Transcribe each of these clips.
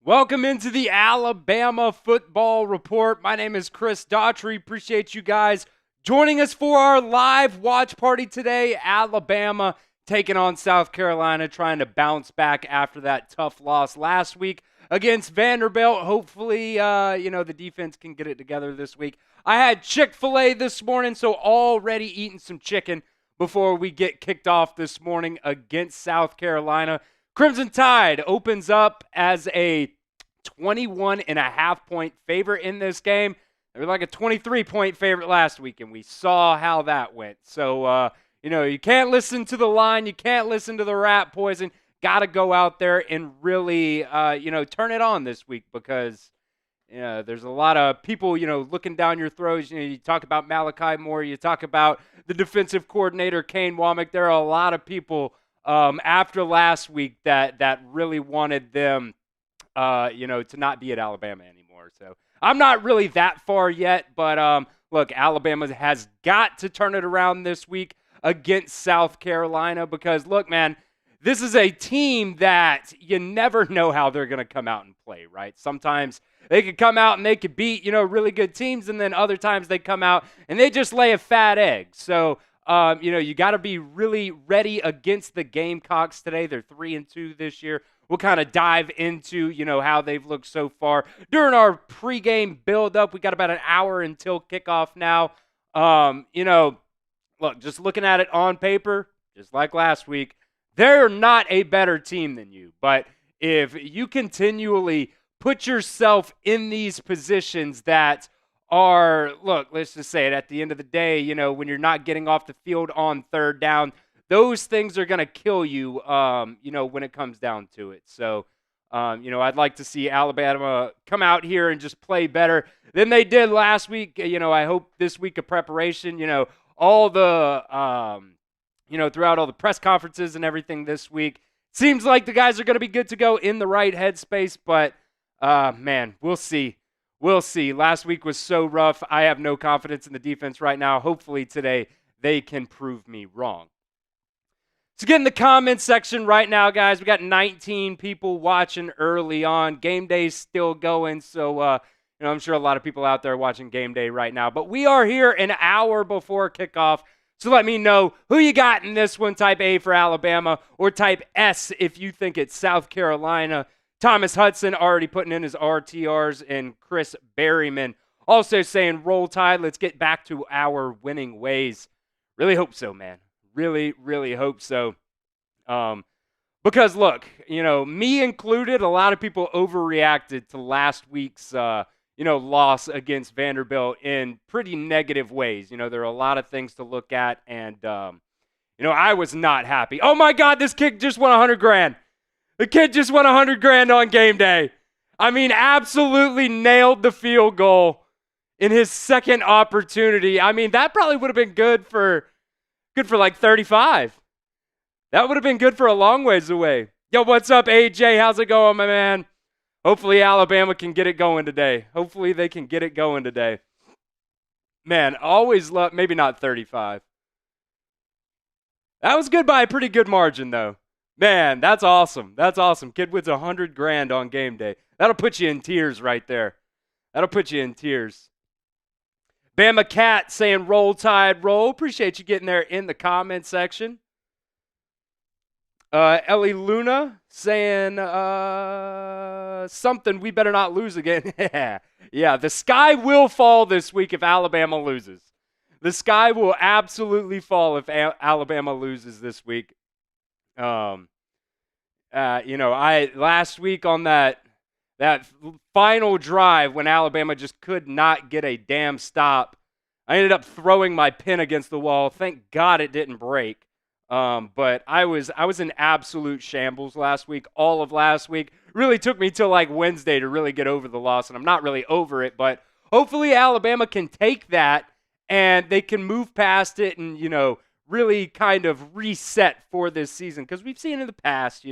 Welcome into the Alabama Football Report. My name is Chris Daughtery. Appreciate you guys joining us for our live watch party today. Alabama taking on South Carolina, trying to bounce back after that tough loss last week against Vanderbilt. Hopefully, the defense can get it together this week. I had Chick-fil-A this morning, so already eating some chicken before we get kicked off this morning against South Carolina. Crimson Tide opens up as a 21.5-point favorite in this game. They were like a 23-point favorite last week, and we saw how that went. So, you can't listen to the line. You can't listen to the rat poison. Got to go out there and really, turn it on this week because, there's a lot of people, looking down your throats. You talk about Malachi Moore. You talk about the defensive coordinator, Kane Womack. There are a lot of people after last week that really wanted them, to not be at Alabama anymore. So I'm not really that far yet, but look, Alabama has got to turn it around this week against South Carolina because, look, man, this is a team that you never know how they're going to come out and play, right? Sometimes they could come out and they could beat, really good teams, and then other times they come out and they just lay a fat egg. So, you got to be really ready against the Gamecocks today. They're 3-2 this year. We'll kind of dive into, how they've looked so far. During our pregame build-up, we got about an hour until kickoff now. Look, just looking at it on paper, just like last week, they're not a better team than you. But if you continually put yourself in these positions that are, look, let's just say it, at the end of the day, when you're not getting off the field on third down, those things are going to kill you, when it comes down to it. So, I'd like to see Alabama come out here and just play better than they did last week. I hope this week of preparation, all the, throughout all the press conferences and everything this week, seems like the guys are going to be good to go in the right headspace, but, man, we'll see. We'll see. Last week was so rough. I have no confidence in the defense right now. Hopefully today they can prove me wrong. So get in the comments section right now, guys. We got 19 people watching early on. Game day's still going, so I'm sure a lot of people out there watching game day right now. But we are here an hour before kickoff, so let me know who you got in this one. Type A for Alabama or type S if you think it's South Carolina. Thomas Hudson already putting in his RTRs, and Chris Berryman also saying roll Tide. Let's get back to our winning ways. Really hope so, man. Really, really hope so. Because, look, me included, a lot of people overreacted to last week's, loss against Vanderbilt in pretty negative ways. There are a lot of things to look at, and, I was not happy. Oh, my God, this kid just won $100,000. The kid just won $100,000 on game day. I mean, absolutely nailed the field goal in his second opportunity. I mean, that probably would have been good for like 35. That would have been good for a long ways away. Yo, what's up, AJ? How's it going, my man? Hopefully Alabama can get it going today. Hopefully they can get it going today. Man, always love, maybe not 35. That was good by a pretty good margin, though. Man, that's awesome. That's awesome. Kid wins $100,000 on game day. That'll put you in tears right there. That'll put you in tears. Bama Cat saying roll Tide, roll. Appreciate you getting there in the comment section. Ellie Luna saying something we better not lose again. Yeah, the sky will fall this week if Alabama loses. The sky will absolutely fall if Alabama loses this week. I last week on that final drive when Alabama just could not get a damn stop, I ended up throwing my pen against the wall. Thank God it didn't break. But I was in absolute shambles last week, all of last week. Really took me till like Wednesday to really get over the loss, and I'm not really over it, but hopefully Alabama can take that and they can move past it and, really kind of reset for this season. Because we've seen in the past,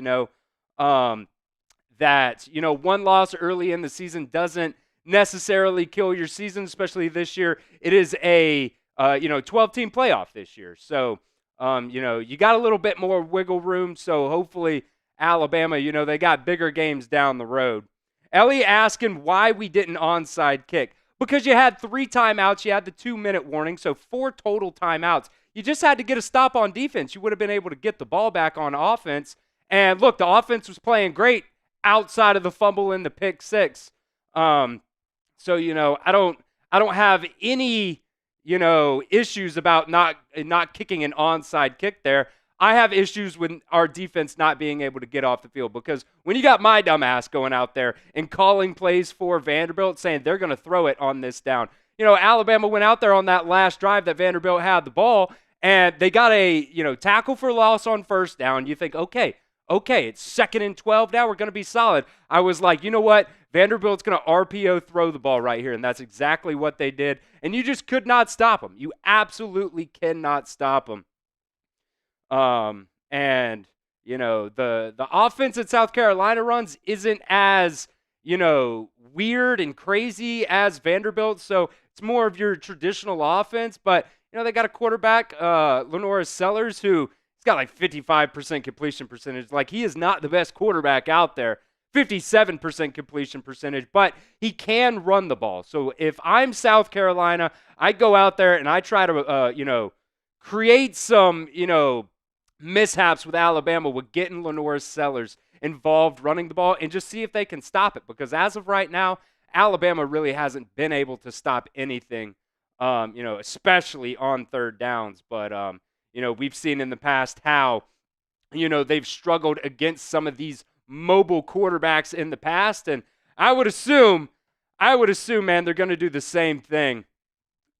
that, one loss early in the season doesn't necessarily kill your season, especially this year. It is a, 12-team playoff this year. So, you got a little bit more wiggle room. So hopefully Alabama, they got bigger games down the road. Ellie asking why we didn't onside kick. Because you had 3 timeouts, you had the 2-minute warning, so 4 total timeouts. You just had to get a stop on defense. You would have been able to get the ball back on offense. And look, the offense was playing great outside of the fumble and the pick six. So I don't have any issues about not kicking an onside kick there. I have issues with our defense not being able to get off the field, because when you got my dumb ass going out there and calling plays for Vanderbilt saying they're going to throw it on this down. Alabama went out there on that last drive that Vanderbilt had the ball, and they got a tackle for loss on first down. You think, okay, it's 2nd and 12 now. We're going to be solid. I was like, you know what? Vanderbilt's going to RPO throw the ball right here, and that's exactly what they did. And you just could not stop them. You absolutely cannot stop them. The offense that South Carolina runs isn't as, weird and crazy as Vanderbilt. So it's more of your traditional offense, but they got a quarterback, Lenora Sellers, who he's got like 55% completion percentage. Like, he is not the best quarterback out there. 57% completion percentage, but he can run the ball. So if I'm South Carolina, I go out there and I try to, create some, mishaps with Alabama with getting Lenora Sellers involved running the ball and just see if they can stop it. Because as of right now, Alabama really hasn't been able to stop anything, especially on third downs. But, we've seen in the past how, they've struggled against some of these mobile quarterbacks in the past. And I would assume, man, they're going to do the same thing.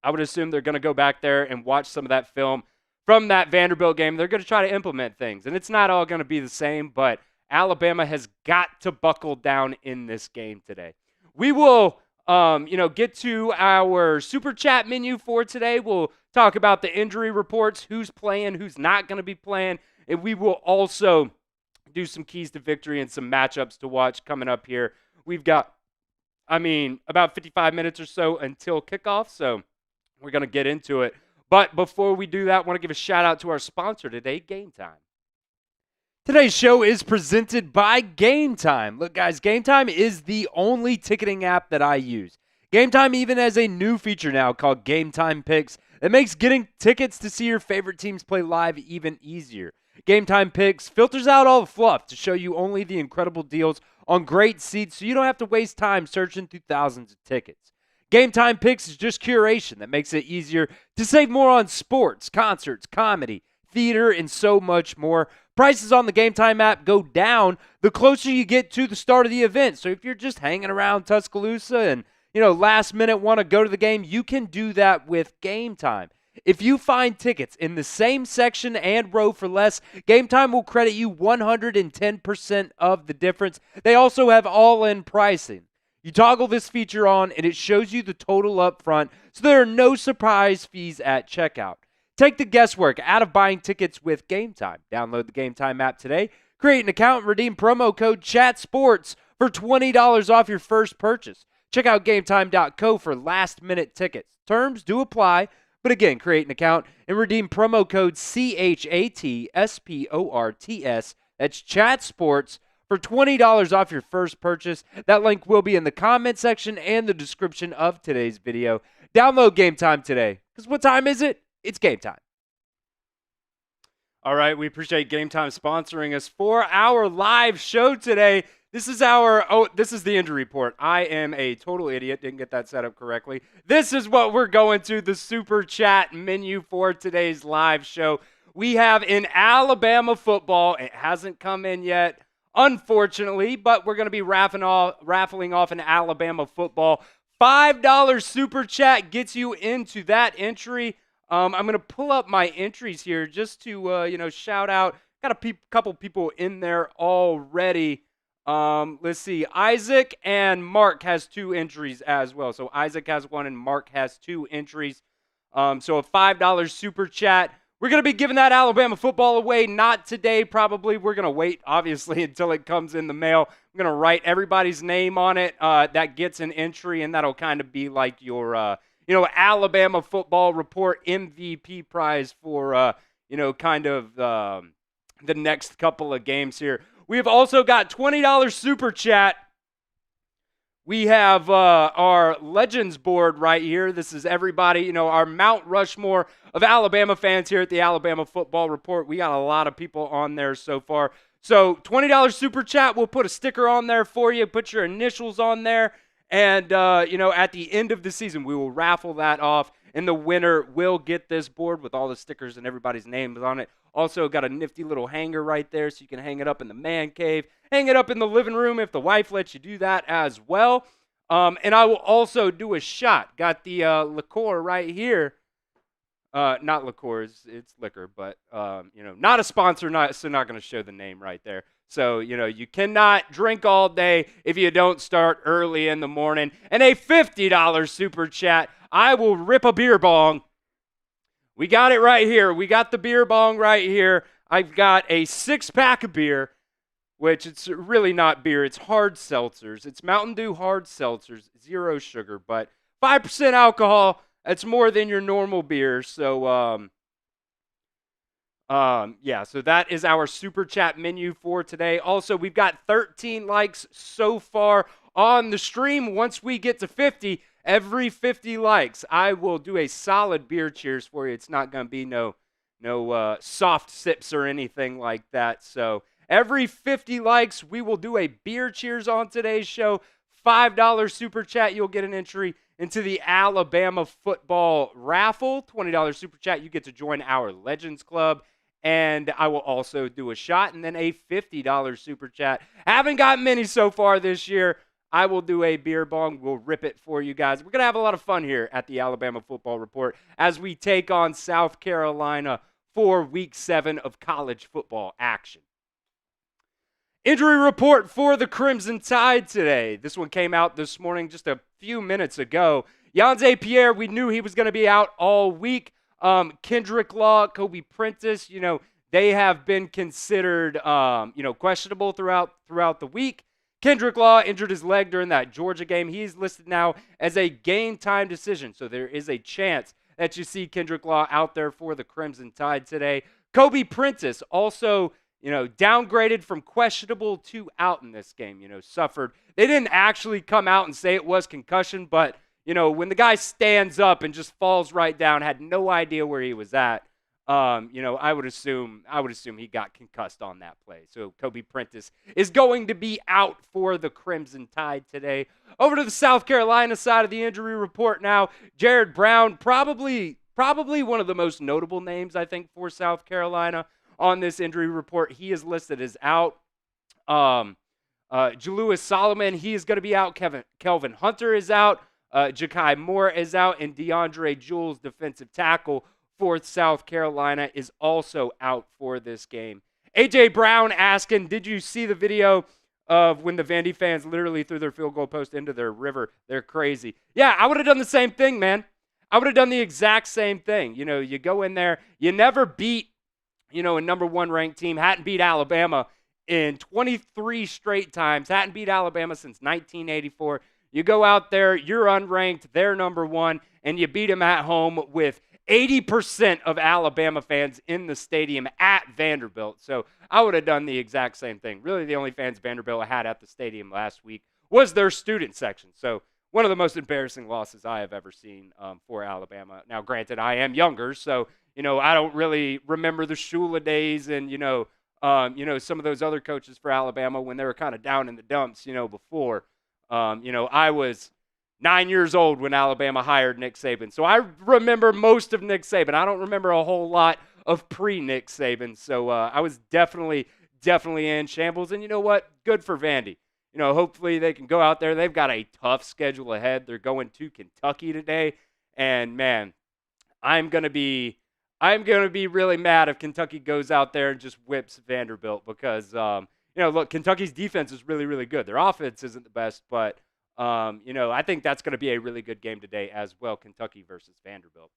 I would assume they're going to go back there and watch some of that film from that Vanderbilt game. They're going to try to implement things. And it's not all going to be the same, but Alabama has got to buckle down in this game today. We will, get to our Super Chat menu for today. We'll talk about the injury reports, who's playing, who's not going to be playing. And we will also do some keys to victory and some matchups to watch coming up here. We've got, about 55 minutes or so until kickoff, so we're going to get into it. But before we do that, I want to give a shout out to our sponsor today, Game Time. Today's show is presented by Game Time. Look, guys, Game Time is the only ticketing app that I use. Game Time even has a new feature now called Game Time Picks that makes getting tickets to see your favorite teams play live even easier. Game Time Picks filters out all the fluff to show you only the incredible deals on great seats, so you don't have to waste time searching through thousands of tickets. Game Time Picks is just curation that makes it easier to save more on sports, concerts, comedy, theater, and so much more. Prices on the Game Time app go down the closer you get to the start of the event. So if you're just hanging around Tuscaloosa and, last minute want to go to the game, you can do that with Game Time. If you find tickets in the same section and row for less, Game Time will credit you 110% of the difference. They also have all-in pricing. You toggle this feature on, and it shows you the total up front, so there are no surprise fees at checkout. Take the guesswork out of buying tickets with Game Time. Download the Game Time app today, create an account, and redeem promo code CHATSPORTS for $20 off your first purchase. Check out GameTime.co for last-minute tickets. Terms do apply. But again, create an account and redeem promo code CHATSPORTS. That's Chat Sports for $20 off your first purchase. That link will be in the comment section and the description of today's video. Download Game Time today. Because what time is it? It's game time. All right, we appreciate Game Time sponsoring us for our live show today. This is the injury report. I am a total idiot. Didn't get that set up correctly. This is what we're going to, the Super Chat menu for today's live show. We have in Alabama football. It hasn't come in yet, unfortunately, but we're going to be raffling off an Alabama football. $5 Super Chat gets you into that entry. I'm going to pull up my entries here just to, shout out. Got a couple people in there already. Let's see. Isaac and Mark has 2 entries as well. So Isaac has 1 and Mark has 2 entries. So a $5 Super Chat. We're going to be giving that Alabama football away. Not today, probably. We're going to wait, obviously, until it comes in the mail. I'm going to write everybody's name on it that gets an entry, and that'll kind of be like your, Alabama football report MVP prize for, the next couple of games here. We have also got $20 Super Chat We have our Legends board right here. This is everybody, our Mount Rushmore of Alabama fans here at the Alabama Football Report. We got a lot of people on there so far. So $20 super chat, we'll put a sticker on there for you. Put your initials on there. And, at the end of the season, we will raffle that off. And the winner will get this board with all the stickers and everybody's names on it. Also got a nifty little hanger right there so you can hang it up in the man cave. Hang it up in the living room if the wife lets you do that as well. And I will also do a shot. Got the liqueur right here. Not liqueur, it's liquor, but, not a sponsor, so not going to show the name right there. So, you cannot drink all day if you don't start early in the morning. And a $50 super chat, I will rip a beer bong. We got it right here. We got the beer bong right here. I've got a 6-pack of beer, which it's really not beer. It's hard seltzers. It's Mountain Dew hard seltzers, 0 sugar, but 5% alcohol. That's more than your normal beer. So, so that is our super chat menu for today. Also, we've got 13 likes so far on the stream. Once we get to 50, every 50 likes, I will do a solid beer cheers for you. It's not going to be no soft sips or anything like that. So every 50 likes, we will do a beer cheers on today's show. $5 super chat, you'll get an entry into the Alabama football raffle. $20 super chat, you get to join our Legends Club. And I will also do a shot, and then a $50 super chat. Haven't got many so far this year. I will do a beer bong. We'll rip it for you guys. We're going to have a lot of fun here at the Alabama Football Report as we take on South Carolina for Week 7 of college football action. Injury report for the Crimson Tide today. This one came out this morning just a few minutes ago. Yonze Pierre, we knew he was going to be out all week. Kendrick Law, Kobe Prentice, they have been considered, questionable throughout the week. Kendrick Law injured his leg during that Georgia game. He's listed now as a game-time decision, so there is a chance that you see Kendrick Law out there for the Crimson Tide today. Kobe Prentice also, downgraded from questionable to out in this game, suffered. They didn't actually come out and say it was concussion, but when the guy stands up and just falls right down, had no idea where he was at, I would assume he got concussed on that play. So Kobe Prentice is going to be out for the Crimson Tide today. Over to the South Carolina side of the injury report now. Jared Brown, probably one of the most notable names, I think, for South Carolina on this injury report. He is listed as out. Jalewis Solomon, he is going to be out. Kelvin Hunter is out. Ja'Kai Moore is out, and DeAndre Jules, defensive tackle for South Carolina, is also out for this game. A.J. Brown asking, did you see the video of when the Vandy fans literally threw their field goal post into their river? They're crazy. Yeah, I would have done the same thing, man. I would have done the exact same thing. You go in there, you never beat, a number 1 ranked team, hadn't beat Alabama in 23 straight times, hadn't beat Alabama since 1984. You go out there, you're unranked, they're number 1, and you beat them at home with 80% of Alabama fans in the stadium at Vanderbilt. So I would have done the exact same thing. Really, the only fans Vanderbilt had at the stadium last week was their student section. So one of the most embarrassing losses I have ever seen for Alabama. Now, granted, I am younger, so, I don't really remember the Shula days and, some of those other coaches for Alabama when they were kind of down in the dumps, before. I was 9 years old when Alabama hired Nick Saban. So I remember most of Nick Saban. I don't remember a whole lot of pre-Nick Saban. So I was definitely in shambles. And you know what? Good for Vandy. Hopefully they can go out there. They've got a tough schedule ahead. They're going to Kentucky today. And, man, I'm going to be really mad if Kentucky goes out there and just whips Vanderbilt because, look, Kentucky's defense is really, really good. Their offense isn't the best, but, I think that's going to be a really good game today as well, Kentucky versus Vanderbilt.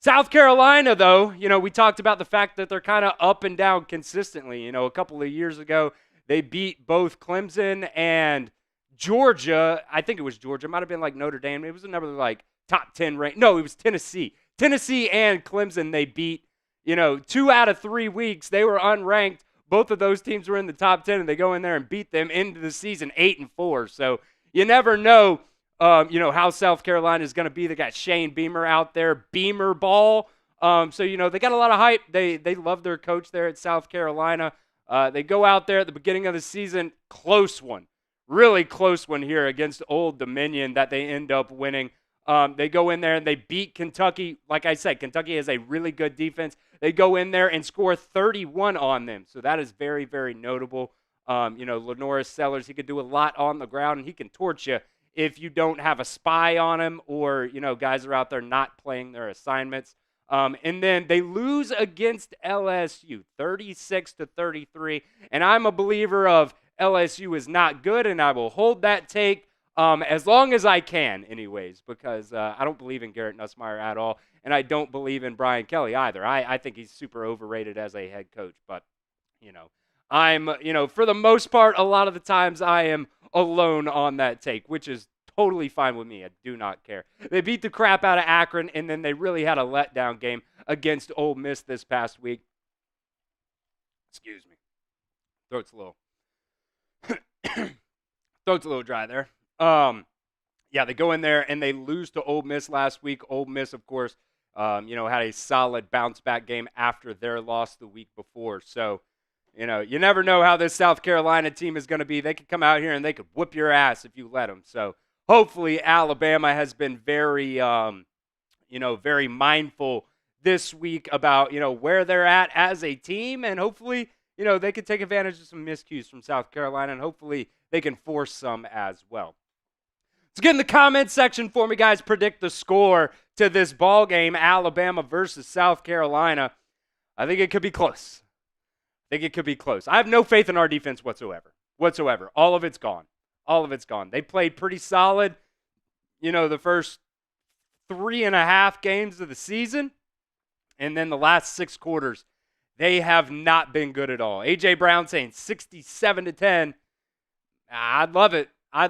South Carolina, though, we talked about the fact that they're kind of up and down consistently. A couple of years ago, they beat both Clemson and Georgia. I think it was Georgia. It might have been like Notre Dame. It was another top 10 rank. No, it was Tennessee. Tennessee and Clemson they beat. 2 out of 3 weeks. They were unranked. Both of those teams were in the top 10, and they go in there and beat them into the season 8-4. So, you never know, how South Carolina is going to be. They got Shane Beamer out there, Beamer ball. So, they got a lot of hype. They love their coach there at South Carolina. They go out there at the beginning of the season, close one, really close one here against Old Dominion that they end up winning. They go in there and they beat Kentucky. Like I said, Kentucky has a really good defense. They go in there and score 31 on them. So that is very, very notable. Lenoris Sellers, he could do a lot on the ground, and he can torch you if you don't have a spy on him or, guys are out there not playing their assignments. And then they lose against LSU, 36-33. And I'm a believer of LSU is not good, and I will hold that take as long as I can anyways, because I don't believe in Garrett Nussmeier at all, and I don't believe in Brian Kelly either. I think he's super overrated as a head coach, but, I'm, for the most part, a lot of the times I am alone on that take, which is totally fine with me. I do not care. They beat the crap out of Akron, and then they really had a letdown game against Ole Miss this past week. Excuse me. Throat's a little dry there. They go in there and they lose to Ole Miss last week. Ole Miss, of course, had a solid bounce-back game after their loss the week before. So, you never know how this South Carolina team is going to be. They could come out here and they could whip your ass if you let them. So, hopefully, Alabama has been very, very mindful this week about, where they're at as a team. And hopefully, they can take advantage of some miscues from South Carolina. And hopefully, they can force some as well. So get in the comments section for me, guys. Predict the score to this ball game, Alabama versus South Carolina. I think it could be close. I have no faith in our defense whatsoever. All of it's gone. They played pretty solid, the first 3.5 games of the season. And then the last 6 quarters, they have not been good at all. A.J. Brown saying 67-10. I'd love it. I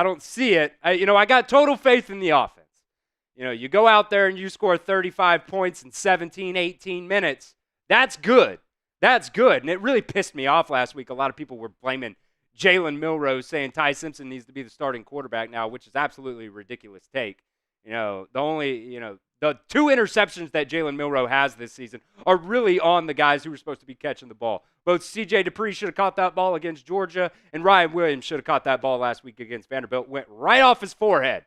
don't see it. I got total faith in the offense. You go out there and you score 35 points in 17, 18 minutes. That's good. And it really pissed me off last week. A lot of people were blaming Jalen Milroe, saying Ty Simpson needs to be the starting quarterback now, which is absolutely a ridiculous take. The 2 interceptions that Jalen Milroe has this season are really on the guys who were supposed to be catching the ball. Both C.J. Dupree should have caught that ball against Georgia, and Ryan Williams should have caught that ball last week against Vanderbilt. Went right off his forehead.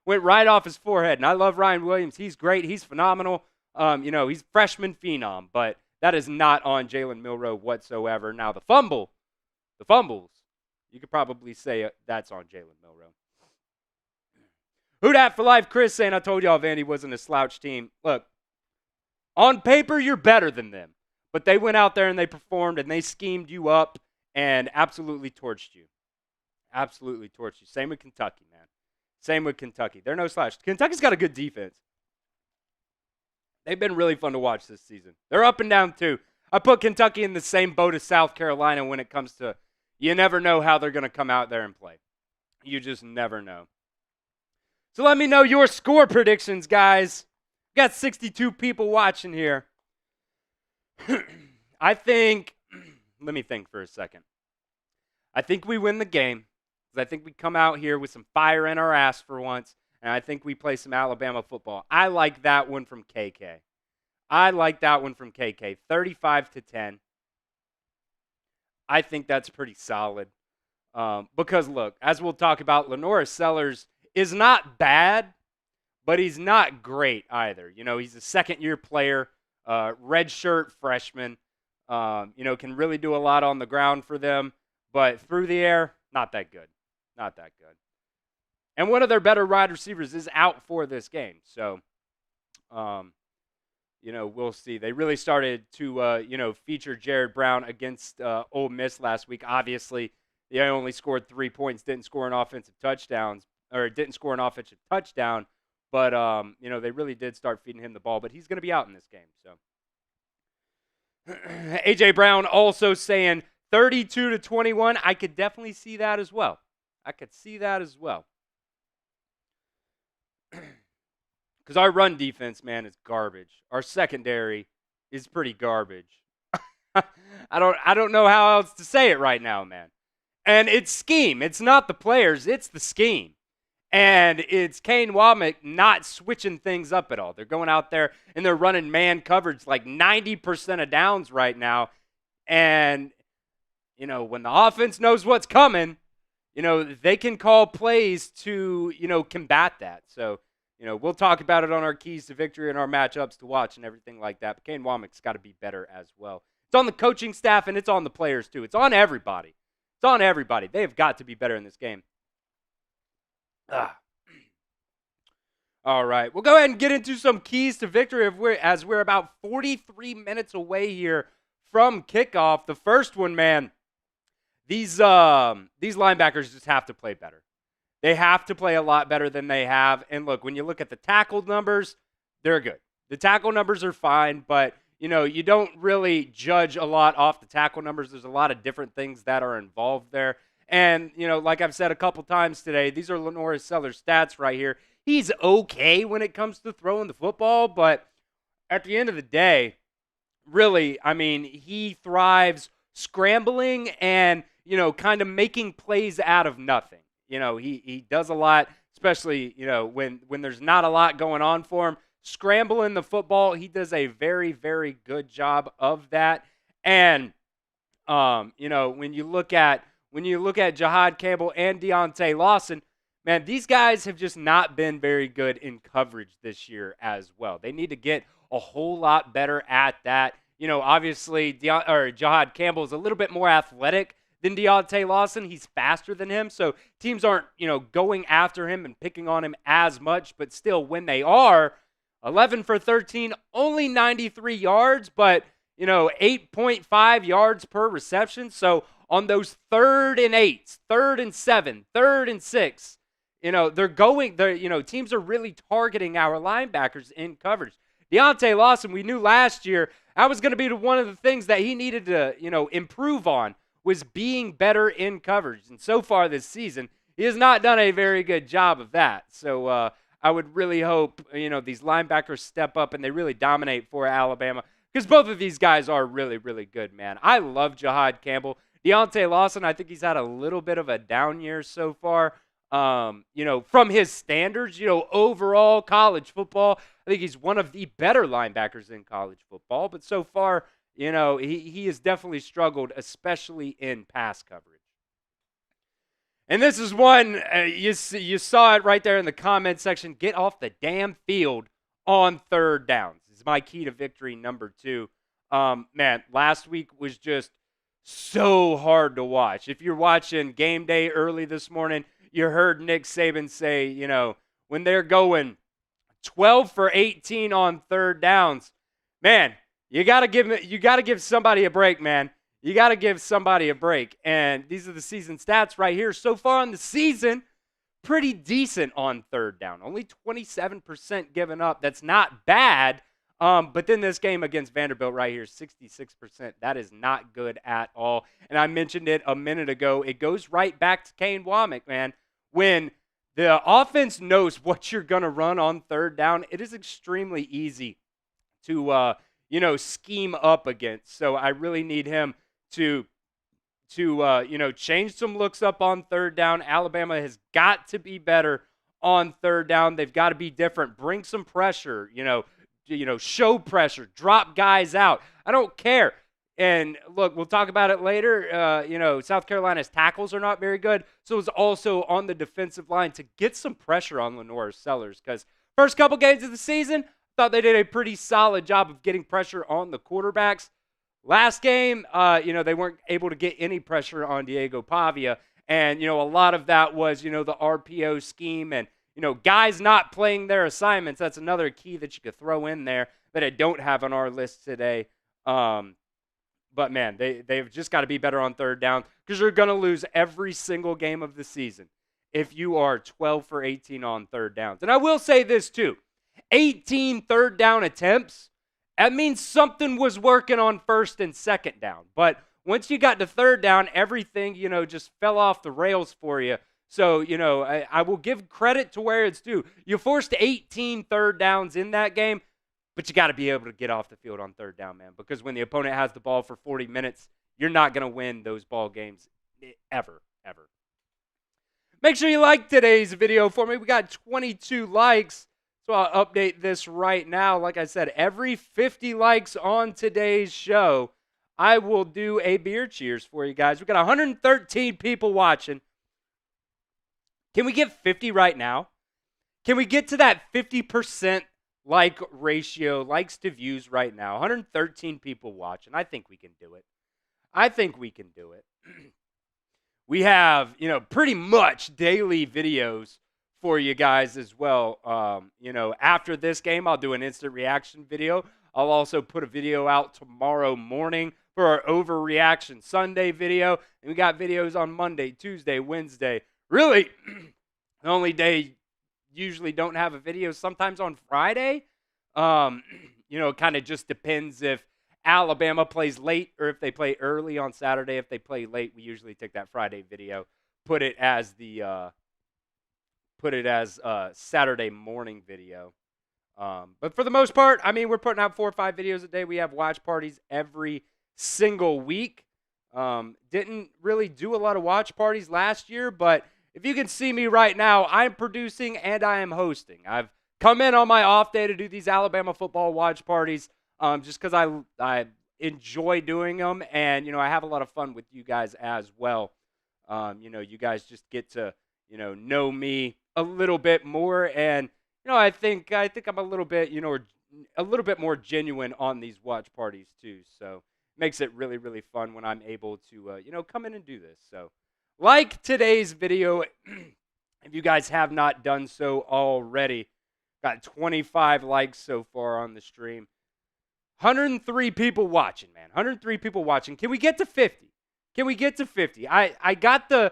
And I love Ryan Williams. He's great. He's phenomenal. He's freshman phenom, but that is not on Jalen Milroe whatsoever. Now, the fumbles, you could probably say that's on Jalen Milroe. Who dat for life? Chris saying, I told y'all Vandy wasn't a slouch team. Look, on paper, you're better than them. But they went out there and they performed and they schemed you up and absolutely torched you. Same with Kentucky, man. They're no slouch. Kentucky's got a good defense. They've been really fun to watch this season. They're up and down, too. I put Kentucky in the same boat as South Carolina when it comes to you never know how they're going to come out there and play. You just never know. So let me know your score predictions, guys. We got 62 people watching here. Let me think for a second. I think we win the game. Because I think we come out here with some fire in our ass for once. And I think we play some Alabama football. I like that one from KK. 35-10. I think that's pretty solid. Because, look, as we'll talk about, Lenoris Sellers is not bad, but he's not great either. He's a second-year player, redshirt freshman, can really do a lot on the ground for them, but through the air, not that good. And one of their better wide receivers is out for this game, so, we'll see. They really started to, feature Jared Brown against Ole Miss last week. Obviously, they only scored 3 points, didn't score an offensive touchdown, but, they really did start feeding him the ball, but he's going to be out in this game, so. A.J. Brown also saying 32-21. I could definitely see that as well. Because our run defense, man, is garbage. Our secondary is pretty garbage. I don't know how else to say it right now, man. And it's scheme. It's not the players. It's the scheme. And it's Kane Womack not switching things up at all. They're going out there and they're running man coverage like 90% of downs right now. And, when the offense knows what's coming, they can call plays to, combat that. So, we'll talk about it on our keys to victory and our matchups to watch and everything like that. But Kane Womack's got to be better as well. It's on the coaching staff and it's on the players too. It's on everybody. It's on everybody. They've got to be better in this game. All right. We'll go ahead and get into some keys to victory as we're about 43 minutes away here from kickoff. The first one, man, these linebackers just have to play better. They have to play a lot better than they have. And look, when you look at the tackle numbers, they're good. The tackle numbers are fine, but you don't really judge a lot off the tackle numbers. There's a lot of different things that are involved there. And, like I've said a couple times today, these are Lenore Sellers' stats right here. He's okay when it comes to throwing the football, but at the end of the day, really, he thrives scrambling and, kind of making plays out of nothing. He does a lot, especially, when there's not a lot going on for him. Scrambling the football, he does a very, very good job of that. And, when you look at Jahad Campbell and Deontay Lawson, man, these guys have just not been very good in coverage this year as well. They need to get a whole lot better at that. Obviously, Jahad Campbell is a little bit more athletic than Deontay Lawson. He's faster than him, so teams aren't, going after him and picking on him as much. But still, when they are, 11 for 13, only 93 yards, but 8.5 yards per reception. So on those 3rd and 8s, 3rd and 7, 3rd and 6, teams are really targeting our linebackers in coverage. Deontay Lawson, we knew last year, that was going to be one of the things that he needed to, improve on, was being better in coverage. And so far this season, he has not done a very good job of that. So I would really hope, these linebackers step up and they really dominate for Alabama, because both of these guys are really, really good, man. I love Jahad Campbell. Deontay Lawson, I think he's had a little bit of a down year so far. From his standards, overall college football, I think he's one of the better linebackers in college football. But so far, he has definitely struggled, especially in pass coverage. And this is one, you saw it right there in the comment section. Get off the damn field on 3rd downs. This is my key to victory number 2. Man, last week was just so hard to watch. If you're watching Game Day early this morning, you heard Nick Saban say, when they're going 12 for 18 on 3rd downs, man, you got to give somebody a break, man. You got to give somebody a break. And these are the season stats right here. So far in the season, pretty decent on 3rd down. Only 27% given up. That's not bad. But then this game against Vanderbilt right here, 66%. That is not good at all. And I mentioned it a minute ago. It goes right back to Kane Womack, man. When the offense knows what you're going to run on 3rd down, it is extremely easy to, scheme up against. So I really need him to change some looks up on 3rd down. Alabama has got to be better on 3rd down. They've got to be different. Bring some pressure, show pressure, drop guys out. I don't care. And look, we'll talk about it later. South Carolina's tackles are not very good. So it's also on the defensive line to get some pressure on Lenore Sellers, because first couple games of the season, thought they did a pretty solid job of getting pressure on the quarterbacks. Last game, they weren't able to get any pressure on Diego Pavia. And, a lot of that was, the RPO scheme and, guys not playing their assignments. That's another key that you could throw in there that I don't have on our list today. But, man, they've just got to be better on 3rd down, because you're going to lose every single game of the season if you are 12 for 18 on 3rd downs. And I will say this, too. 18 3rd down attempts, that means something was working on 1st and 2nd down. But once you got to 3rd down, everything, just fell off the rails for you. So, I will give credit to where it's due. You forced 18 3rd downs in that game, but you got to be able to get off the field on 3rd down, man, because when the opponent has the ball for 40 minutes, you're not going to win those ball games ever. ever. Make sure you like today's video for me. We got 22 likes, so I'll update this right now. Like I said, every 50 likes on today's show, I will do a beer cheers for you guys. We got 113 people watching. Can we get 50 right now? Can we get to that 50% like ratio, likes to views right now? 113 people watching. I think we can do it. I think we can do it. We have, pretty much daily videos for you guys as well. After this game, I'll do an instant reaction video. I'll also put a video out tomorrow morning for our overreaction Sunday video. And we got videos on Monday, Tuesday, Wednesday. Really, the only day usually don't have a video, sometimes on Friday. It kind of just depends if Alabama plays late or if they play early on Saturday. If they play late, we usually take that Friday video, put it as Saturday morning video. But for the most part, we're putting out 4 or 5 videos a day. We have watch parties every single week. Didn't really do a lot of watch parties last year, but if you can see me right now, I'm producing and I am hosting. I've come in on my off day to do these Alabama football watch parties. Just because I enjoy doing them, and I have a lot of fun with you guys as well. You guys just get to know me a little bit more, and I think I'm a little bit more genuine on these watch parties too. So it makes it really, really fun when I'm able to come in and do this. So like today's video, if you guys have not done so already. Got 25 likes so far on the stream. 103 people watching, man. 103 people watching. Can we get to 50? Can we get to 50? I got the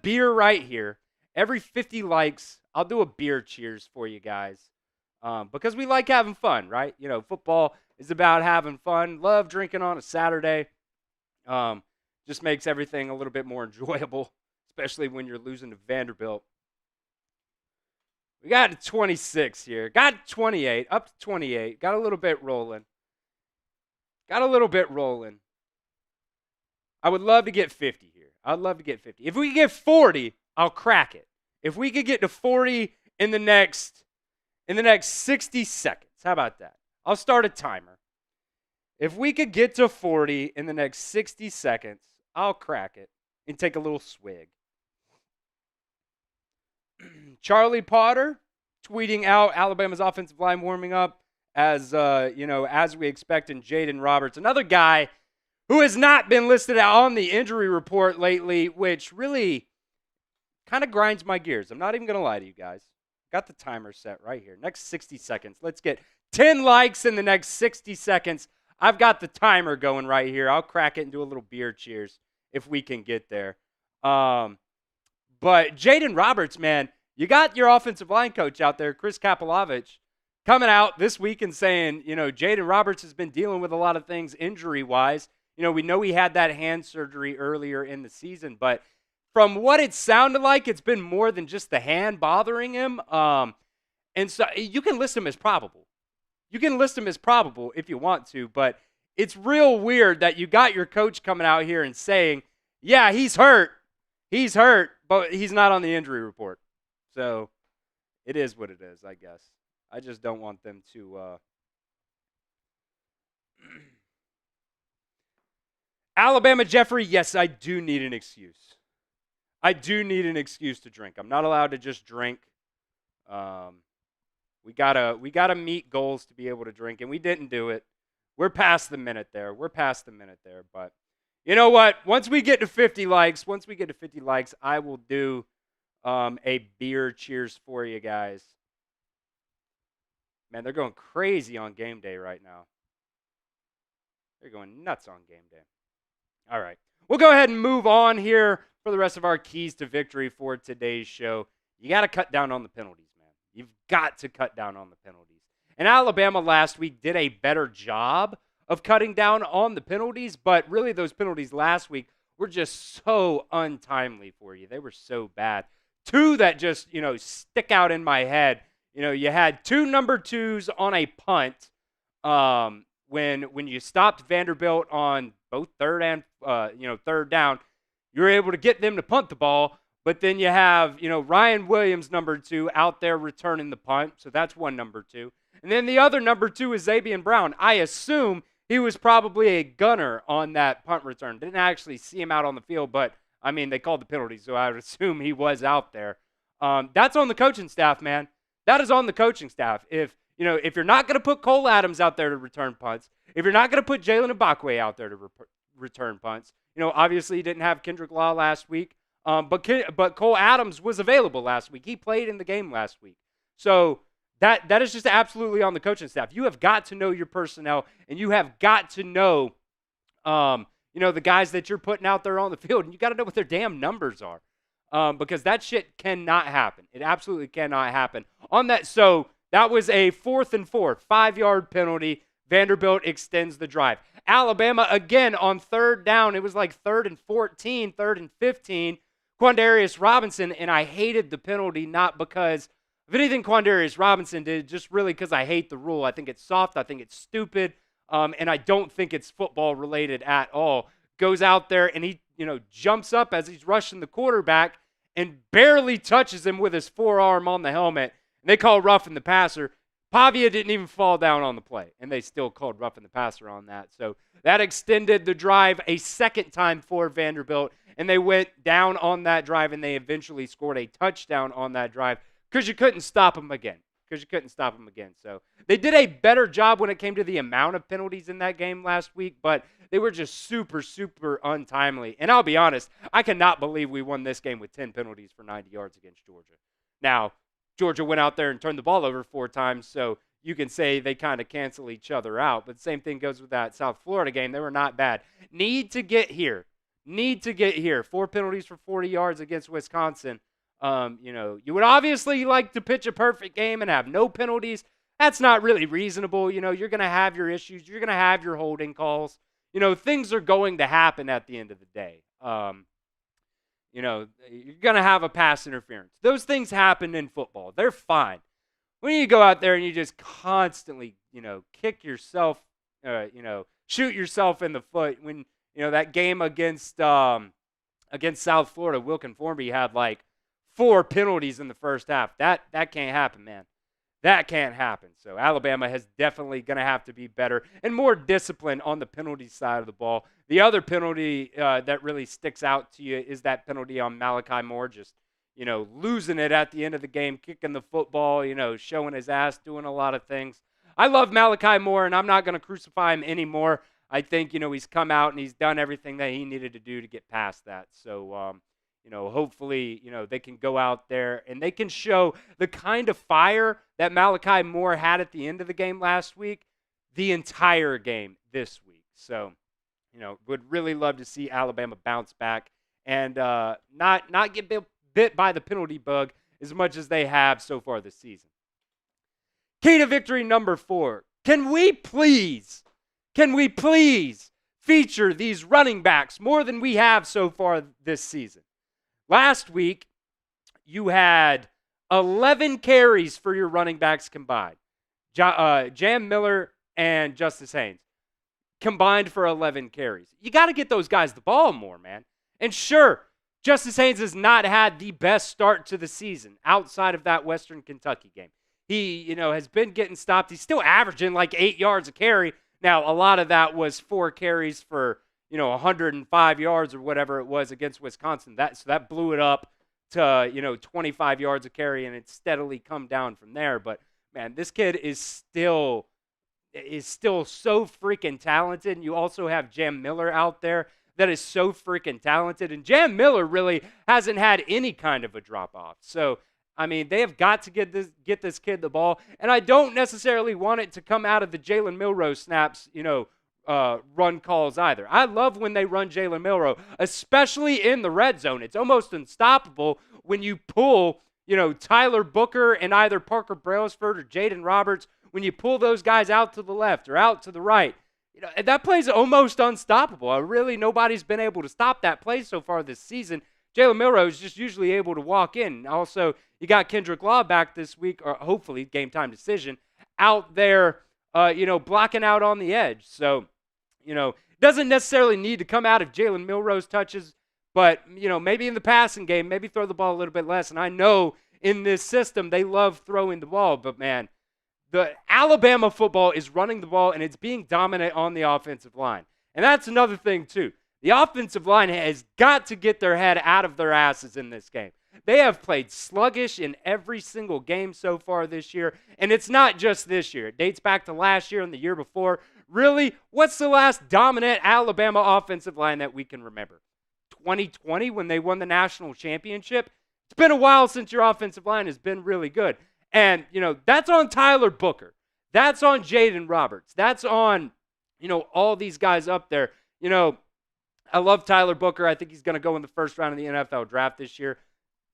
beer right here. Every 50 likes, I'll do a beer cheers for you guys. Because we like having fun, right? Football is about having fun. Love drinking on a Saturday. Just makes everything a little bit more enjoyable, especially when you're losing to Vanderbilt. We got 26 here. Got 28. Up to 28. Got a little bit rolling. I would love to get 50 here. I'd love to get 50. If we could get 40, I'll crack it. If we could get to 40 in the next 60 seconds. How about that? I'll start a timer. If we could get to 40 in the next 60 seconds, I'll crack it and take a little swig. Charlie Potter tweeting out Alabama's offensive line warming up as we expect, and Jaden Roberts, another guy who has not been listed on the injury report lately, which really kind of grinds my gears. I'm not even going to lie to you guys. Got the timer set right here. Next 60 seconds. Let's get 10 likes in the next 60 seconds. I've got the timer going right here. I'll crack it and do a little beer cheers if we can get there. But Jaden Roberts, man, you got your offensive line coach out there, Chris Kapelovich, coming out this week and saying, Jaden Roberts has been dealing with a lot of things injury-wise. We know he had that hand surgery earlier in the season, but from what it sounded like, it's been more than just the hand bothering him. And so you can list him as probable. You can list him as probable if you want to, but it's real weird that you got your coach coming out here and saying, yeah, he's hurt, but he's not on the injury report. So it is what it is, I guess. I just don't want them to Alabama Jeffrey, yes, I do need an excuse. I do need an excuse to drink. I'm not allowed to just drink. We gotta meet goals to be able to drink, and we didn't do it. We're past the minute there. But you know what? Once we get to 50 likes, I will do a beer cheers for you guys. Man, they're going crazy on game day right now. They're going nuts on game day. All right. We'll go ahead and move on here for the rest of our keys to victory for today's show. You got to cut down on the penalties, man. You've got to cut down on the penalties. And Alabama last week did a better job of cutting down on the penalties, but really those penalties last week were just so untimely for you. They were so bad. Two that just, stick out in my head. You had 2 number 2s on a punt when you stopped Vanderbilt on both third down. you're able to get them to punt the ball, but then you have, Ryan Williams, number 2, out there returning the punt. So that's one number 2. And then the other number 2 is Xavier Brown. I assume he was probably a gunner on that punt return. Didn't actually see him out on the field, but, they called the penalty, so I would assume he was out there. That's on the coaching staff, man. That is on the coaching staff. If you're not going to put Cole Adams out there to return punts, if you're not going to put Jalen Ibakwe out there to return punts, obviously he didn't have Kendrick Law last week, but Cole Adams was available last week. He played in the game last week. So that is just absolutely on the coaching staff. You have got to know your personnel, and you have got to know, the guys that you're putting out there on the field, and you got to know what their damn numbers are, because that shit cannot happen. It absolutely cannot happen. On that, so that was a 4th and 4, 5-yard penalty. Vanderbilt extends the drive. Alabama, again, on 3rd down. It was like 3rd and 14, 3rd and 15. Quandarius Robinson, and I hated the penalty, not because of anything Quandarius Robinson did, just really because I hate the rule. I think it's soft. I think it's stupid. And I don't think it's football related at all. Goes out there and he, jumps up as he's rushing the quarterback and barely touches him with his forearm on the helmet. And they call roughing the passer. Pavia didn't even fall down on the play, and they still called roughing the passer on that. So that extended the drive a second time for Vanderbilt, and they went down on that drive, and they eventually scored a touchdown on that drive because you couldn't stop them again. So they did a better job when it came to the amount of penalties in that game last week, but they were just super, super untimely. And I'll be honest, I cannot believe we won this game with 10 penalties for 90 yards against Georgia. Now, Georgia went out there and turned the ball over 4 times, so you can say they kind of cancel each other out. But the same thing goes with that South Florida game. They were not bad. Need to get here. 4 penalties for 40 yards against Wisconsin. You would obviously like to pitch a perfect game and have no penalties. That's not really reasonable. You're going to have your issues. You're going to have your holding calls. Things are going to happen at the end of the day. You're going to have a pass interference. Those things happen in football. They're fine. When you go out there and you just constantly, kick yourself, shoot yourself in the foot. When, that game against South Florida, Wilkin Formby had like 4 penalties in the first half. That can't happen, man. That can't happen. So Alabama is definitely going to have to be better and more disciplined on the penalty side of the ball. The other penalty that really sticks out to you is that penalty on Malachi Moore, just, losing it at the end of the game, kicking the football, showing his ass, doing a lot of things. I love Malachi Moore, and I'm not going to crucify him anymore. I think, he's come out and he's done everything that he needed to do to get past that. So, hopefully, they can go out there and they can show the kind of fire that Malachi Moore had at the end of the game last week, the entire game this week. So, would really love to see Alabama bounce back and not get bit by the penalty bug as much as they have so far this season. Key to victory number 4. Can we please feature these running backs more than we have so far this season? Last week, you had 11 carries for your running backs combined. Jam Miller and Justice Haynes combined for 11 carries. You got to get those guys the ball more, man. And sure, Justice Haynes has not had the best start to the season outside of that Western Kentucky game. He, has been getting stopped. He's still averaging like 8 yards a carry. Now, a lot of that was 4 carries for 105 yards or whatever it was against Wisconsin. So that blew it up to, 25 yards a carry, and it's steadily come down from there. But, man, this kid is still so freaking talented. And you also have Jam Miller out there that is so freaking talented. And Jam Miller really hasn't had any kind of a drop-off. So, they have got to get this kid the ball. And I don't necessarily want it to come out of the Jalen Milroe snaps, run calls either. I love when they run Jalen Milroe, especially in the red zone. It's almost unstoppable when you pull, Tyler Booker and either Parker Brailsford or Jaden Roberts, when you pull those guys out to the left or out to the right. That play's almost unstoppable. Really, nobody's been able to stop that play so far this season. Jalen Milroe is just usually able to walk in. Also, you got Kendrick Law back this week, or hopefully game time decision, out there, blocking out on the edge. So, doesn't necessarily need to come out of Jalen Milroe's touches, But, maybe in the passing game, maybe throw the ball a little bit less. And I know in this system, they love throwing the ball. But, man, the Alabama football is running the ball, and it's being dominant on the offensive line. And that's another thing, too. The offensive line has got to get their head out of their asses in this game. They have played sluggish in every single game so far this year, and it's not just this year. It dates back to last year and the year before. Really, what's the last dominant Alabama offensive line that we can remember? 2020 when they won the national championship? It's been a while since your offensive line has been really good. And, that's on Tyler Booker. That's on Jaden Roberts. That's on, all these guys up there. I love Tyler Booker. I think he's going to go in the first round of the NFL draft this year.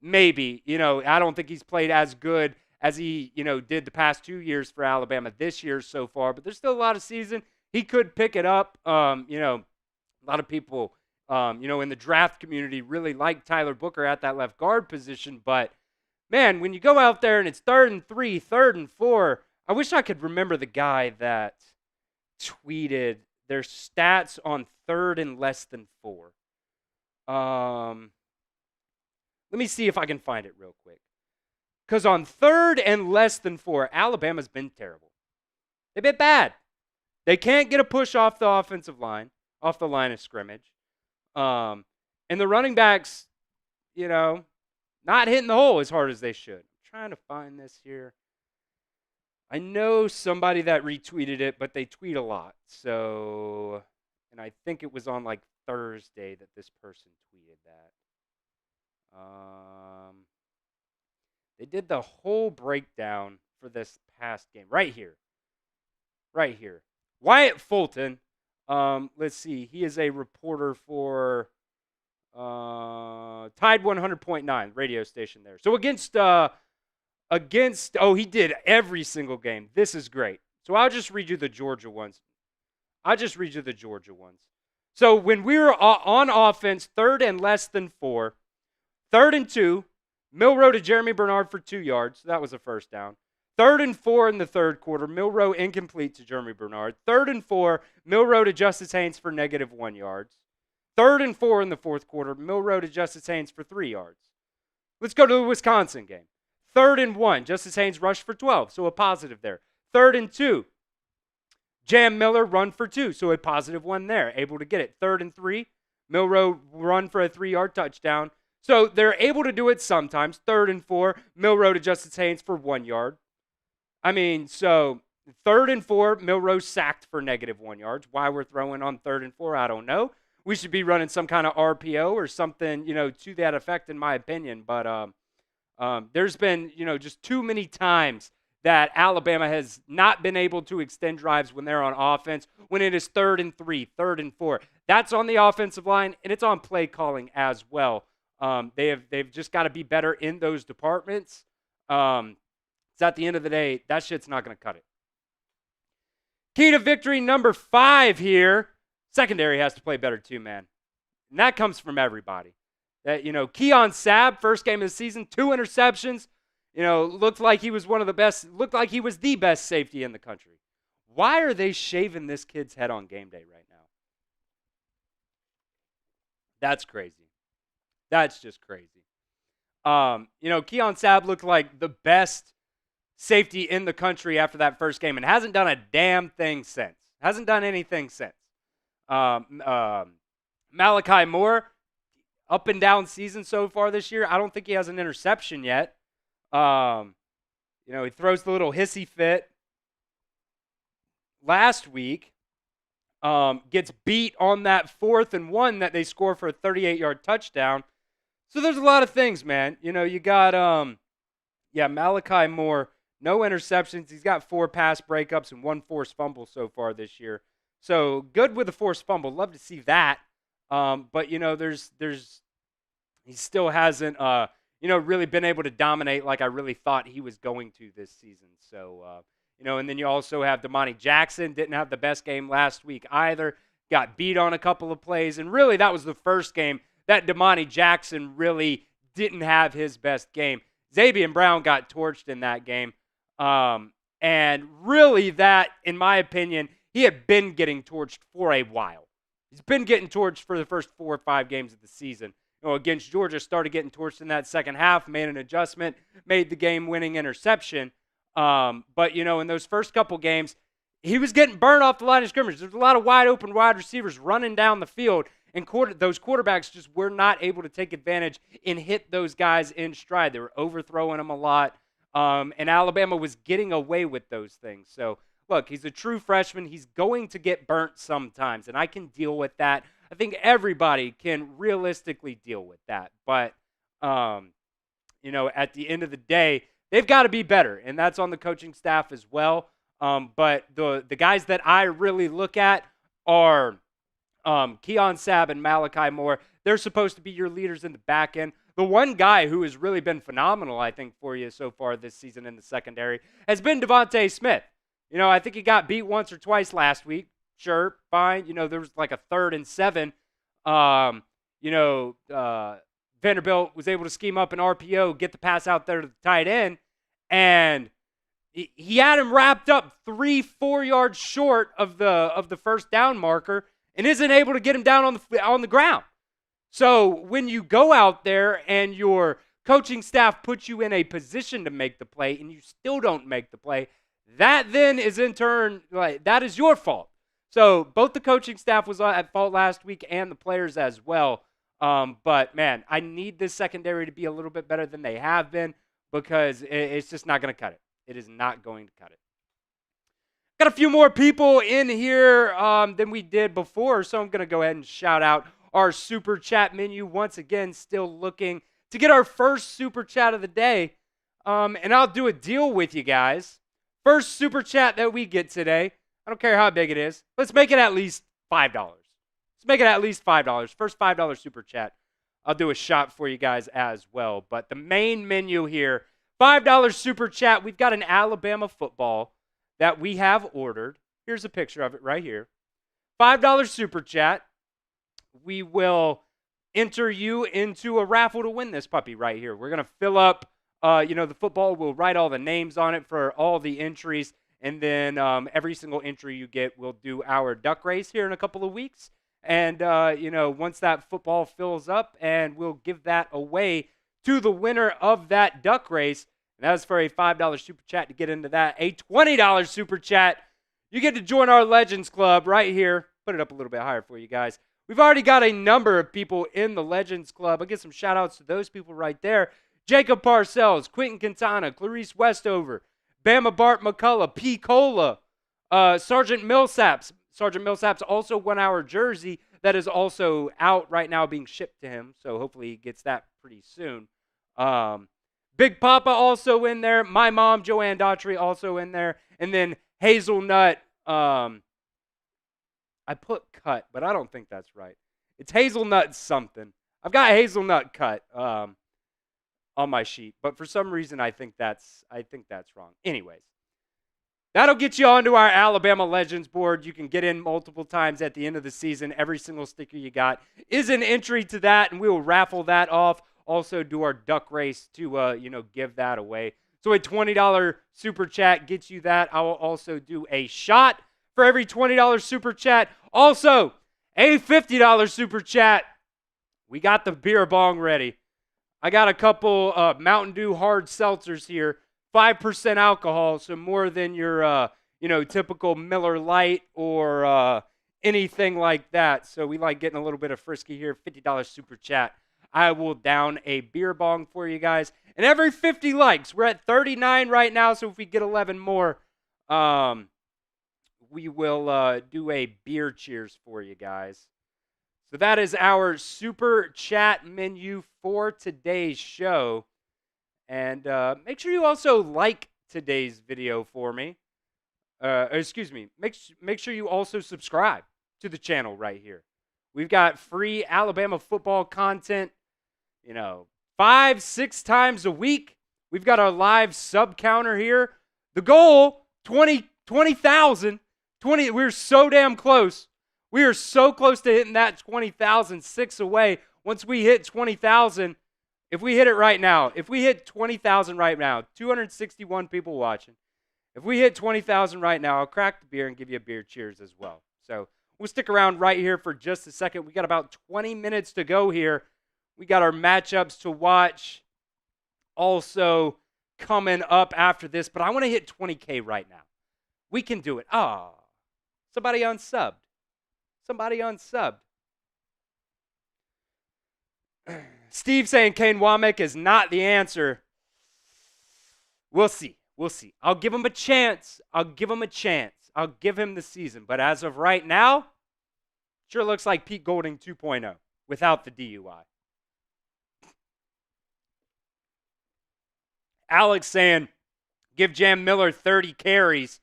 Maybe. I don't think he's played as good as he, did the past 2 years for Alabama this year so far. But there's still a lot of season. He could pick it up. A lot of people, in the draft community really like Tyler Booker at that left guard position. But, man, when you go out there and it's 3rd and 3, 3rd and 4, I wish I could remember the guy that tweeted their stats on 3rd and less than 4. Let me see if I can find it real quick. Because on 3rd and less than 4, Alabama's been terrible. They've been bad. They can't get a push off the offensive line, off the line of scrimmage. And the running backs, not hitting the hole as hard as they should. I'm trying to find this here. I know somebody that retweeted it, but they tweet a lot. So, and I think it was on like Thursday that this person tweeted that. They did the whole breakdown for this past game right here. Right here. Wyatt Fulton. Let's see. He is a reporter for Tide 100.9 radio station there. So he did every single game. This is great. So I'll just read you the Georgia ones. So when we were on offense, 3rd and less than 4, 3rd and 2, Milroe to Jeremy Bernard for 2 yards. That was a first down. 3rd and 4 in the third quarter, Milroe incomplete to Jeremy Bernard. 3rd and 4, Milroe to Justice Haynes for -1 yards. 3rd and 4 in the fourth quarter, Milroe to Justice Haynes for 3 yards. Let's go to the Wisconsin game. 3rd and 1, Justice Haynes rushed for 12, so a positive there. 3rd and 2, Jam Miller run for 2, so a +1 there, able to get it. 3rd and 3, Milroe run for a 3-yard touchdown. So they're able to do it sometimes. 3rd and 4, Milroe to Justice Haynes for 1 yard. So 3rd and 4, Milroe sacked for -1 yards. Why we're throwing on 3rd and 4, I don't know. We should be running some kind of RPO or something, to that effect, in my opinion. But there's been, just too many times that Alabama has not been able to extend drives when they're on offense, when it is 3rd and 3, 3rd and 4. That's on the offensive line, and it's on play calling as well. They've just got to be better in those departments. So at the end of the day, that shit's not going to cut it. Key to victory number 5 here. Secondary has to play better too, man. And that comes from everybody. Keon Sabb, first game of the season, 2 interceptions. Looked like he was looked like he was the best safety in the country. Why are they shaving this kid's head on game day right now? That's crazy. That's just crazy. Keon Sabb looked like the best safety in the country after that first game and hasn't done a damn thing since. Hasn't done anything since. Malachi Moore, up and down season so far this year. I don't think he has an interception yet. He throws the little hissy fit. Last week, gets beat on that 4th and 1 that they score for a 38-yard touchdown. So there's a lot of things, man. You got, Malachi Moore, no interceptions. He's got 4 pass breakups and 1 forced fumble so far this year. So good with the forced fumble. Love to see that. But he still hasn't, really been able to dominate like I really thought he was going to this season. So, and then you also have Damani Jackson. Didn't have the best game last week either. Got beat on a couple of plays. And really, that was the first game that Damani Jackson really didn't have his best game. Xavier Brown got torched in that game. And really that, in my opinion, he had been getting torched for a while. He's been getting torched for the first 4 or 5 games of the season. against Georgia, started getting torched in that second half, made an adjustment, made the game-winning interception. But, in those first couple games, he was getting burned off the line of scrimmage. There's a lot of wide-open wide receivers running down the field, and those quarterbacks just were not able to take advantage and hit those guys in stride. They were overthrowing them a lot, and Alabama was getting away with those things. So, look, he's a true freshman. He's going to get burnt sometimes, and I can deal with that. I think everybody can realistically deal with that. But, at the end of the day, they've got to be better, and that's on the coaching staff as well. But the guys that I really look at are Keon Sabb and Malachi Moore. They're supposed to be your leaders in the back end. The one guy who has really been phenomenal, I think, for you so far this season in the secondary has been Devontae Smith. I think he got beat once or twice last week. Sure, fine. There was like a 3rd and 7. Vanderbilt was able to scheme up an RPO, get the pass out there to the tight end, and he had him wrapped up 3-4 yards short of the first down marker and isn't able to get him down on the ground. So when you go out there and your coaching staff puts you in a position to make the play and you still don't make the play, that then is in turn, that is your fault. So both the coaching staff was at fault last week and the players as well. But, man, I need this secondary to be a little bit better than they have been because it's just not going to cut it. It is not going to cut it. Got a few more people in here than we did before, so I'm going to go ahead and shout out our Super Chat menu. Once again, still looking to get our first Super Chat of the day. And I'll do a deal with you guys. First Super Chat that we get today, I don't care how big it is, let's make it at least $5. Let's make it at least $5. First $5 Super Chat, I'll do a shot for you guys as well. But the main menu here, $5 Super Chat, we've got an Alabama football that we have ordered. Here's a picture of it right here. $5 Super Chat. We will enter you into a raffle to win this puppy right here. We're going to fill up, the football. We'll write all the names on it for all the entries. And then every single entry you get, we'll do our duck race here in a couple of weeks. And, once that football fills up, and we'll give that away to the winner of that duck race. And that's for a $5 Super Chat to get into that. A $20 Super Chat, you get to join our Legends Club right here. Put it up a little bit higher for you guys. We've already got a number of people in the Legends Club. I'll get some shout-outs to those people right there. Jacob Parcells, Quentin Quintana, Clarice Westover, Bama Bart McCullough, P. Cola, Sergeant Millsaps. Sergeant Millsaps also won our jersey that is also out right now being shipped to him, so hopefully he gets that pretty soon. Big Papa also in there. My mom, Joanne Daughtry, also in there. And then Hazelnut. I put cut, but I don't think that's right. It's Hazelnut something. I've got Hazelnut cut on my sheet, but for some reason I think that's wrong. Anyways, that'll get you onto our Alabama Legends board. You can get in multiple times at the end of the season. Every single sticker you got is an entry to that, and we will raffle that off. Also do our duck race to give that away. So a $20 Super Chat gets you that. I will also do a shot for every $20 Super Chat. Also, a $50 Super Chat. We got the beer bong ready. I got a couple Mountain Dew hard seltzers here. 5% alcohol, so more than your typical Miller Lite or anything like that. So we like getting a little bit of frisky here. $50 Super Chat. I will down a beer bong for you guys. And every 50 likes, we're at 39 right now, so if we get 11 more, we will do a beer cheers for you guys. So that is our Super Chat menu for today's show. And make sure you also like today's video for me. Make sure you also subscribe to the channel right here. We've got free Alabama football content, 5-6 times a week. We've got our live sub counter here. The goal, 20,000. We're so damn close. We are so close to hitting that 20,000, 6 away. Once we hit 20,000, if we hit it right now, if we hit 20,000 right now, 261 people watching. If we hit 20,000 right now, I'll crack the beer and give you a beer cheers as well. So we'll stick around right here for just a second. We got about 20 minutes to go here. We got our matchups to watch also coming up after this, but I want to hit 20K right now. We can do it. Somebody unsubbed. Steve saying Kane Womack is not the answer. We'll see. I'll give him a chance. I'll give him the season. But as of right now, sure looks like Pete Golding 2.0 without the DUI. Alex saying, give Jam Miller 30 carries.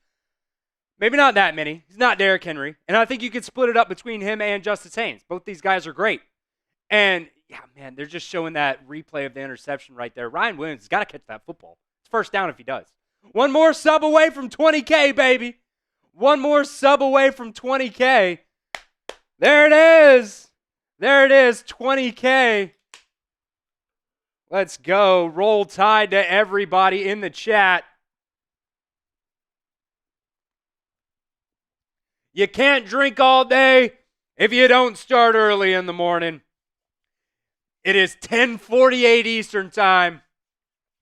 Maybe not that many. He's not Derrick Henry. And I think you could split it up between him and Justice Haynes. Both these guys are great. And, yeah, man, they're just showing that replay of the interception right there. Ryan Williams has got to catch that football. It's first down if he does. One more sub away from 20K, baby. One more sub away from 20K. There it is. 20K. Let's go. Roll Tide to everybody in the chat. You can't drink all day if you don't start early in the morning. It is 10:48 Eastern time,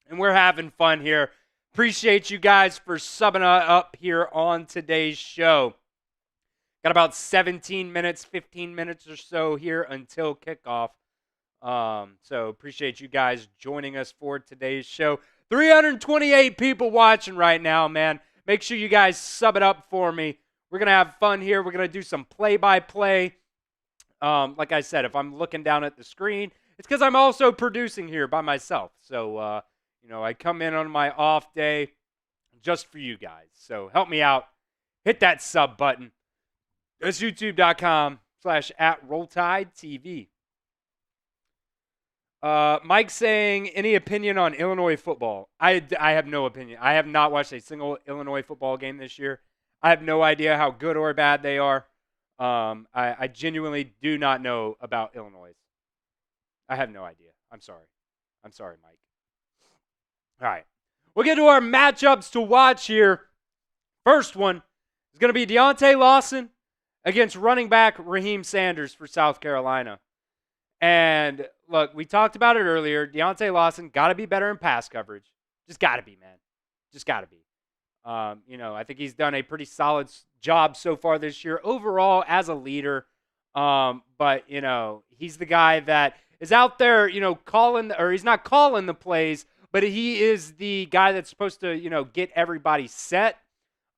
and we're having fun here. Appreciate you guys for subbing up here on today's show. Got about 15 minutes or so here until kickoff. So appreciate you guys joining us for today's show. 328 people watching right now, man. Make sure you guys sub it up for me. We're going to have fun here. We're going to do some play-by-play. Like I said, if I'm looking down at the screen, it's because I'm also producing here by myself. So, I come in on my off day just for you guys. So help me out. Hit that sub button. That's youtube.com/@RollTideTV. Mike saying, any opinion on Illinois football? I have no opinion. I have not watched a single Illinois football game this year. I have no idea how good or bad they are. I genuinely do not know about Illinois. I have no idea. I'm sorry, Mike. All right. We'll get to our matchups to watch here. First one is going to be Deontay Lawson against running back Raheem Sanders for South Carolina. And look, we talked about it earlier. Deontay Lawson got to be better in pass coverage. Just got to be, man. Just got to be. I think he's done a pretty solid job so far this year overall as a leader. But he's the guy that is out there, calling, or he's not calling the plays, but he is the guy that's supposed to, get everybody set.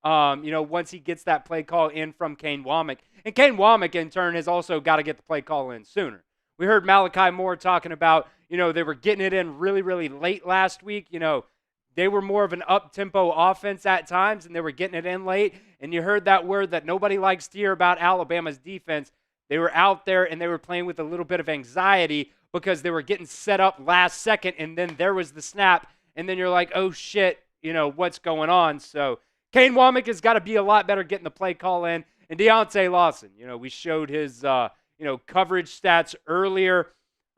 Once he gets that play call in from Kane Womack. And Kane Womack, in turn, has also got to get the play call in sooner. We heard Malachi Moore talking about, they were getting it in really, really late last week. They were more of an up-tempo offense at times, and they were getting it in late. And you heard that word that nobody likes to hear about Alabama's defense. They were out there, and they were playing with a little bit of anxiety because they were getting set up last second, and then there was the snap. And then you're like, oh, shit, what's going on? So Kane Womack has got to be a lot better getting the play call in. And Deontay Lawson, we showed his, coverage stats earlier.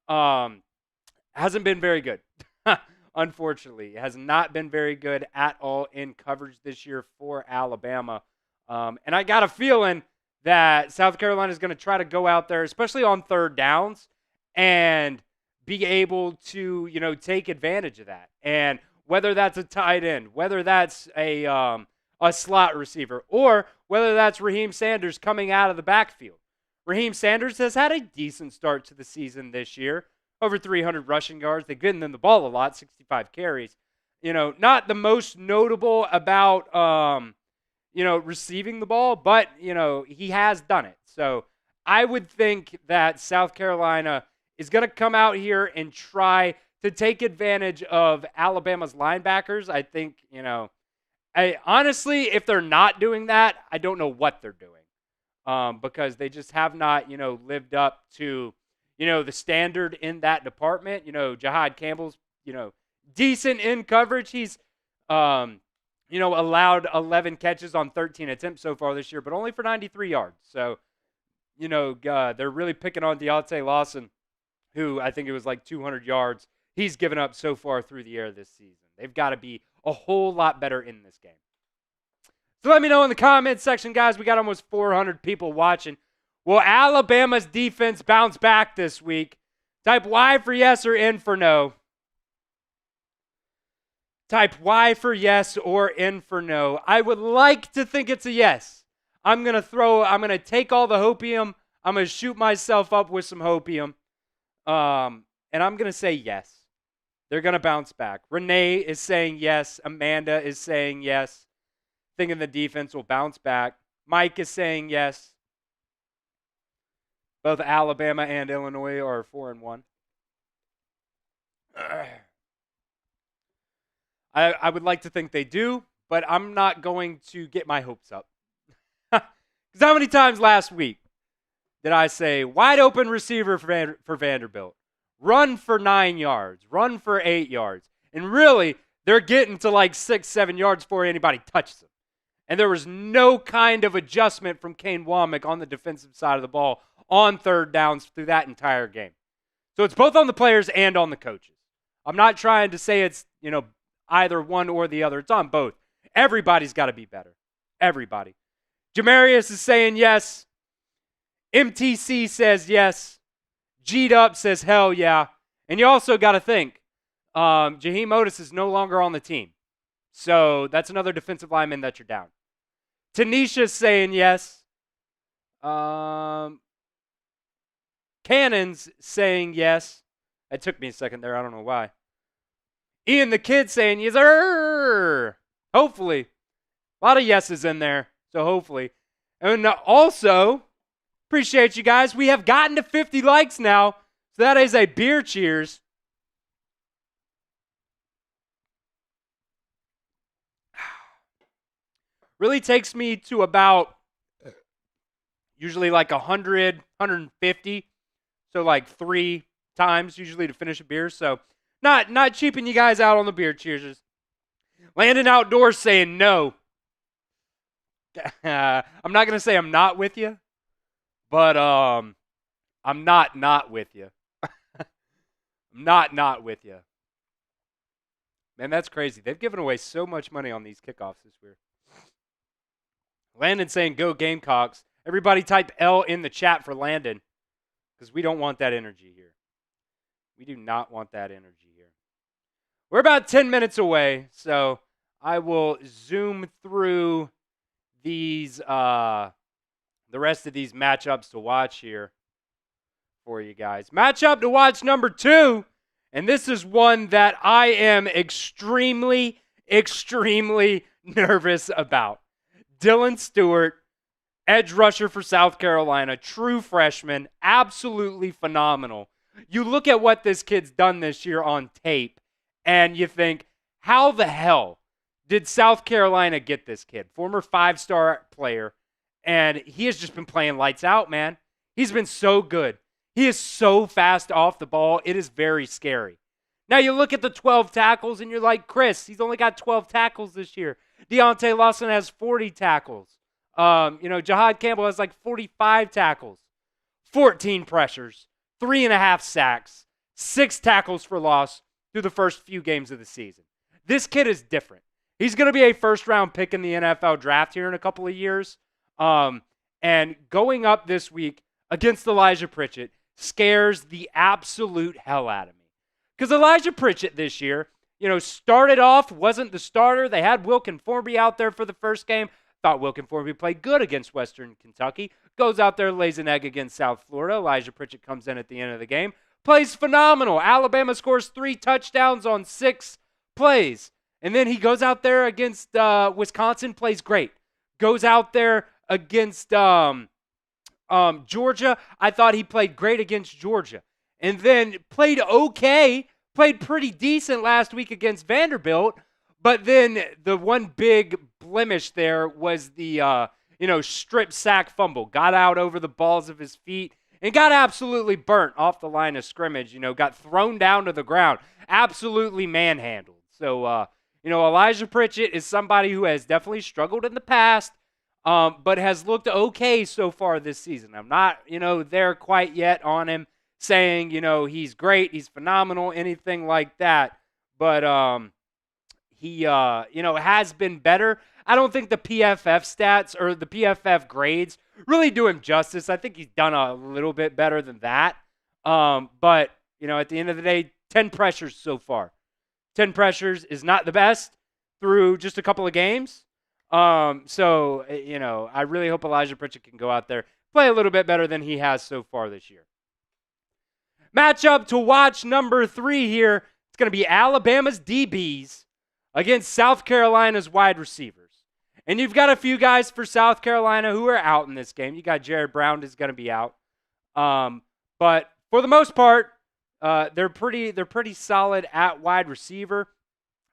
Hasn't been very good. Unfortunately, has not been very good at all in coverage this year for Alabama. And I got a feeling that South Carolina is going to try to go out there, especially on third downs, and be able to, take advantage of that. And whether that's a tight end, whether that's a slot receiver, or whether that's Raheem Sanders coming out of the backfield. Raheem Sanders has had a decent start to the season this year. Over 300 rushing yards. They've given them the ball a lot, 65 carries. Not the most notable about, receiving the ball, but, he has done it. So I would think that South Carolina is going to come out here and try to take advantage of Alabama's linebackers. I think, honestly, if they're not doing that, I don't know what they're doing because they just have not, lived up to the standard in that department. Jahad Campbell's, decent in coverage. He's, allowed 11 catches on 13 attempts so far this year, but only for 93 yards. So, they're really picking on Deontay Lawson, who I think it was like 200 yards he's given up so far through the air this season. They've got to be a whole lot better in this game. So let me know in the comments section, guys. We got almost 400 people watching. Will Alabama's defense bounce back this week? Type Y for yes or N for no. Type Y for yes or N for no. I would like to think it's a yes. I'm going to take all the hopium. I'm going to shoot myself up with some hopium. And I'm going to say yes. They're going to bounce back. Renee is saying yes. Amanda is saying yes. Thinking the defense will bounce back. Mike is saying yes. Both Alabama and Illinois are 4-1. I would like to think they do, but I'm not going to get my hopes up. Because how many times last week did I say, wide open receiver for Vanderbilt, run for 9 yards, run for 8 yards, and really, they're getting to like 6-7 yards before anybody touches them. And there was no kind of adjustment from Kane Womack on the defensive side of the ball on third downs through that entire game. So it's both on the players and on the coaches. I'm not trying to say it's, either one or the other. It's on both. Everybody's got to be better. Everybody. Jamarius is saying yes. MTC says yes. G'd Up says hell yeah. And you also got to think, Jaheim Otis is no longer on the team. So that's another defensive lineman that you're down. Tanisha's saying yes. Cannon's saying yes. It took me a second there. I don't know why. Ian the Kid saying yes, sir. Hopefully. A lot of yeses in there. So hopefully. And also, appreciate you guys. We have gotten to 50 likes now. So that is a beer cheers. Really takes me to about usually like 100, 150. So like 3 times usually to finish a beer. So not cheaping you guys out on the beer cheers. Landon Outdoors saying no. I'm not going to say I'm not with you, but I'm not with you. I'm not with you. Man, that's crazy. They've given away so much money on these kickoffs this year. Landon saying go Gamecocks. Everybody type L in the chat for Landon because we don't want that energy here. We do not want that energy here. We're about 10 minutes away, so I will zoom through these the rest of these matchups to watch here for you guys. Matchup to watch number 2, and this is one that I am extremely nervous about. Dylan Stewart, edge rusher for South Carolina, true freshman, absolutely phenomenal. You look at what this kid's done this year on tape, and you think, how the hell did South Carolina get this kid? Former 5-star player, and he has just been playing lights out, man. He's been so good. He is so fast off the ball. It is very scary. Now you look at the 12 tackles, and you're like, Chris, he's only got 12 tackles this year. Deontay Lawson has 40 tackles. Jahad Campbell has like 45 tackles, 14 pressures, 3.5 sacks, 6 tackles for loss through the first few games of the season. This kid is different. He's going to be a first-round pick in the NFL draft here in a couple of years. And going up this week against Elijah Pritchett scares the absolute hell out of me. Because Elijah Pritchett this year, started off, wasn't the starter. They had Wilkin Formby out there for the first game. Thought Wilkin Formby played good against Western Kentucky. Goes out there, lays an egg against South Florida. Elijah Pritchett comes in at the end of the game. Plays phenomenal. Alabama scores 3 touchdowns on 6 plays. And then he goes out there against Wisconsin, plays great. Goes out there against Georgia. I thought he played great against Georgia. And then played okay. Played pretty decent last week against Vanderbilt. But then the one big blemish there was the, strip sack fumble. Got out over the balls of his feet and got absolutely burnt off the line of scrimmage. Got thrown down to the ground. Absolutely manhandled. So, Elijah Pritchett is somebody who has definitely struggled in the past, but has looked okay so far this season. I'm not, there quite yet on him saying, he's great, he's phenomenal, anything like that. But he, has been better. I don't think the PFF stats or the PFF grades really do him justice. I think he's done a little bit better than that. But, at the end of the day, 10 pressures so far. 10 pressures is not the best through just a couple of games. So, I really hope Elijah Pritchett can go out there, play a little bit better than he has so far this year. Matchup to watch number 3 here. It's going to be Alabama's DBs against South Carolina's wide receivers. And you've got a few guys for South Carolina who are out in this game. You got Jared Brown is going to be out. But for the most part, they're pretty solid at wide receiver.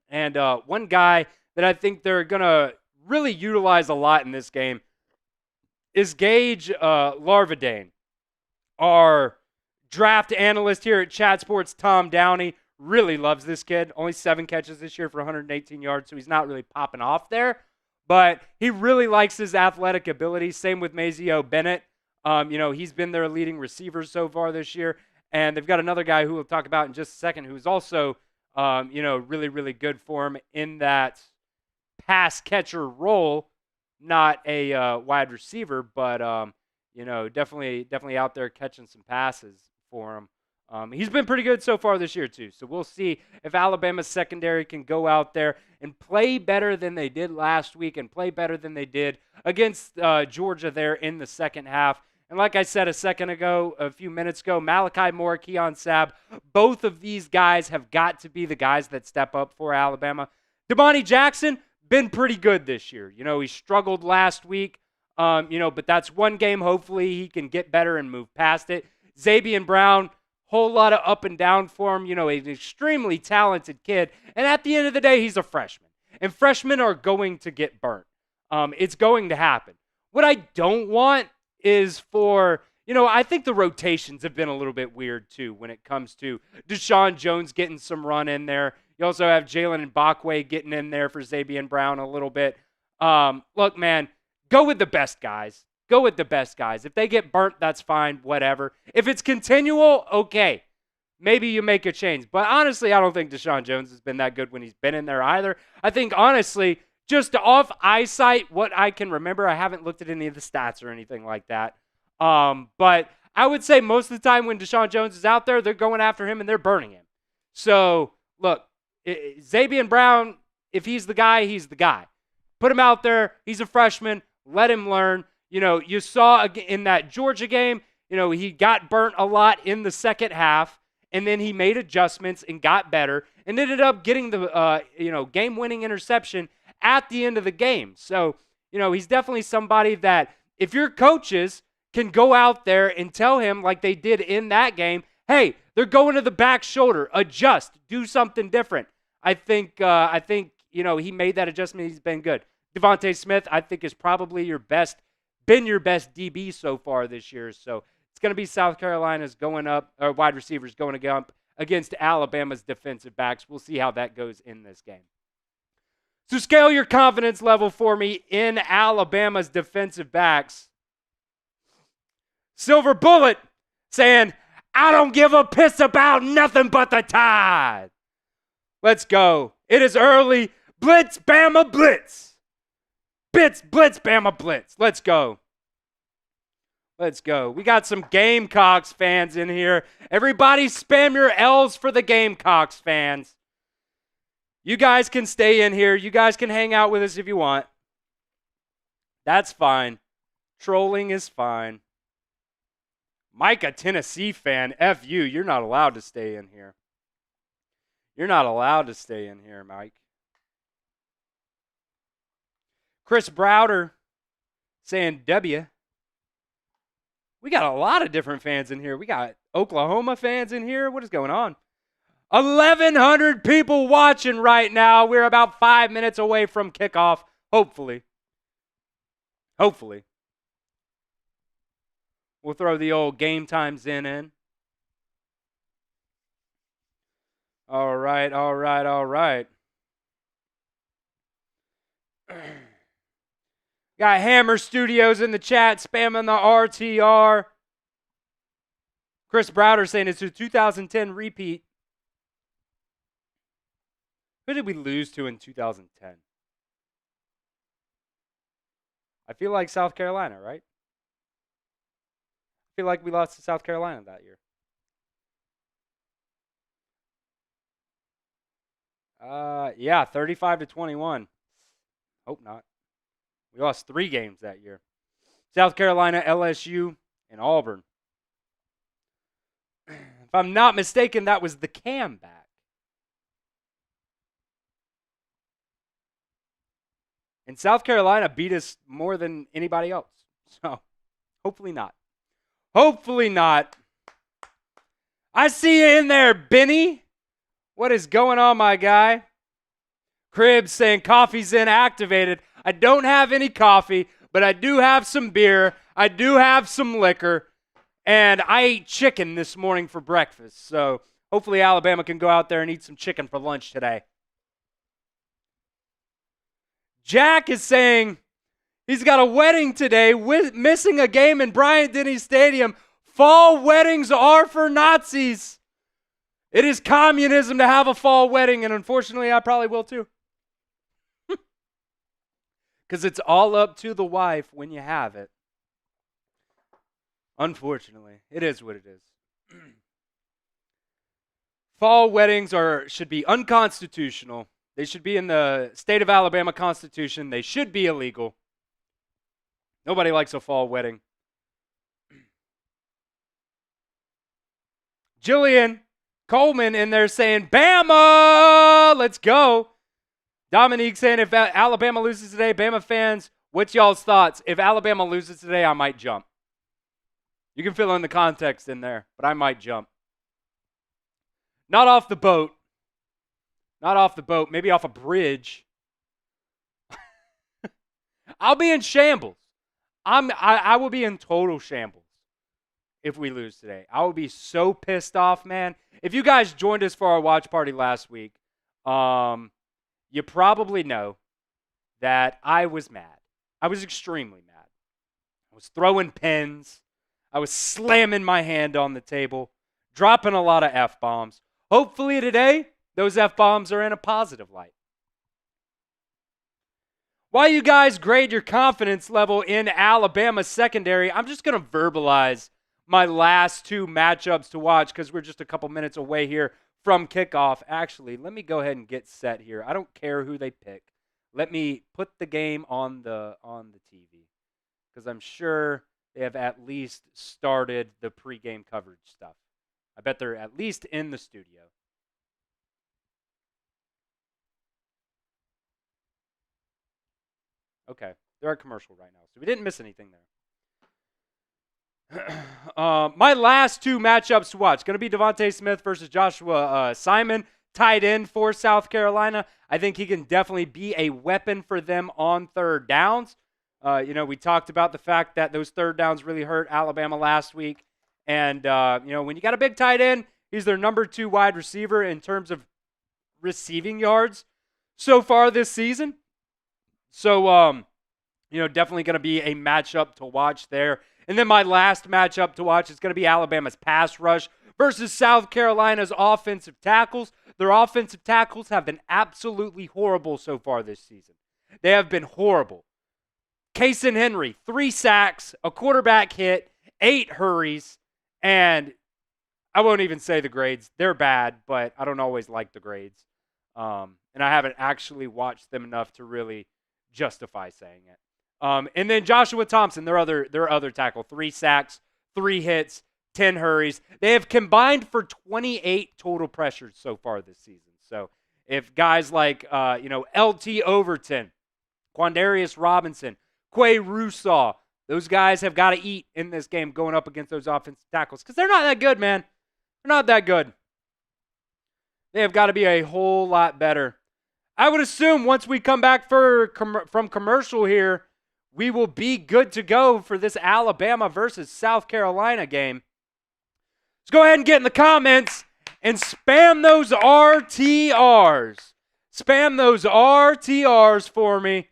And one guy that I think they're going to really utilize a lot in this game is Gage Larvadane. Our draft analyst here at Chat Sports, Tom Downey, really loves this kid. Only 7 catches this year for 118 yards, so he's not really popping off there. But he really likes his athletic ability. Same with Mazeo Bennett. He's been their leading receiver so far this year. And they've got another guy who we'll talk about in just a second who's also, really, really good for him in that pass catcher role. Not a wide receiver, but, definitely out there catching some passes for him. He's been pretty good so far this year, too. So we'll see if Alabama's secondary can go out there and play better than they did last week and play better than they did against Georgia there in the second half. And like I said a few minutes ago, Malachi Moore, Keon Sabb, both of these guys have got to be the guys that step up for Alabama. Damani Jackson, been pretty good this year. He struggled last week, but that's one game. Hopefully he can get better and move past it. Zabian Brown, whole lot of up and down for him. An extremely talented kid. And at the end of the day, he's a freshman. And freshmen are going to get burnt. It's going to happen. What I don't want is for, I think the rotations have been a little bit weird too when it comes to Deshaun Jones getting some run in there. You also have Jalen Mbakwe getting in there for Zabian Brown a little bit. Look, man, go with the best guys. Go with the best guys. If they get burnt, that's fine, whatever. If it's continual, okay. Maybe you make a change. But honestly, I don't think Deshaun Jones has been that good when he's been in there either. I think, honestly, just off eyesight, what I can remember, I haven't looked at any of the stats or anything like that. But I would say most of the time when Deshaun Jones is out there, they're going after him and they're burning him. So, look, Zabian Brown, if he's the guy, he's the guy. Put him out there. He's a freshman. Let him learn. You saw in that Georgia game, he got burnt a lot in the second half, and then he made adjustments and got better and ended up getting the, game-winning interception at the end of the game. So, he's definitely somebody that if your coaches can go out there and tell him like they did in that game, hey, they're going to the back shoulder, adjust, do something different. I think, he made that adjustment. He's been good. Devontae Smith, I think, is probably been your best DB so far this year. So it's going to be South Carolina's wide receivers going up against Alabama's defensive backs. We'll see how that goes in this game. So scale your confidence level for me in Alabama's defensive backs. Silver Bullet saying, I don't give a piss about nothing but the Tide. Let's go. It is early. Blitz, Bama, blitz. Blitz, Bama, blitz. Let's go. Let's go. We got some Gamecocks fans in here. Everybody spam your L's for the Gamecocks fans. You guys can stay in here. You guys can hang out with us if you want. That's fine. Trolling is fine. Mike, a Tennessee fan. F you. You're not allowed to stay in here. You're not allowed to stay in here, Mike. Chris Browder saying W. We got a lot of different fans in here. We got Oklahoma fans in here. What is going on? 1,100 people watching right now. We're about 5 minutes away from kickoff, hopefully. Hopefully. We'll throw the old game times in. All right. Got Hammer Studios in the chat, spamming the RTR. Chris Browder saying it's a 2010 repeat. Who did we lose to in 2010? I feel like South Carolina, right? I feel like we lost to South Carolina that year. Yeah, 35-21. Hope not. We lost 3 games that year. South Carolina, LSU, and Auburn. If I'm not mistaken, that was the comeback. And South Carolina beat us more than anybody else. So, hopefully not. Hopefully not. I see you in there, Benny. What is going on, my guy? Cribs saying coffee's inactivated. I don't have any coffee, but I do have some beer. I do have some liquor. And I ate chicken this morning for breakfast. So hopefully Alabama can go out there and eat some chicken for lunch today. Jack is saying he's got a wedding today, missing a game in Bryant-Denny Stadium. Fall weddings are for Nazis. It is communism to have a fall wedding, and unfortunately, I probably will too. Because it's all up to the wife when you have it. Unfortunately, it is what it is. Fall weddings should be unconstitutional. They should be in the state of Alabama Constitution. They should be illegal. Nobody likes a fall wedding. Jillian Coleman in there saying, Bama, let's go. Dominique saying, if Alabama loses today, Bama fans, what's y'all's thoughts? If Alabama loses today, I might jump. You can fill in the context in there, but I might jump. Not off the boat. Not off the boat. Maybe off a bridge. I'll be in shambles. I will be in total shambles if we lose today. I will be so pissed off, man. If you guys joined us for our watch party last week, you probably know that I was mad. I was extremely mad. I was throwing pens. I was slamming my hand on the table, dropping a lot of F-bombs. Hopefully today, those F-bombs are in a positive light. While you guys grade your confidence level in Alabama secondary, I'm just going to verbalize my last 2 matchups to watch because we're just a couple minutes away here from kickoff. Actually, let me go ahead and get set here. I don't care who they pick. Let me put the game on the TV because I'm sure they have at least started the pregame coverage stuff. I bet they're at least in the studio. Okay, they're at commercial right now, so we didn't miss anything there. My last 2 matchups to watch going to be Devontae Smith versus Joshua Simon, tight end for South Carolina. I think he can definitely be a weapon for them on third downs. We talked about the fact that those third downs really hurt Alabama last week. And, when you got a big tight end, he's their number 2 wide receiver in terms of receiving yards so far this season. So, definitely going to be a matchup to watch there. And then my last matchup to watch is going to be Alabama's pass rush versus South Carolina's offensive tackles. Their offensive tackles have been absolutely horrible so far this season. They have been horrible. Kaysen Henry, 3 sacks, a quarterback hit, 8 hurries, and I won't even say the grades. They're bad, but I don't always like the grades. And I haven't actually watched them enough to really justify saying it. And then Joshua Thompson, their other tackle, 3 sacks, 3 hits, 10 hurries. They have combined for 28 total pressures so far this season. So if guys like LT Overton, Quandarius Robinson, Quay Russaw, those guys have got to eat in this game going up against those offensive tackles because they're not that good, man. They're not that good. They have got to be a whole lot better. I would assume once we come back from commercial here, we will be good to go for this Alabama versus South Carolina game. Let's go ahead and get in the comments and spam those RTRs. Spam those RTRs for me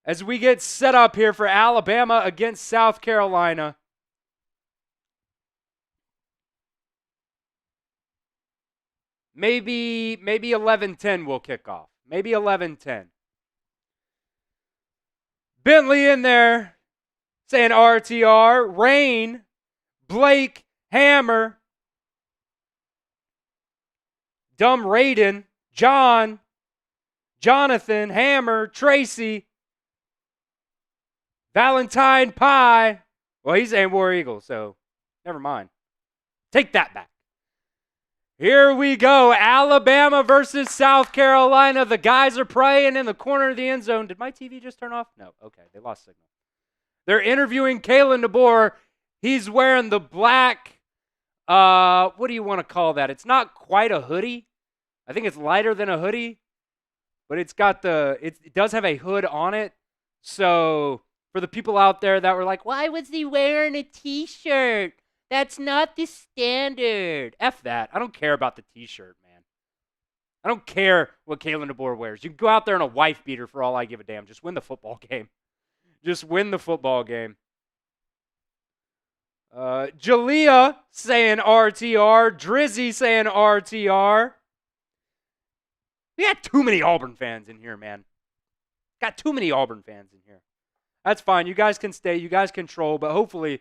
as we get set up here for Alabama against South Carolina. Maybe 11-10 will kick off. Maybe 11-10. Bentley in there saying RTR. Rain, Blake, Hammer, Dumb Raiden, John, Jonathan, Hammer, Tracy, Valentine Pie. Well, he's saying War Eagle, so never mind. Take that back. Here we go. Alabama versus South Carolina. The guys are praying in the corner of the end zone. Did my TV just turn off? No. Okay, they lost signal. They're interviewing Kalen DeBoer. He's wearing the black, what do you want to call that? It's not quite a hoodie. I think it's lighter than a hoodie, but it does have a hood on it. So for the people out there that were like, why was he wearing a t-shirt? That's not the standard. F that. I don't care about the t-shirt, man. I don't care what Kalen DeBoer wears. You can go out there in a wife beater for all I give a damn. Just win the football game. Just win the football game. Jalea saying RTR. Drizzy saying RTR. We got too many Auburn fans in here, man. Got too many Auburn fans in here. That's fine. You guys can stay. You guys can troll, but hopefully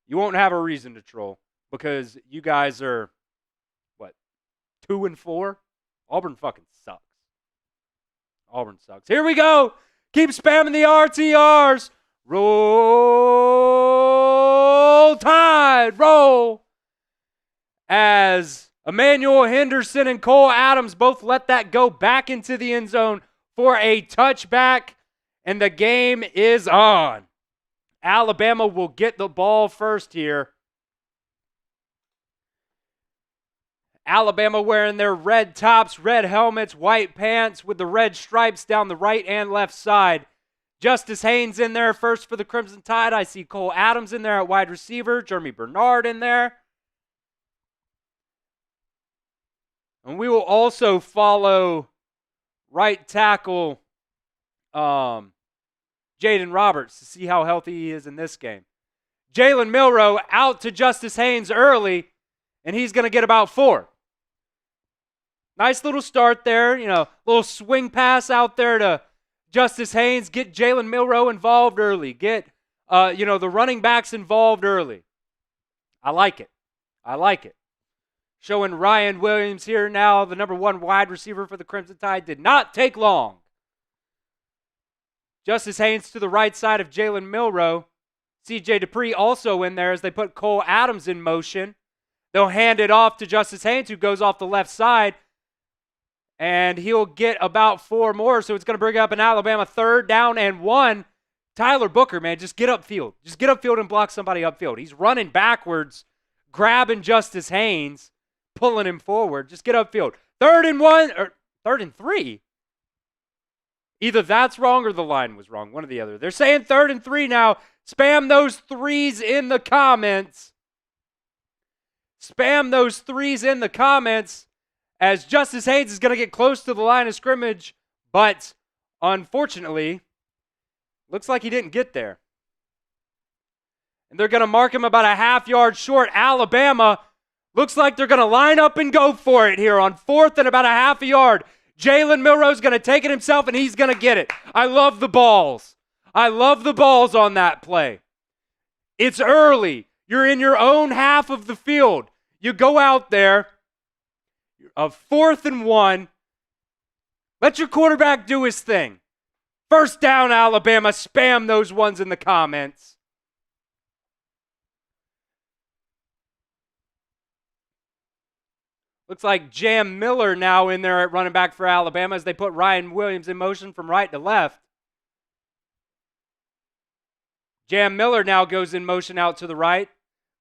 you won't have a reason to troll because you guys are, 2-4? Auburn fucking sucks. Auburn sucks. Here we go. Keep spamming the RTRs. Roll Tide. Roll. As Emmanuel Henderson and Cole Adams both let that go back into the end zone for a touchback, and the game is on. Alabama will get the ball first here. Alabama wearing their red tops, red helmets, white pants with the red stripes down the right and left side. Justice Haynes in there first for the Crimson Tide. I see Cole Adams in there at wide receiver. Jeremy Bernard in there. And we will also follow right tackle Jaden Roberts to see how healthy he is in this game. Jalen Milroe out to Justice Haynes early, and he's going to get about 4. Nice little start there, little swing pass out there to Justice Haynes. Get Jalen Milroe involved early. Get, the running backs involved early. I like it. Showing Ryan Williams here now, the number 1 wide receiver for the Crimson Tide. Did not take long. Justice Haynes to the right side of Jalen Milroe. C.J. Dupree also in there as they put Cole Adams in motion. They'll hand it off to Justice Haynes, who goes off the left side. And he'll get about 4 more, so it's going to bring up an Alabama 3rd down and 1. Tyler Booker, man, just get upfield. Just get upfield and block somebody upfield. He's running backwards, grabbing Justice Haynes, pulling him forward. Just get upfield. 3rd and 1, or 3rd and 3. Either that's wrong or the line was wrong, one or the other. They're saying 3rd and 3 now. Spam those 3s in the comments. Spam those 3s in the comments as Justice Haynes is going to get close to the line of scrimmage, but unfortunately, looks like he didn't get there. And they're going to mark him about a half-yard short. Alabama looks like they're going to line up and go for it here on 4th and about a half a yard. Jalen Milroe's going to take it himself, and he's going to get it. I love the balls. I love the balls on that play. It's early. You're in your own half of the field. You go out there of 4th and 1. Let your quarterback do his thing. 1st down, Alabama. Spam those ones in the comments. Looks like Jam Miller now in there at running back for Alabama as they put Ryan Williams in motion from right to left. Jam Miller now goes in motion out to the right.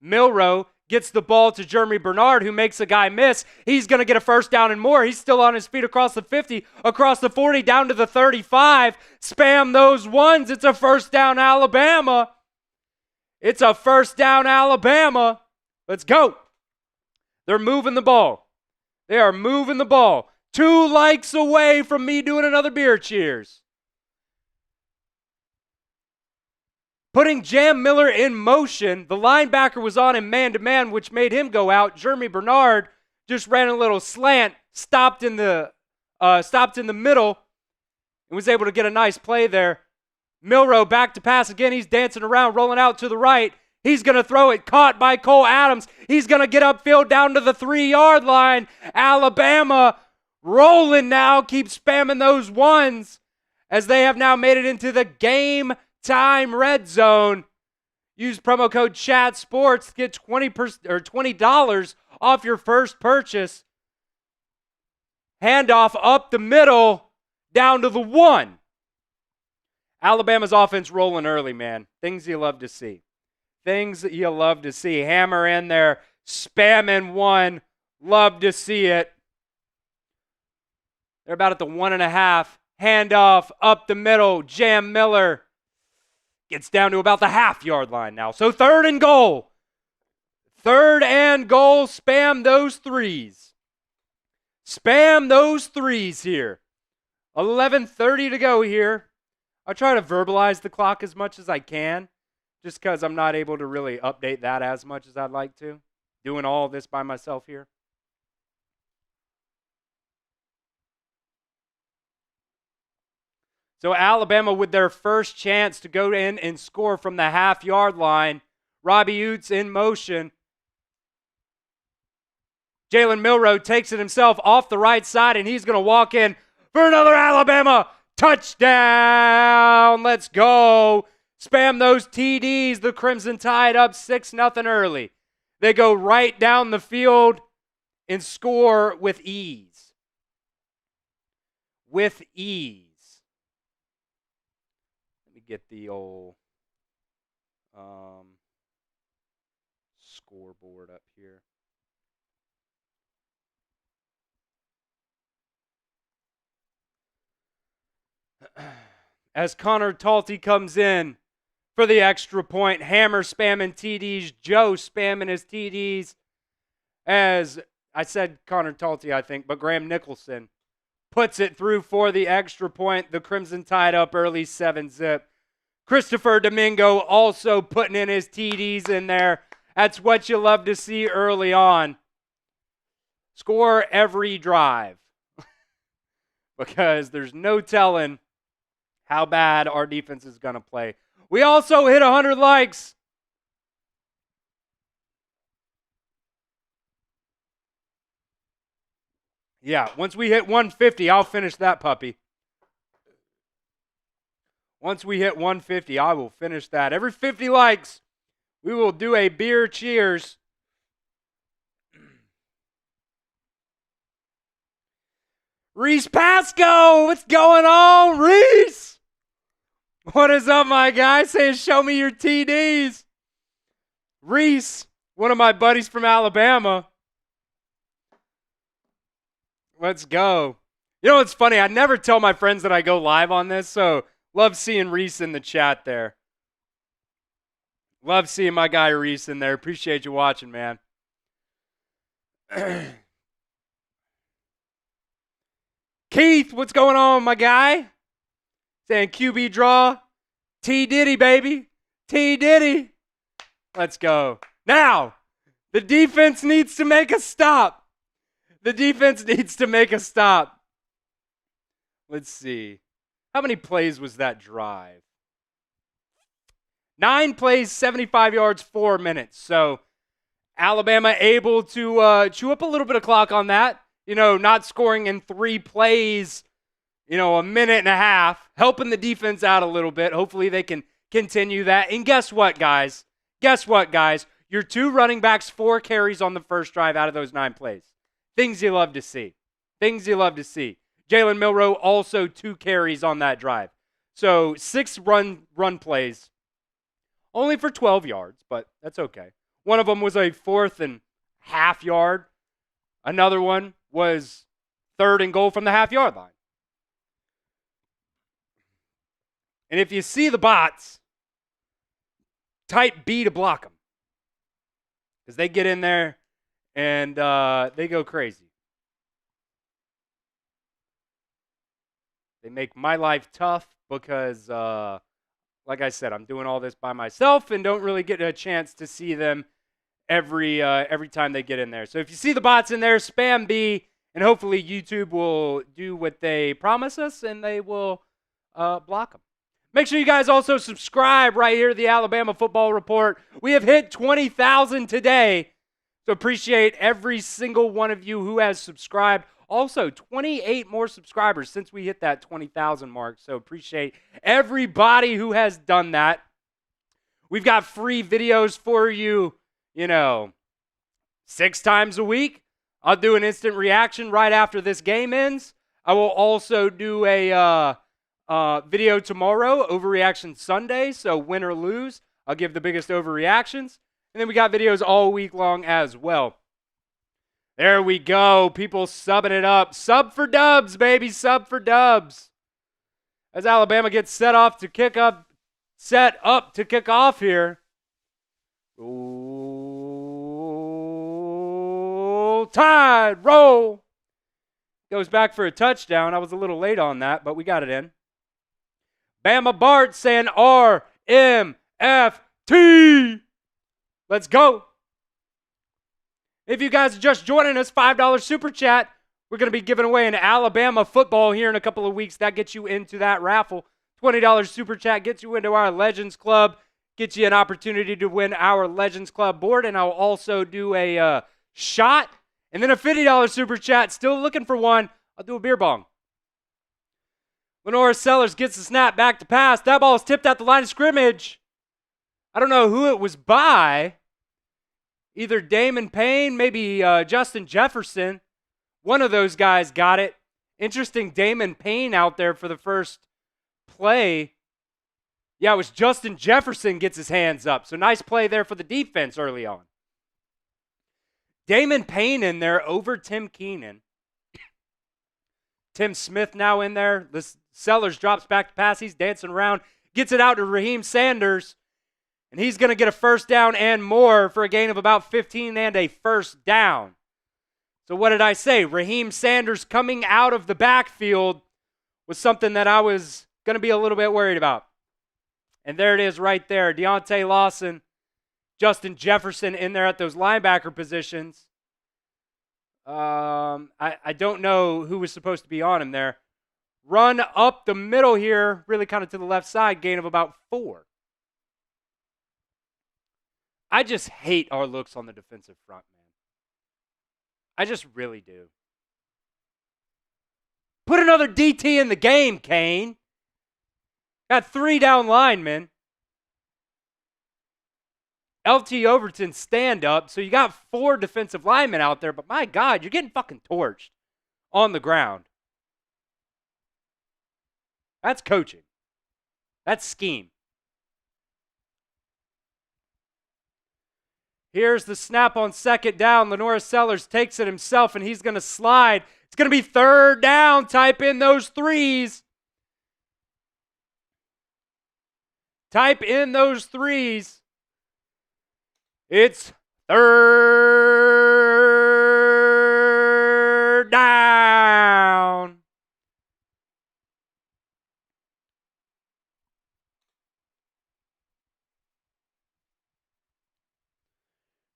Milroe gets the ball to Jeremy Bernard, who makes a guy miss. He's going to get a 1st down and more. He's still on his feet across the 50, across the 40, down to the 35. Spam those ones. It's a 1st down, Alabama. It's a 1st down, Alabama. Let's go. They're moving the ball. They are moving the ball. 2 likes away from me doing another beer cheers. Putting Jam Miller in motion. The linebacker was on him man-to-man, which made him go out. Jeremy Bernard just ran a little slant, stopped in the middle, and was able to get a nice play there. Milroe back to pass again. He's dancing around, rolling out to the right. He's going to throw it, caught by Cole Adams. He's going to get upfield down to the 3-yard line. Alabama rolling now. Keep spamming those ones as they have now made it into the game time red zone. Use promo code CHATSPORTS to get $20 off your first purchase. Handoff up the middle, down to the 1. Alabama's offense rolling early, man. Things you love to see. Things that you love to see. Hammer in there, spamming 1. Love to see it. They're about at the 1.5. Handoff up the middle. Jam Miller gets down to about the half-yard line now. So 3rd and goal. 3rd and goal. Spam those 3s. Spam those 3s here. 11:30 to go here. I'll try to verbalize the clock as much as I can, just because I'm not able to really update that as much as I'd like to. Doing all this by myself here. So Alabama with their first chance to go in and score from the half-yard line. Robbie Utes in motion. Jalen Milroe takes it himself off the right side, and he's going to walk in for another Alabama touchdown. Let's go. Spam those TDs. The Crimson Tide up 6-0 early. They go right down the field and score with ease. With ease. Let me get the old scoreboard up here. As Connor Talty comes in for the extra point, Hammer spamming TDs, Joe spamming his TDs. As I said Connor Talty, I think, but Graham Nicholson puts it through for the extra point. The Crimson Tide up early 7-zip. Christopher Domingo also putting in his TDs in there. That's what you love to see early on. Score every drive because there's no telling how bad our defense is going to play. We also hit 100 likes. Yeah, once we hit 150, I'll finish that puppy. Once we hit 150, I will finish that. Every 50 likes, we will do a beer cheers. Reese Pasco, what's going on, Reese? What is up, my guy? Saying, show me your TDs. Reese, one of my buddies from Alabama. Let's go. You know what's funny? I never tell my friends that I go live on this, so love seeing Reese in the chat there. Love seeing my guy Reese in there. Appreciate you watching, man. Keith, what's going on, my guy? Saying QB draw. T. Diddy, baby. T. Diddy. Let's go. Now, the defense needs to make a stop. The defense needs to make a stop. Let's see. How many plays was that drive? 9 plays, 75 yards, 4 minutes. So Alabama able to chew up a little bit of clock on that. You know, not scoring in 3 plays, you know, a minute and a half, helping the defense out a little bit. Hopefully they can continue that. And guess what, guys? Guess what, guys? Your 2 running backs, 4 carries on the first drive out of those 9 plays. Things you love to see. Things you love to see. Jalen Milroe also 2 carries on that drive. So 6 run plays, only for 12 yards, but that's okay. One of them was a 4th and half yard. Another one was 3rd and goal from the half-yard line. And if you see the bots, type B to block them. Because they get in there and they go crazy. They make my life tough because, like I said, I'm doing all this by myself and don't really get a chance to see them every time they get in there. So if you see the bots in there, spam B, and hopefully YouTube will do what they promise us and they will block them. Make sure you guys also subscribe right here to the Alabama Football Report. We have hit 20,000 today, so appreciate every single one of you who has subscribed. Also, 28 more subscribers since we hit that 20,000 mark. So appreciate everybody who has done that. We've got free videos for you, 6 times a week. I'll do an instant reaction right after this game ends. I will also do a video tomorrow, Overreaction Sunday. So win or lose, I'll give the biggest overreactions. And then we got videos all week long as well. There we go. People subbing it up. Sub for dubs, baby. Sub for dubs. As Alabama gets set up to kick off here. Roll Tide, roll. Goes back for a touchdown. I was a little late on that, but we got it in. Bama Bart saying RMFT. Let's go. If you guys are just joining us, $5 super chat. We're going to be giving away an Alabama football here in a couple of weeks. That gets you into that raffle. $20 super chat gets you into our Legends Club. Gets you an opportunity to win our Legends Club board. And I'll also do a shot. And then a $50 super chat. Still looking for one. I'll do a beer bong. Lenora Sellers gets the snap back to pass. That ball is tipped at the line of scrimmage. I don't know who it was by. Either Damon Payne, maybe Justin Jefferson. One of those guys got it. Interesting, Damon Payne out there for the first play. Yeah, it was Justin Jefferson gets his hands up. So nice play there for the defense early on. Damon Payne in there over Tim Keenan. Tim Smith now in there. The Sellers drops back to pass. He's dancing around. Gets it out to Raheem Sanders. And he's going to get a first down and more for a gain of about 15 and a first down. So what did I say? Raheem Sanders coming out of the backfield was something that I was going to be a little bit worried about. And there it is right there. Deontay Lawson, Justin Jefferson in there at those linebacker positions. I don't know who was supposed to be on him there. Run up the middle here, really kind of to the left side, gain of about 4. I just hate our looks on the defensive front, man. I just really do. Put another DT in the game, Kane. Got 3 down linemen. LT Overton stand up, so you got 4 defensive linemen out there, but my God, you're getting fucking torched on the ground. That's coaching. That's scheme. Here's the snap on second down. Lenora Sellers takes it himself, and he's going to slide. It's going to be third down. Type in those 3s. Type in those 3s. It's third down.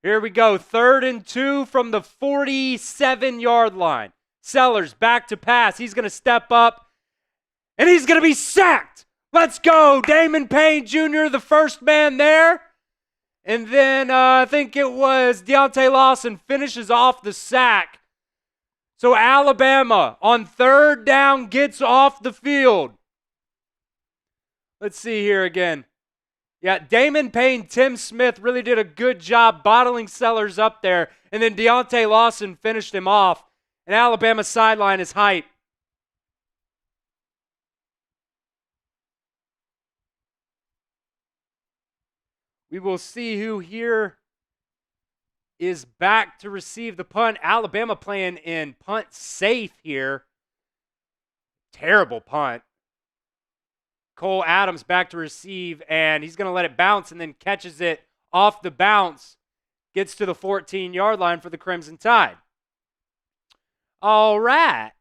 Here we go. 3rd and 2 from the 47-yard line. Sellers back to pass. He's going to step up, and he's going to be sacked. Let's go. Damon Payne Jr., the first man there. And then I think it was Deontay Lawson finishes off the sack. So Alabama on 3rd down gets off the field. Let's see here again. Yeah, Damon Payne, Tim Smith really did a good job bottling Sellers up there. And then Deontay Lawson finished him off. And Alabama's sideline is hype. We will see who here is back to receive the punt. Alabama playing in punt safe here. Terrible punt. Cole Adams back to receive, and he's going to let it bounce and then catches it off the bounce. Gets to the 14-yard line for the Crimson Tide. All right.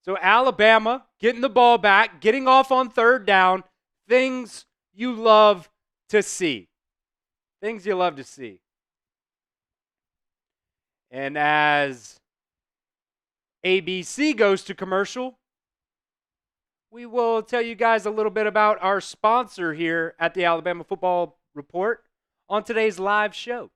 So Alabama getting the ball back, getting off on 3rd down. Things you love to see. Things you love to see. And as ABC goes to commercial, we will tell you guys a little bit about our sponsor here at the Alabama Football Report on today's live show.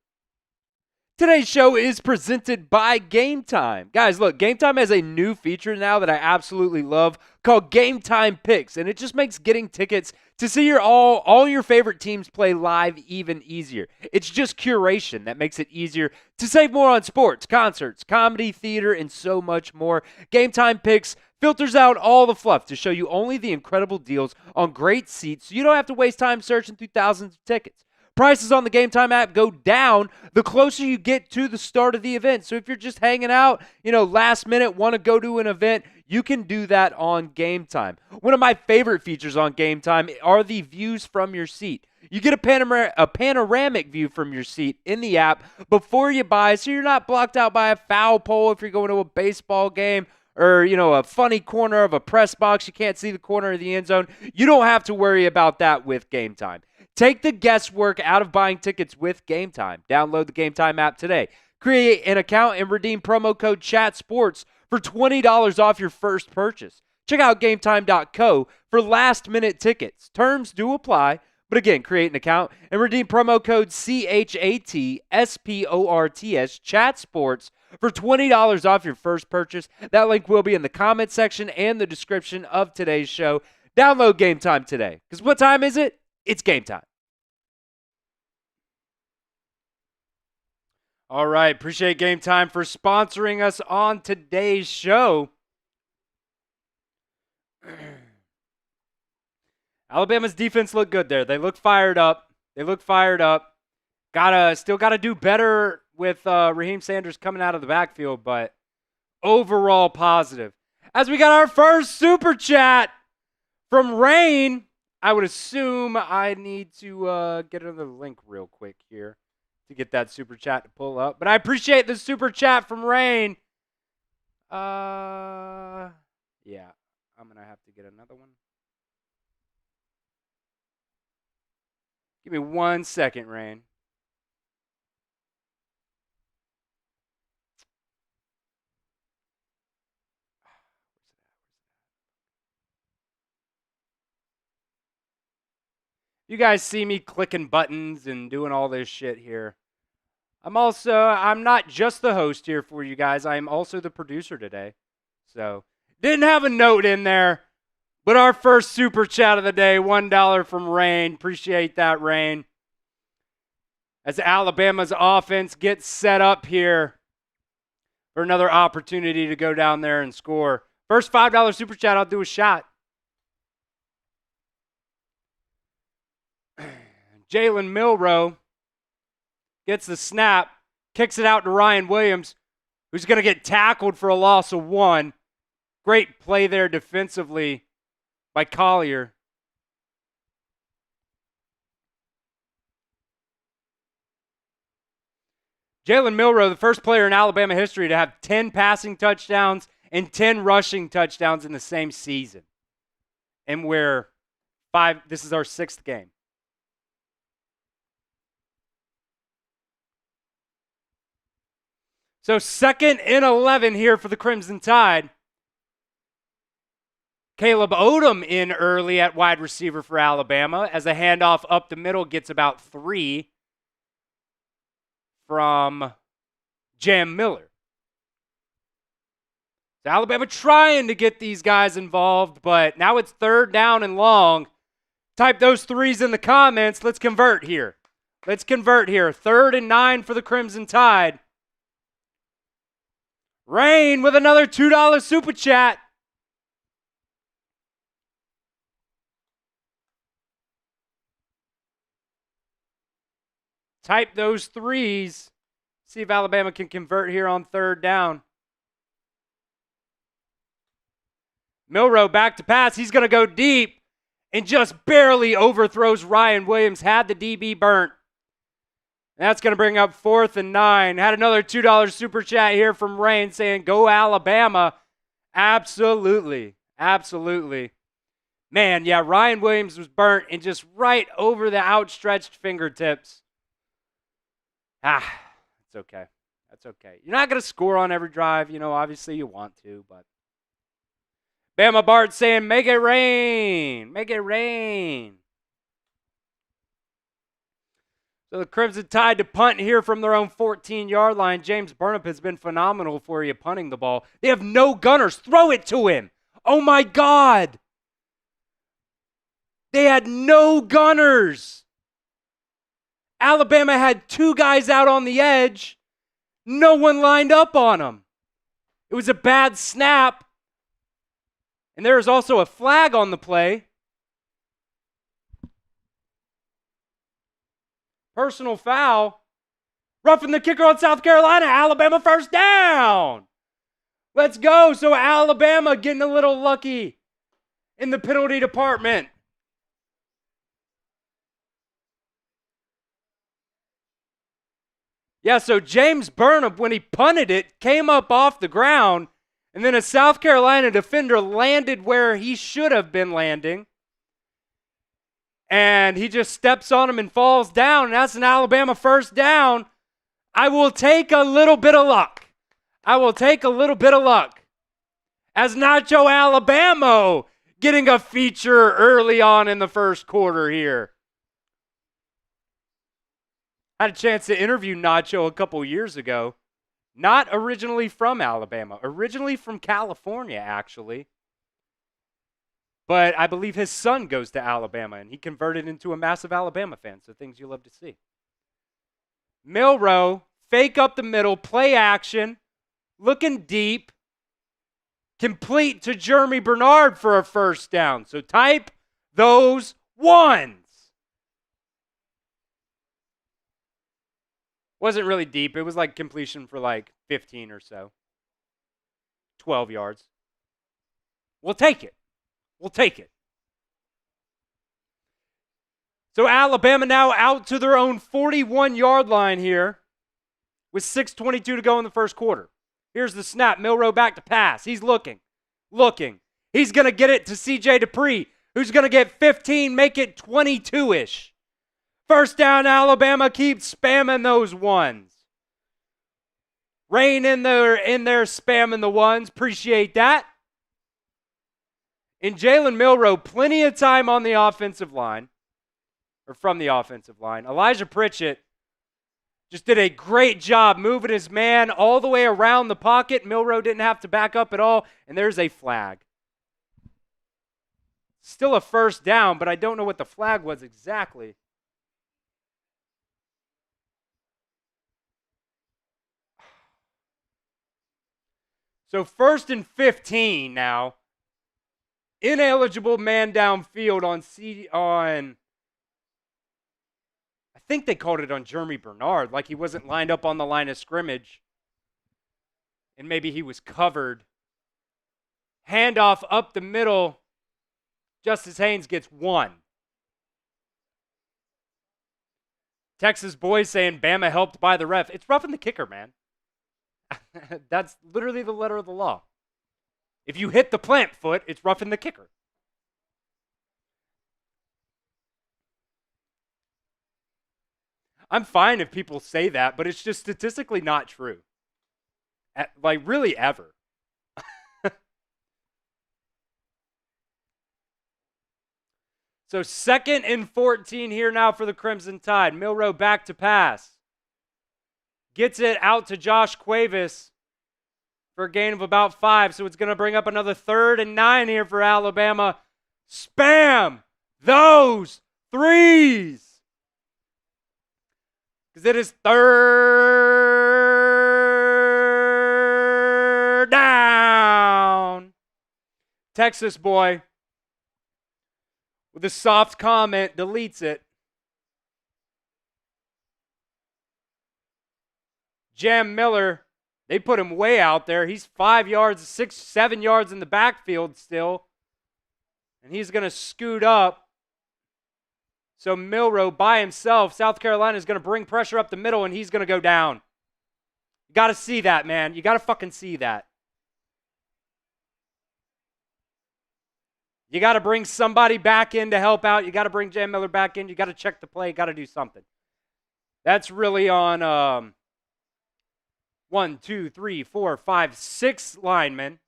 Today's show is presented by Game Time. Guys, look, Game Time has a new feature now that I absolutely love called Game Time Picks, and it just makes getting tickets to see all your favorite teams play live even easier. It's just curation that makes it easier to save more on sports, concerts, comedy, theater, and so much more. Game Time Picks filters out all the fluff to show you only the incredible deals on great seats so you don't have to waste time searching through thousands of tickets. Prices on the Game Time app go down the closer you get to the start of the event. So if you're just hanging out, last minute, want to go to an event, you can do that on Game Time. One of my favorite features on Game Time are the views from your seat. You get a panoramic view from your seat in the app before you buy, so you're not blocked out by a foul pole if you're going to a baseball game or, a funny corner of a press box. You can't see the corner of the end zone. You don't have to worry about that with Game Time. Take the guesswork out of buying tickets with Game Time. Download the Game Time app today. Create an account and redeem promo code CHATSPORTS for $20 off your first purchase. Check out GameTime.co for last-minute tickets. Terms do apply, but again, create an account and redeem promo code CHATSPORTS, CHATSPORTS, for $20 off your first purchase. That link will be in the comment section and the description of today's show. Download Game Time today. Because what time is it? It's game time. All right. Appreciate Game Time for sponsoring us on today's show. Alabama's defense looked good there. They look fired up. Still got to do better with Raheem Sanders coming out of the backfield, but overall positive. As we got our first super chat from Rain. I would assume I need to get another link real quick here to get that super chat to pull up. But I appreciate the super chat from Rain. Yeah, I'm going to have to get another one. Give me 1 second, Rain. You guys see me clicking buttons and doing all this shit here. I'm not just the host here for you guys. I'm also the producer today. So, didn't have a note in there, but our first super chat of the day, $1 from Rain. Appreciate that, Rain. As Alabama's offense gets set up here for another opportunity to go down there and score. First $5 super chat, I'll do a shot. Jalen Milroe gets the snap, kicks it out to Ryan Williams, who's going to get tackled for a loss of 1. Great play there defensively by Collier. Jalen Milroe, the first player in Alabama history to have 10 passing touchdowns and 10 rushing touchdowns in the same season. And this is our 6th game. So 2nd and 11 here for the Crimson Tide. Caleb Odom in early at wide receiver for Alabama as a handoff up the middle gets about 3 from Jam Miller. So Alabama trying to get these guys involved, but now it's 3rd down and long. Type those 3s in the comments. Let's convert here. 3rd and 9 for the Crimson Tide. Rain with another $2 super chat. Type those 3s. See if Alabama can convert here on 3rd down. Milroe back to pass. He's going to go deep and just barely overthrows Ryan Williams. Had the DB burnt. That's going to bring up 4th and 9. Had another $2 super chat here from Rain saying, go Alabama. Absolutely. Man, yeah, Ryan Williams was burnt and just right over the outstretched fingertips. It's okay. That's okay. You're not going to score on every drive. Obviously you want to, but. Bama Bart saying, make it rain. So the Crimson Tide to punt here from their own 14-yard line. James Burnip has been phenomenal for you punting the ball. They have no gunners. Throw it to him. Oh, my God. They had no gunners. Alabama had 2 guys out on the edge. No one lined up on them. It was a bad snap. And there is also a flag on the play. Personal foul. Roughing the kicker on South Carolina. Alabama first down. Let's go. So Alabama getting a little lucky in the penalty department. Yeah, so James Burnip, when he punted it, came up off the ground, and then a South Carolina defender landed where he should have been landing. And he just steps on him and falls down, and that's an Alabama first down. I will take a little bit of luck. I will take a little bit of luck. As Nacho Alabama getting a feature early on in the first quarter here. I had a chance to interview Nacho a couple years ago. Not originally from Alabama. Originally from California, actually. But I believe his son goes to Alabama, and he converted into a massive Alabama fan, so things you love to see. Milroe, fake up the middle, play action, looking deep, complete to Jeremy Bernard for a first down. So type those ones. Wasn't really deep. It was like completion for like 15 or so. 12 yards. We'll take it. We'll take it. So Alabama now out to their own 41-yard line here with 6:22 to go in the first quarter. Here's the snap. Milroe back to pass. He's looking. He's going to get it to C.J. Dupree, who's going to get 15, make it 22-ish. First down, Alabama. Keep spamming those ones. Rain in there spamming the ones. Appreciate that. And Jalen Milroe, plenty of time on the offensive line, or from the offensive line. Elijah Pritchett just did a great job moving his man all the way around the pocket. Milroe didn't have to back up at all, and there's a flag. Still a first down, but I don't know what the flag was exactly. So 1st and 15 now. Ineligible man downfield on I think they called it on Jeremy Bernard, like he wasn't lined up on the line of scrimmage. And maybe he was covered. Handoff up the middle. Justice Haynes gets 1. Texas boys saying Bama helped by the ref. It's roughing the kicker, man. That's literally the letter of the law. If you hit the plant foot, it's roughing the kicker. I'm fine if people say that, but it's just statistically not true. Like, really, ever. So 2nd and 14 here now for the Crimson Tide. Milroe back to pass. Gets it out to Josh Cuevas for a gain of about 5. So it's going to bring up another 3rd and 9 here for Alabama. Spam those threes. Because it is 3rd down. Texas boy with a soft comment deletes it. Jam Miller, they put him way out there. He's 5 yards, 6, 7 yards in the backfield still. And he's going to scoot up. So Milroe by himself, South Carolina is going to bring pressure up the middle, and he's going to go down. You got to see that, man. You got to fucking see that. You got to bring somebody back in to help out. You got to bring Jam Miller back in. You got to check the play. You got to do something. That's really on 1, 2, 3, 4, 5, 6 linemen,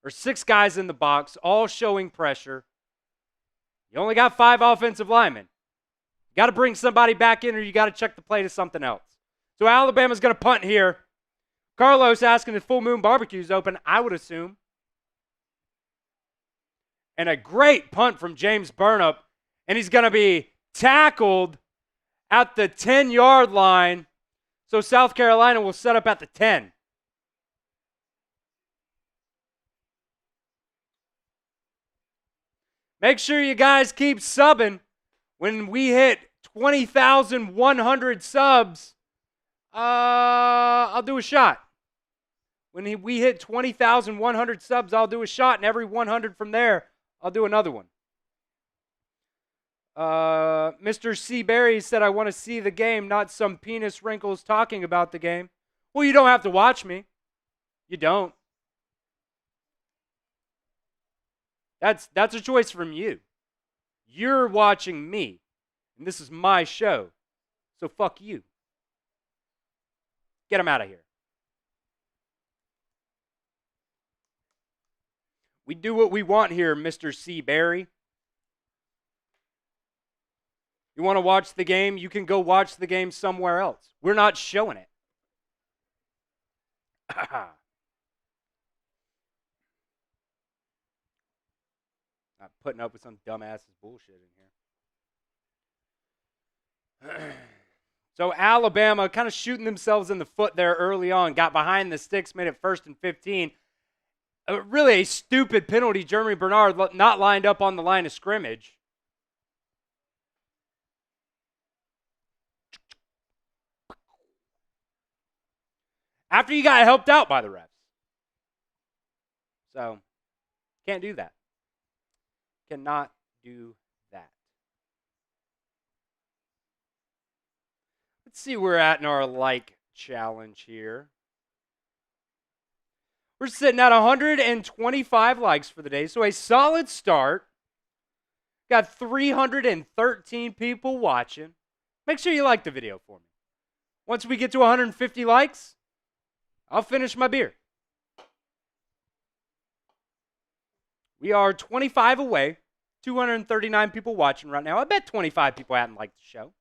or 6 guys in the box, all showing pressure. You only got 5 offensive linemen. Got to bring somebody back in or you got to check the play to something else. So Alabama's going to punt here. Carlos asking if Full Moon Barbecue's open, I would assume. And a great punt from James Burnap. And he's going to be tackled at the 10-yard line. So South Carolina will set up at the 10. Make sure you guys keep subbing. When we hit 20,100 subs, I'll do a shot. When we hit 20,100 subs, I'll do a shot, and every 100 from there, I'll do another one. Mr. C. Berry said, I want to see the game, not some penis wrinkles talking about the game. Well, you don't have to watch me. You don't. That's a choice from you. You're watching me, and this is my show, so fuck you. Get him out of here. We do what we want here, Mr. C. Berry. You want to watch the game? You can go watch the game somewhere else. We're not showing it. Not putting up with some dumbass's bullshit in here. So Alabama kind of shooting themselves in the foot there early on. Got behind the sticks, made it 1st and 15. Really a stupid penalty. Jeremy Bernard not lined up on the line of scrimmage. After you got helped out by the refs. So, can't do that. Cannot do that. Let's see where we're at in our like challenge here. We're sitting at 125 likes for the day, so a solid start. Got 313 people watching. Make sure you like the video for me. Once we get to 150 likes, I'll finish my beer. We are 25 away. 239 people watching right now. I bet 25 people hadn't liked the show.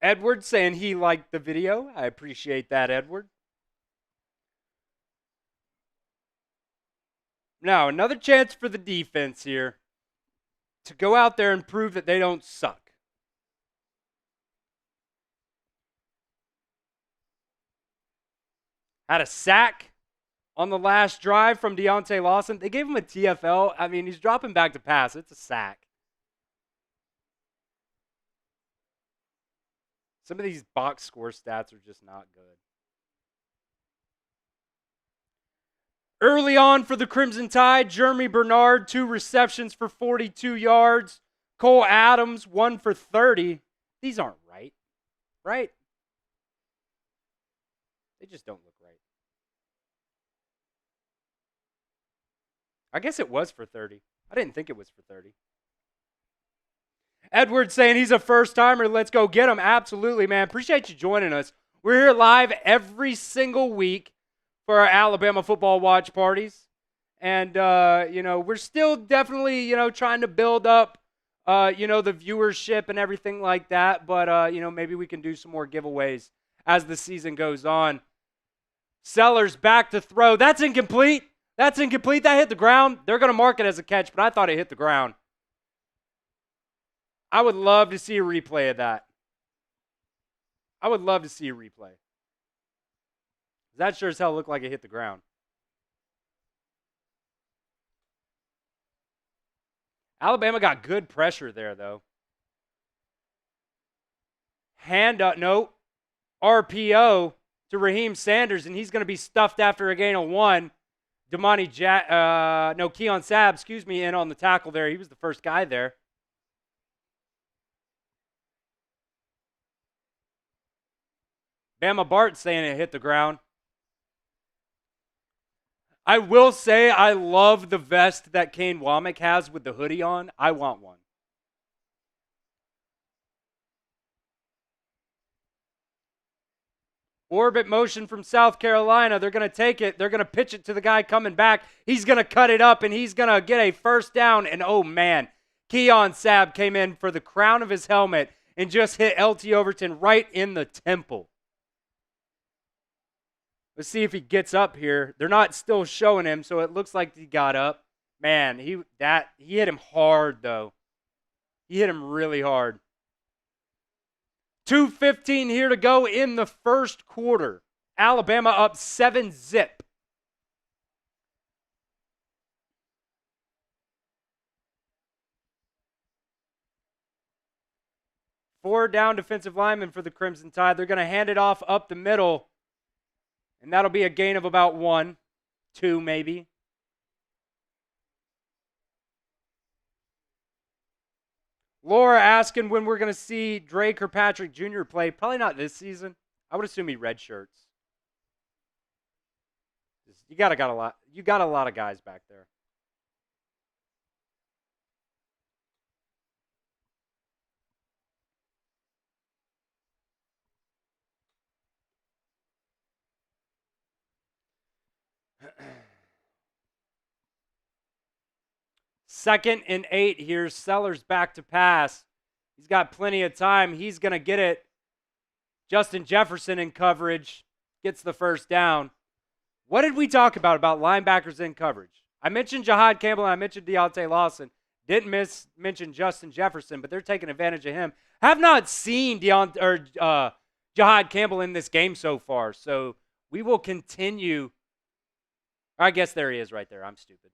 Edward saying he liked the video. I appreciate that, Edward. Now, another chance for the defense here to go out there and prove that they don't suck. Had a sack on the last drive from Deontay Lawson. They gave him a TFL. I mean, he's dropping back to pass. It's a sack. Some of these box score stats are just not good. Early on for the Crimson Tide, Jeremy Bernard, 2 receptions for 42 yards. Cole Adams, 1 for 30. These aren't right. Right? They just don't look right. I guess it was for 30. I didn't think it was for 30. Edward saying he's a first-timer. Let's go get him. Absolutely, man. Appreciate you joining us. We're here live every single week for our Alabama football watch parties. And, we're still definitely, trying to build up, the viewership and everything like that. But, maybe we can do some more giveaways as the season goes on. Sellers back to throw. That's incomplete. That hit the ground. They're going to mark it as a catch, but I thought it hit the ground. I would love to see a replay of that. That sure as hell looked like it hit the ground. Alabama got good pressure there, though. Hand up, no. RPO to Raheem Sanders, and he's going to be stuffed after a gain of 1. Keon Sabb, in on the tackle there. He was the first guy there. Bama Bart saying it hit the ground. I will say I love the vest that Kane Womack has with the hoodie on. I want one. Orbit motion from South Carolina. They're going to take it. They're going to pitch it to the guy coming back. He's going to cut it up, and he's going to get a first down. And, oh, man, Keon Sabb came in for the crown of his helmet and just hit LT Overton right in the temple. Let's see if he gets up here. They're not still showing him, so it looks like he got up. Man, he hit him hard, though. He hit him really hard. 2:15 here to go in the first quarter. Alabama up 7-zip. Four down defensive linemen for the Crimson Tide. They're going to hand it off up the middle, and that'll be a gain of about 1, 2 maybe. Laura asking when we're going to see Drake or Patrick Jr. play. Probably not this season. I would assume he redshirts. You got a lot of guys back there. Second and 8 here. Sellers back to pass. He's got plenty of time. He's going to get it. Justin Jefferson in coverage gets the first down. What did we talk about linebackers in coverage? I mentioned Jahad Campbell and I mentioned Deontay Lawson. Didn't mention Justin Jefferson, but they're taking advantage of him. Have not seen Jahad Campbell in this game so far, so we will continue. I guess there he is right there. I'm stupid.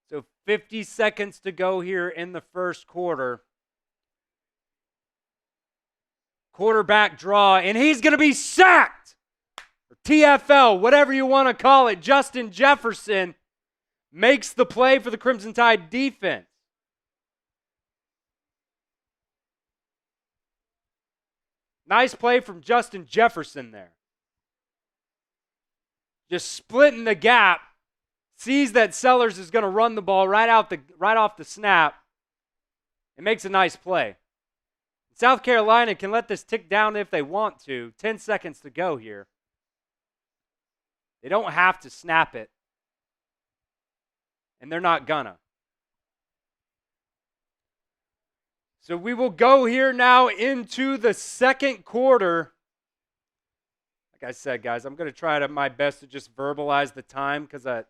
So 50 seconds to go here in the first quarter. Quarterback draw, and he's going to be sacked. Or TFL, whatever you want to call it. Justin Jefferson makes the play for the Crimson Tide defense. Nice play from Justin Jefferson there. Just splitting the gap. Sees that Sellers is going to run the ball right off the snap. It makes a nice play. South Carolina can let this tick down if they want to. 10 seconds to go here. They don't have to snap it. And they're not gonna. So we will go here now into the second quarter. Like I said, guys, I'm going to try my best to just verbalize the time because I'm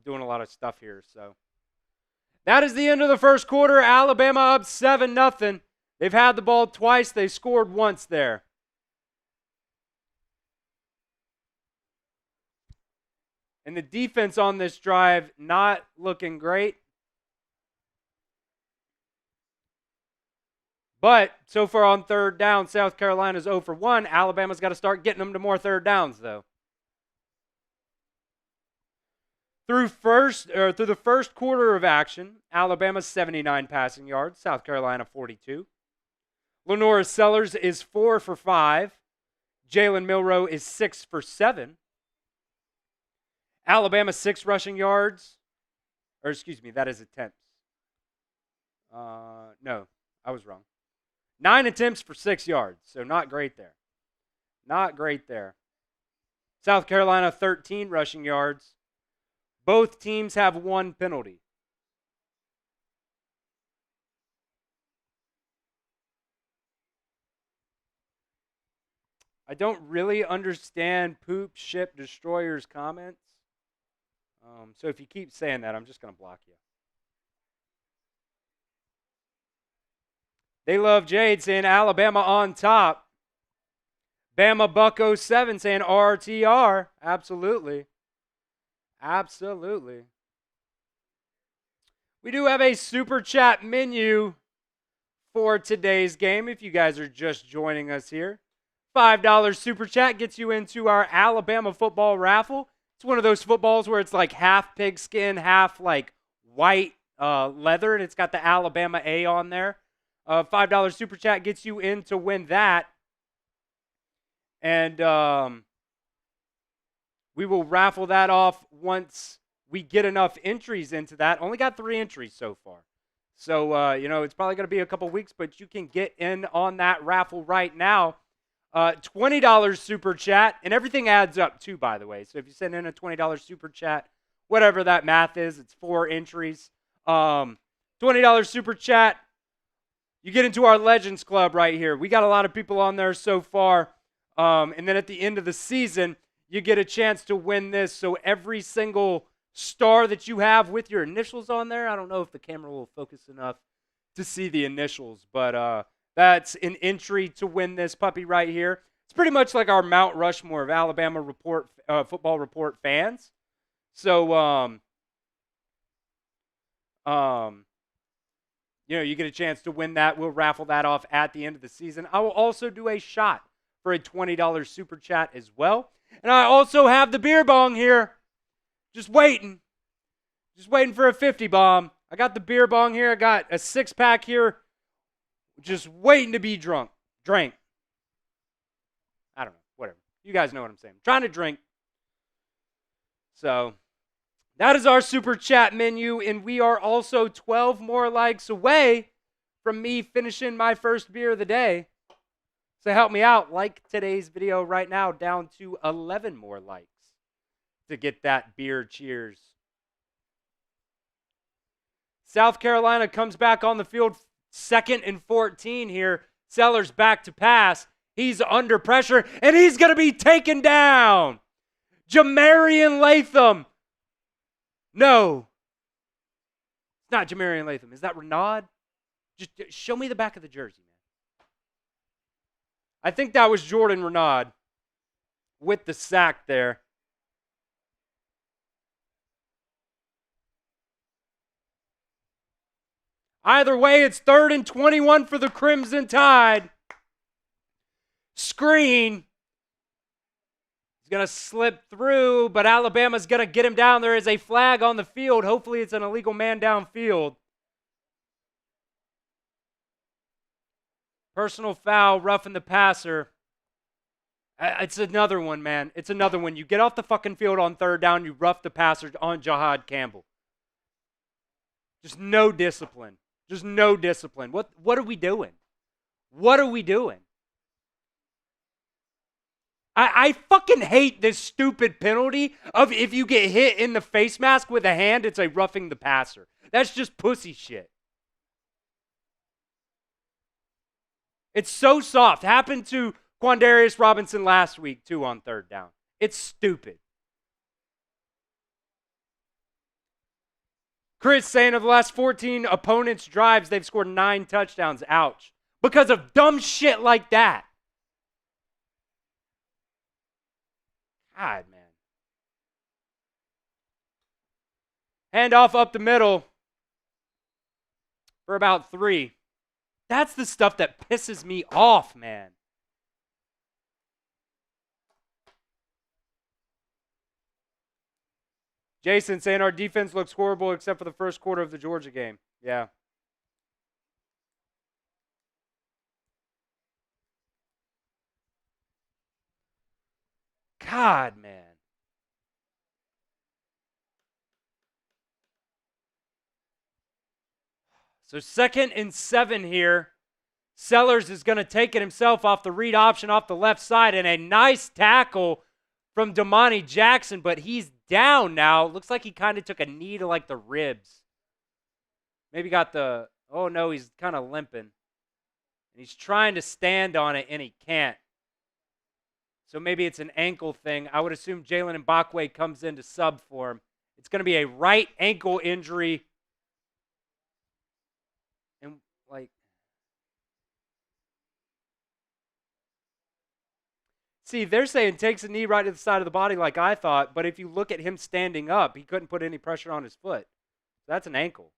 doing a lot of stuff here. So that is the end of the first quarter. Alabama up 7-0. They've had the ball twice. They scored once there. And the defense on this drive not looking great. But so far on third down, South Carolina's 0 for 1. Alabama's got to start getting them to more third downs, though. Through the first quarter of action, Alabama's 79 passing yards, South Carolina 42. Lenora Sellers is 4 for 5. Jalen Milroe is 6 for 7. Alabama 6 rushing yards. Or excuse me, that is attempts. No, I was wrong. 9 attempts for 6 yards, so not great there. Not great there. South Carolina 13 rushing yards. Both teams have 1 penalty. I don't really understand Poop Ship Destroyer's comments. So if you keep saying that, I'm just going to block you. They love Jade saying Alabama on top. Bama Buck 07 saying RTR. Absolutely. Absolutely. We do have a super chat menu for today's game if you guys are just joining us here. $5 super chat gets you into our Alabama football raffle. It's one of those footballs where it's like half pigskin, half like white leather, and it's got the Alabama A on there. $5 super chat gets you in to win that. And we will raffle that off once we get enough entries into that. Only got 3 entries so far. So, it's probably going to be a couple weeks, but you can get in on that raffle right now. $20 super chat, and everything adds up too, by the way. So if you send in a $20 super chat, whatever that math is, it's 4 entries. $20 super chat, you get into our Legends Club right here. We got a lot of people on there so far. And then at the end of the season, you get a chance to win this. So every single star that you have with your initials on there, I don't know if the camera will focus enough to see the initials, but that's an entry to win this puppy right here. It's pretty much like our Mount Rushmore of Alabama football report fans. So, you get a chance to win that. We'll raffle that off at the end of the season. I will also do a shot for a $20 super chat as well. And I also have the beer bong here. Just waiting for a 50 bomb. I got the beer bong here. I got a 6-pack here. Just waiting to be drank. I don't know. Whatever. You guys know what I'm saying. I'm trying to drink. So, that is our super chat menu, and we are also 12 more likes away from me finishing my first beer of the day. So help me out. Like today's video right now, down to 11 more likes to get that beer cheers. South Carolina comes back on the field, 2nd and 14 here. Sellers back to pass. He's under pressure, and he's going to be taken down. Jamarian Latham. No. It's not Jamarian Latham. Is that Renaud? Just show me the back of the jersey, man. I think that was Jordan Renaud with the sack there. Either way, it's 3rd and 21 for the Crimson Tide. Screen. He's going to slip through, but Alabama's going to get him down. There is a flag on the field. Hopefully it's an illegal man downfield. Personal foul, roughing the passer. It's another one, man. It's another one. You get off the fucking field on 3rd down, you rough the passer on Jahad Campbell. Just no discipline. Just no discipline. What are we doing? What are we doing? I fucking hate this stupid penalty of if you get hit in the face mask with a hand, it's a roughing the passer. That's just pussy shit. It's so soft. Happened to Quandarius Robinson last week, too, on 3rd down. It's stupid. Chris saying of the last 14 opponents' drives, they've scored 9 touchdowns. Ouch. Because of dumb shit like that. God, man. Handoff up the middle for about 3. That's the stuff that pisses me off, man. Jason saying our defense looks horrible except for the first quarter of the Georgia game. Yeah. God, man. So 2nd and 7 here. Sellers is going to take it himself off the read option off the left side, and a nice tackle from Damani Jackson, but he's down now. Looks like he kind of took a knee to like the ribs. Maybe got the, oh no, he's kind of limping. And he's trying to stand on it, and he can't. So maybe it's an ankle thing. I would assume Jalen Mbakwe comes in to sub for him. It's going to be a right ankle injury. And like, see, they're saying takes a knee right to the side of the body like I thought, but if you look at him standing up, he couldn't put any pressure on his foot. That's an ankle.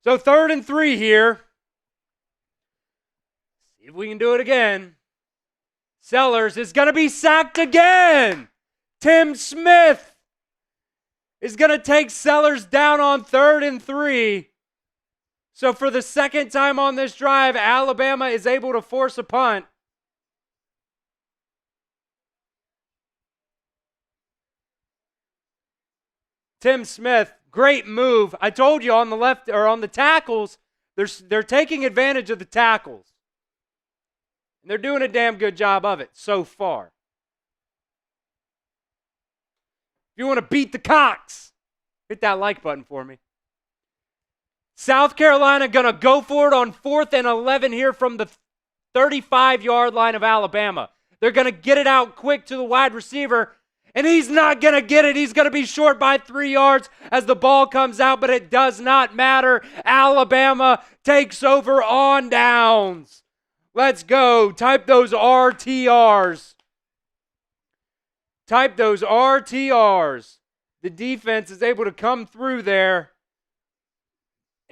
So 3rd and 3 here. See if we can do it again. Sellers is going to be sacked again. Tim Smith is going to take Sellers down on 3rd and 3. So for the second time on this drive, Alabama is able to force a punt. Tim Smith, great move. I told you on the left or on the tackles, they're taking advantage of the tackles. And they're doing a damn good job of it so far. If you want to beat the Cocks, hit that like button for me. South Carolina going to go for it on 4th and 11 here from the 35-yard line of Alabama. They're going to get it out quick to the wide receiver, and he's not going to get it. He's going to be short by 3 yards as the ball comes out, but it does not matter. Alabama takes over on downs. Let's go. Type those RTRs. Type those RTRs. The defense is able to come through there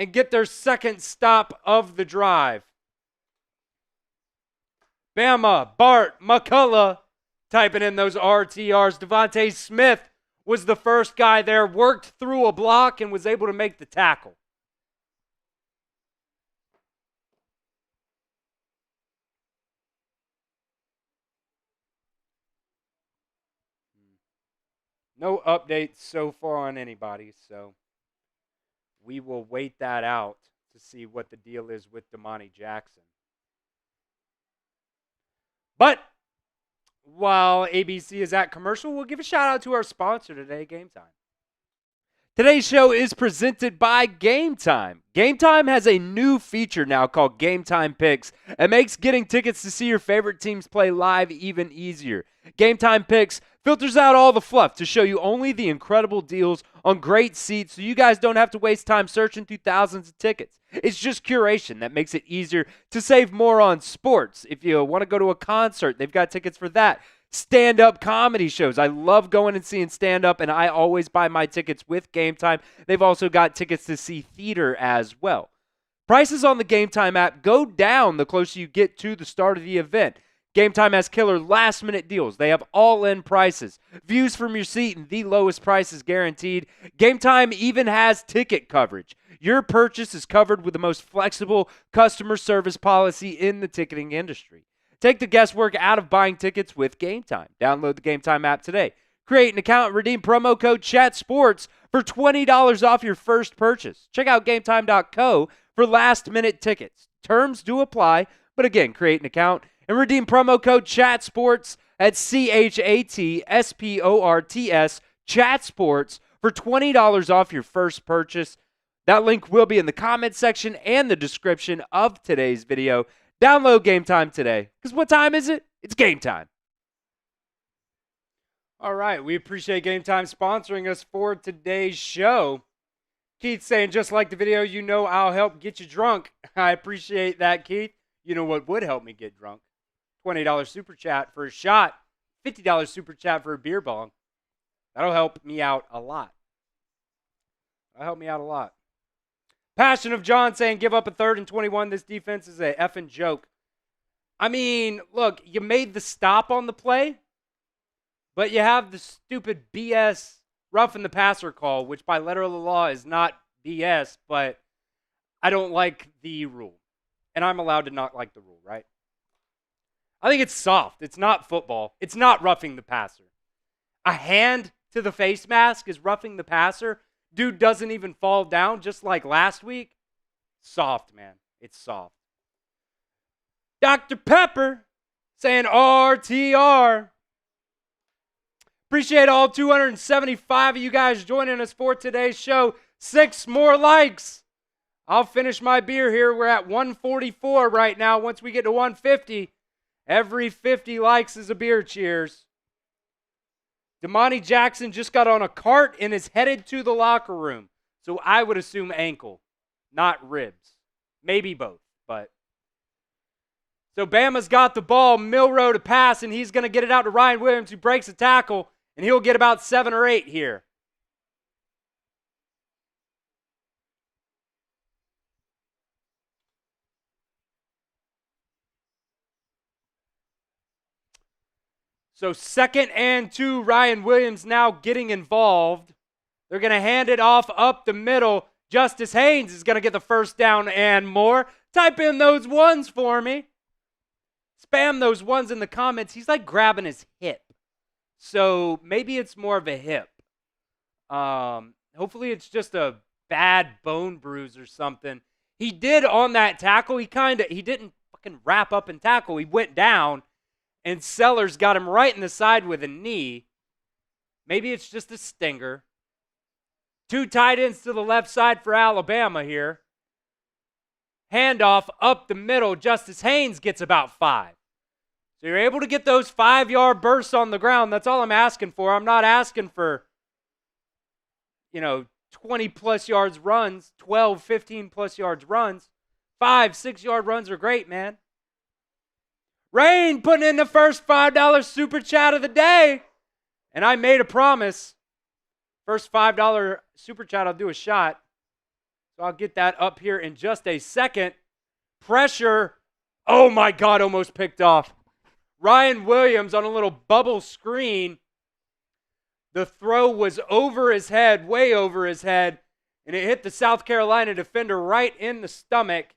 and get their second stop of the drive. Bama, Bart, McCullough typing in those RTRs. Devontae Smith was the first guy there, worked through a block and was able to make the tackle. No updates so far on anybody, so we will wait that out to see what the deal is with Damani Jackson. But while ABC is at commercial, we'll give a shout out to our sponsor today, Game Time. Today's show is presented by Game Time. Game Time has a new feature now called Game Time Picks. It makes getting tickets to see your favorite teams play live even easier. Game Time Picks filters out all the fluff to show you only the incredible deals on great seats so you guys don't have to waste time searching through thousands of tickets. It's just curation that makes it easier to save more on sports. If you want to go to a concert, they've got tickets for that. Stand-up comedy shows. I love going and seeing stand-up, and I always buy my tickets with Game Time. They've also got tickets to see theater as well. Prices on the Game Time app go down the closer you get to the start of the event. Game Time has killer last-minute deals. They have all-in prices, views from your seat, and the lowest prices guaranteed. Game Time even has ticket coverage. Your purchase is covered with the most flexible customer service policy in the ticketing industry. Take the guesswork out of buying tickets with Game Time. Download the Game Time app today. Create an account and redeem promo code CHATSPORTS for $20 off your first purchase. Check out GameTime.co for last-minute tickets. Terms do apply, but again, create an account and redeem promo code CHATSPORTS at CHATSPORTS, CHATSPORTS, for $20 off your first purchase. That link will be in the comment section and the description of today's video. Download Game Time today. Because what time is it? It's game time. All right. We appreciate Game Time sponsoring us for today's show. Keith saying, just like the video, you know I'll help get you drunk. I appreciate that, Keith. You know what would help me get drunk? $20 super chat for a shot. $50 super chat for a beer bong. That'll help me out a lot. That'll help me out a lot. Passion of John saying, give up a 3rd and 21. This defense is a effing joke. I mean, look, you made the stop on the play, but you have the stupid BS roughing the passer call, which by letter of the law is not BS, but I don't like the rule. And I'm allowed to not like the rule, right? I think it's soft. It's not football. It's not roughing the passer. A hand to the face mask is roughing the passer. Dude doesn't even fall down, just like last week. Soft, man. It's soft. Dr. Pepper saying RTR. Appreciate all 275 of you guys joining us for today's show. 6 more likes. I'll finish my beer here. We're at 144 right now. Once we get to 150, every 50 likes is a beer cheers. Damani Jackson just got on a cart and is headed to the locker room. So I would assume ankle, not ribs. Maybe both, but. So Bama's got the ball, Milrow to pass, and he's going to get it out to Ryan Williams, who breaks a tackle, and he'll get about 7 or 8 here. So 2nd and 2, Ryan Williams now getting involved. They're going to hand it off up the middle. Justice Haynes is going to get the first down and more. Type in those ones for me. Spam those ones in the comments. He's like grabbing his hip. So maybe it's more of a hip. Hopefully it's just a bad bone bruise or something. He did on that tackle. He didn't fucking wrap up and tackle. He went down, and Sellers got him right in the side with a knee. Maybe it's just a stinger. 2 tight ends to the left side for Alabama here. Handoff up the middle. Justice Haynes gets about 5. So you're able to get those 5-yard bursts on the ground. That's all I'm asking for. I'm not asking for, 20-plus yards runs, 12, 15-plus yards runs. 5, 6-yard runs are great, man. Rain putting in the first $5 super chat of the day. And I made a promise. First $5 super chat, I'll do a shot. So I'll get that up here in just a second. Pressure. Oh, my God, almost picked off. Ryan Williams on a little bubble screen. The throw was over his head, way over his head, and it hit the South Carolina defender right in the stomach,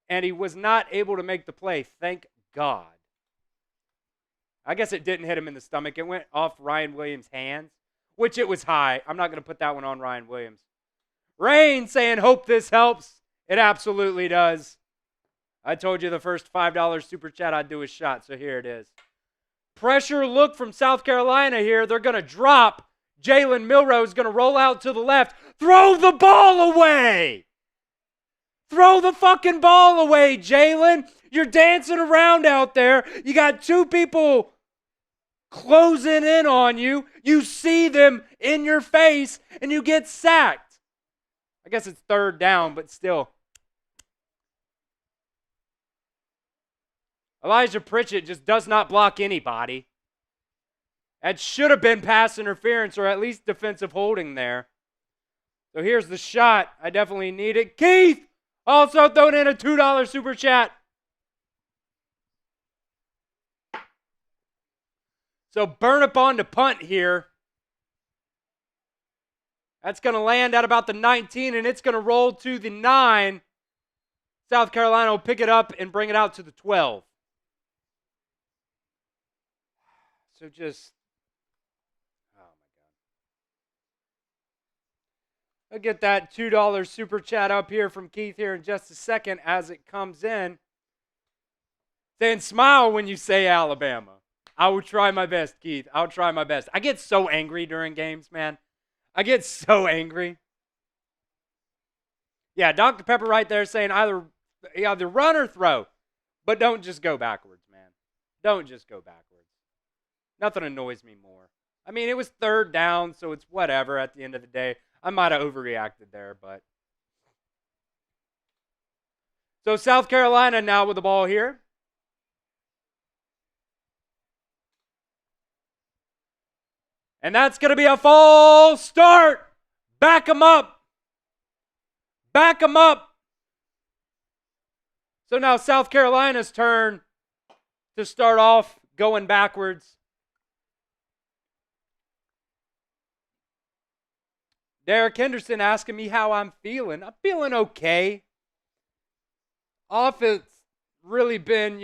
and he was not able to make the play. Thank God. I guess it didn't hit him in the stomach. It went off Ryan Williams' hands, which it was high. I'm not going to put that one on Ryan Williams. Rain saying, hope this helps. It absolutely does. I told you the first $5 super chat I'd do a shot, so here it is. Pressure look from South Carolina here. They're going to drop. Jalen Milroe is going to roll out to the left. Throw the ball away. Throw the fucking ball away, Jalen. You're dancing around out there. You got 2 people closing in on you. You see them in your face, and you get sacked. I guess it's 3rd down, but still. Elijah Pritchett just does not block anybody. That should have been pass interference or at least defensive holding there. So here's the shot. I definitely need it. Keith also throwing in a $2 super chat. So Burnip on to punt here. That's going to land at about the 19, and it's going to roll to the 9. South Carolina will pick it up and bring it out to the 12. So just, oh my God. I'll get that $2 super chat up here from Keith here in just a second as it comes in. Saying smile when you say Alabama. I will try my best, Keith. I'll try my best. I get so angry during games, man. I get so angry. Yeah, Dr. Pepper right there saying either run or throw. But don't just go backwards, man. Don't just go backwards. Nothing annoys me more. I mean, it was 3rd down, so it's whatever at the end of the day. I might have overreacted there, but. So South Carolina now with the ball here. And that's going to be a false start. Back them up. Back them up. So now South Carolina's turn to start off going backwards. Derek Henderson asking me how I'm feeling. I'm feeling okay. Offense really been,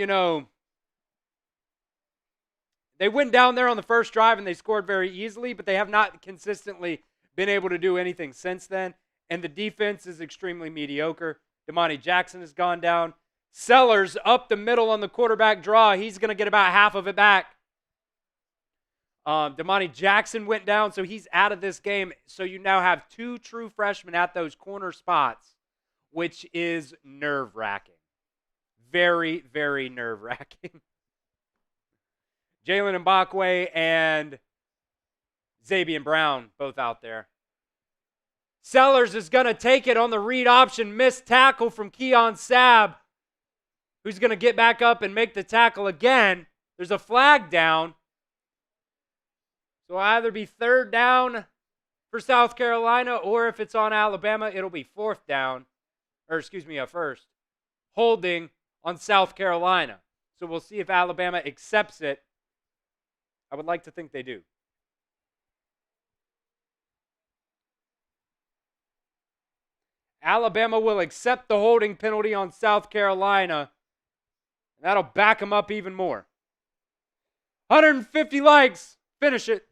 they went down there on the first drive and they scored very easily, but they have not consistently been able to do anything since then. And the defense is extremely mediocre. Damani Jackson has gone down. Sellers up the middle on the quarterback draw. He's going to get about half of it back. Damani Jackson went down, so he's out of this game. So you now have 2 true freshmen at those corner spots, which is nerve-wracking. Very, very nerve-wracking. Jalen Mbakwe and Zabian Brown both out there. Sellers is going to take it on the read option. Missed tackle from Keon Sabb, who's going to get back up and make the tackle again. There's a flag down. So it'll either be 3rd down for South Carolina, or if it's on Alabama, it'll be 4th down. Or a first. Holding on South Carolina. So we'll see if Alabama accepts it. I would like to think they do. Alabama will accept the holding penalty on South Carolina. That'll back them up even more. 150 likes. Finish it.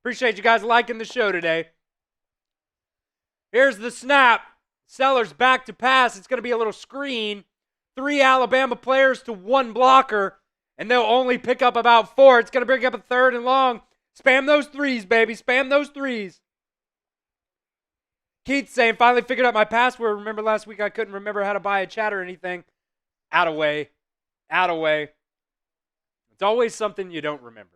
Appreciate you guys liking the show today. Here's the snap. Sellers back to pass. It's going to be a little screen. 3 Alabama players to 1 blocker, and they'll only pick up about 4. It's going to bring up a 3rd and long. Spam those 3s, baby. Spam those 3s. Keith saying, finally figured out my password. Remember last week I couldn't remember how to buy a chat or anything. Out of way. Out of way. It's always something you don't remember.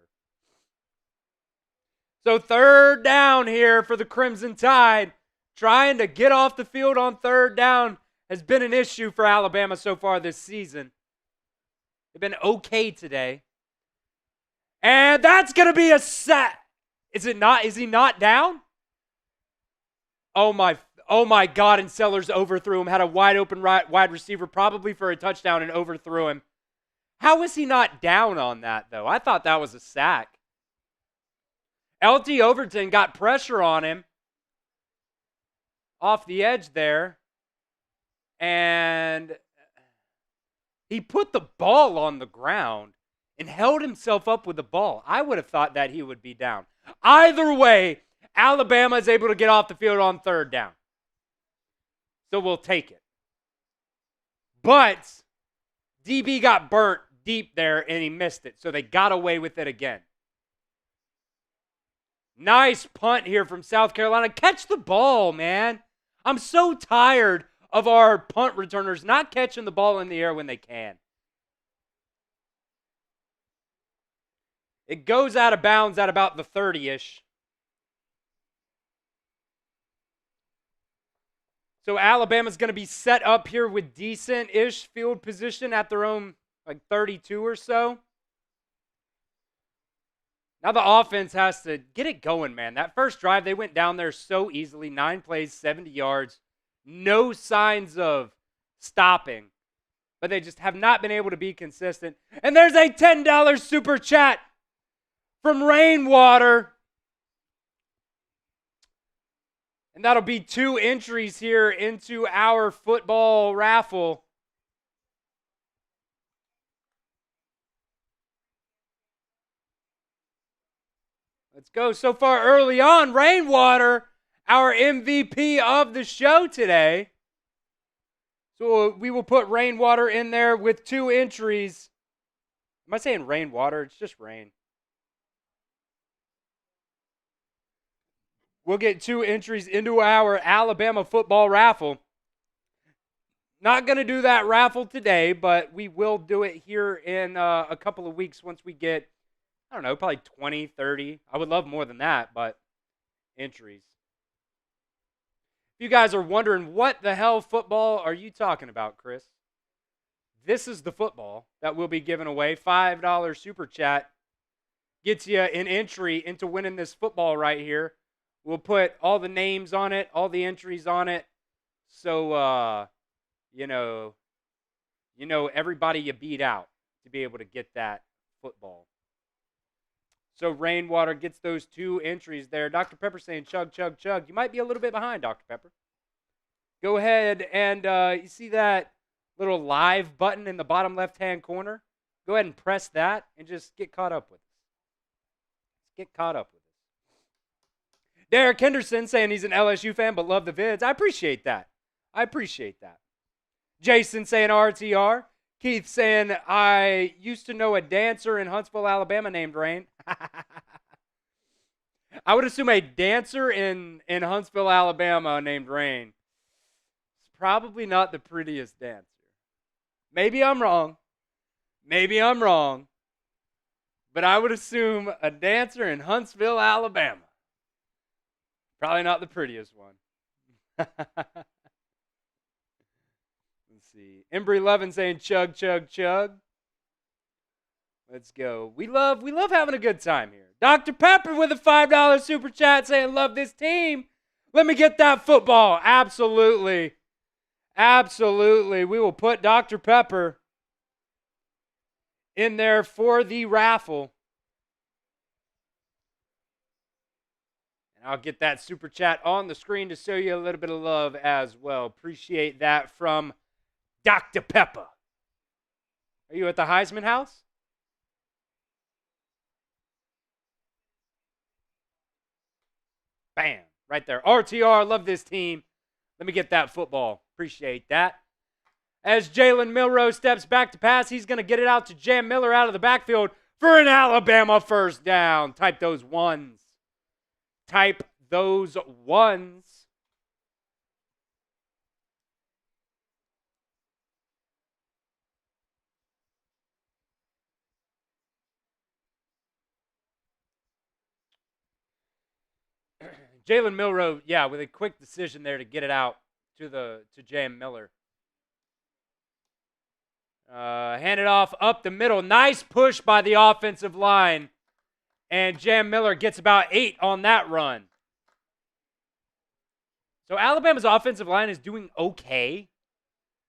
So 3rd down here for the Crimson Tide. Trying to get off the field on 3rd down has been an issue for Alabama so far this season. They've been okay today. And that's going to be a set. Is it not? Is he not down? Oh my God, and Sellers overthrew him. Had a wide open wide receiver probably for a touchdown and overthrew him. How is he not down on that, though? I thought that was a sack. LT Overton got pressure on him off the edge there. And he put the ball on the ground and held himself up with the ball. I would have thought that he would be down. Either way, Alabama is able to get off the field on 3rd down. So we'll take it. But DB got burnt deep there and he missed it. So they got away with it again. Nice punt here from South Carolina. Catch the ball, man. I'm so tired of our punt returners not catching the ball in the air when they can. It goes out of bounds at about the 30-ish. So Alabama's going to be set up here with decent-ish field position at their own, 32 or so. Now the offense has to get it going, man. That first drive, they went down there so easily. 9 plays, 70 yards. No signs of stopping. But they just have not been able to be consistent. And there's a $10 super chat from Rainwater. And that'll be 2 entries here into our football raffle. Let's go. So far early on, Rainwater, our MVP of the show today. So we will put Rainwater in there with 2 entries. Am I saying Rainwater? It's just rain. We'll get 2 entries into our Alabama football raffle. Not going to do that raffle today, but we will do it here in a couple of weeks once we get, I don't know, probably 20, 30. I would love more than that, but entries. If you guys are wondering, what the hell football are you talking about, Chris? This is the football that will be given away. $5 super chat gets you an entry into winning this football right here. We'll put all the names on it, all the entries on it. So, you know everybody you beat out to be able to get that football. So Rainwater gets those 2 entries there. Dr. Pepper saying chug, chug, chug. You might be a little bit behind, Dr. Pepper. Go ahead and you see that little live button in the bottom left-hand corner? Go ahead and press that and just get caught up with us. Get caught up with us. Derek Henderson saying he's an LSU fan but love the vids. I appreciate that. Jason saying RTR. Keith saying, I used to know a dancer in Huntsville, Alabama named Rain. I would assume a dancer in Huntsville, Alabama named Rain. It's probably not the prettiest dancer. Maybe I'm wrong. But I would assume a dancer in Huntsville, Alabama. Probably not the prettiest one. Let's see. Embry Levin saying chug, chug, chug. Let's go. We love having a good time here. Dr. Pepper with a $5 super chat saying love this team. Let me get that football. Absolutely. We will put Dr. Pepper in there for the raffle. And I'll get that super chat on the screen to show you a little bit of love as well. Appreciate that from Dr. Pepper. Are you at the Heisman house? Bam, right there. RTR, love this team. Let me get that football. Appreciate that. As Jalen Milroe steps back to pass, he's going to get it out to Jam Miller out of the backfield for an Alabama first down. Type those ones. Type those ones. Jalen Milroe, yeah, with a quick decision there to get it out to Jam Miller. Hand it off up the middle. Nice push by the offensive line. And Jam Miller gets about 8 on that run. So Alabama's offensive line is doing okay.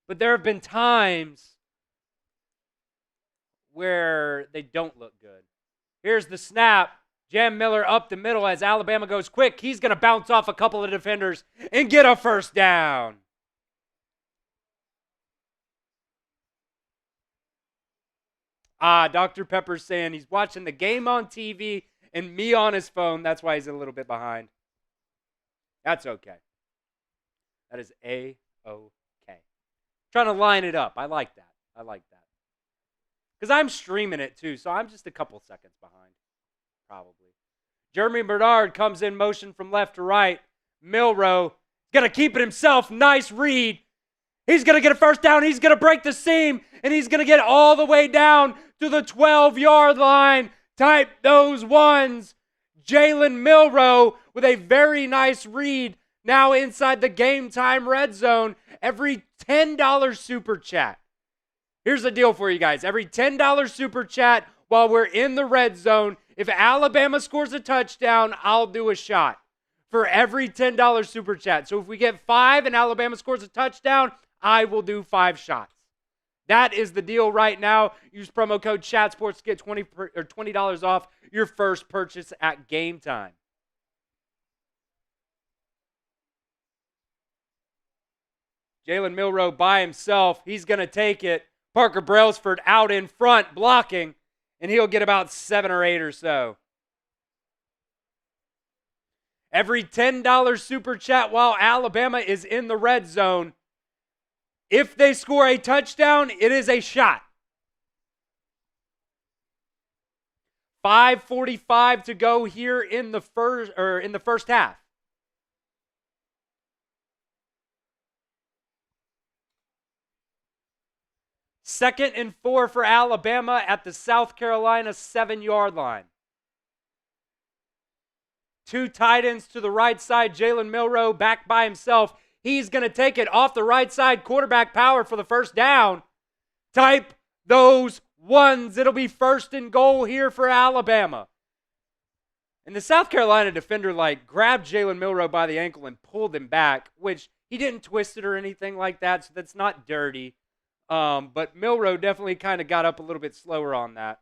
But there have been times where they don't look good. Here's the snap. Jam Miller up the middle as Alabama goes quick. He's going to bounce off a couple of defenders and get a first down. Dr. Pepper's saying he's watching the game on TV and me on his phone. That's why he's a little bit behind. That's okay. That is A-OK. Trying to line it up. I like that. Because I'm streaming it too, so I'm just a couple seconds behind. Probably. Jeremy Bernard comes in motion from left to right. Milroe going to keep it himself. Nice read. He's going to get a first down. He's going to break the seam, and he's going to get all the way down to the 12-yard line. Type those ones. Jalen Milroe with a very nice read now inside the Game Time red zone. Every $10 super chat. Here's the deal for you guys. Every $10 super chat while we're in the red zone, if Alabama scores a touchdown, I'll do a shot for every $10 super chat. So if we get 5 and Alabama scores a touchdown, I will do 5 shots. That is the deal right now. Use promo code ChatSports to get $20 off your first purchase at Game Time. Jalen Milroe by himself. He's going to take it. Parker Brailsford out in front blocking, and he'll get about 7 or 8 or so. Every $10 super chat while Alabama is in the red zone. If they score a touchdown, it is a shot. 5:45 to go here in the first half. Second and 4 for Alabama at the South Carolina 7-yard line. 2 tight ends to the right side. Jalen Milroe back by himself. He's going to take it off the right side. Quarterback power for the first down. Type those ones. It'll be first and goal here for Alabama. And the South Carolina defender grabbed Jalen Milroe by the ankle and pulled him back, which he didn't twist it or anything like that, so that's not dirty. But Milroe definitely kind of got up a little bit slower on that.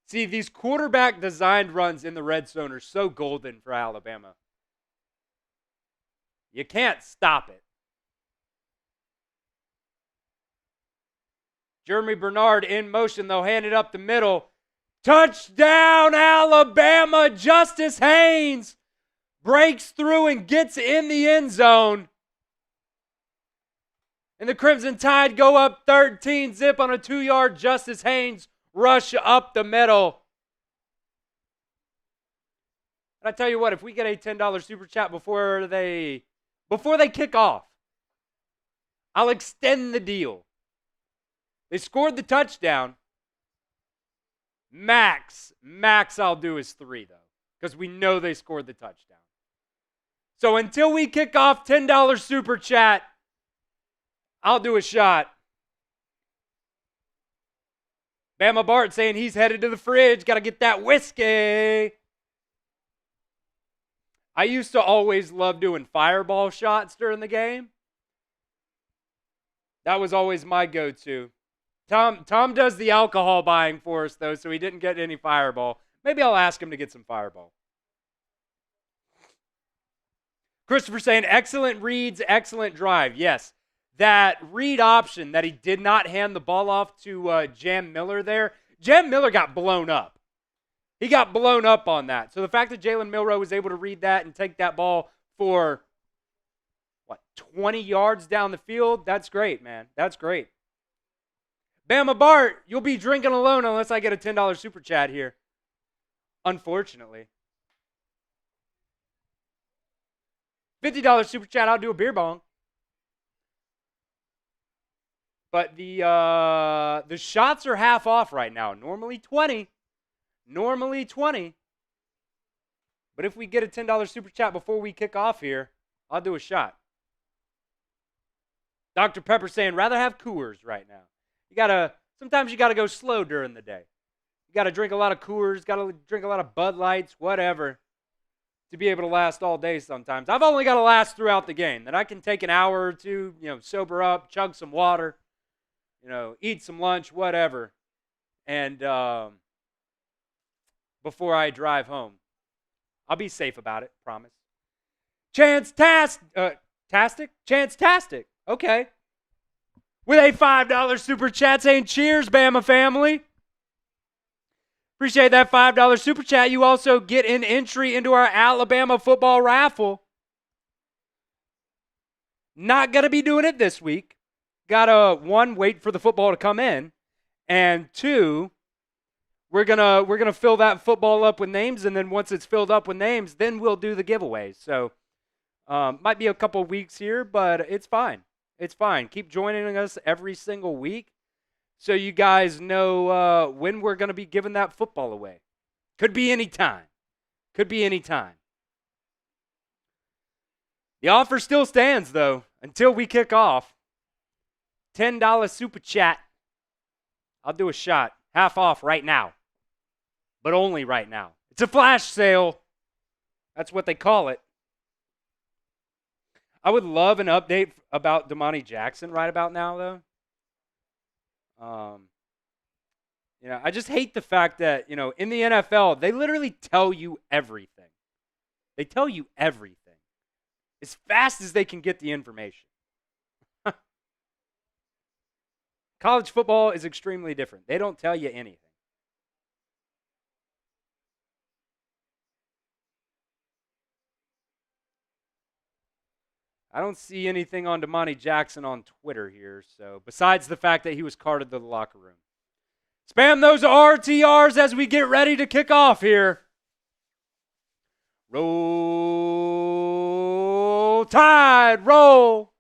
See, these quarterback-designed runs in the red zone are so golden for Alabama. You can't stop it. Jeremy Bernard in motion. They'll hand it up the middle. Touchdown, Alabama! Justice Haynes breaks through and gets in the end zone. And the Crimson Tide go up 13-zip on a 2-yard Justice Haynes rush up the middle. And I tell you what, if we get a $10 super chat before they kick off, I'll extend the deal. They scored the touchdown. Max I'll do is 3, though, because we know they scored the touchdown. So until we kick off $10 super chat, I'll do a shot. Bama Bart saying he's headed to the fridge. Got to get that whiskey. I used to always love doing fireball shots during the game. That was always my go-to. Tom does the alcohol buying for us, though, so he didn't get any Fireball. Maybe I'll ask him to get some Fireball. Christopher saying, excellent reads, excellent drive. Yes, that read option that he did not hand the ball off to Jam Miller there, Jam Miller got blown up. He got blown up on that. So the fact that Jalen Milroe was able to read that and take that ball for, 20 yards down the field, that's great, man. That's great. Bama Bart, you'll be drinking alone unless I get a $10 super chat here. Unfortunately. $50 super chat, I'll do a beer bong. But the shots are half off right now. Normally 20. But if we get a $10 super chat before we kick off here, I'll do a shot. Dr. Pepper saying, rather have Coors right now. Sometimes you gotta go slow during the day. You gotta drink a lot of Coors, gotta drink a lot of Bud Lights, whatever, to be able to last all day sometimes. I've only got to last throughout the game. Then I can take an hour or two, sober up, chug some water, eat some lunch, whatever. And before I drive home. I'll be safe about it, promise. Chance-tastic? Chance-tastic. Okay. With a $5 super chat saying, cheers, Bama family. Appreciate that $5 super chat. You also get an entry into our Alabama football raffle. Not going to be doing it this week. Got to, one, wait for the football to come in. And two, we're gonna fill that football up with names. And then once it's filled up with names, then we'll do the giveaways. So might be a couple weeks here, but it's fine. It's fine. Keep joining us every single week so you guys know when we're going to be giving that football away. Could be any time. The offer still stands, though, until we kick off. $10 super chat. I'll do a shot. Half off right now. But only right now. It's a flash sale. That's what they call it. I would love an update about Damani Jackson right about now, though. I just hate the fact that, in the NFL, they literally tell you everything. They tell you everything as fast as they can get the information. College football is extremely different. They don't tell you anything. I don't see anything on Damani Jackson on Twitter here, so besides the fact that he was carted to the locker room. Spam those RTRs as we get ready to kick off here. Roll Tide, roll.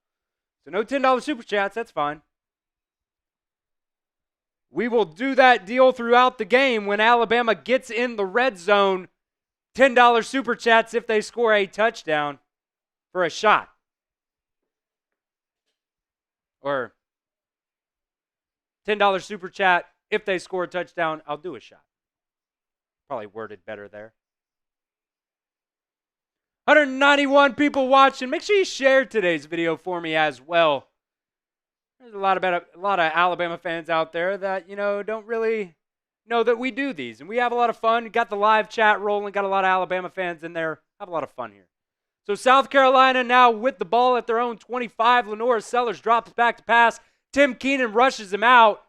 So no $10 super chats, that's fine. We will do that deal throughout the game when Alabama gets in the red zone. $10 super chats if they score a touchdown for a shot. Or $10 super chat. If they score a touchdown, I'll do a shot. Probably worded better there. 191 people watching. Make sure you share today's video for me as well. There's a lot of Alabama fans out there that, don't really know that we do these. And we have a lot of fun. Got the live chat rolling. Got a lot of Alabama fans in there. Have a lot of fun here. So South Carolina now with the ball at their own 25. Lenora Sellers drops back to pass. Tim Keenan rushes him out.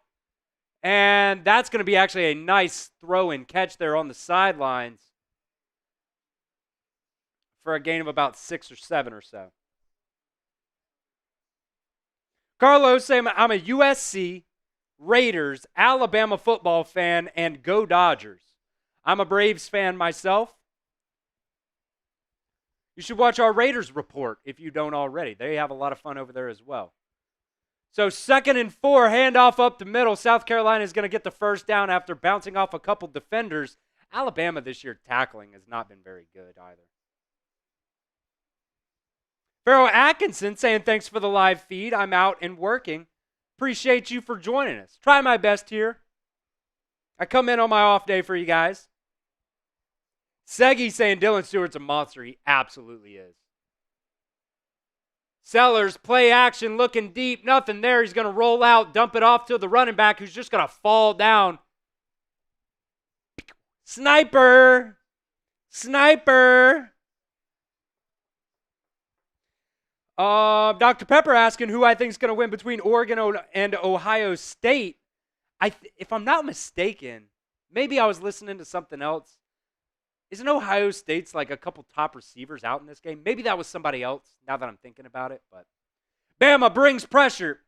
And that's going to be actually a nice throw and catch there on the sidelines for a gain of about 6 or 7 or so. Carlos saying, I'm a USC, Raiders, Alabama football fan, and go Dodgers. I'm a Braves fan myself. You should watch our Raiders report if you don't already. They have a lot of fun over there as well. So 2nd and 4, handoff up the middle. South Carolina is going to get the first down after bouncing off a couple defenders. Alabama this year tackling has not been very good either. Pharaoh Atkinson saying thanks for the live feed. I'm out and working. Appreciate you for joining us. Try my best here. I come in on my off day for you guys. Seggy saying Dylan Stewart's a monster. He absolutely is. Sellers, play action, looking deep, nothing there. He's going to roll out, dump it off to the running back who's just going to fall down. Sniper! Sniper! Dr. Pepper asking who I think is going to win between Oregon and Ohio State. If I'm not mistaken, maybe I was listening to something else. Isn't Ohio State's like a couple top receivers out in this game? Maybe that was somebody else, now that I'm thinking about it. But Bama brings pressure.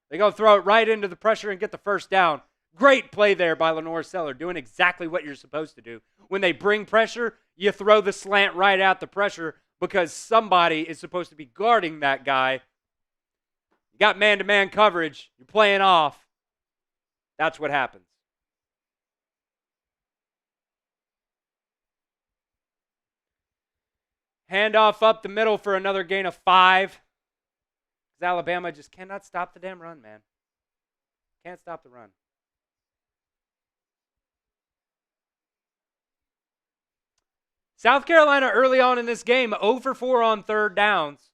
They go throw it right into the pressure and get the first down. Great play there by Lenore Seller, doing exactly what you're supposed to do. When they bring pressure, you throw the slant right at the pressure because somebody is supposed to be guarding that guy. You got man-to-man coverage. You're playing off. That's what happens. Handoff up the middle for another gain of 5. Because Alabama just cannot stop the damn run, man. Can't stop the run. South Carolina early on in this game, 0 for 4 on third downs.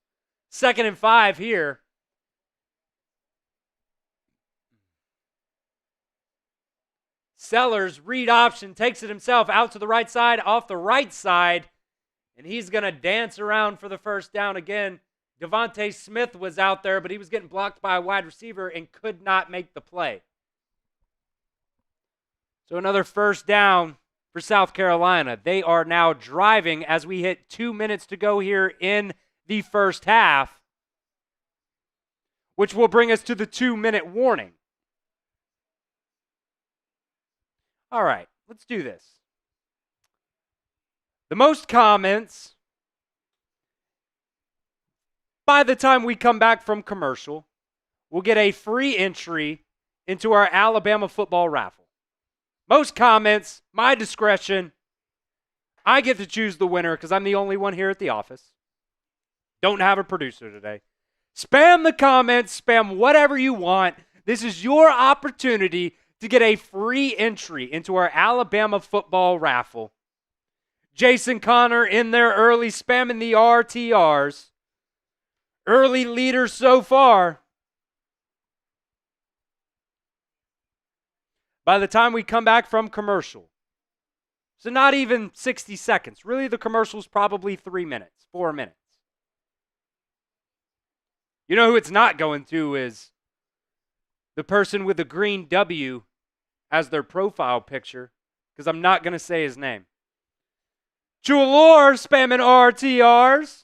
2nd and 5 here. Sellers, read option, takes it himself out to the right side, off the right side. And he's going to dance around for the first down again. Devontae Smith was out there, but he was getting blocked by a wide receiver and could not make the play. So another first down for South Carolina. They are now driving as we hit 2 minutes to go here in the first half, which will bring us to the 2-minute warning. All right, let's do this. The most comments by the time we come back from commercial, we'll get a free entry into our Alabama football raffle. Most comments, my discretion. I get to choose the winner because I'm the only one here at the office. Don't have a producer today. Spam the comments, spam whatever you want. This is your opportunity to get a free entry into our Alabama football raffle. Jason Connor in there early, spamming the RTRs. Early leader so far. By the time we come back from commercial, so not even 60 seconds. Really, the commercial's probably 3 minutes, 4 minutes. You know who it's not going to is the person with the green W as their profile picture, because I'm not going to say his name. Jewelor spamming RTRs.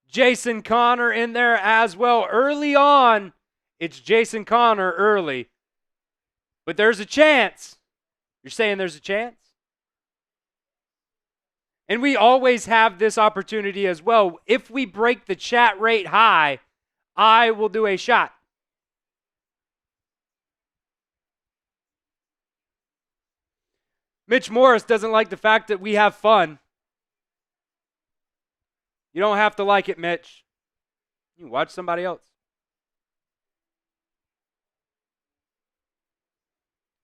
Jason Connor in there as well. Early on, it's Jason Connor early. But there's a chance. You're saying there's a chance? And we always have this opportunity as well. If we break the chat rate high, I will do a shot. Mitch Morris doesn't like the fact that we have fun. You don't have to like it, Mitch. You can watch somebody else.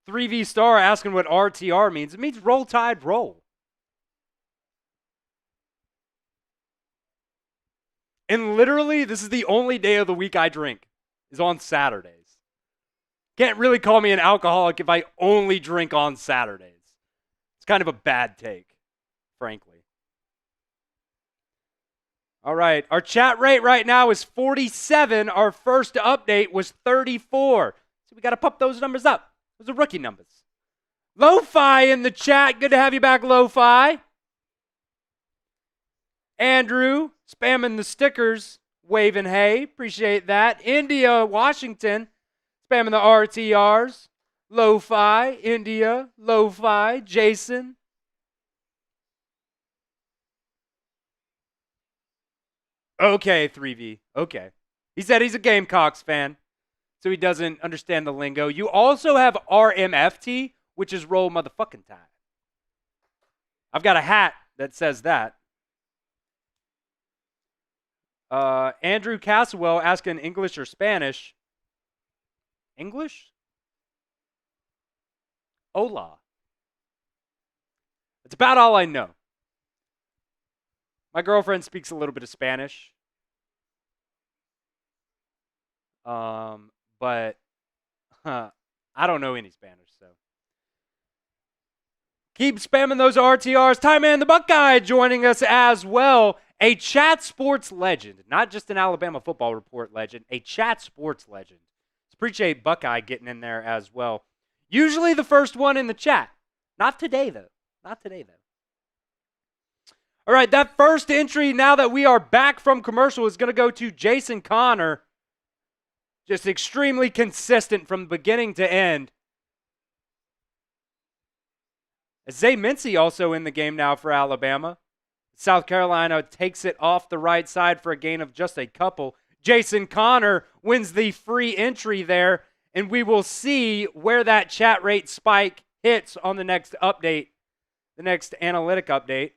3V Star asking what RTR means. It means roll tide roll. And literally, this is the only day of the week I drink, is on Saturdays. Can't really call me an alcoholic if I only drink on Saturdays. It's kind of a bad take, frankly. All right, our chat rate right now is 47. Our first update was 34. So we got to pump those numbers up. Those are rookie numbers. Lo-Fi in the chat. Good to have you back, Lo-Fi. Andrew, spamming the stickers, waving hey. Appreciate that. India, Washington, spamming the RTRs. Lo-Fi, India, Lo-Fi, Jason. Okay, 3V. Okay. He said he's a Gamecocks fan, so he doesn't understand the lingo. You also have RMFT, which is Roll Motherfucking Tide. I've got a hat that says that. Andrew Caswell asking English or Spanish. English? Hola. That's about all I know. My girlfriend speaks a little bit of Spanish. But I don't know any Spanish, so. Keep spamming those RTRs. Ty Man the Buckeye joining us as well. A chat sports legend, not just an Alabama football report legend, a chat sports legend. Appreciate Buckeye getting in there as well. Usually the first one in the chat. Not today, though. Not today, though. All right, that first entry, now that we are back from commercial, is going to go to Jason Connor. Just extremely consistent from beginning to end. Zay Mincy also in the game now for Alabama. South Carolina takes it off the right side for a gain of just a couple. Jason Connor wins the free entry there, and we will see where that chat rate spike hits on the next update, the next analytic update.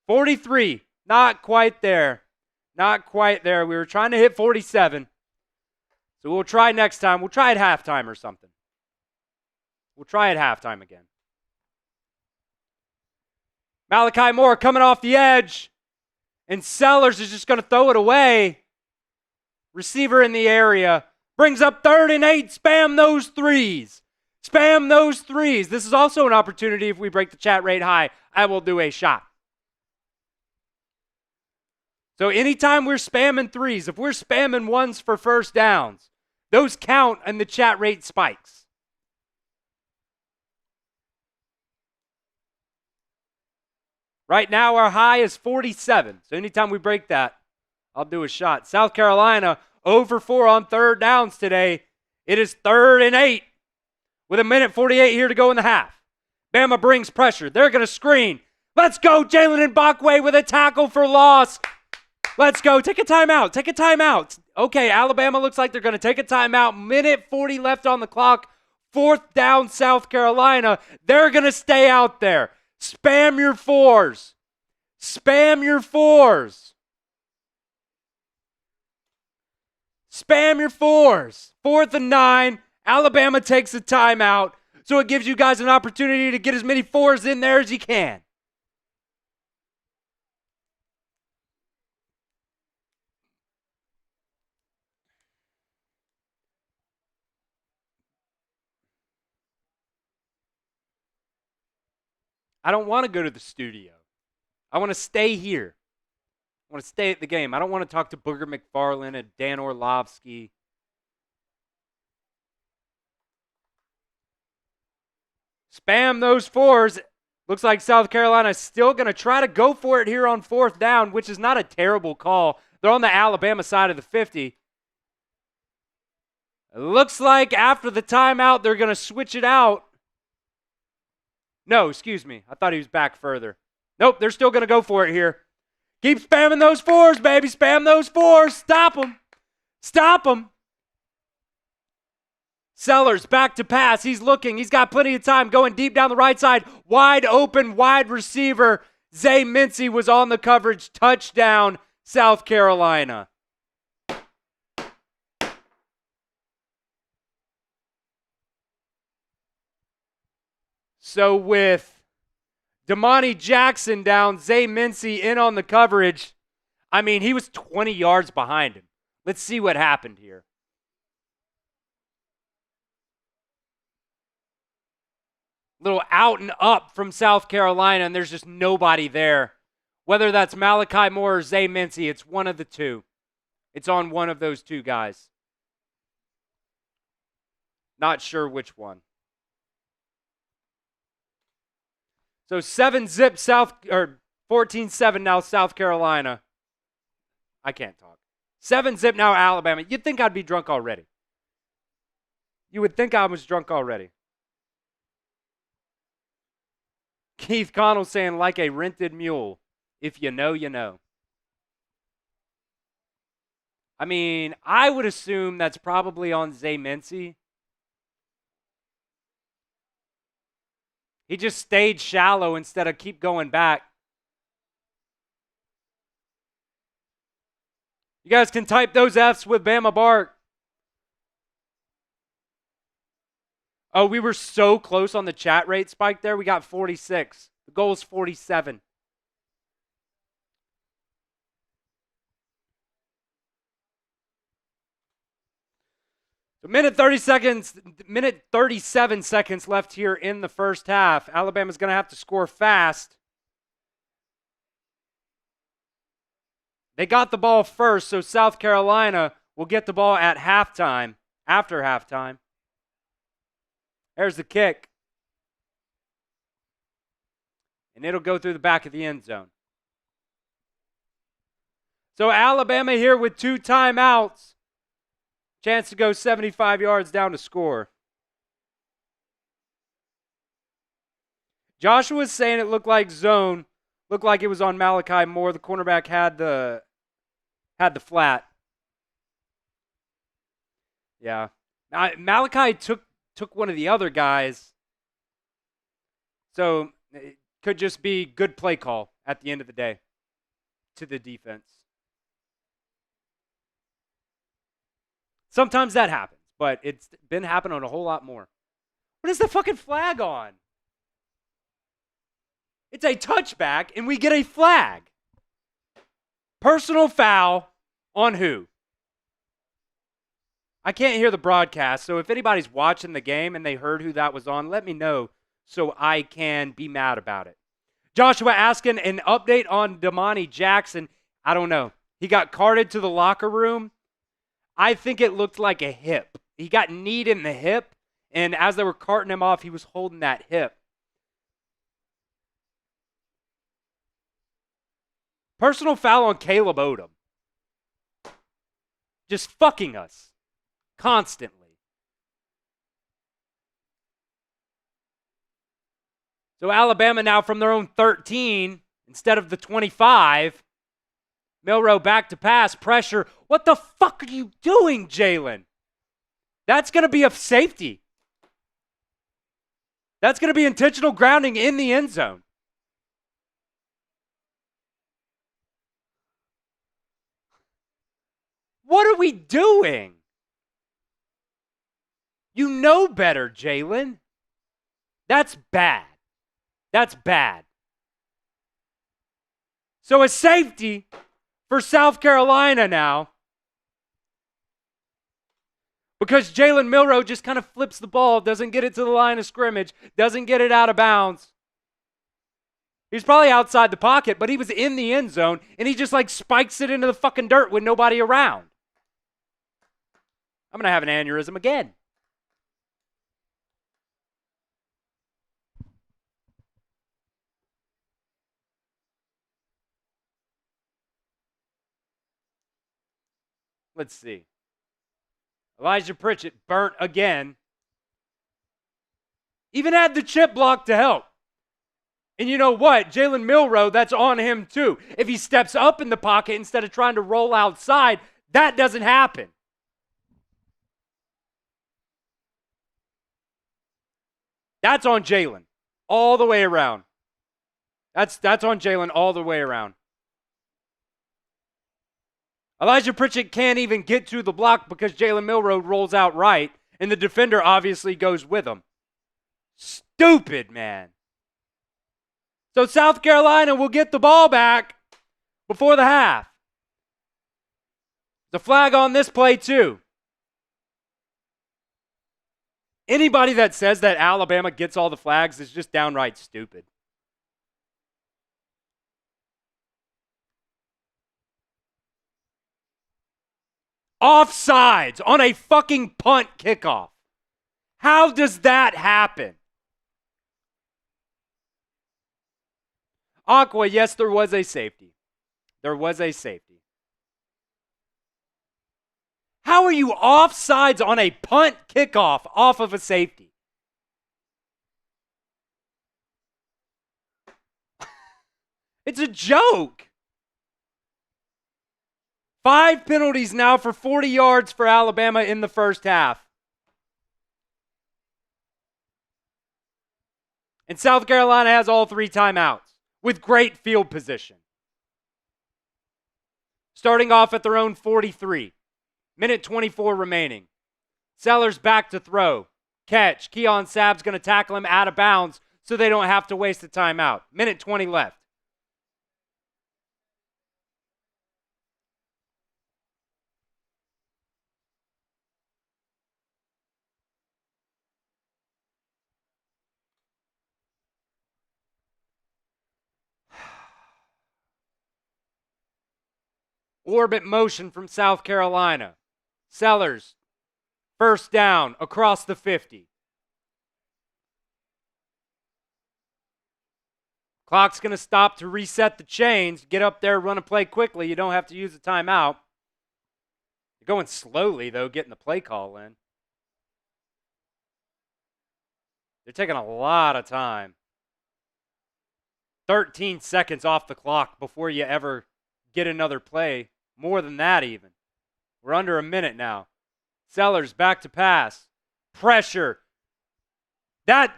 43, not quite there. Not quite there. We were trying to hit 47. So we'll try next time. We'll try at halftime or something. We'll try at halftime again. Malachi Moore coming off the edge. And Sellers is just going to throw it away. Receiver in the area. Brings up 3rd and 8. Spam those threes. Spam those threes. This is also an opportunity if we break the chat rate high. I will do a shot. So anytime we're spamming threes, if we're spamming ones for first downs, those count and the chat rate spikes. Right now our high is 47. So anytime we break that, I'll do a shot. South Carolina 0 for 4 on 3rd downs today. It is 3rd and 8 with 1:48 here to go in the half. Bama brings pressure. They're going to screen. Let's go, Jalen Mbakwe with a tackle for loss. Let's go. Take a timeout. Take a timeout. Okay, Alabama looks like they're going to take a timeout. 1:40 left on the clock. 4th down, South Carolina. They're going to stay out there. Spam your 4s. Spam your 4s. Spam your 4s. 4th and 9. Alabama takes a timeout. So it gives you guys an opportunity to get as many 4s in there as you can. I don't want to go to the studio. I want to stay here. I want to stay at the game. I don't want to talk to Booger McFarland and Dan Orlovsky. Spam those 4s. Looks like South Carolina is still going to try to go for it here on 4th down, which is not a terrible call. They're on the Alabama side of the 50. It looks like after the timeout, they're going to switch it out. No, excuse me. I thought he was back further. Nope, they're still going to go for it here. Keep spamming those 4s, baby. Spam those 4s. Stop them. Stop them. Sellers back to pass. He's looking. He's got plenty of time going deep down the right side. Wide open, wide receiver. Zay Mincy was on the coverage. Touchdown, South Carolina. So with Damani Jackson down, Zay Mincy in on the coverage. I mean, he was 20 yards behind him. Let's see what happened here. Little out and up from South Carolina, and there's just nobody there. Whether that's Malachi Moore or Zay Mincy, it's one of the two. It's on one of those two guys. Not sure which one. So 7-zip South, or 14-7 now South Carolina. I can't talk. 7-zip now Alabama. You'd think I'd be drunk already. You would think I was drunk already. Keith Connell saying like a rented mule. If you know, you know. I mean, I would assume that's probably on Zay Mincy. He just stayed shallow instead of keep going back. You guys can type those F's with Bama Bark. Oh, we were so close on the chat rate spike there. We got 46. The goal is 47. Minute 37 seconds left here in the first half. Alabama's going to have to score fast. They got the ball first, so South Carolina will get the ball at halftime, after halftime. There's the kick. And it'll go through the back of the end zone. So Alabama here with 2 timeouts. Chance to go 75 yards down to score. Joshua was saying it looked like zone. Looked like it was on Malachi Moore. The cornerback had the flat. Yeah. Malachi took one of the other guys. So it could just be good play call at the end of the day to the defense. Sometimes that happens, but it's been happening a whole lot more. What is the fucking flag on? It's a touchback, and we get a flag. Personal foul on who? I can't hear the broadcast, so if anybody's watching the game and they heard who that was on, let me know so I can be mad about it. Joshua asking an update on Damani Jackson. I don't know. He got carted to the locker room. I think it looked like a hip. He got kneed in the hip, and as they were carting him off, he was holding that hip. Personal foul on Caleb Odom. Just fucking us. Constantly. So Alabama now from their own 13, instead of the 25. Milroe back to pass, pressure. What the fuck are you doing, Jalen? That's going to be a safety. That's going to be intentional grounding in the end zone. What are we doing? You know better, Jalen. That's bad. That's bad. So a safety for South Carolina now, because Jalen Milroe just kind of flips the ball, doesn't get it to the line of scrimmage, doesn't get it out of bounds. He's probably outside the pocket, but he was in the end zone, and he just like spikes it into the fucking dirt with nobody around. I'm going to have an aneurysm again. Let's see. Elijah Pritchett burnt again. Even had the chip block to help. And you know what? Jalen Milroe, that's on him too. If he steps up in the pocket instead of trying to roll outside, that doesn't happen. That's on Jalen all the way around. That's on Jalen all the way around. Elijah Pritchett can't even get to the block because Jalen Milroe rolls out right, and the defender obviously goes with him. Stupid, man. So South Carolina will get the ball back before the half. The flag on this play too. Anybody that says that Alabama gets all the flags is just downright stupid. Offsides on a fucking punt kickoff. How does that happen? Aqua, yes, there was a safety. There was a safety. How are you offsides on a punt kickoff off of a safety? It's a joke. 5 penalties now for 40 yards for Alabama in the first half. And South Carolina has all 3 timeouts with great field position. Starting off at their own 43. Minute 24 remaining. Sellers back to throw. Catch. Keon Sabb's going to tackle him out of bounds so they don't have to waste a timeout. Minute 20 left. Orbit motion from South Carolina. Sellers, first down across the 50. Clock's going to stop to reset the chains. Get up there, run a play quickly. You don't have to use a timeout. You're going slowly, though, getting the play call in. They're taking a lot of time. 13 seconds off the clock before you ever get another play. More than that, even. We're under a minute now. Sellers back to pass. Pressure. That's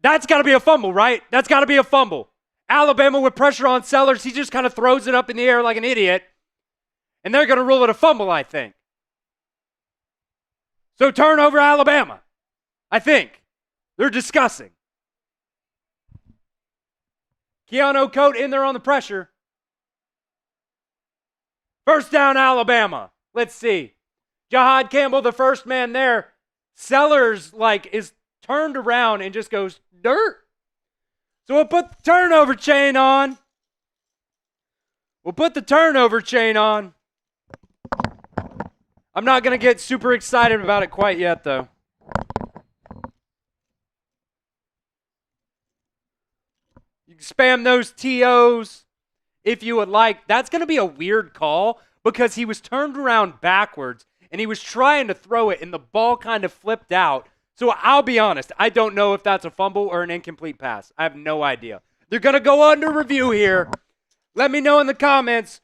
got to be a fumble, right? That's got to be a fumble. Alabama with pressure on Sellers. He just kind of throws it up in the air like an idiot. And they're going to rule it a fumble, I think. So turnover Alabama, I think. They're discussing. Keanu Coate in there on the pressure. First down Alabama. Let's see. Jahad Campbell, the first man there. Sellers, is turned around and just goes, dirt. So we'll put the turnover chain on. I'm not going to get super excited about it quite yet, though. You can spam those TOs if you would like. That's going to be a weird call because he was turned around backwards and he was trying to throw it and the ball kind of flipped out. So I'll be honest, I don't know if that's a fumble or an incomplete pass. I have no idea. They're going to go under review here. Let me know in the comments,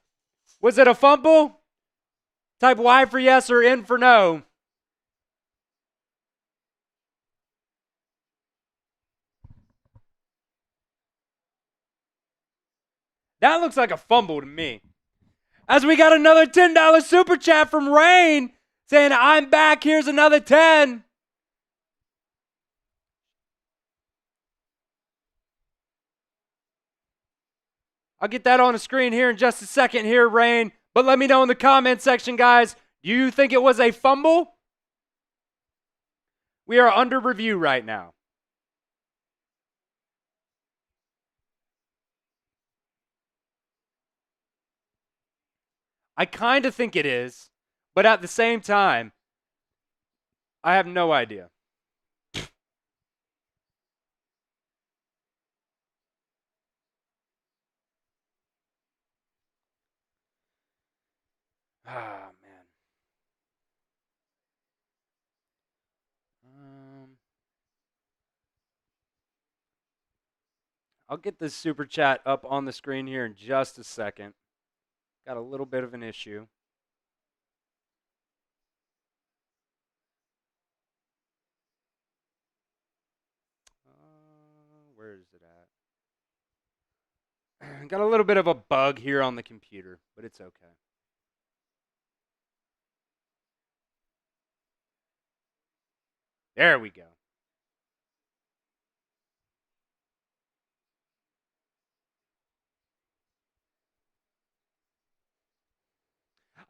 was it a fumble? Type Y for yes or N for no. That looks like a fumble to me. As we got another $10 super chat from Rain saying, I'm back, here's another 10. I'll get that on the screen here in just a second here, Rain. But let me know in the comment section, guys. Do you think it was a fumble? We are under review right now. I kind of think it is, but at the same time, I have no idea. Ah, man. I'll get this super chat up on the screen here in just a second. Got a little bit of an issue. Where is it at? Got a little bit of a bug here on the computer, but it's okay. There we go.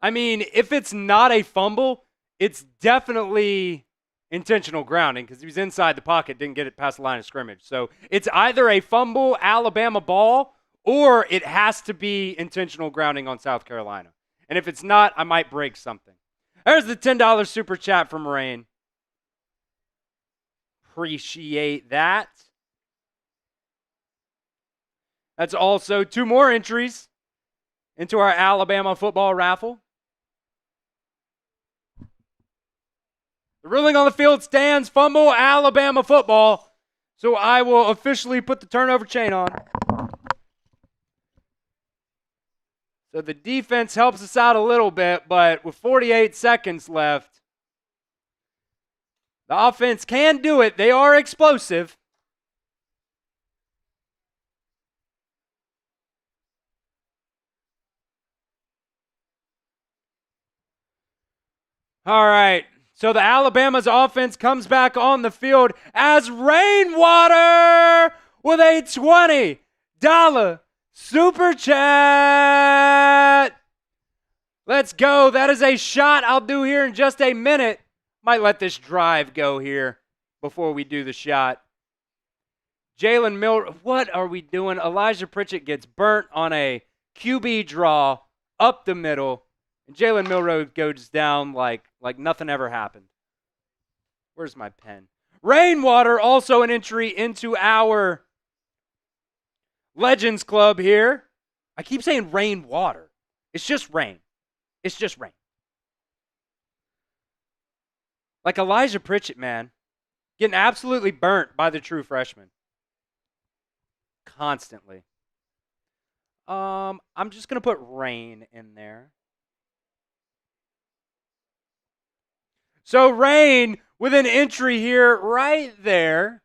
I mean, if it's not a fumble, it's definitely intentional grounding because he was inside the pocket, didn't get it past the line of scrimmage. So it's either a fumble Alabama ball or it has to be intentional grounding on South Carolina. And if it's not, I might break something. There's the $10 super chat from Rain. Appreciate that. That's also 2 more entries into our Alabama football raffle. The ruling on the field stands, fumble Alabama football. So I will officially put the turnover chain on. So the defense helps us out a little bit, but with 48 seconds left, the offense can do it. They are explosive. All right. So the Alabama's offense comes back on the field as Rainwater with a $20 super chat. Let's go. That is a shot I'll do here in just a minute. Might let this drive go here before we do the shot. Jalen Miller, what are we doing? Elijah Pritchett gets burnt on a QB draw up the middle. And Jalen Milroe goes down like nothing ever happened. Where's my pen? Rainwater, also an entry into our Legends Club here. I keep saying rainwater. It's just rain. It's just rain. Like Elijah Pritchett, man. Getting absolutely burnt by the true freshman. Constantly. I'm just going to put rain in there. So rain with an entry here right there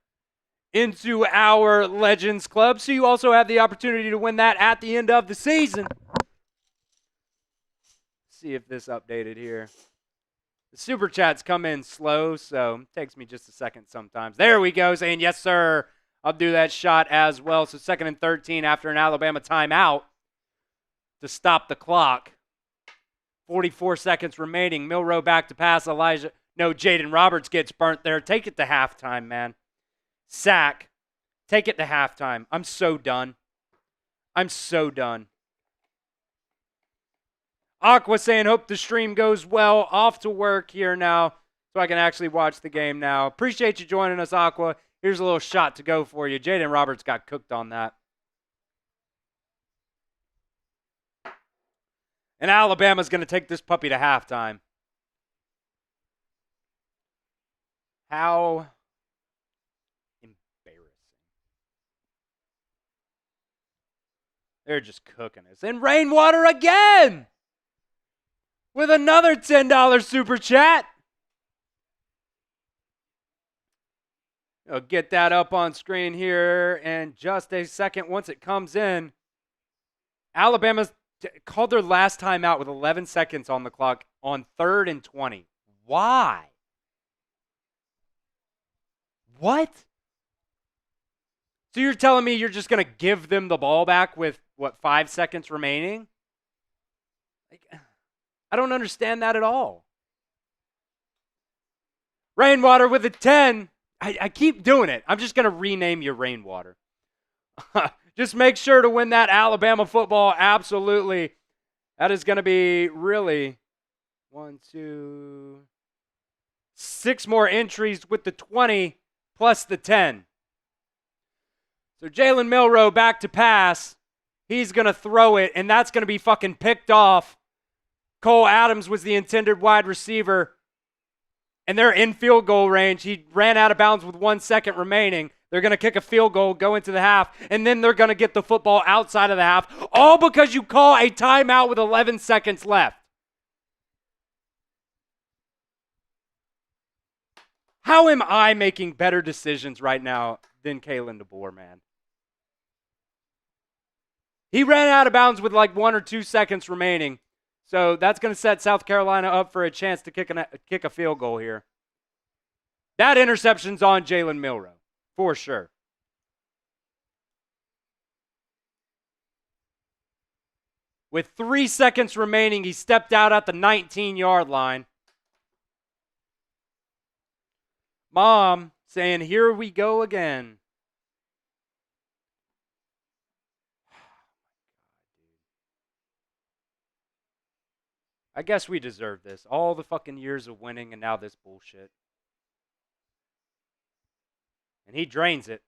into our Legends Club. So you also have the opportunity to win that at the end of the season. See if this updated here. The super chats come in slow, so it takes me just a second sometimes. There we go, saying yes, sir. I'll do that shot as well. So 2nd and 13 after an Alabama timeout to stop the clock. 44 seconds remaining. Milroe back to pass. Jaden Roberts gets burnt there. Take it to halftime, man. Sack. Take it to halftime. I'm so done. I'm so done. Aqua saying, hope the stream goes well. Off to work here now so I can actually watch the game now. Appreciate you joining us, Aqua. Here's a little shot to go for you. Jaden Roberts got cooked on that. And Alabama's going to take this puppy to halftime. How embarrassing. They're just cooking us. And Rainwater again with another $10 super chat. I'll get that up on screen here in just a second. Once it comes in, Alabama's called their last time out with 11 seconds on the clock on 3rd and 20. Why? What? So you're telling me you're just going to give them the ball back with, 5 seconds remaining? I don't understand that at all. Rainwater with a 10. I keep doing it. I'm just going to rename you Rainwater. Just make sure to win that Alabama football. Absolutely. That is going to be really 1, 2, 6 more entries with the 20 plus the 10. So Jalen Milroe back to pass. He's going to throw it, and that's going to be fucking picked off. Cole Adams was the intended wide receiver, and they're in field goal range. He ran out of bounds with 1 second remaining. They're going to kick a field goal, go into the half, and then they're going to get the football outside of the half, all because you call a timeout with 11 seconds left. How am I making better decisions right now than Kalen DeBoer, man? He ran out of bounds with 1 or 2 seconds remaining. So that's going to set South Carolina up for a chance to kick a field goal here. That interception's on Jalen Milroe, for sure. With 3 seconds remaining, he stepped out at the 19-yard line. Mom saying, here we go again. I guess we deserve this. All the fucking years of winning and now this bullshit. And he drains it.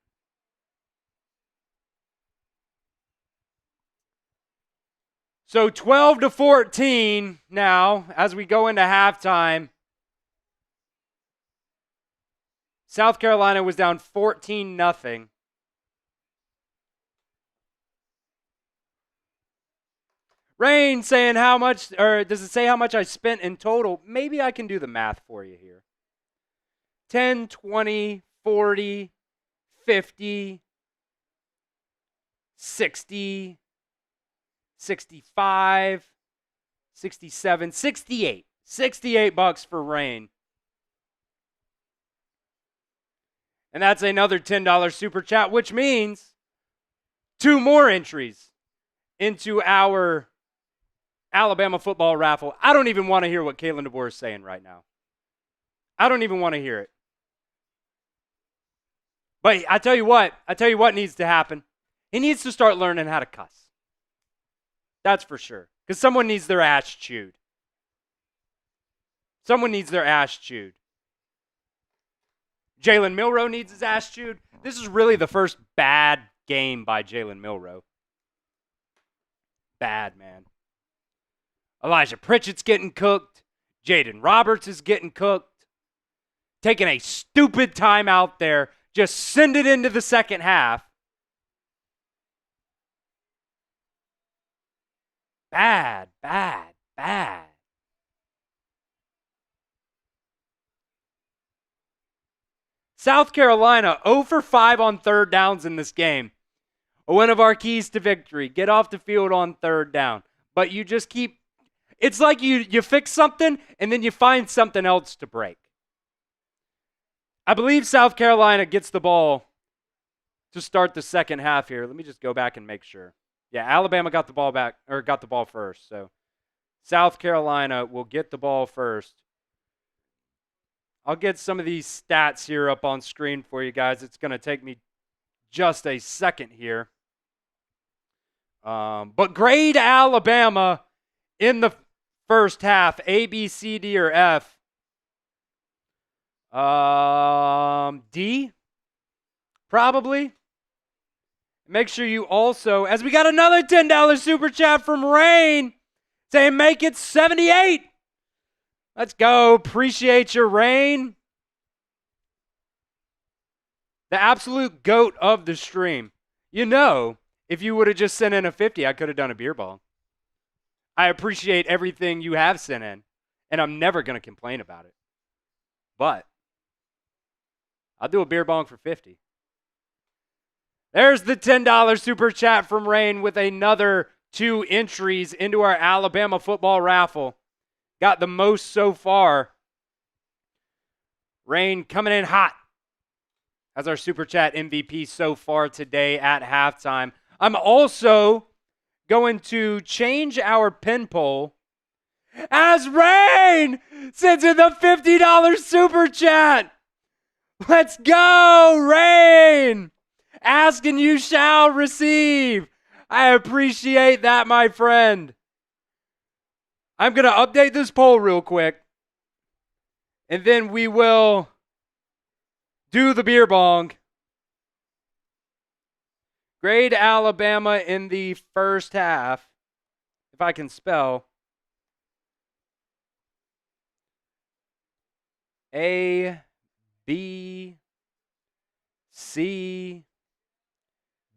So 12-14 now as we go into halftime. South Carolina was down 14-0. Rain saying how much, or does it say how much I spent in total? Maybe I can do the math for you here. 10, 20, 40, 50, 60, 65, 67, 68. $68 for Rain. And that's another $10 super chat, which means 2 more entries into our Alabama football raffle. I don't even want to hear what Kalen DeBoer is saying right now. I don't even want to hear it. But I tell you what needs to happen. He needs to start learning how to cuss. That's for sure. Because someone needs their ass chewed. Someone needs their ass chewed. Jalen Milroe needs his ass chewed. This is really the first bad game by Jalen Milroe. Bad, man. Elijah Pritchett's getting cooked. Jaden Roberts is getting cooked. Taking a stupid timeout there. Just send it into the second half. Bad, bad, bad. South Carolina 0 for 5 on third downs in this game. One of our keys to victory. Get off the field on third down. But you just keep, it's like you fix something and then you find something else to break. I believe South Carolina gets the ball to start the second half here. Let me just go back and make sure. Yeah, Alabama got the ball back, or got the ball first. So South Carolina will get the ball first. I'll get some of these stats here up on screen for you guys. It's going to take me just a second here. But grade Alabama in the first half, A, B, C, D, or F. D, probably. Make sure you also, as we got another $10 super chat from Rain, saying make it 78. Let's go. Appreciate your Rain. The absolute GOAT of the stream. You know, if you would have just sent in a 50, I could have done a beer bong. I appreciate everything you have sent in, and I'm never going to complain about it. But I'll do a beer bong for 50. There's the $10 super chat from Rain with another 2 entries into our Alabama football raffle. Got the most so far. Rain coming in hot as our super chat MVP so far today at halftime. I'm also going to change our pin poll as Rain sends in the $50 super chat. Let's go, Rain! Ask and you shall receive. I appreciate that, my friend. I'm going to update this poll real quick. And then we will do the beer bong. Grade Alabama in the first half. If I can spell. A, B, C,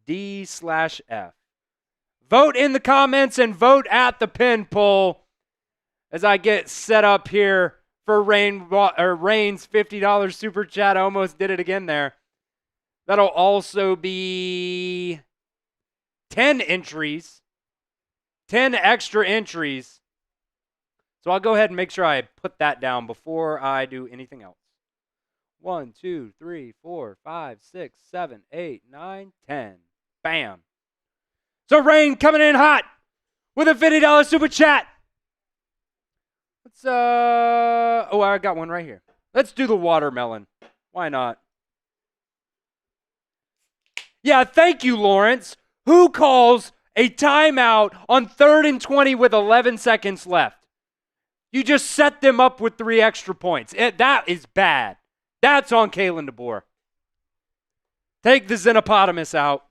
D/F. Vote in the comments and vote at the pin poll as I get set up here for Rain's $50 super chat. I almost did it again there. That'll also be 10 entries, 10 extra entries. So I'll go ahead and make sure I put that down before I do anything else. 1, 2, 3, 4, 5, 6, 7, 8, 9, 10. Bam. So Rain coming in hot with a $50 super chat. Let's I got one right here. Let's do the watermelon. Why not? Yeah, thank you, Lawrence. Who calls a timeout on 3rd and 20 with 11 seconds left? You just set them up with 3 extra points. That is bad. That's on Kalen DeBoer. Take the Xenopotamus out.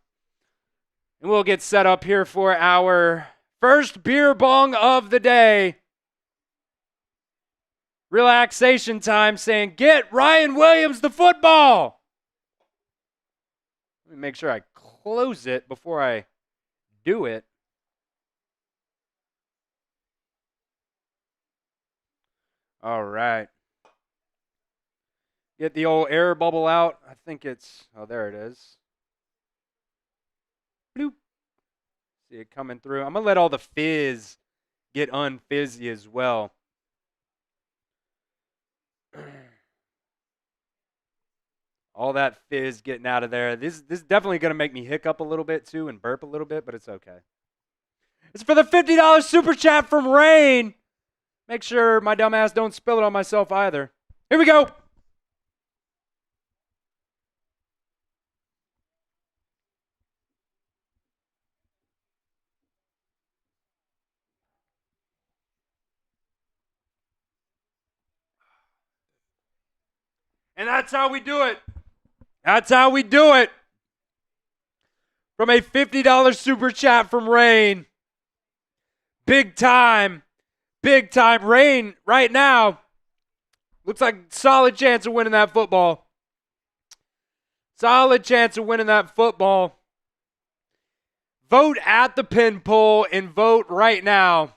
And we'll get set up here for our first beer bong of the day. Relaxation time saying, get Ryan Williams the football. Let me make sure I close it before I do it. All right. Get the old air bubble out. I think it's, oh, there it is. Bloop. See it coming through. I'm going to let all the fizz get unfizzy as well. All that fizz getting out of there. This is definitely going to make me hiccup a little bit too and burp a little bit, but it's okay. It's for the $50 super chat from Rain. Make sure my dumb ass don't spill it on myself either. Here we go. And that's how we do it. That's how we do it. From a $50 super chat from Rain. Big time. Big time. Rain, right now, looks like solid chance of winning that football. Solid chance of winning that football. Vote at the pin poll and vote right now.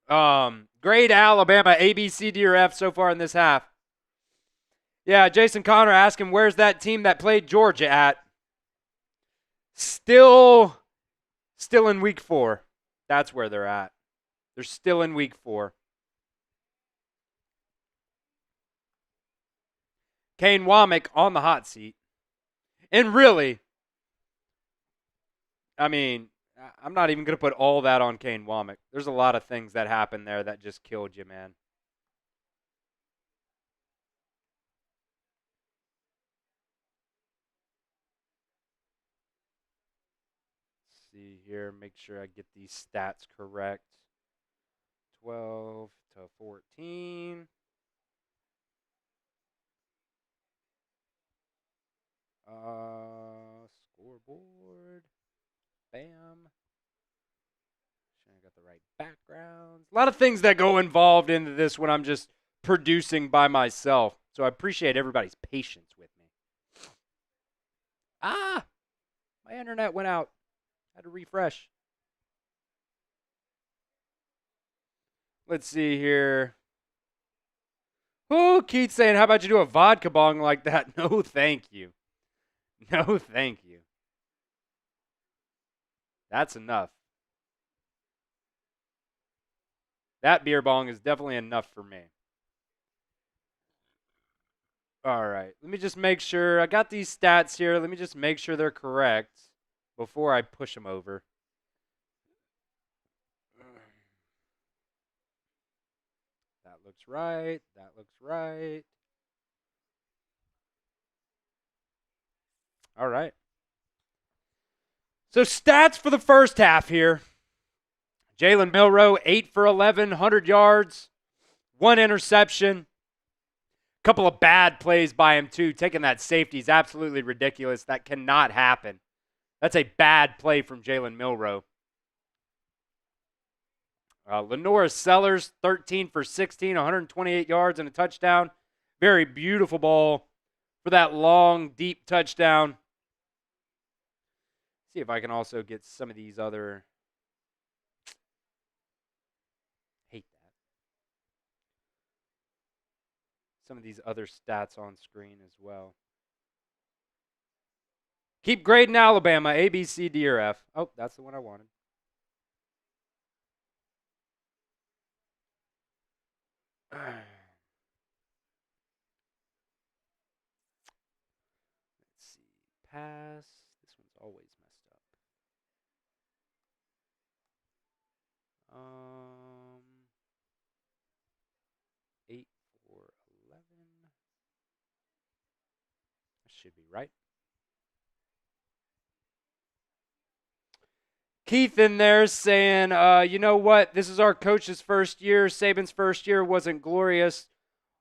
Grade Alabama, A, B, C, D, or F so far in this half. Yeah, Jason Connor asking, where's that team that played Georgia at? Still in week 4. That's where they're at. They're still in week 4. Kane Womack on the hot seat. And really, I mean, I'm not even going to put all that on Kane Womack. There's a lot of things that happened there that just killed you, man. Let's see here, make sure I get these stats correct. 12 to 14. Scoreboard. Bam. Sure I got the right backgrounds. A lot of things that go involved into this when I'm just producing by myself. So I appreciate everybody's patience with me. My internet went out. Had to refresh. Let's see here. Oh, Keith saying, how about you do a vodka bong like that? No, thank you. No, thank you. That's enough. That beer bong is definitely enough for me. All right. Let me just make sure. I got these stats here. Let me just make sure they're correct before I push them over. That looks right. That looks right. All right. So stats for the first half here. Jalen Milroe, 8 for 11, 100 yards, 1 interception. Couple of bad plays by him, too. Taking that safety is absolutely ridiculous. That cannot happen. That's a bad play from Jalen Milroe. Lenora Sellers, 13 for 16, 128 yards and a touchdown. Very beautiful ball for that long, deep touchdown. See if I can also get some of these other... Hate that. Some of these other stats on screen as well. Keep grading Alabama, A, B, C, D, or F. Oh, that's the one I wanted. Let's see. Pass. This one's always messed up. 8 for 11. That should be right. Keith in there saying, you know what? This is our coach's first year. Saban's first year wasn't glorious.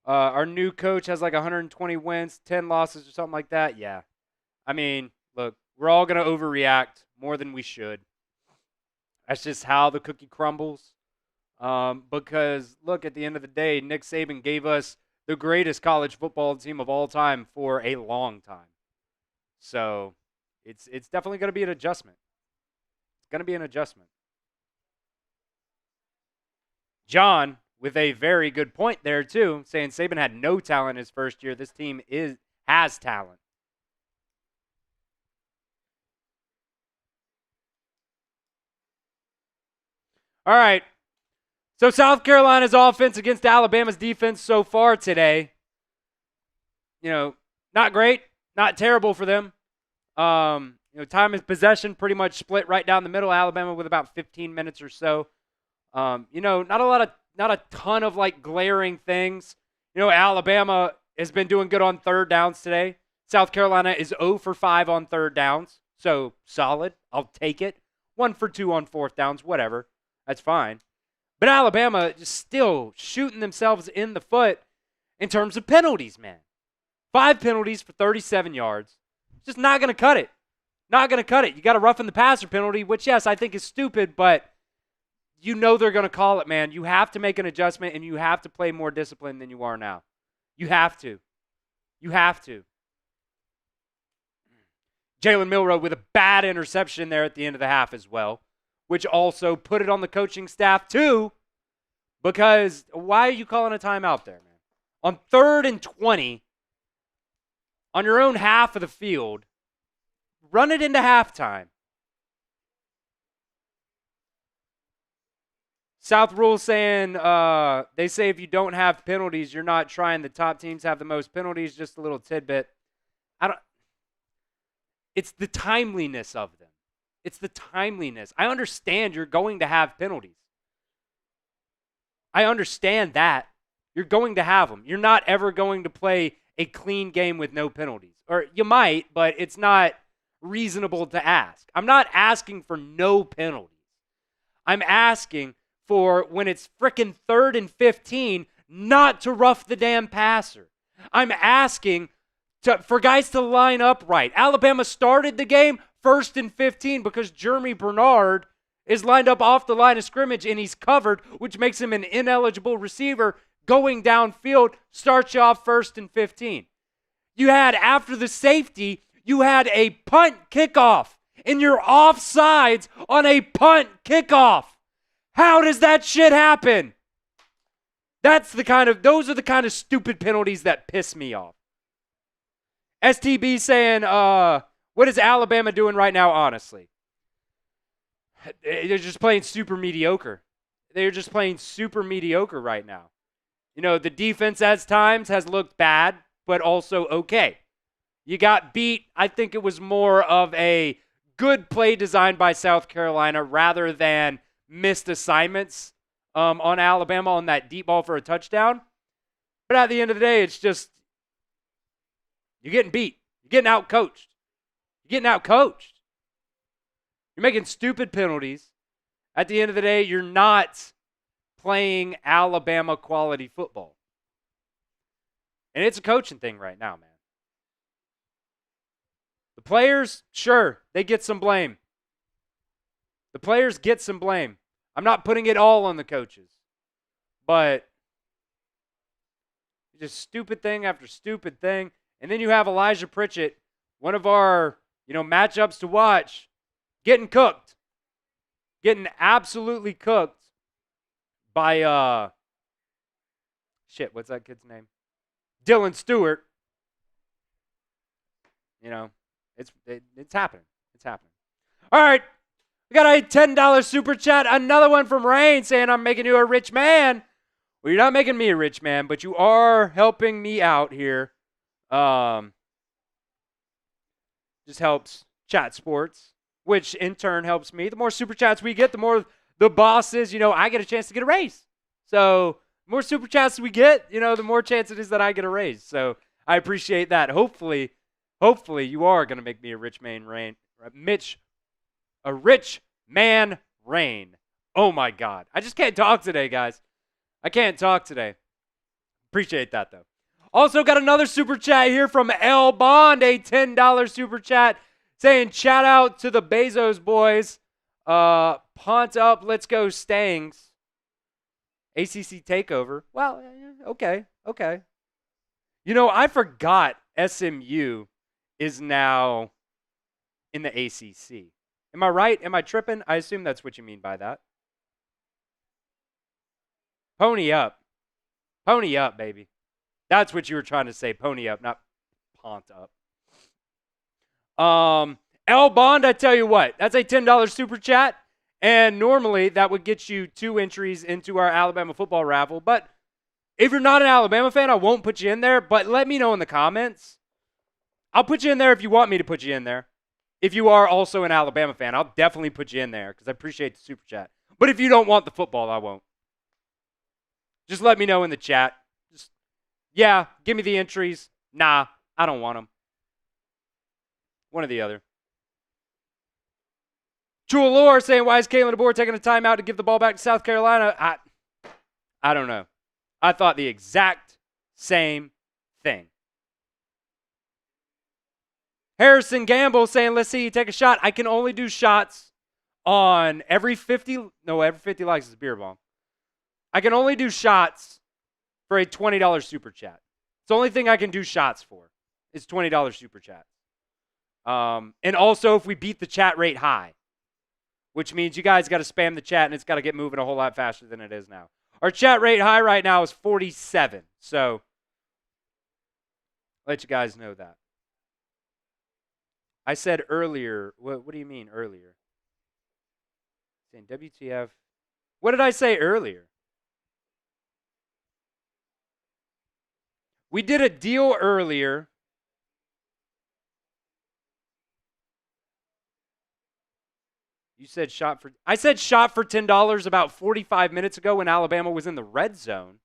Our new coach has like 120 wins, 10 losses or something like that. Yeah. I mean, look, we're all going to overreact more than we should. That's just how the cookie crumbles. Because, look, at the end of the day, Nick Saban gave us the greatest college football team of all time for a long time. So it's definitely going to be an adjustment. Going to be an adjustment. John, with a very good point there, too, saying Saban had no talent his first year. This team has talent. All right. So South Carolina's offense against Alabama's defense so far today, not great, not terrible for them. Time of possession pretty much split right down the middle. Alabama with about 15 minutes or so. Not a ton of like glaring things. Alabama has been doing good on third downs today. South Carolina is 0 for 5 on third downs. So solid. I'll take it. 1 for 2 on fourth downs, whatever. That's fine. But Alabama just still shooting themselves in the foot in terms of penalties, man. 5 penalties for 37 yards. Just not going to cut it. Not going to cut it. You got a roughing the passer penalty, which, yes, I think is stupid, but you know they're going to call it, man. You have to make an adjustment, and you have to play more disciplined than you are now. You have to. You have to. Jalen Milroe with a bad interception there at the end of the half as well, which also put it on the coaching staff too, because why are you calling a timeout there, man? On 3rd and 20, on your own half of the field, run it into halftime. South Rules saying, they say if you don't have penalties, you're not trying. The top teams have the most penalties. Just a little tidbit. It's the timeliness of them. It's the timeliness. I understand you're going to have penalties. I understand that. You're going to have them. You're not ever going to play a clean game with no penalties. Or you might, but it's not reasonable to ask. I'm not asking for no penalties. I'm asking for when it's frickin' 3rd and 15 not to rough the damn passer. I'm asking for guys to line up right. Alabama started the game 1st and 15 because Jeremy Bernard is lined up off the line of scrimmage and he's covered, which makes him an ineligible receiver going downfield, starts you off 1st and 15. You had, after the safety, you had a punt kickoff, and you're offsides on a punt kickoff. How does that shit happen? Those are the kind of stupid penalties that piss me off. STB saying, what is Alabama doing right now, honestly? They're just playing super mediocre. They're just playing super mediocre right now. You know, the defense at times has looked bad, but also okay. You got beat. I think it was more of a good play design by South Carolina rather than missed assignments on Alabama on that deep ball for a touchdown. But at the end of the day, it's just, you're getting beat. You're getting outcoached. You're making stupid penalties. At the end of the day, you're not playing Alabama quality football. And it's a coaching thing right now, man. The players, sure, they get some blame. The players get some blame. I'm not putting it all on the coaches. But just stupid thing after stupid thing. And then you have Elijah Pritchett, one of our, matchups to watch, getting cooked. Getting absolutely cooked by, what's that kid's name? Dylan Stewart. It's happening. It's happening. All right. We got a $10 super chat. Another one from Rain saying, I'm making you a rich man. Well, you're not making me a rich man, but you are helping me out here. Just helps Chat Sports, which in turn helps me. The more super chats we get, the more the boss is, I get a chance to get a raise. So the more super chats we get, the more chance it is that I get a raise. So I appreciate that. Hopefully you are going to make me a rich man rain. A rich man rain. Oh my God. I just can't talk today, guys. I can't talk today. Appreciate that, though. Also got another super chat here from L Bond, a $10 super chat saying, shout out to the Bezos boys. Punt up, let's go Stangs. ACC takeover. Well, okay. I forgot SMU is now in the ACC. Am I right? Am I tripping? I assume that's what you mean by that. Pony up. Pony up, baby. That's what you were trying to say. Pony up, not pont up. L Bond, I tell you what, that's a $10 super chat. And normally that would get you 2 entries into our Alabama football raffle. But if you're not an Alabama fan, I won't put you in there. But let me know in the comments. I'll put you in there if you want me to put you in there. If you are also an Alabama fan, I'll definitely put you in there because I appreciate the super chat. But if you don't want the football, I won't. Just let me know in the chat. Give me the entries. Nah, I don't want them. One or the other. True Allure saying, why is Kalen DeBoer taking a timeout to give the ball back to South Carolina? I don't know. I thought the exact same thing. Harrison Gamble saying, let's see you take a shot. I can only do shots on every 50 likes is a beer bong. I can only do shots for a $20 super chat. It's the only thing I can do shots for is $20 super chat. And also if we beat the chat rate high, which means you guys got to spam the chat and it's got to get moving a whole lot faster than it is now. Our chat rate high right now is 47. So let you guys know that. I said earlier, what do you mean earlier? Saying WTF. What did I say earlier? We did a deal earlier. You said I said shot for $10 about 45 minutes ago when Alabama was in the red zone.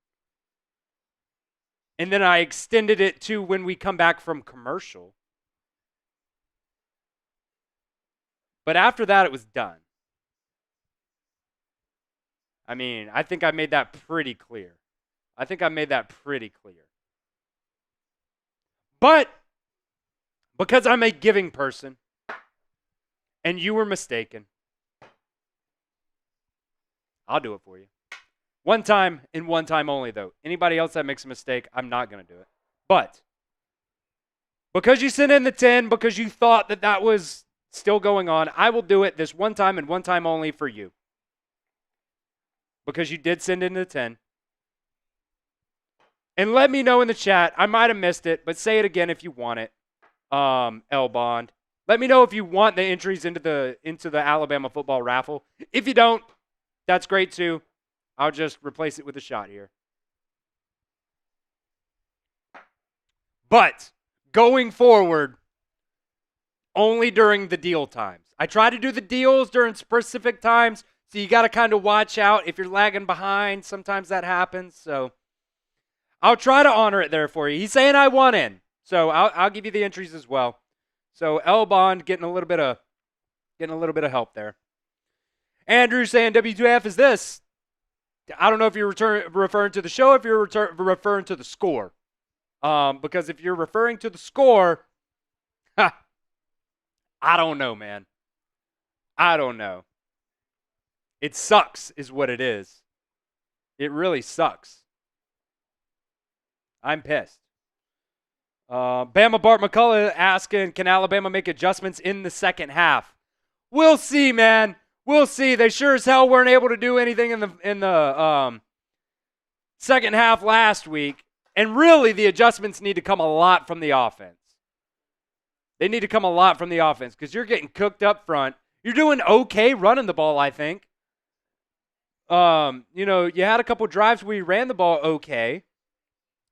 And then I extended it to when we come back from commercial. But after that, it was done. I mean, I think I made that pretty clear. But because I'm a giving person and you were mistaken, I'll do it for you. One time and one time only, though. Anybody else that makes a mistake, I'm not going to do it. But because you sent in the 10, because you thought that that was still going on, I will do it this one time and one time only for you. Because you did send in the 10. And let me know in the chat. I might have missed it, but say it again if you want it. L Bond. Let me know if you want the entries into the Alabama football raffle. If you don't, that's great too. I'll just replace it with a shot here. But going forward, only during the deal times. I try to do the deals during specific times, so you got to kind of watch out. If you're lagging behind, sometimes that happens. So I'll try to honor it there for you. He's saying I want in, so I'll give you the entries as well. So L Bond getting a little bit of help there. Andrew saying W2F is this. I don't know if you're referring to the show, if you're referring to the score. Because if you're referring to the score, I don't know, man. I don't know. It sucks is what it is. It really sucks. I'm pissed. Bama Bart McCullough asking, can Alabama make adjustments in the second half? We'll see, man. We'll see. They sure as hell weren't able to do anything in the second half last week. And really, the adjustments need to come a lot from the offense. They need to come a lot from the offense because you're getting cooked up front. You're doing okay running the ball, I think. You had a couple drives where you ran the ball okay.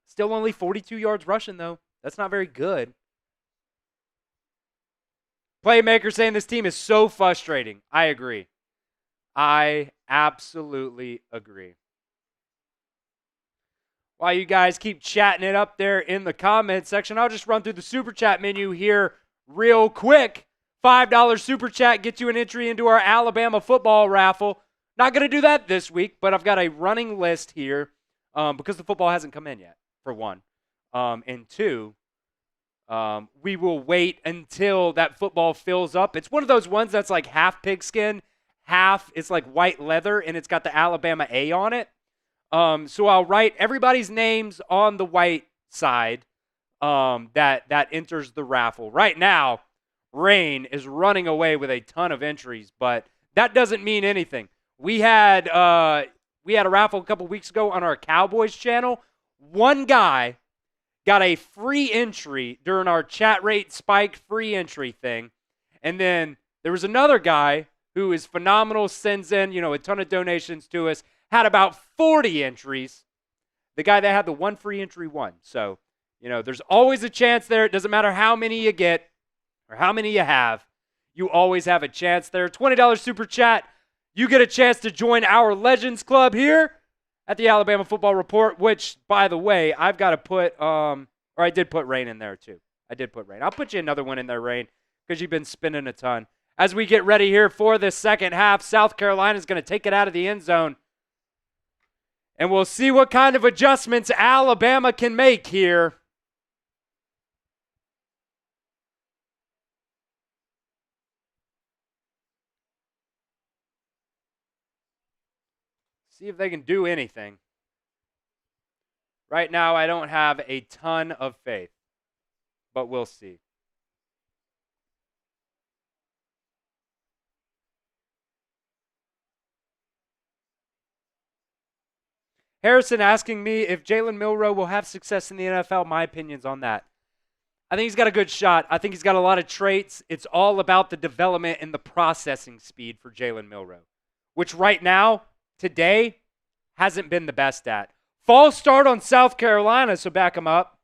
Still only 42 yards rushing, though. That's not very good. Playmaker saying this team is so frustrating. I agree. I absolutely agree. While you guys keep chatting it up there in the comment section, I'll just run through the super chat menu here real quick. $5 super chat gets you an entry into our Alabama football raffle. Not going to do that this week, but I've got a running list here because the football hasn't come in yet, for one. And two, we will wait until that football fills up. It's one of those ones that's like half pigskin, half it's like white leather, and it's got the Alabama A on it. So I'll write everybody's names on the white side that enters the raffle. Right now, Rain is running away with a ton of entries, but that doesn't mean anything. We had a raffle a couple weeks ago on our Cowboys channel. One guy got a free entry during our chat rate spike free entry thing. And then there was another guy who is phenomenal, sends in, a ton of donations to us, had about 40 entries. The guy that had the one free entry won. So, there's always a chance there. It doesn't matter how many you get or how many you have. You always have a chance there. $20 super chat. You get a chance to join our Legends Club here at the Alabama Football Report, which, by the way, I've got to put, I did put Rain in there too. I did put Rain. I'll put you another one in there, Rain, because you've been spinning a ton. As we get ready here for this second half, South Carolina is going to take it out of the end zone. And we'll see what kind of adjustments Alabama can make here. See if they can do anything. Right now, I don't have a ton of faith, but we'll see. Harrison asking me if Jalen Milroe will have success in the NFL. My opinion's on that. I think he's got a good shot. I think he's got a lot of traits. It's all about the development and the processing speed for Jalen Milroe, which right now, today, hasn't been the best at. False start on South Carolina, so back him up.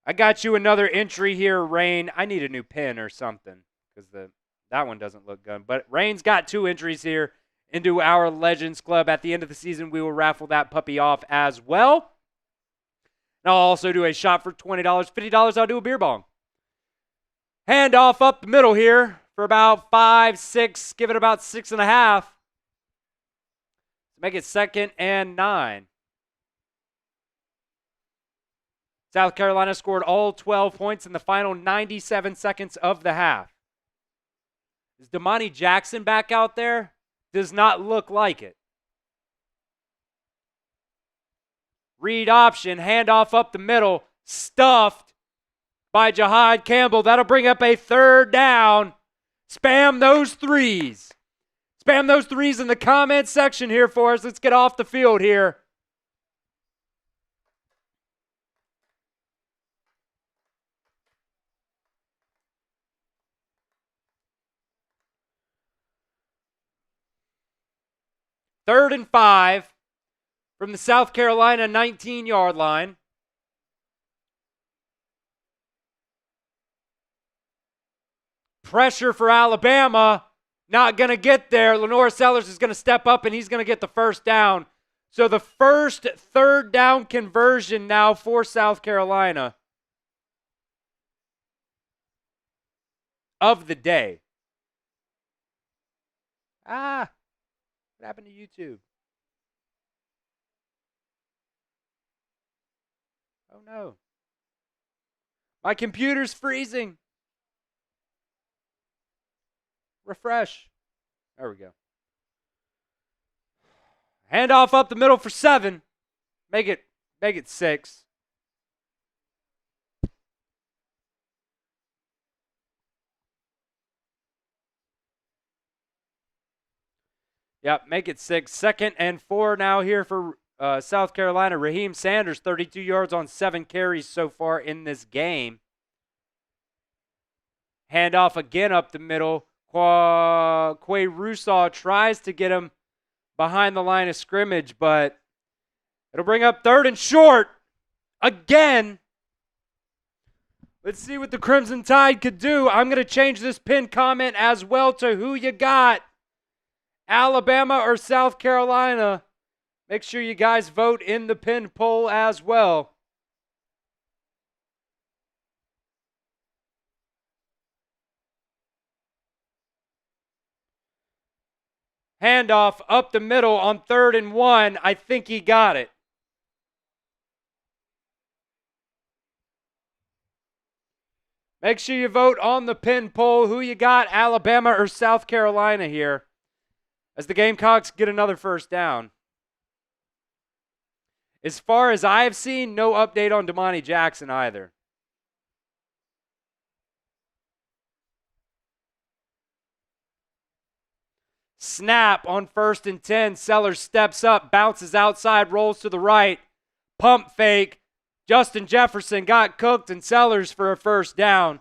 I got you another entry here, Rain. I need a new pen or something because that one doesn't look good. But Rain's got 2 entries here into our Legends Club. At the end of the season, we will raffle that puppy off as well. And I'll also do a shot for $20. $50, I'll do a beer bong. Hand off up the middle here for about 5, 6. Give it about 6.5. Make it 2nd and 9. South Carolina scored all 12 points in the final 97 seconds of the half. Is Damani Jackson back out there? Does not look like it. Read option, handoff up the middle, stuffed by Jahad Campbell. That'll bring up a 3rd down. Spam those 3s. Spam those 3s in the comment section here for us. Let's get off the field here. Third and 5 from the South Carolina 19-yard line. Pressure for Alabama. Not going to get there. Lenore Sellers is going to step up, and he's going to get the 1st down. So the first 3rd down conversion now for South Carolina of the day. What happened to YouTube? Oh, no. My computer's freezing. Refresh. There we go. Handoff up the middle for 7. Make it 6. Yep, make it 6. 2nd and 4 now here for South Carolina. Raheem Sanders, 32 yards on 7 carries so far in this game. Handoff again up the middle. Quay Rousseau tries to get him behind the line of scrimmage, but it'll bring up 3rd and short again. Let's see what the Crimson Tide could do. I'm going to change this pinned comment as well to who you got. Alabama or South Carolina. Make sure you guys vote in the pinned poll as well. Handoff up the middle on 3rd and 1. I think he got it. Make sure you vote on the pin poll who you got, Alabama or South Carolina here, as the Gamecocks get another 1st down. As far as I've seen, no update on Damani Jackson either. Snap on 1st and 10. Sellers steps up, bounces outside, rolls to the right. Pump fake. Justin Jefferson got cooked, and Sellers for a 1st down.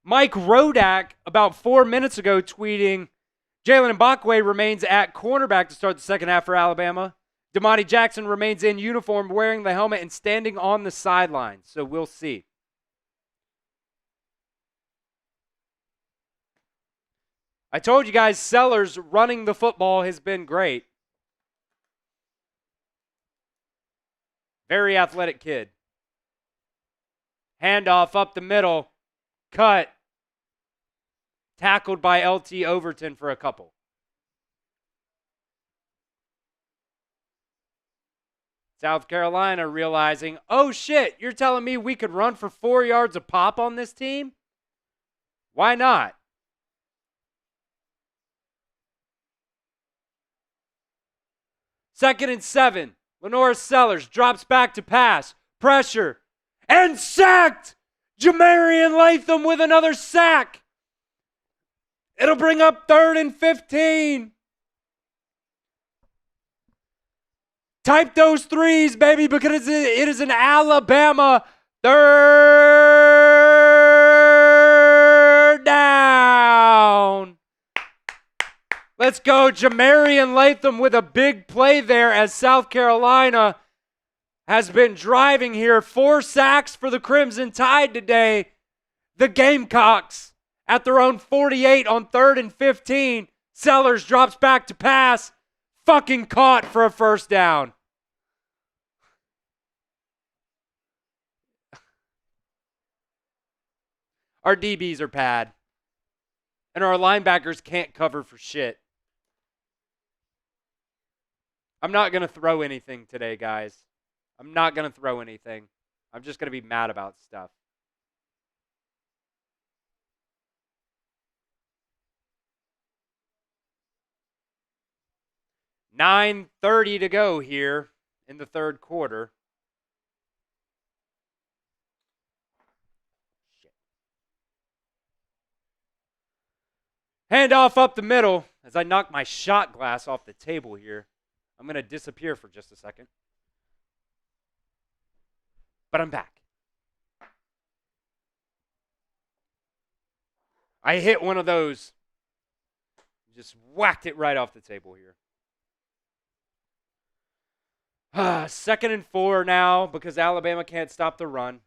Mike Rodak, about 4 minutes ago, tweeting, Jalen Mbakwe remains at cornerback to start the 2nd half for Alabama. Damani Jackson remains in uniform, wearing the helmet and standing on the sideline. So we'll see. I told you guys, Sellers running the football has been great. Very athletic kid. Handoff up the middle. Cut. Tackled by LT Overton for a couple. South Carolina realizing, oh shit, you're telling me we could run for 4 yards a pop on this team? Why not? Second and 7. Lenora Sellers drops back to pass. Pressure. And sacked! Jamarian Latham with another sack. It'll bring up 3rd and 15. Type those threes, baby, because it is an Alabama 3rd down. Let's go. Jamarian Latham with a big play there as South Carolina has been driving here. 4 sacks for the Crimson Tide today. The Gamecocks at their own 48 on 3rd and 15. Sellers drops back to pass. Fucking caught for a 1st down. Our DBs are bad. And our linebackers can't cover for shit. I'm not going to throw anything today, guys. I'm not going to throw anything. I'm just going to be mad about stuff. $9:30 to go here in the 3rd quarter. Shit. Handoff up the middle as I knock my shot glass off the table here. I'm going to disappear for just a second. But I'm back. I hit one of those. Just whacked it right off the table here. 2nd and 4 now because Alabama can't stop the run.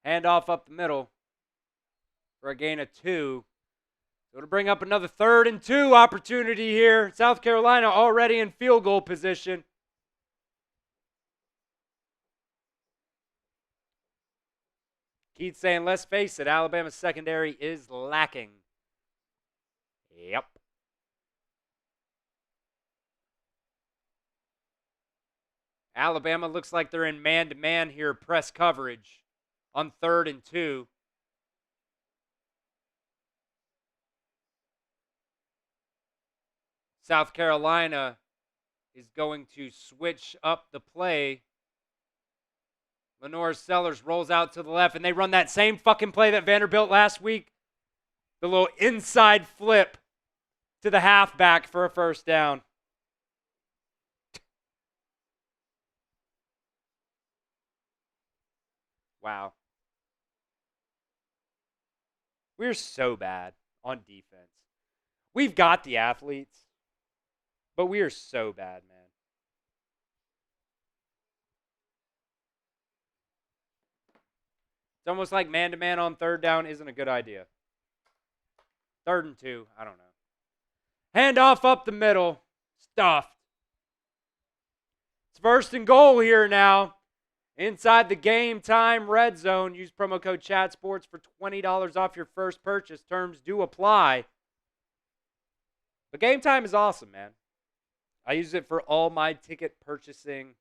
Handoff up the middle for a gain of 2. So it'll bring up another 3rd and 2 opportunity here. South Carolina already in field goal position. Keith saying, let's face it, Alabama's secondary is lacking. Yep. Alabama looks like they're in man-to-man here, press coverage on 3rd and 2. South Carolina is going to switch up the play. Lenora Sellers rolls out to the left, and they run that same fucking play that Vanderbilt last week. The little inside flip to the halfback for a 1st down. Wow. We're so bad on defense. We've got the athletes, but we are so bad, man. It's almost like man-to-man on 3rd down isn't a good idea. 3rd and 2, I don't know. Handoff up the middle. Stuffed. It's 1st and goal here now. Inside the Game Time Red Zone. Use promo code CHATSPORTS for $20 off your first purchase. Terms do apply. But Game Time is awesome, man. I use it for all my ticket purchasing.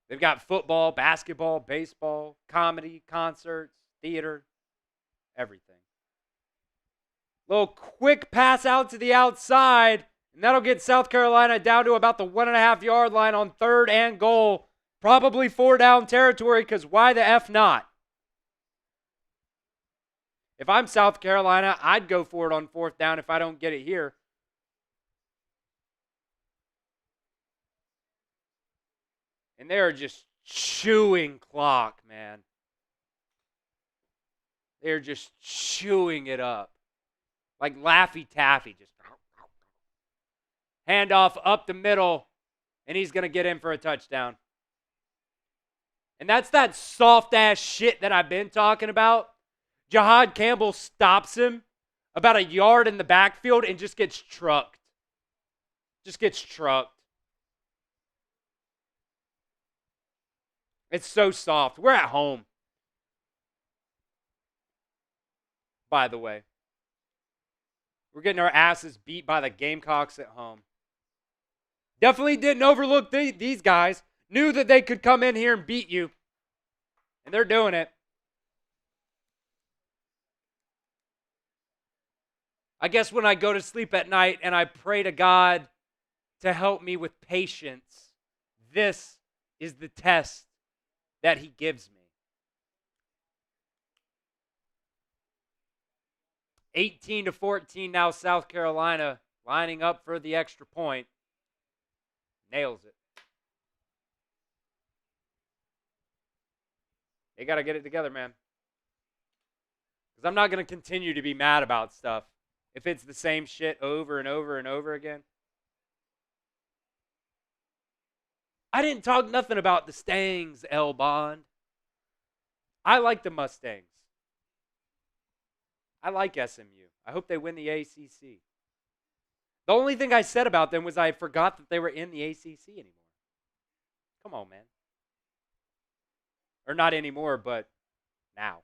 They've got football, basketball, baseball, comedy, concerts, theater, everything. Little quick pass out to the outside, and that'll get South Carolina down to about the 1.5 yard line on 3rd and goal. Probably 4 down territory, because why the F not? If I'm South Carolina, I'd go for it on 4th down if I don't get it here. And they are just chewing clock, man. They're just chewing it up. Like Laffy Taffy. Just handoff up the middle, and he's going to get in for a touchdown. And that's that soft-ass shit that I've been talking about. Jahad Campbell stops him about a yard in the backfield and just gets trucked. Just gets trucked. It's so soft. We're at home. by the way. We're getting our asses beat by the Gamecocks at home. Definitely didn't overlook these guys. Knew that they could come in here and beat you. And they're doing it. I guess when I go to sleep at night and I pray to God to help me with patience, this is the test that He gives me. 18-14 now, South Carolina lining up for the extra point. Nails it. They got to get it together, man. Because I'm not going to continue to be mad about stuff if it's the same shit over and over and over again. I didn't talk nothing about the Stangs, L. Bond. I like the Mustangs. I like SMU. I hope they win the ACC. The only thing I said about them was I forgot that they were in the ACC anymore. Come on, man. Or not anymore, but now.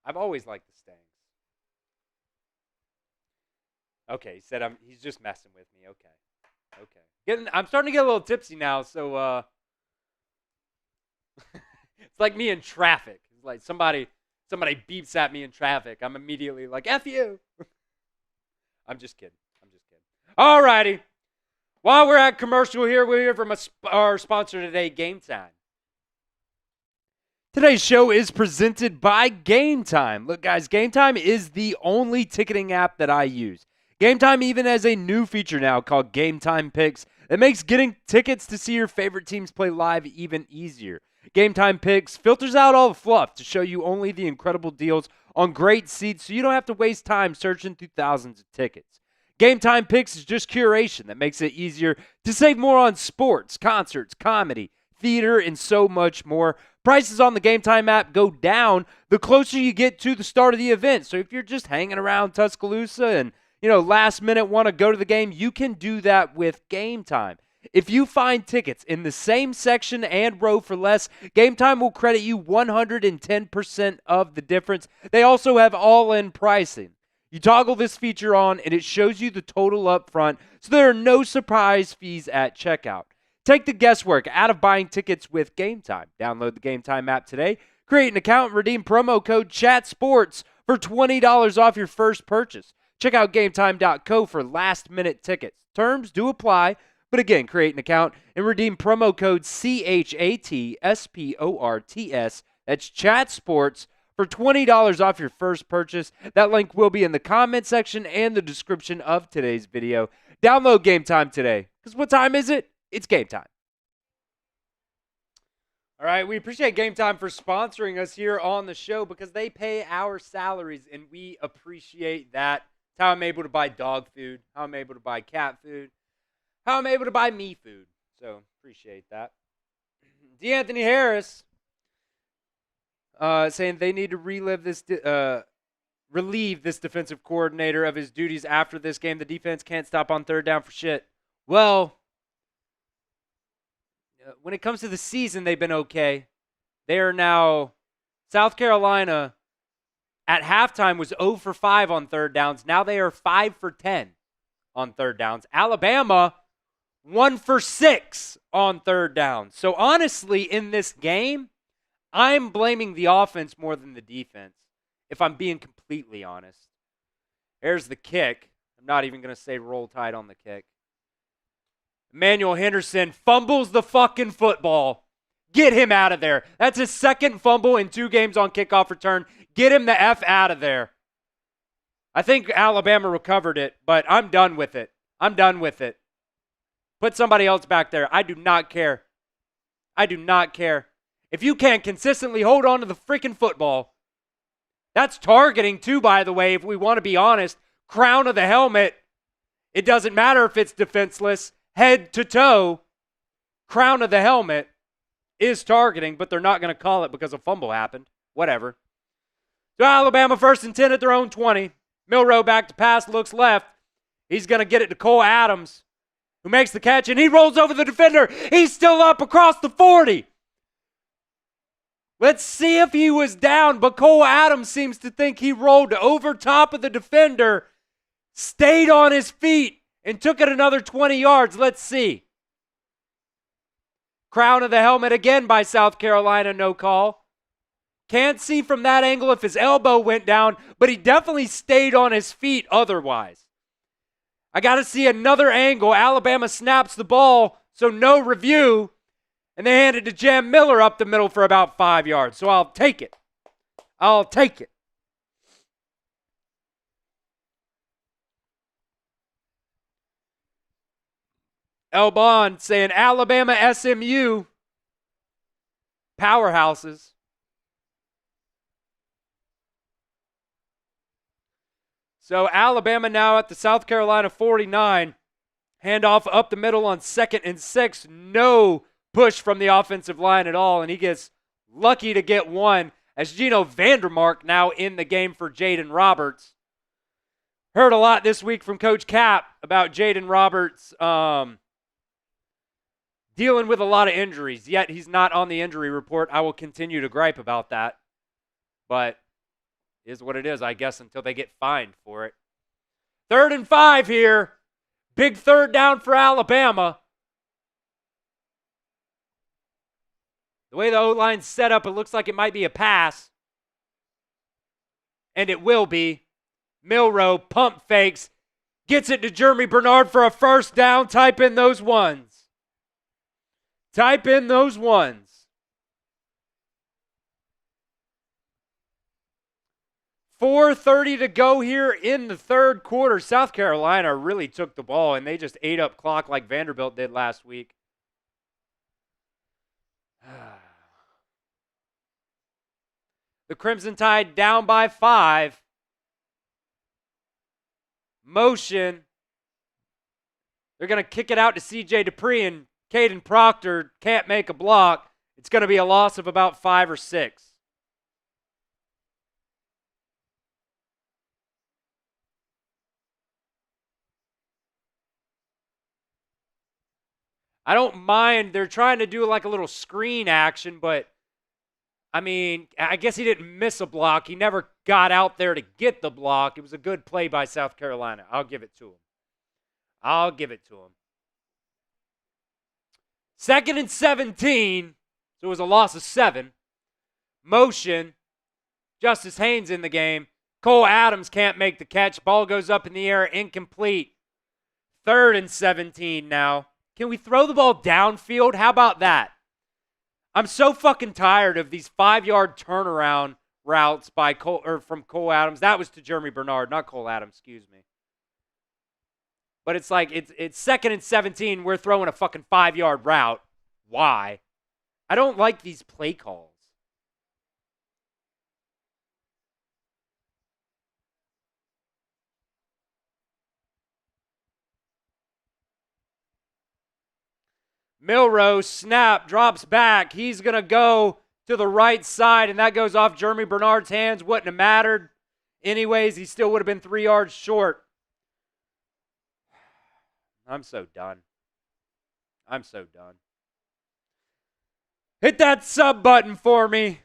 I've always liked the Stangs. Okay, he said he's just messing with me. Okay. I'm starting to get a little tipsy now, so it's like me in traffic. It's like somebody beeps at me in traffic. I'm immediately like, F you. I'm just kidding. All righty. While we're at commercial here, we'll hear from our sponsor today, Game Time. Today's show is presented by Game Time. Look, guys, Game Time is the only ticketing app that I use. Game Time even has a new feature now called Game Time Picks that makes getting tickets to see your favorite teams play live even easier. Game Time Picks filters out all the fluff to show you only the incredible deals on great seats so you don't have to waste time searching through thousands of tickets. Game Time Picks is just curation that makes it easier to save more on sports, concerts, comedy, theater, and so much more. Prices on the Game Time app go down the closer you get to the start of the event. So if you're just hanging around Tuscaloosa and, last minute want to go to the game, you can do that with Game Time. If you find tickets in the same section and row for less, Game Time will credit you 110% of the difference. They also have all-in pricing. You toggle this feature on, and it shows you the total up front, so there are no surprise fees at checkout. Take the guesswork out of buying tickets with Game Time. Download the Game Time app today, create an account, and redeem promo code CHATSPORTS for $20 off your first purchase. Check out GameTime.co for last-minute tickets. Terms do apply, but again, create an account and redeem promo code CHATSPORTS. That's CHATSPORTS for $20 off your first purchase. That link will be in the comment section and the description of today's video. Download Game Time today. Because what time is it? It's game time. All right, we appreciate Game Time for sponsoring us here on the show because they pay our salaries, and we appreciate that. It's how I'm able to buy dog food, how I'm able to buy cat food, how I'm able to buy me food. So, appreciate that. DeAnthony Harris saying they need to relieve this defensive coordinator of his duties after this game. The defense can't stop on third down for shit. Well, when it comes to the season, they've been okay. They are now, South Carolina at halftime was 0 for 5 on third downs. Now they are 5 for 10 on third downs. Alabama, 1 for 6 on third downs. So honestly, in this game, I'm blaming the offense more than the defense, if I'm being completely honest. There's the kick. I'm not even going to say roll tide on the kick. Emmanuel Henderson fumbles the fucking football. Get him out of there. That's his second fumble in 2 games on kickoff return. Get him the F out of there. I think Alabama recovered it, but I'm done with it. I'm done with it. Put somebody else back there. I do not care. I do not care. If you can't consistently hold on to the freaking football, that's targeting too, by the way, if we want to be honest. Crown of the helmet. It doesn't matter if it's defenseless. Head to toe, crown of the helmet is targeting, but they're not going to call it because a fumble happened. Whatever. So Alabama 1st and 10 at their own 20. Milroe back to pass, looks left. He's going to get it to Cole Adams, who makes the catch, and he rolls over the defender. He's still up across the 40. Let's see if he was down, but Cole Adams seems to think he rolled over top of the defender, stayed on his feet, and took it another 20 yards. Let's see. Crown of the helmet again by South Carolina, no call. Can't see from that angle if his elbow went down, but he definitely stayed on his feet otherwise. I got to see another angle. Alabama snaps the ball, so no review. And they hand it to Jam Miller up the middle for about 5 yards. So I'll take it. I'll take it. El Bond saying Alabama, SMU, powerhouses. So Alabama now at the South Carolina 49. Handoff up the middle on 2nd and 6. No push from the offensive line at all, and he gets lucky to get one as Gino Vandermark now in the game for Jaden Roberts. Heard a lot this week from Coach Cap about Jaden Roberts dealing with a lot of injuries, yet he's not on the injury report. I will continue to gripe about that, but it is what it is, I guess, until they get fined for it. 3rd and 5 here. Big third down for Alabama. The way the O-line's set up, it looks like it might be a pass. And it will be. Milroe pump fakes. Gets it to Jeremy Bernard for a first down. Type in those ones. Type in those ones. 4:30 to go here in the third quarter. South Carolina really took the ball, and they just ate up clock like Vanderbilt did last week. The Crimson Tide down by 5. Motion. They're going to kick it out to C.J. Dupree, and Caden Proctor can't make a block. It's going to be a loss of about 5 or 6. I don't mind. They're trying to do like a little screen action, but I mean, I guess he didn't miss a block. He never got out there to get the block. It was a good play by South Carolina. I'll give it to him. I'll give it to him. 2nd and 17. So it was a loss of 7. Motion. Justice Haynes in the game. Cole Adams can't make the catch. Ball goes up in the air, incomplete. 3rd and 17 now. Can we throw the ball downfield? How about that? I'm so fucking tired of these 5-yard turnaround routes by from Cole Adams. That was to Jeremy Bernard, not Cole Adams, excuse me. But it's like, it's 2nd and 17. We're throwing a fucking 5-yard route. Why? I don't like these play calls. Milroe, snap, drops back. He's going to go to the right side, and that goes off Jeremy Bernard's hands. Wouldn't have mattered. Anyways, he still would have been 3 yards short. I'm so done. I'm so done. Hit that sub button for me.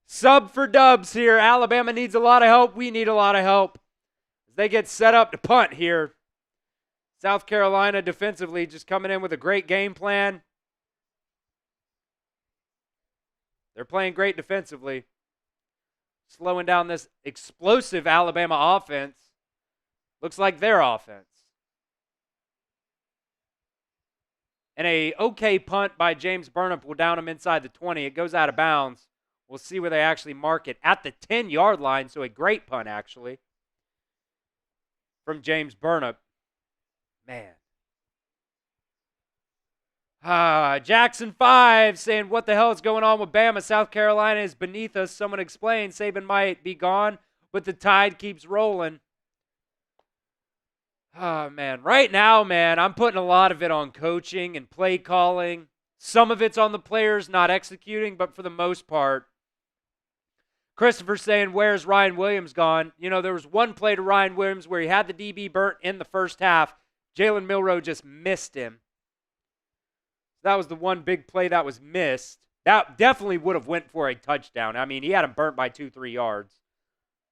Sub for dubs here. Alabama needs a lot of help. We need a lot of help. As they get set up to punt here. South Carolina defensively just coming in with a great game plan. They're playing great defensively. Slowing down this explosive Alabama offense. Looks like their offense. And a okay punt by James Burnham will down him inside the 20. It goes out of bounds. We'll see where they actually mark it. At the 10-yard line, so a great punt actually from James Burnham. Man. Jackson 5 saying, what the hell is going on with Bama? South Carolina is beneath us. Someone explain. Saban might be gone, but the tide keeps rolling. Oh, man. Right now, man, I'm putting a lot of it on coaching and play calling. Some of it's on the players not executing, but for the most part. Christopher saying, where's Ryan Williams gone? You know, there was one play to Ryan Williams where he had the DB burnt in the first half. Jalen Milroe just missed him. That was the one big play that was missed. That definitely would have went for a touchdown. I mean, he had him burnt by 2-3 yards.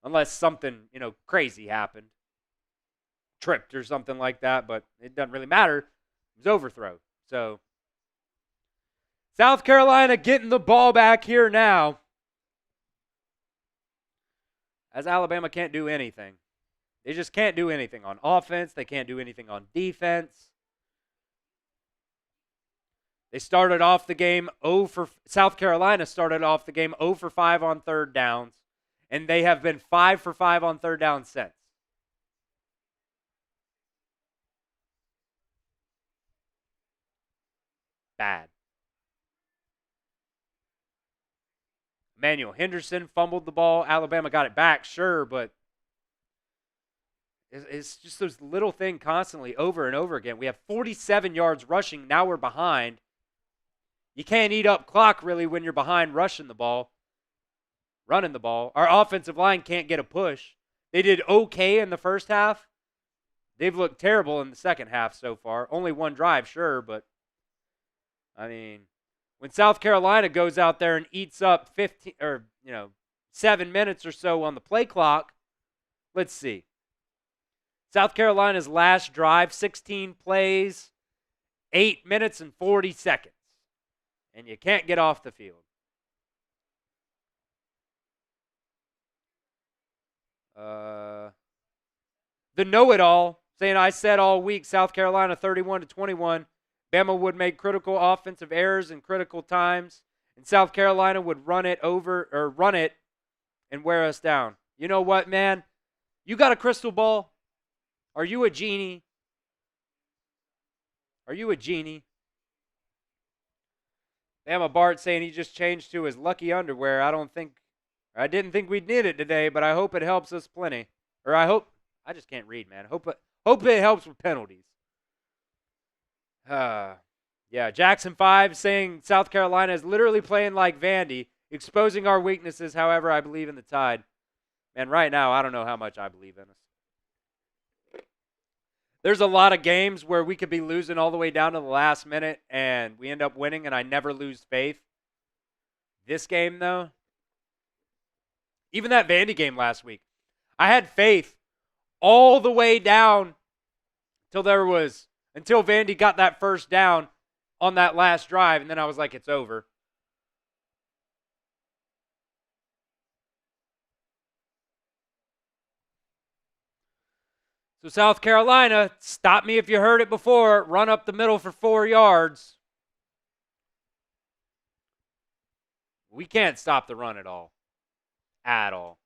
Unless something, crazy happened. Tripped or something like that, but it doesn't really matter. It was overthrow. So, South Carolina getting the ball back here now. As Alabama can't do anything. They just can't do anything on offense. They can't do anything on defense. They started off the game South Carolina started off the game 0 for 5 on third downs, and they have been 5 for 5 on third down since. Bad. Emmanuel Henderson fumbled the ball. Alabama got it back, sure, but it's just those little things constantly over and over again. We have 47 yards rushing. Now we're behind. You can't eat up clock, really, when you're behind running the ball. Our offensive line can't get a push. They did okay in the first half. They've looked terrible in the second half so far. Only one drive, sure, but, I mean, when South Carolina goes out there and eats up 7 minutes or so on the play clock, let's see. South Carolina's last drive, 16 plays, 8 minutes and 40 seconds. And you can't get off the field. The know-it-all, saying I said all week, South Carolina 31-21. Bama would make critical offensive errors in critical times, and South Carolina would run it and wear us down. You know what, man? You got a crystal ball? Are you a genie? Bama Bart saying he just changed to his lucky underwear. I didn't think we'd need it today, but I hope it helps us plenty. I just can't read, man. Hope it helps with penalties. Yeah, Jackson 5 saying South Carolina is literally playing like Vandy, exposing our weaknesses. However, I believe in the Tide. And right now, I don't know how much I believe in us. There's a lot of games where we could be losing all the way down to the last minute, and we end up winning, and I never lose faith. This game, though, even that Vandy game last week, I had faith all the way down until Vandy got that first down on that last drive, and then I was like, it's over. So South Carolina, stop me if you heard it before, run up the middle for 4 yards. We can't stop the run at all. At all.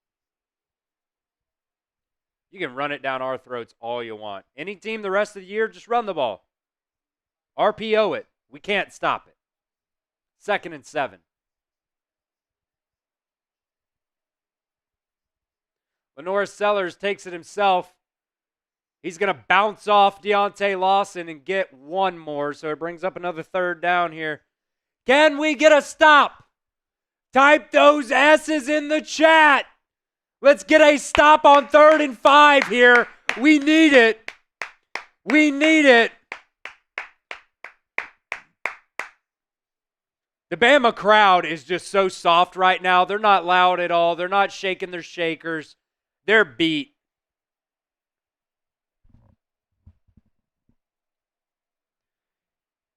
You can run it down our throats all you want. Any team the rest of the year, just run the ball. RPO it. We can't stop it. 2nd and 7. Lenore Sellers takes it himself. He's going to bounce off Deontay Lawson and get one more, so it brings up another 3rd down here. Can we get a stop? Type those S's in the chat. Let's get a stop on 3rd and 5 here. We need it. We need it. The Bama crowd is just so soft right now. They're not loud at all. They're not shaking their shakers. They're beat.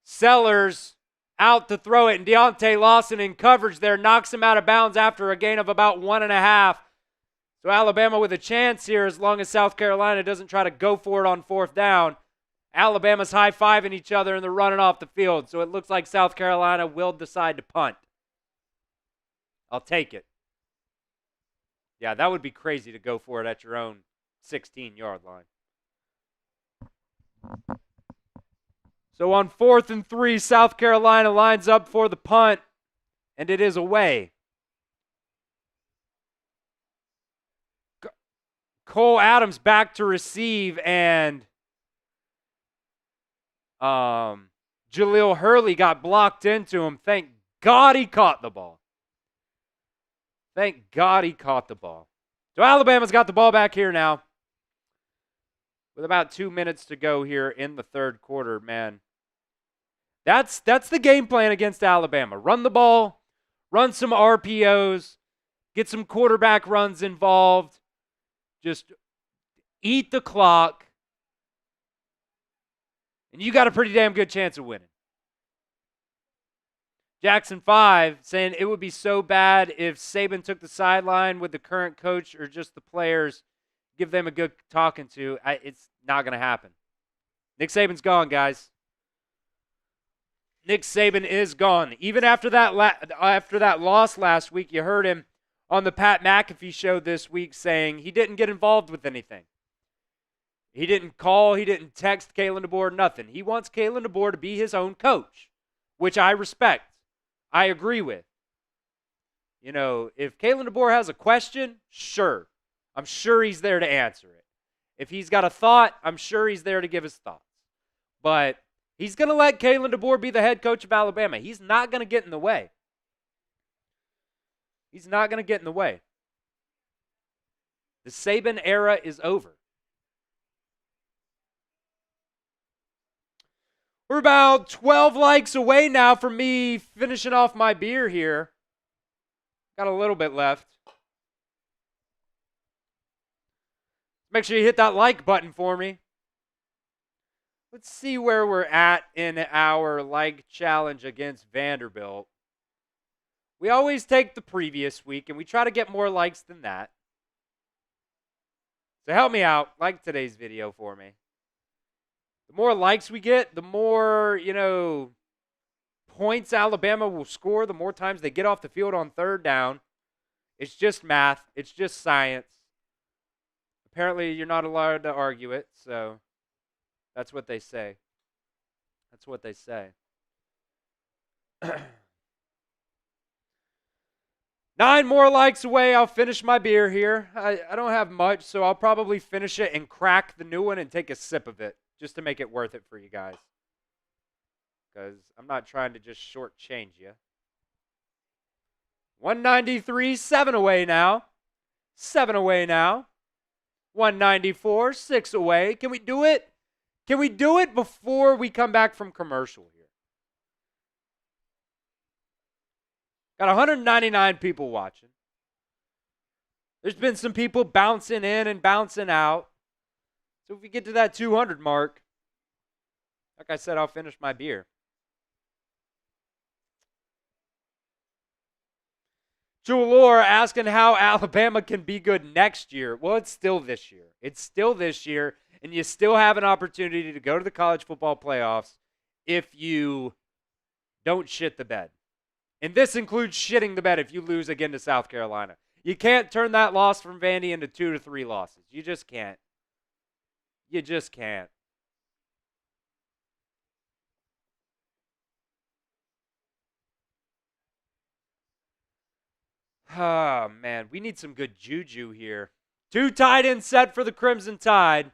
Sellers out to throw it, and Deontay Lawson in coverage there knocks him out of bounds after a gain of about 1.5. So Alabama with a chance here as long as South Carolina doesn't try to go for it on 4th down. Alabama's high-fiving each other, and they're running off the field. So it looks like South Carolina will decide to punt. I'll take it. Yeah, that would be crazy to go for it at your own 16-yard line. So on 4th and 3, South Carolina lines up for the punt, and it is away. Cole Adams back to receive, and Jaleel Hurley got blocked into him. Thank God he caught the ball. Thank God he caught the ball. So Alabama's got the ball back here now. With about 2 minutes to go here in the 3rd quarter, man. That's the game plan against Alabama. Run the ball, Run some RPOs. Get some quarterback runs involved. Just eat the clock. And you got a pretty damn good chance of winning. Jackson 5 saying it would be so bad if Saban took the sideline with the current coach or just the players, give them a good talking to. It's not going to happen. Nick Saban's gone, guys. Nick Saban is gone. Even after that loss last week, you heard him on the Pat McAfee show this week saying he didn't get involved with anything. He didn't call, he didn't text Kalen DeBoer, nothing. He wants Kalen DeBoer to be his own coach, which I respect. I agree with. You know, if Kalen DeBoer has a question, sure. I'm sure he's there to answer it. If he's got a thought, I'm sure he's there to give his thoughts. But he's going to let Kalen DeBoer be the head coach of Alabama. He's not going to get in the way. He's not going to get in the way. The Saban era is over. We're about 12 likes away now from me finishing off my beer here. Got a little bit left. Make sure you hit that like button for me. Let's see where we're at in our like challenge against Vanderbilt. We always take the previous week, and we try to get more likes than that. So help me out. Like today's video for me. The more likes we get, the more, points Alabama will score, the more times they get off the field on third down. It's just math. It's just science. Apparently, you're not allowed to argue it, so that's what they say. That's what they say. 9 more likes away. I'll finish my beer here. I don't have much, so I'll probably finish it and crack the new one and take a sip of it just to make it worth it for you guys. Because I'm not trying to just shortchange you. 193, 7 away now. 7 away now. 194, 6 away. Can we do it? Can we do it before we come back from commercial here? Got 199 people watching. There's been some people bouncing in and bouncing out. So if we get to that 200 mark, like I said, I'll finish my beer. Jewelor asking how Alabama can be good next year. Well, it's still this year. It's still this year, and you still have an opportunity to go to the college football playoffs if you don't shit the bed. And this includes shitting the bed if you lose again to South Carolina. You can't turn that loss from Vandy into 2 to 3 losses. You just can't. You just can't. Oh, man. We need some good juju here. 2 tight end set for the Crimson Tide.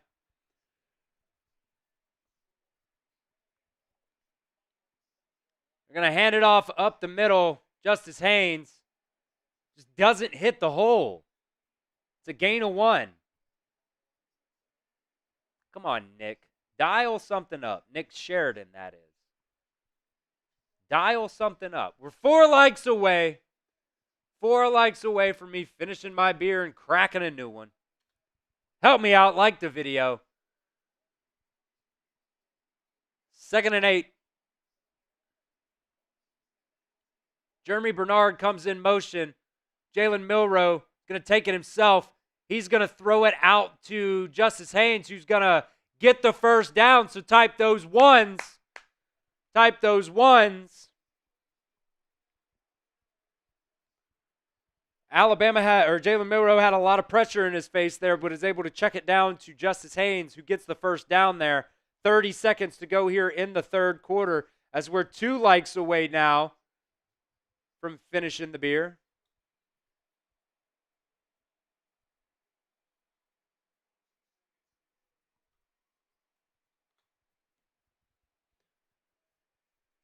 They're going to hand it off up the middle. Justice Haynes just doesn't hit the hole. It's a gain of 1. Come on, Nick. Dial something up. Nick Sheridan, that is. Dial something up. We're 4 likes away. 4 likes away from me finishing my beer and cracking a new one. Help me out. Like the video. 2nd and 8. Jeremy Bernard comes in motion. Jalen Milroe going to take it himself. He's going to throw it out to Justice Haynes, who's going to get the first down. So type those ones. Type those ones. Jalen Milroe had a lot of pressure in his face there, but is able to check it down to Justice Haynes, who gets the first down there. 30 seconds to go here in the third quarter, as we're 2 likes away now from finishing the beer.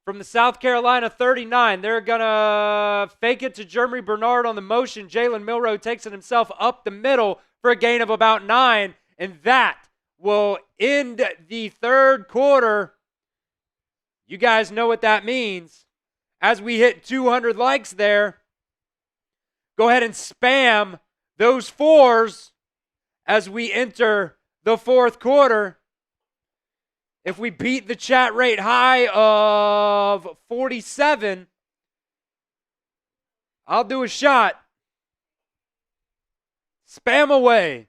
From the South Carolina 39, they're going to fake it to Jeremy Bernard on the motion. Jalen Milroe takes it himself up the middle for a gain of about 9. And that will end the third quarter. You guys know what that means. As we hit 200 likes there, Go ahead and spam those 4s as we enter the fourth quarter. If we beat the chat rate high of 47, I'll do a shot. Spam away.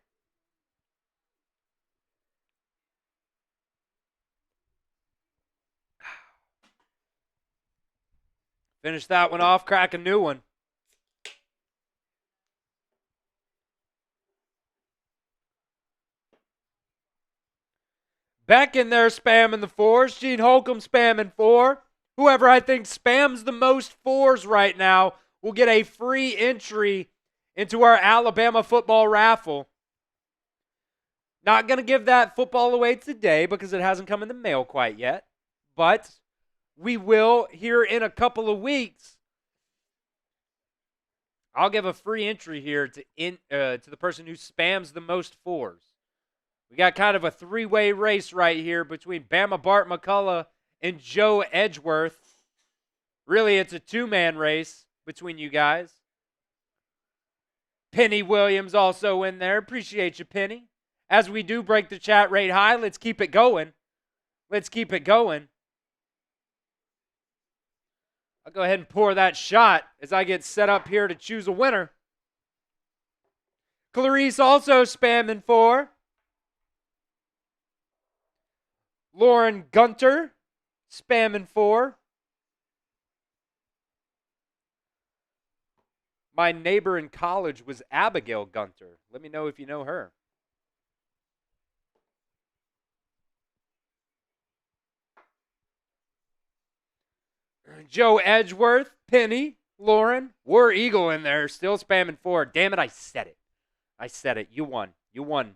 Finish that one off, crack a new one. Beck in there spamming the 4s. Gene Holcomb spamming 4. Whoever I think spams the most 4s right now will get a free entry into our Alabama football raffle. Not going to give that football away today because it hasn't come in the mail quite yet. But we will here in a couple of weeks. I'll give a free entry here to the person who spams the most 4s. We got kind of a 3-way race right here between Bama Bart McCullough and Joe Edgeworth. Really, it's a 2-man race between you guys. Penny Williams also in there. Appreciate you, Penny. As we do break the chat rate high, let's keep it going. Let's keep it going. I'll go ahead and pour that shot as I get set up here to choose a winner. Clarice also spamming 4. Lauren Gunter spamming 4. My neighbor in college was Abigail Gunter. Let me know if you know her. Joe Edgeworth, Penny, Lauren, War Eagle in there, still spamming 4. Damn it, I said it. I said it. You won. You won,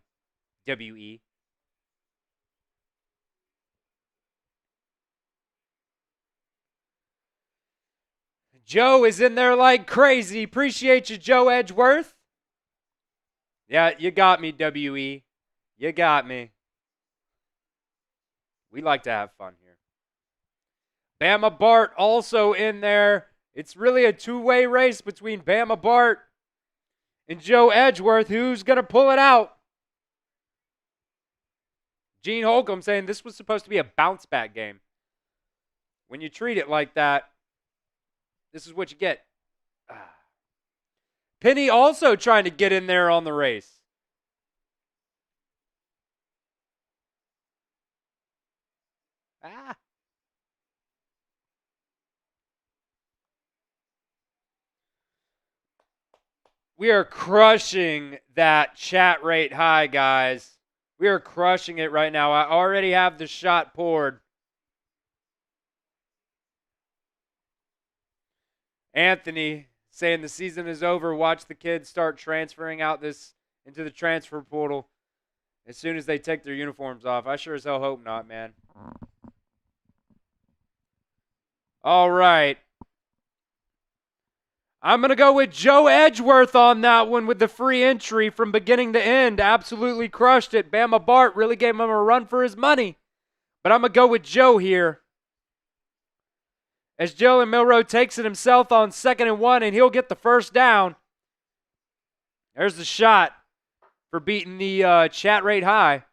WE. Joe is in there like crazy. Appreciate you, Joe Edgeworth. Yeah, you got me, WE. You got me. We like to have fun here. Bama Bart also in there. It's really a 2-way race between Bama Bart and Joe Edgeworth. Who's going to pull it out? Gene Holcomb saying this was supposed to be a bounce-back game. When you treat it like that, this is what you get. Penny also trying to get in there on the race. We are crushing that chat rate high, guys. We are crushing it right now. I already have the shot poured. Anthony saying the season is over. Watch the kids start transferring out into the transfer portal as soon as they take their uniforms off. I sure as hell hope not, man. All right. I'm going to go with Joe Edgeworth on that one with the free entry from beginning to end. Absolutely crushed it. Bama Bart really gave him a run for his money. But I'm going to go with Joe here. As Jalen Milroe takes it himself on 2nd and 1, and he'll get the first down. There's the shot for beating the chat rate high.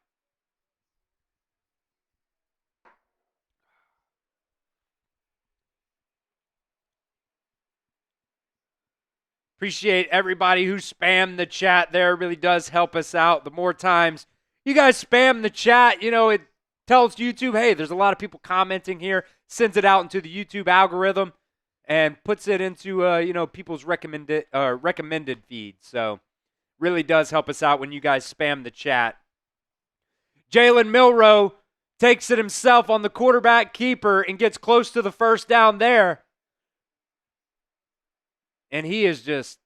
Appreciate everybody who spammed the chat there. It really does help us out. The more times you guys spam the chat, it tells YouTube, hey, there's a lot of people commenting here, sends it out into the YouTube algorithm, and puts it into, people's recommended feed. So really does help us out when you guys spam the chat. Jalen Milroe takes it himself on the quarterback keeper and gets close to the first down there. And he is just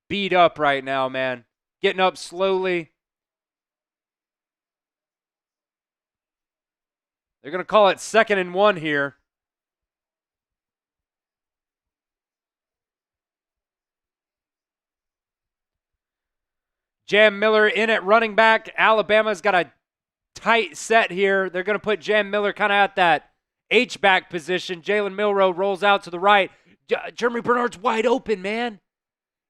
beat up right now, man. Getting up slowly. They're going to call it 2nd and 1 here. Jam Miller in at running back. Alabama's got a tight set here. They're going to put Jam Miller kind of at that H-back position. Jalen Milroe rolls out to the right. Jeremy Bernard's wide open, man.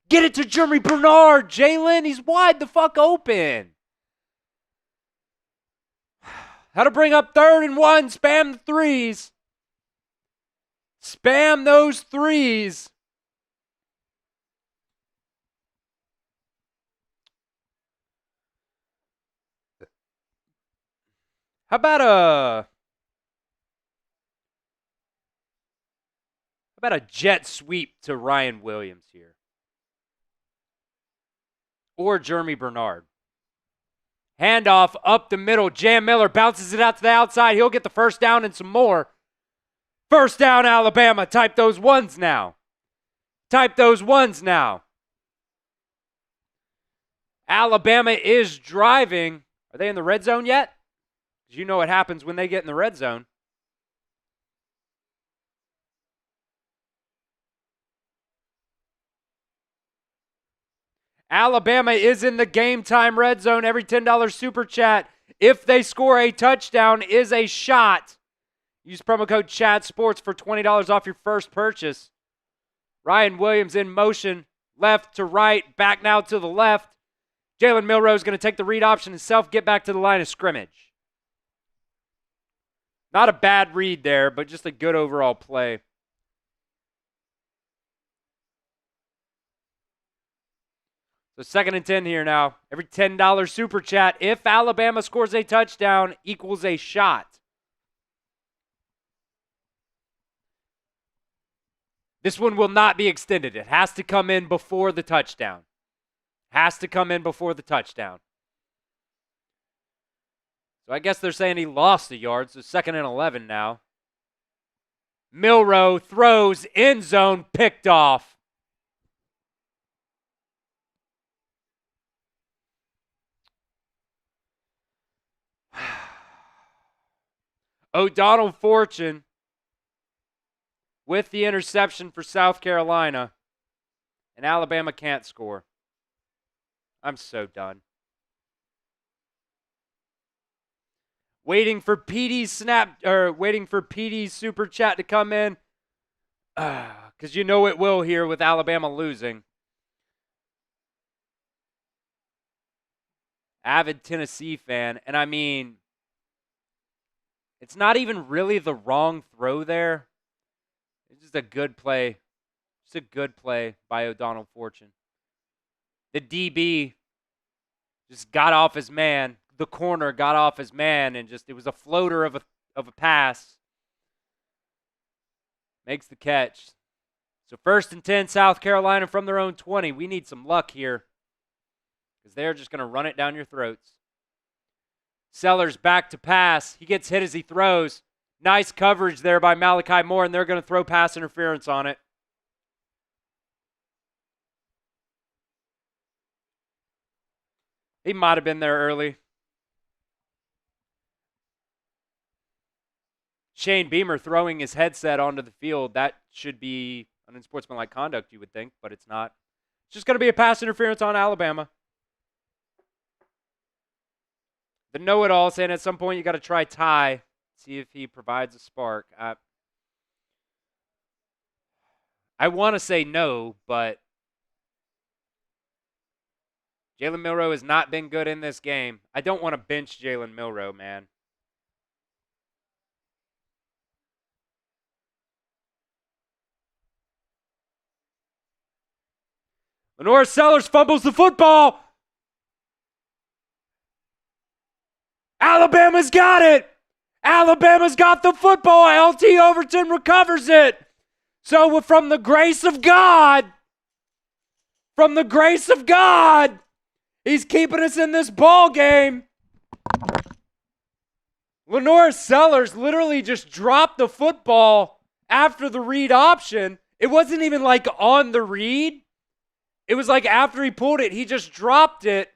Get it to Jeremy Bernard, Jalen. He's wide the fuck open. How to bring up 3rd and 1. Spam the threes. Spam those threes. How about a jet sweep to Ryan Williams here? Or Jeremy Bernard. Handoff up the middle. Jam Miller bounces it out to the outside. He'll get the first down and some more. First down, Alabama. Type those ones now. Type those ones now. Alabama is driving. Are they in the red zone yet? Because you know what happens when they get in the red zone. Alabama is in the game time red zone. Every $10 super chat, if they score a touchdown, is a shot. Use promo code CHATSPORTS for $20 off your first purchase. Ryan Williams in motion, left to right, back now to the left. Jalen Milroe is going to take the read option himself, get back to the line of scrimmage. Not a bad read there, but just a good overall play. So 2nd and 10 here now. Every $10 super chat, if Alabama scores a touchdown, equals a shot. This one will not be extended. It has to come in before the touchdown. Has to come in before the touchdown. So I guess they're saying he lost a yard, so 2nd and 11 now. Milroe throws, end zone, picked off. O'Donnell Fortune with the interception for South Carolina, and Alabama can't score. I'm so done. Waiting for PD's super chat to come in, because you know it will here with Alabama losing. Avid Tennessee fan, and I mean, it's not even really the wrong throw there. It's just a good play. Just a good play by O'Donnell Fortune. The DB just got off his man. The corner got off his man, and just it was a floater of a pass. Makes the catch. So 1st and 10, South Carolina from their own 20. We need some luck here because they're just going to run it down your throats. Sellers back to pass. He gets hit as he throws. Nice coverage there by Malachi Moore, and they're going to throw pass interference on it. He might have been there early. Shane Beamer throwing his headset onto the field. That should be an unsportsmanlike conduct, you would think, but it's not. It's just going to be a pass interference on Alabama. The know-it-all saying at some point you got to try Ty, see if he provides a spark. I want to say no, but Jalen Milroe has not been good in this game. I don't want to bench Jalen Milroe, man. Lenore Sellers fumbles the football. Alabama's got it. Alabama's got the football. LT Overton recovers it. So from the grace of God, he's keeping us in this ball game. Lenore Sellers literally just dropped the football after the read option. It wasn't even like on the read. It was like after he pulled it, he just dropped it,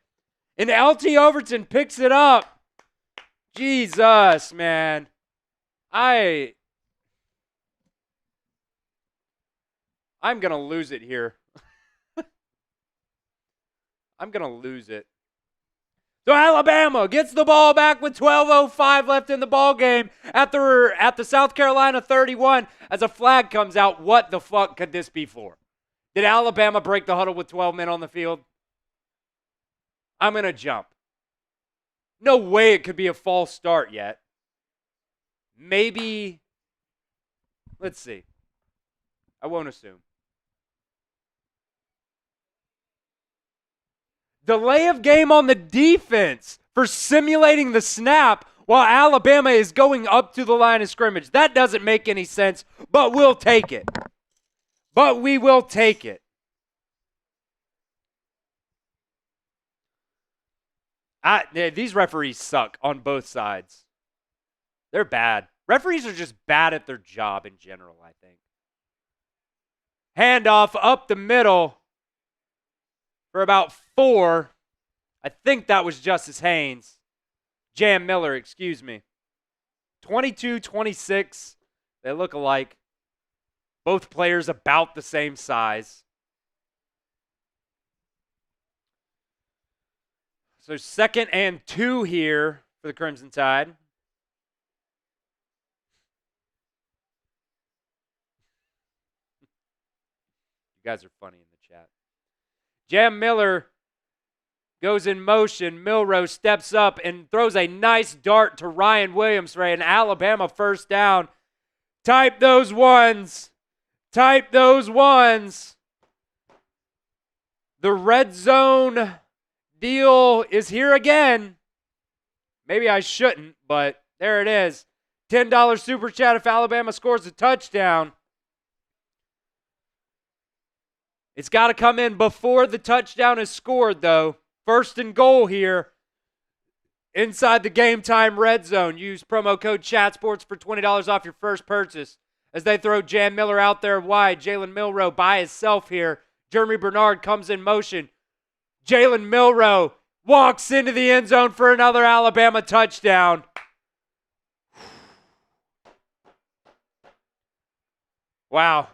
and LT Overton picks it up. Jesus, man. I'm going to lose it here. I'm going to lose it. So Alabama gets the ball back with 12:05 left in the ball game at the South Carolina 31 as a flag comes out. What the fuck could this be for? Did Alabama break the huddle with 12 men on the field? I'm going to jump. No way it could be a false start yet. Maybe, let's see. I won't assume. Delay of game on the defense for simulating the snap while Alabama is going up to the line of scrimmage. That doesn't make any sense, but we'll take it. But we will take it. These referees suck on both sides. They're bad. Referees are just bad at their job in general, I think. Handoff up the middle for about 4. I think that was Justice Haynes. Jam Miller, excuse me. 22-26. They look alike. Both players about the same size. So 2nd and 2 here for the Crimson Tide. You guys are funny in the chat. Jam Miller goes in motion. Milroe steps up and throws a nice dart to Ryan Williams for an Alabama first down. Type those ones. Type those ones. The red zone deal is here again. Maybe I shouldn't, but there it is. $10 super chat if Alabama scores a touchdown. It's got to come in before the touchdown is scored, though. 1st and goal here inside the Game Time red zone. Use promo code ChatSports for $20 off your first purchase. As they throw Jam Miller out there wide, Jalen Milroe by himself here. Jeremy Bernard comes in motion. Jalen Milroe walks into the end zone for another Alabama touchdown. Wow.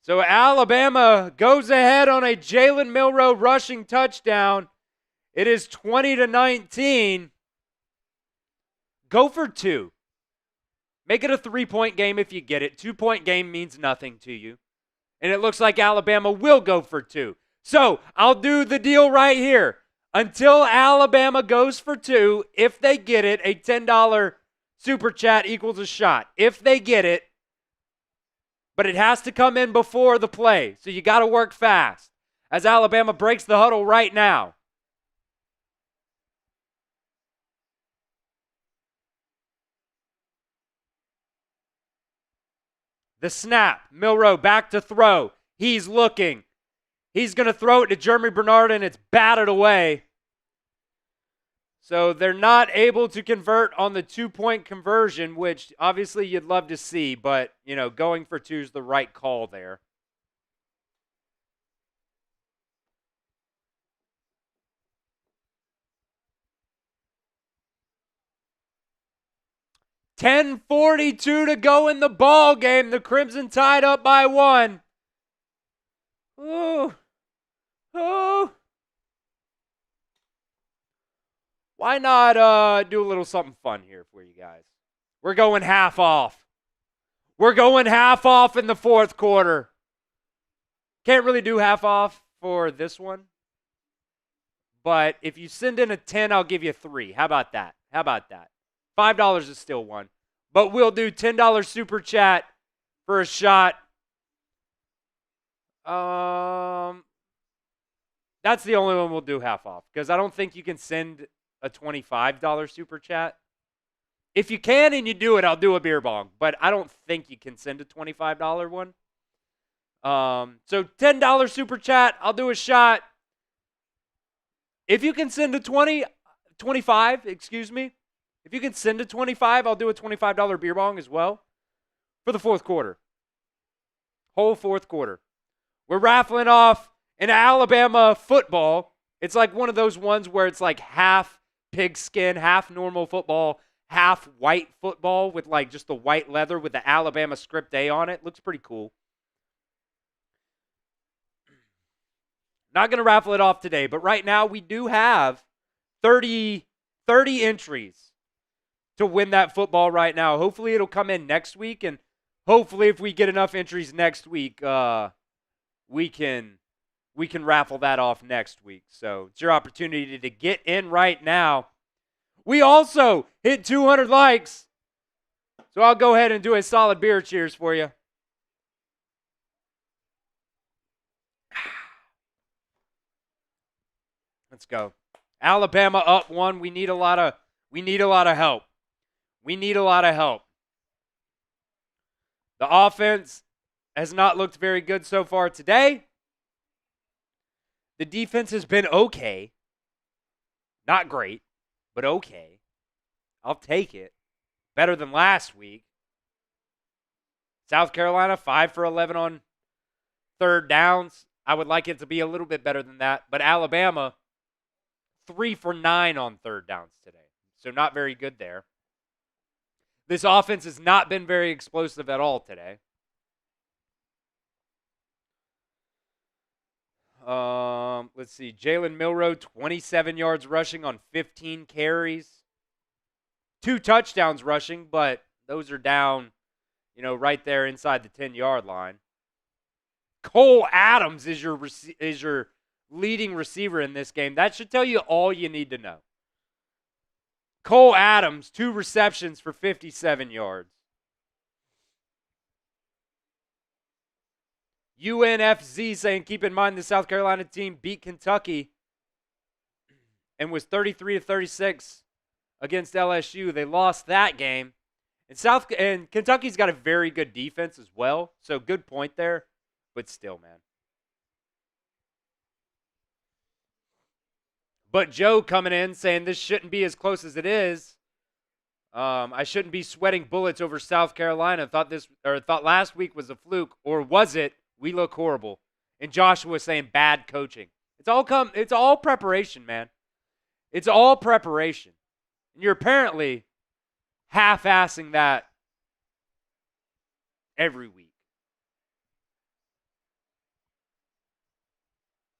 So Alabama goes ahead on a Jalen Milroe rushing touchdown. It is 20-19. Go for 2. Make it a 3-point game if you get it. 2-point game means nothing to you. And it looks like Alabama will go for 2. So I'll do the deal right here. Until Alabama goes for 2, if they get it, a $10 super chat equals a shot. If they get it, but it has to come in before the play. So you got to work fast as Alabama breaks the huddle right now. The snap. Milroe back to throw. He's looking. He's going to throw it to Jeremy Bernard, and it's batted away. So they're not able to convert on the 2-point conversion, which obviously you'd love to see, but, going for 2 is the right call there. $10:42 to go in the ball game. The Crimson Tide up by 1. Ooh. Ooh. Why not do a little something fun here for you guys? We're going half off. We're going half off in the 4th quarter. Can't really do half off for this one. But if you send in a 10, I'll give you 3. How about that? $5 is still 1. But we'll do $10 super chat for a shot. That's the only one we'll do half off. Because I don't think you can send a $25 super chat. If you can and you do it, I'll do a beer bong. But I don't think you can send a $25 one. So $10 super chat, I'll do a shot. If you can send a 25, excuse me. If you can send a 25, I'll do a $25 beer bong as well for the 4th quarter. Whole 4th quarter. We're raffling off an Alabama football. It's like one of those ones where it's like half pigskin, half normal football, half white football with like just the white leather with the Alabama script A on it. Looks pretty cool. Not going to raffle it off today, but right now we do have 30 entries to win that football right now. Hopefully it'll come in next week, and hopefully if we get enough entries next week, we can raffle that off next week. So it's your opportunity to get in right now. We also hit 200 likes. So I'll go ahead and do a solid beer cheers for you. Let's go. Alabama up 1. We need a lot of help. We need a lot of help. The offense has not looked very good so far today. The defense has been okay. Not great, but okay. I'll take it. Better than last week. South Carolina, 5 for 11 on third downs. I would like it to be a little bit better than that. But Alabama, 3 for 9 on third downs today. So not very good there. This offense has not been very explosive at all today. Let's see. Jalen Milroe, 27 yards rushing on 15 carries. 2 touchdowns rushing, but those are down, right there inside the 10-yard line. Cole Adams is your leading receiver in this game. That should tell you all you need to know. Cole Adams, 2 receptions for 57 yards. UNFZ saying, keep in mind the South Carolina team beat Kentucky and was 33-36 against LSU. They lost that game. And Kentucky's got a very good defense as well. So good point there. But still, man. But Joe coming in saying this shouldn't be as close as it is. I shouldn't be sweating bullets over South Carolina. Thought last week was a fluke, or was it? We look horrible. And Joshua saying bad coaching. It's all preparation, man. It's all preparation. And you're apparently half-assing that every week.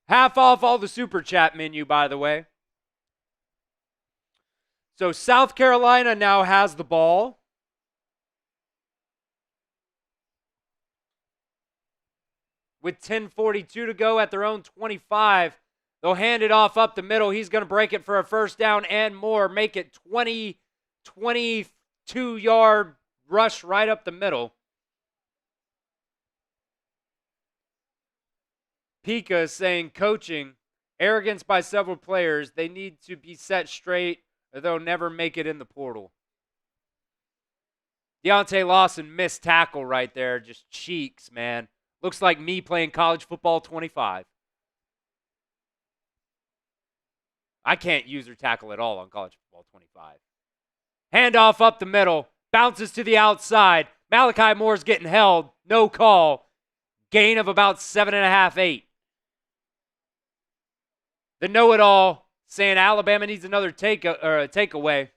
Half off all the super chat menu, by the way. So South Carolina now has the ball. With 10:42 to go at their own 25. They'll hand it off up the middle. He's going to break it for a first down and more. Make it 22-yard rush right up the middle. Pika is saying coaching, arrogance by several players. They need to be set straight or they'll never make it in the portal. Deontay Lawson missed tackle right there. Just cheeks, man. Looks like me playing college football 25. I can't use or tackle at all on college football 25. Handoff up the middle. Bounces to the outside. Malachi Moore's getting held. No call. Gain of about 7.5, 8. The know-it-all saying Alabama needs another takeaway.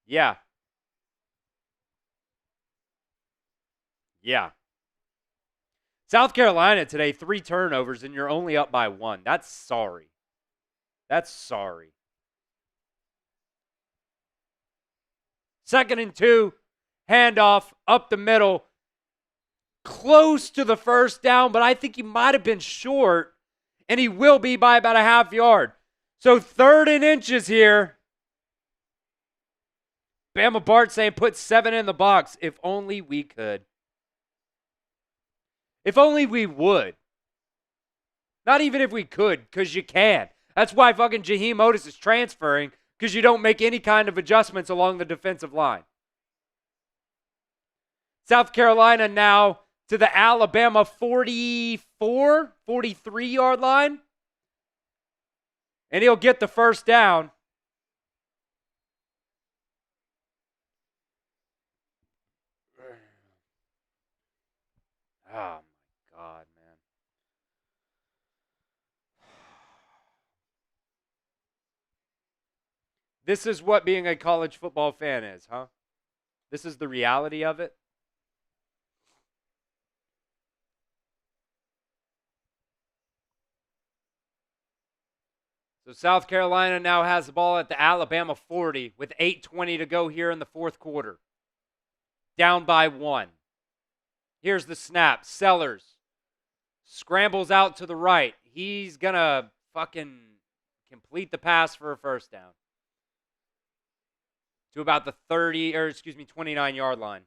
Yeah. Yeah. South Carolina today, 3 turnovers, and you're only up by 1. That's sorry. That's sorry. 2nd and 2. Handoff up the middle. Close to the first down, but I think he might have been short, and he will be by about a half yard. So 3rd and inches here. Bama Bart saying put 7 in the box. If only we could. If only we would. Not even if we could, because you can. That's why fucking Jaheim Otis is transferring, because you don't make any kind of adjustments along the defensive line. South Carolina now to the Alabama 43-yard line. And he'll get the first down. Oh, my God, man. This is what being a college football fan is, huh? This is the reality of it. So South Carolina now has the ball at the Alabama 40 with 8:20 to go here in the 4th quarter. down by 1. Here's the snap. Sellers scrambles out to the right. He's going to fucking complete the pass for a first down to about the 29-yard line.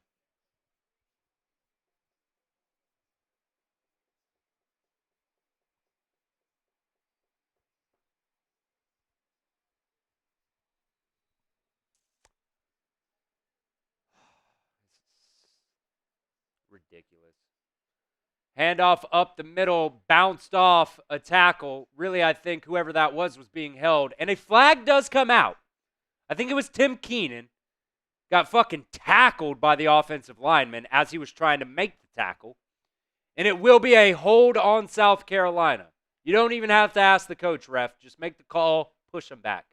Ridiculous. Handoff up the middle, bounced off a tackle. Really, I think whoever that was being held. And a flag does come out. I think it was Tim Keenan. Got fucking tackled by the offensive lineman as he was trying to make the tackle. And it will be a hold on South Carolina. You don't even have to ask the coach, ref. Just make the call, push them back.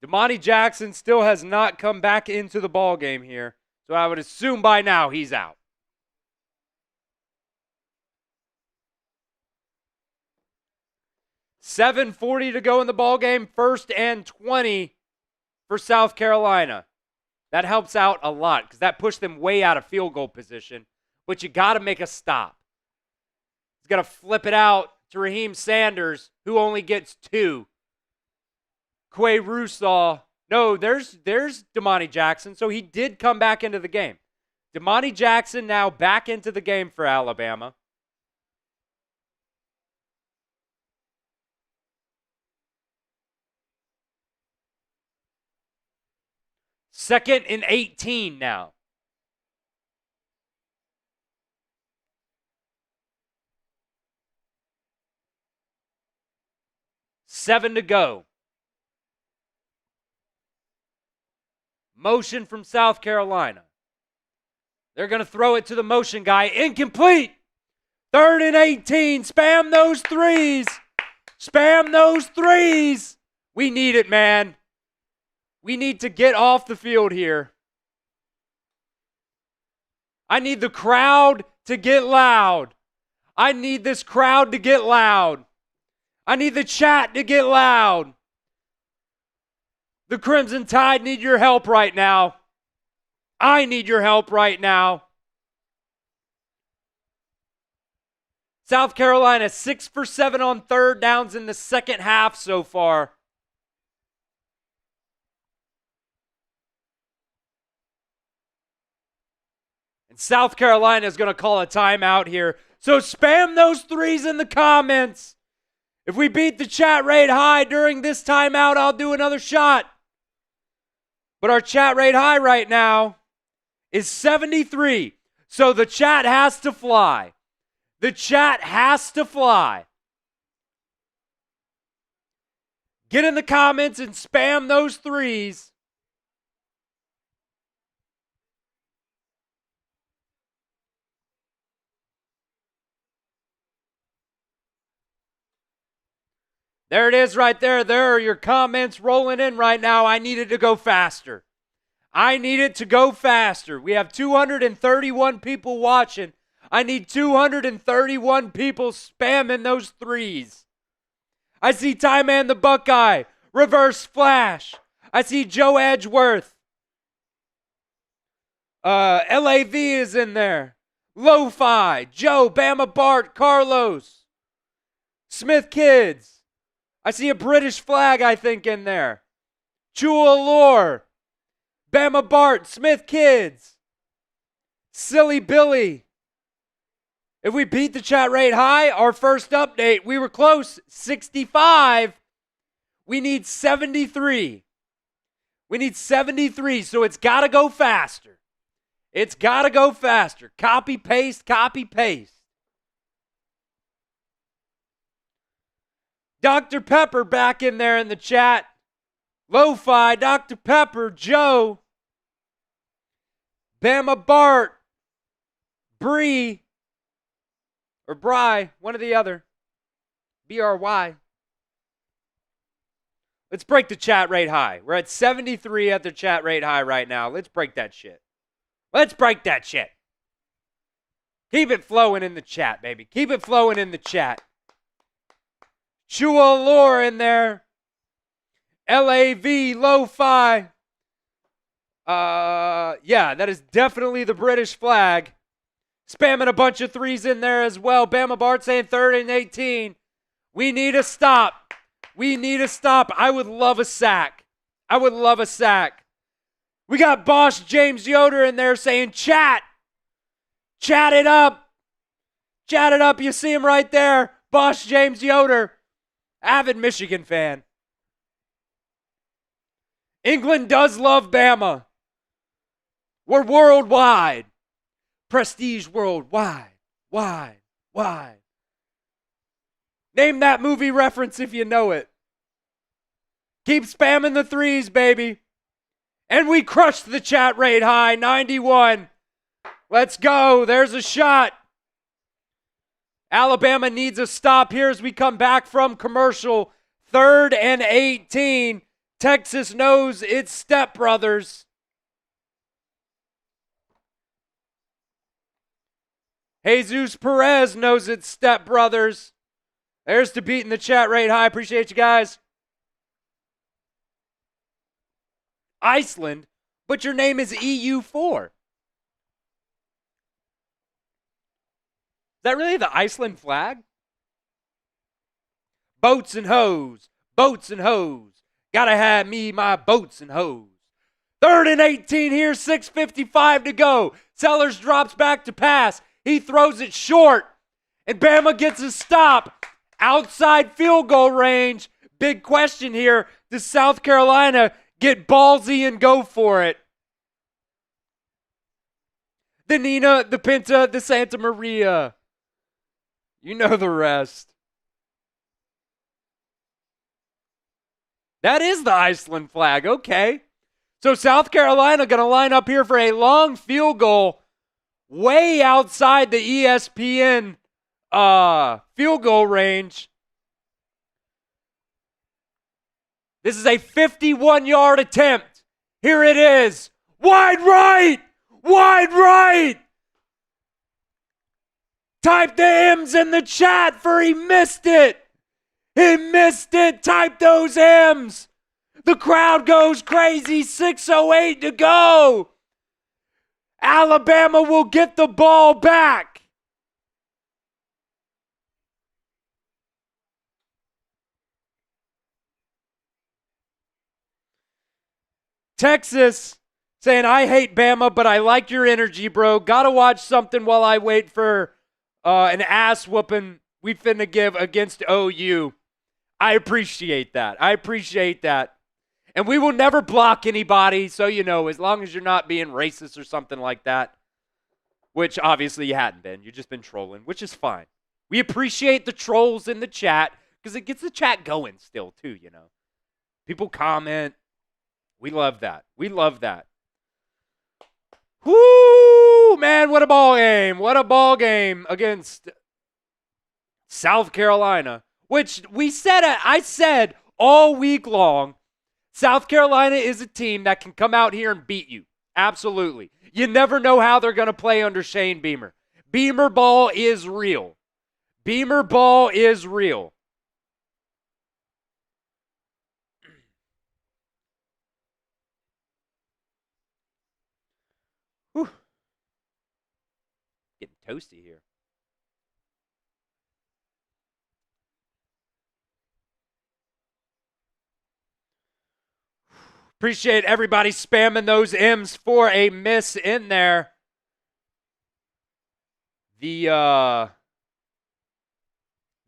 Damani Jackson still has not come back into the ball game here. So I would assume by now he's out. $7:40 to go in the ball game. 1st and 20 for South Carolina. That helps out a lot because that pushed them way out of field goal position. But you got to make a stop. He's got to flip it out to Raheem Sanders, who only gets 2. Quay Russaw. No, there's Damani Jackson. So he did come back into the game. Damani Jackson now back into the game for Alabama. Second and 18 now. $7 to go. Motion from South Carolina. They're going to throw it to the motion guy. Incomplete. 3rd and 18. Spam those threes. Spam those threes. We need it, man. We need to get off the field here. I need the crowd to get loud. I need this crowd to get loud. I need the chat to get loud. The Crimson Tide need your help right now. I need your help right now. South Carolina 6 for 7 on 3rd downs in the second half so far. And South Carolina is going to call a timeout here. So spam those threes in the comments. If we beat the chat rate high during this timeout, I'll do another shot. But our chat rate high right now is 73. So the chat has to fly. The chat has to fly. Get in the comments and spam those threes. There it is right there. There are your comments rolling in right now. I need it to go faster. I need it to go faster. We have 231 people watching. I need 231 people spamming those threes. I see Ty Man the Buckeye. Reverse flash. I see Joe Edgeworth. LAV is in there. Lo-Fi. Joe, Bama Bart, Carlos. Smith Kids. I see a British flag, I think, in there. Chua Lore. Bama Bart. Smith Kids. Silly Billy. If we beat the chat rate high, our first update, we were close. 65. We need 73. We need 73, so it's got to go faster. It's got to go faster. Copy, paste, copy, paste. Dr. Pepper back in there in the chat. Lo-Fi, Dr. Pepper, Joe. Bama Bart. Bree. Or Bry, one or the other. B-R-Y. Let's break the chat rate high. We're at 73 at the chat rate high right now. Let's break that shit. Let's break that shit. Keep it flowing in the chat, baby. Keep it flowing in the chat. Chua Lore in there. LAV, Lo-Fi. Yeah, that is definitely the British flag. Spamming a bunch of threes in there as well. Bama Bart saying 3rd and 18. We need a stop. We need a stop. I would love a sack. I would love a sack. We got Boss James Yoder in there saying chat. Chat it up. Chat it up. You see him right there. Boss James Yoder. Avid Michigan fan. England does love Bama. We're worldwide. Prestige worldwide. Wide. Name that movie reference if you know it. Keep spamming the threes, baby. And we crushed the chat rate high, 91. Let's go. There's a shot. Alabama needs a stop here as we come back from commercial. 3rd and 18. Texas knows its stepbrothers. Jesus Perez knows its stepbrothers. There's to beating the chat rate high. Appreciate you guys. Iceland, but your name is EU4. Is that really the Iceland flag? Boats and hoes. Boats and hoes. Gotta have me my boats and hoes. 3rd and 18 here, 6:55 to go. Sellers drops back to pass. He throws it short. And Bama gets a stop. Outside field goal range. Big question here. Does South Carolina get ballsy and go for it? The Nina, the Pinta, the Santa Maria. You know the rest. That is the Iceland flag. Okay. So South Carolina going to line up here for a long field goal way outside the ESPN field goal range. This is a 51-yard attempt. Here it is. Wide right. Wide right. Type the M's in the chat for he missed it. He missed it. Type those M's. The crowd goes crazy. 6:08 to go. Alabama will get the ball back. Texas saying, I hate Bama, but I like your energy, bro. Gotta watch something while I wait for an ass whooping we finna give against OU. I appreciate that. I appreciate that. And we will never block anybody, so you know, as long as you're not being racist or something like that, which obviously you hadn't been. You've just been trolling, which is fine. We appreciate the trolls in the chat because it gets the chat going still, too, you know. People comment. We love that. We love that. Whoo, man, what a ball game. What a ball game against South Carolina, which I said all week long, South Carolina is a team that can come out here and beat you. Absolutely. You never know how they're going to play under Shane Beamer. Beamer ball is real. Beamer ball is real. Whew. Getting toasty here. Appreciate everybody spamming those M's for a miss in there. The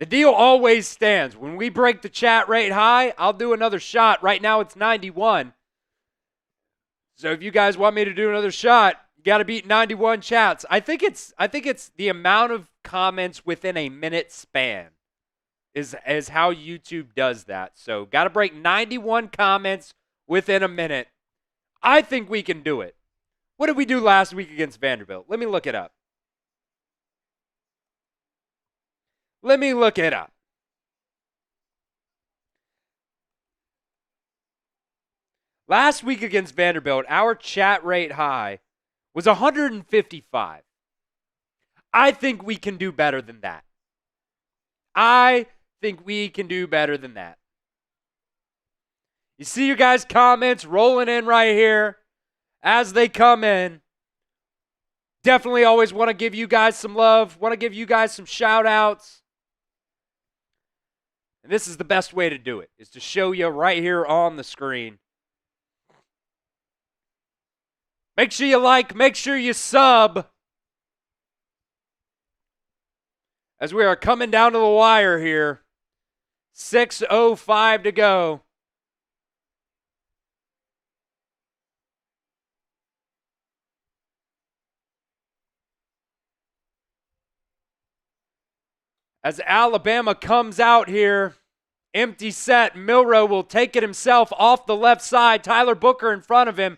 deal always stands. When we break the chat rate high, I'll do another shot. Right now it's 91. So if you guys want me to do another shot, you got to beat 91 chats. I think it's the amount of comments within a minute span is how YouTube does that. So got to break 91 comments within a minute. I think we can do it. What did we do last week against Vanderbilt? Let me look it up. Last week against Vanderbilt, our chat rate high was 155. I think we can do better than that. I think we can do better than that. You see your guys' comments rolling in right here as they come in. Definitely always want to give you guys some love, want to give you guys some shout outs. And this is the best way to do it, is to show you right here on the screen. Make sure you like, make sure you sub. As we are coming down to the wire here. 6:05 to go. As Alabama comes out here, empty set, Milroe will take it himself off the left side. Tyler Booker in front of him,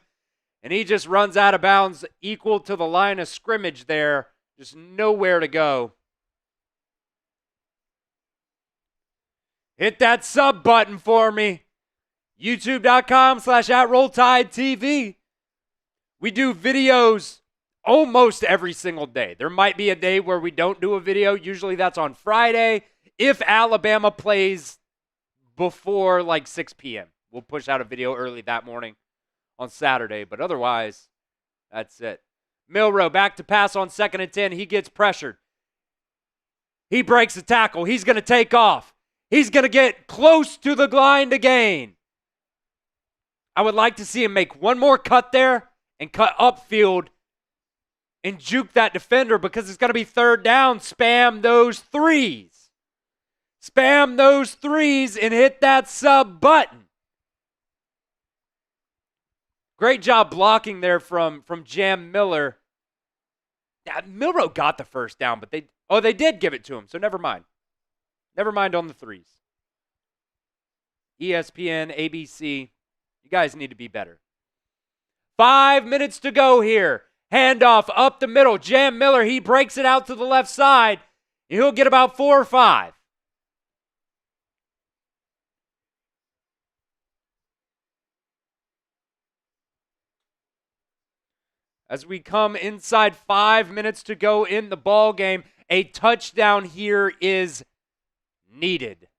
and he just runs out of bounds equal to the line of scrimmage there. Just nowhere to go. Hit that sub button for me. YouTube.com/@RollTideTV. We do videos almost every single day. There might be a day where we don't do a video. Usually that's on Friday. If Alabama plays before like 6 p.m., we'll push out a video early that morning on Saturday. But otherwise, that's it. Milroe back to pass on 2nd and 10. He gets pressured. He breaks a tackle. He's going to take off. He's going to get close to the line to gain. I would like to see him make one more cut there and cut upfield and juke that defender because it's going to be 3rd down. Spam those threes. Spam those threes and hit that sub button. Great job blocking there from Jam Miller. Milroe got the 1st down, but they did give it to him, so never mind. Never mind on the threes. ESPN, ABC, you guys need to be better. 5 minutes to go here. Handoff up the middle. Jam Miller, he breaks it out to the left side. He'll get about 4 or 5. As we come inside 5 minutes to go in the ball game, a touchdown here is needed.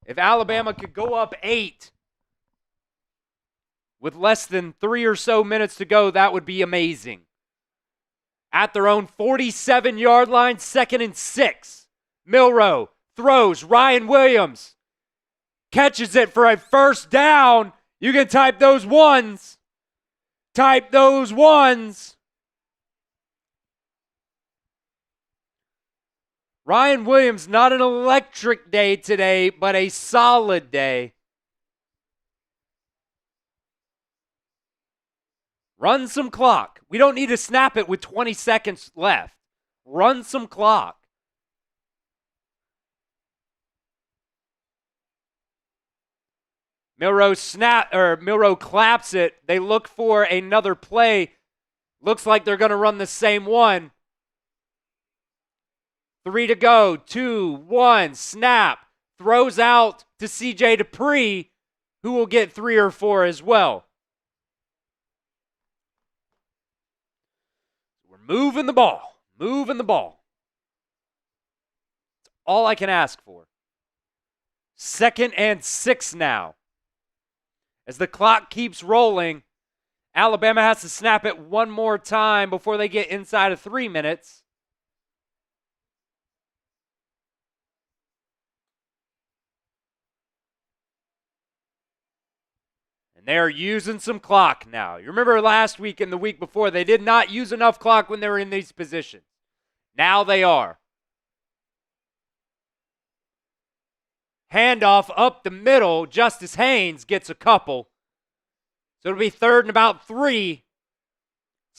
If Alabama could go up 8 with less than 3 or so minutes to go, that would be amazing. At their own 47-yard line, 2nd and 6. Milroe throws. Ryan Williams catches it for a 1st down. You can type those ones. Type those ones. Ryan Williams, not an electric day today, but a solid day. Run some clock. We don't need to snap it with 20 seconds left. Run some clock. Milroe claps it. They look for another play. Looks like they're going to run the same one. 3 to go. 2, 1, snap. Throws out to CJ Dupree, who will get 3 or 4 as well. We're moving the ball. Moving the ball. That's all I can ask for. 2nd and 6 now. As the clock keeps rolling, Alabama has to snap it one more time before they get inside of 3 minutes. And they're using some clock now. You remember last week and the week before, they did not use enough clock when they were in these positions. Now they are. Handoff up the middle. Justice Haynes gets a couple. So it'll be 3rd and about 3.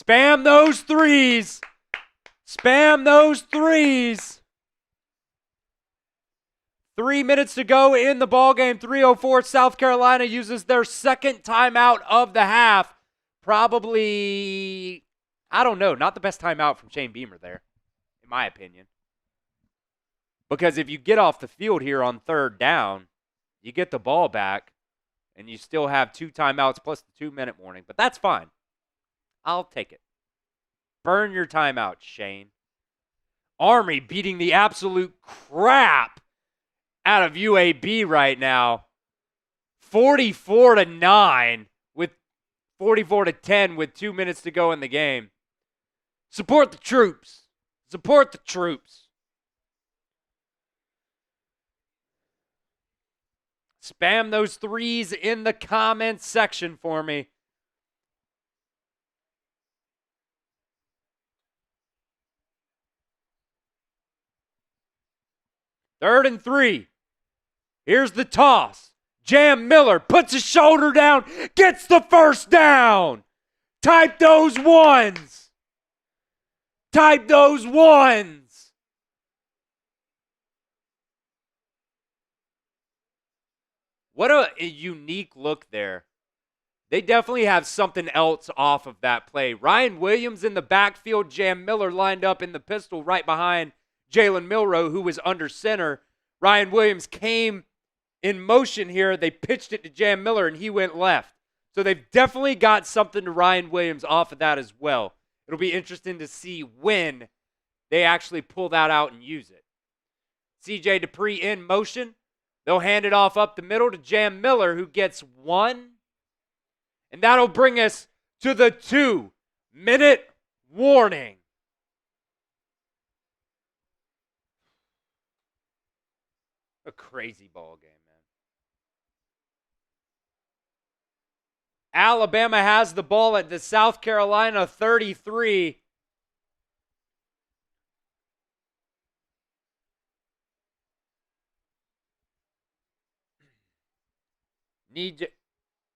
Spam those threes. Spam those threes. 3 minutes to go in the ballgame. 3:04. South Carolina uses their 2nd timeout of the half. Probably, I don't know, not the best timeout from Shane Beamer there, in my opinion. Because if you get off the field here on 3rd down, you get the ball back, and you still have 2 timeouts plus the 2-minute warning. But that's fine. I'll take it. Burn your timeout, Shane. Army beating the absolute crap out of UAB right now. 44-9 with 44-10 with 2 minutes to go in the game. Support the troops. Support the troops. Spam those threes in the comments section for me. Third and 3. Here's the toss. Jam Miller puts his shoulder down, gets the first down. Type those ones. Type those ones. What a unique look there. They definitely have something else off of that play. Ryan Williams in the backfield, Jam Miller lined up in the pistol right behind Jalen Milroe, who was under center. Ryan Williams came in motion here. They pitched it to Jam Miller, and he went left. So they've definitely got something to Ryan Williams off of that as well. It'll be interesting to see when they actually pull that out and use it. C.J. Dupree in motion. They'll hand it off up the middle to Jam Miller, who gets 1. And that'll bring us to the 2-minute warning. A crazy ball game, man. Alabama has the ball at the South Carolina 33.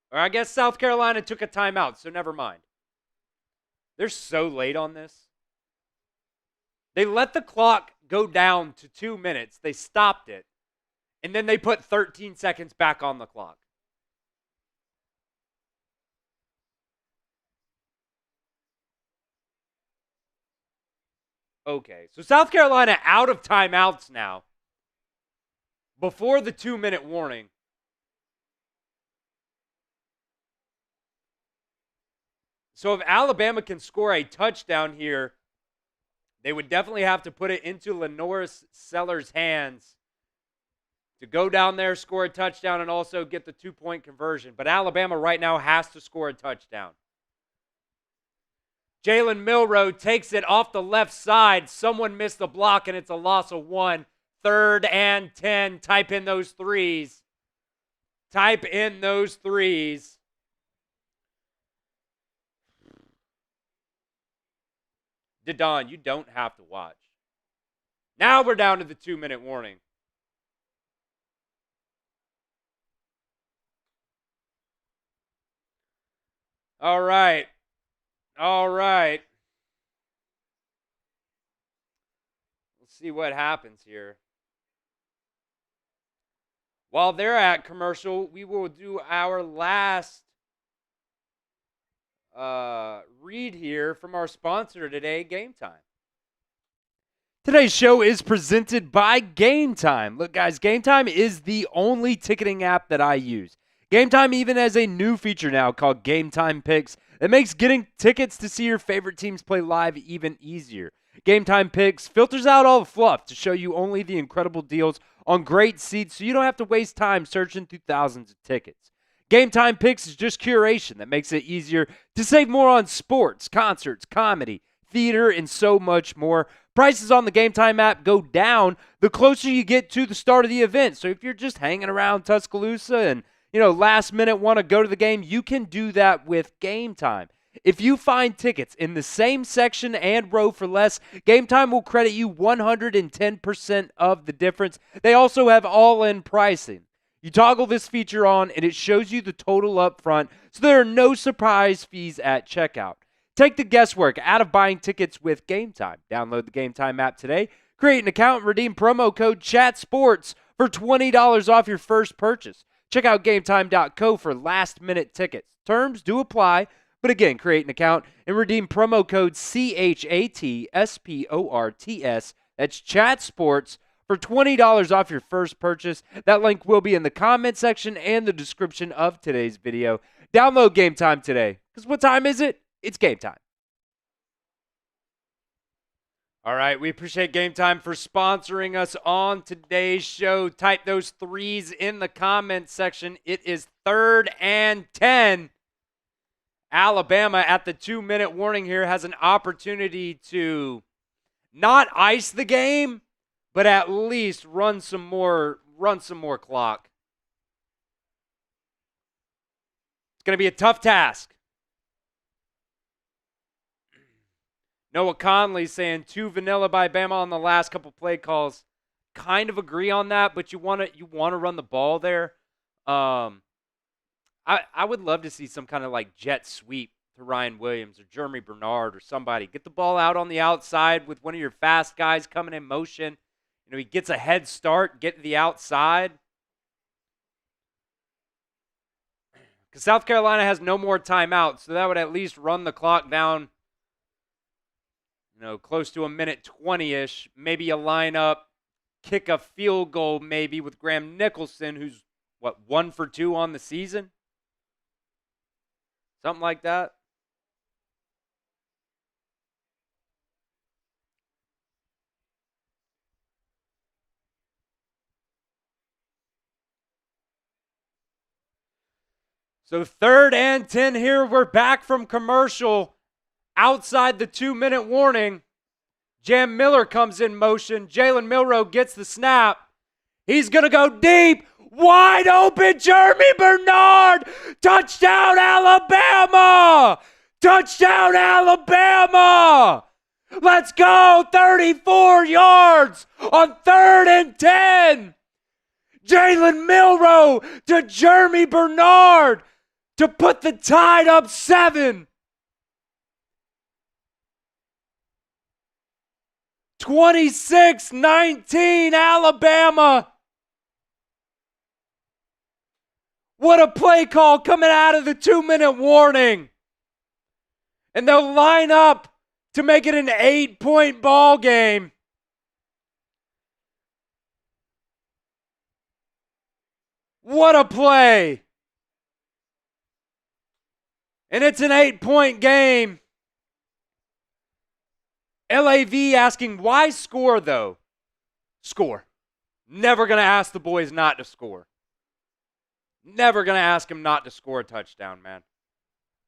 Or I guess South Carolina took a timeout, so never mind. They're so late on this. They let the clock go down to 2 minutes. They stopped it. And then they put 13 seconds back on the clock. Okay, so South Carolina out of timeouts now. Before the 2-minute warning. So if Alabama can score a touchdown here, they would definitely have to put it into Lenoris Sellers' hands to go down there, score a touchdown, and also get the 2-point conversion. But Alabama right now has to score a touchdown. Jalen Milroe takes it off the left side. Someone missed the block, and it's a loss of 1. 3rd and 10. Type in those threes. Type in those threes. Dedon, you don't have to watch. Now we're down to the 2-minute warning. All right. All right. Let's see what happens here. While they're at commercial, we will do our last read here from our sponsor today, Game Time. Today's show is presented by Game Time. Look, guys, Game Time is the only ticketing app that I use. Game Time even has a new feature now called Game Time Picks that makes getting tickets to see your favorite teams play live even easier. Game Time Picks filters out all the fluff to show you only the incredible deals on great seats so you don't have to waste time searching through thousands of tickets. Game Time Picks is just curation that makes it easier to save more on sports, concerts, comedy, theater, and so much more. Prices on the Game Time app go down the closer you get to the start of the event. So if you're just hanging around Tuscaloosa and last minute want to go to the game, you can do that with Game Time. If you find tickets in the same section and row for less, Game Time will credit you 110% of the difference. They also have all-in pricing. You toggle this feature on and it shows you the total up front, so there are no surprise fees at checkout. Take the guesswork out of buying tickets with Game Time. Download the Game Time app today, create an account, and redeem promo code CHATSPORTS for $20 off your first purchase. Check out GameTime.co for last-minute tickets. Terms do apply, but again, create an account and redeem promo code CHATSPORTS. That's ChatSports for $20 off your first purchase. That link will be in the comment section and the description of today's video. Download Game Time today, because what time is it? It's game time. All right, we appreciate Game Time for sponsoring us on today's show. Type those threes in the comments section. It is 3rd and 10. Alabama at the 2-minute warning here has an opportunity to not ice the game, but at least run some more clock. It's going to be a tough task. Noah Conley saying 2 vanilla by Bama on the last couple play calls. Kind of agree on that, but you want to run the ball there. I would love to see some kind of like jet sweep to Ryan Williams or Jeremy Bernard or somebody. Get the ball out on the outside with one of your fast guys coming in motion. You know, he gets a head start, get to the outside. Because South Carolina has no more timeouts, so that would at least run the clock down, close to a minute 20-ish. Maybe you line up, kick a field goal maybe with Graham Nicholson, who's, 1 for 2 on the season? Something like that. So 3rd and 10 here. We're back from commercial. Outside the 2-minute warning, Jam Miller comes in motion. Jalen Milroe gets the snap. He's going to go deep. Wide open, Jeremy Bernard. Touchdown, Alabama. Touchdown, Alabama. Let's go. 34 yards on 3rd and 10. Jalen Milroe to Jeremy Bernard to put the Tide up 7. 26-19 Alabama. What a play call coming out of the 2-minute warning. And they'll line up to make it an 8-point ball game. What a play. And it's an 8-point game. LAV asking, why score, though? Score. Never going to ask the boys not to score. Never going to ask him not to score a touchdown, man.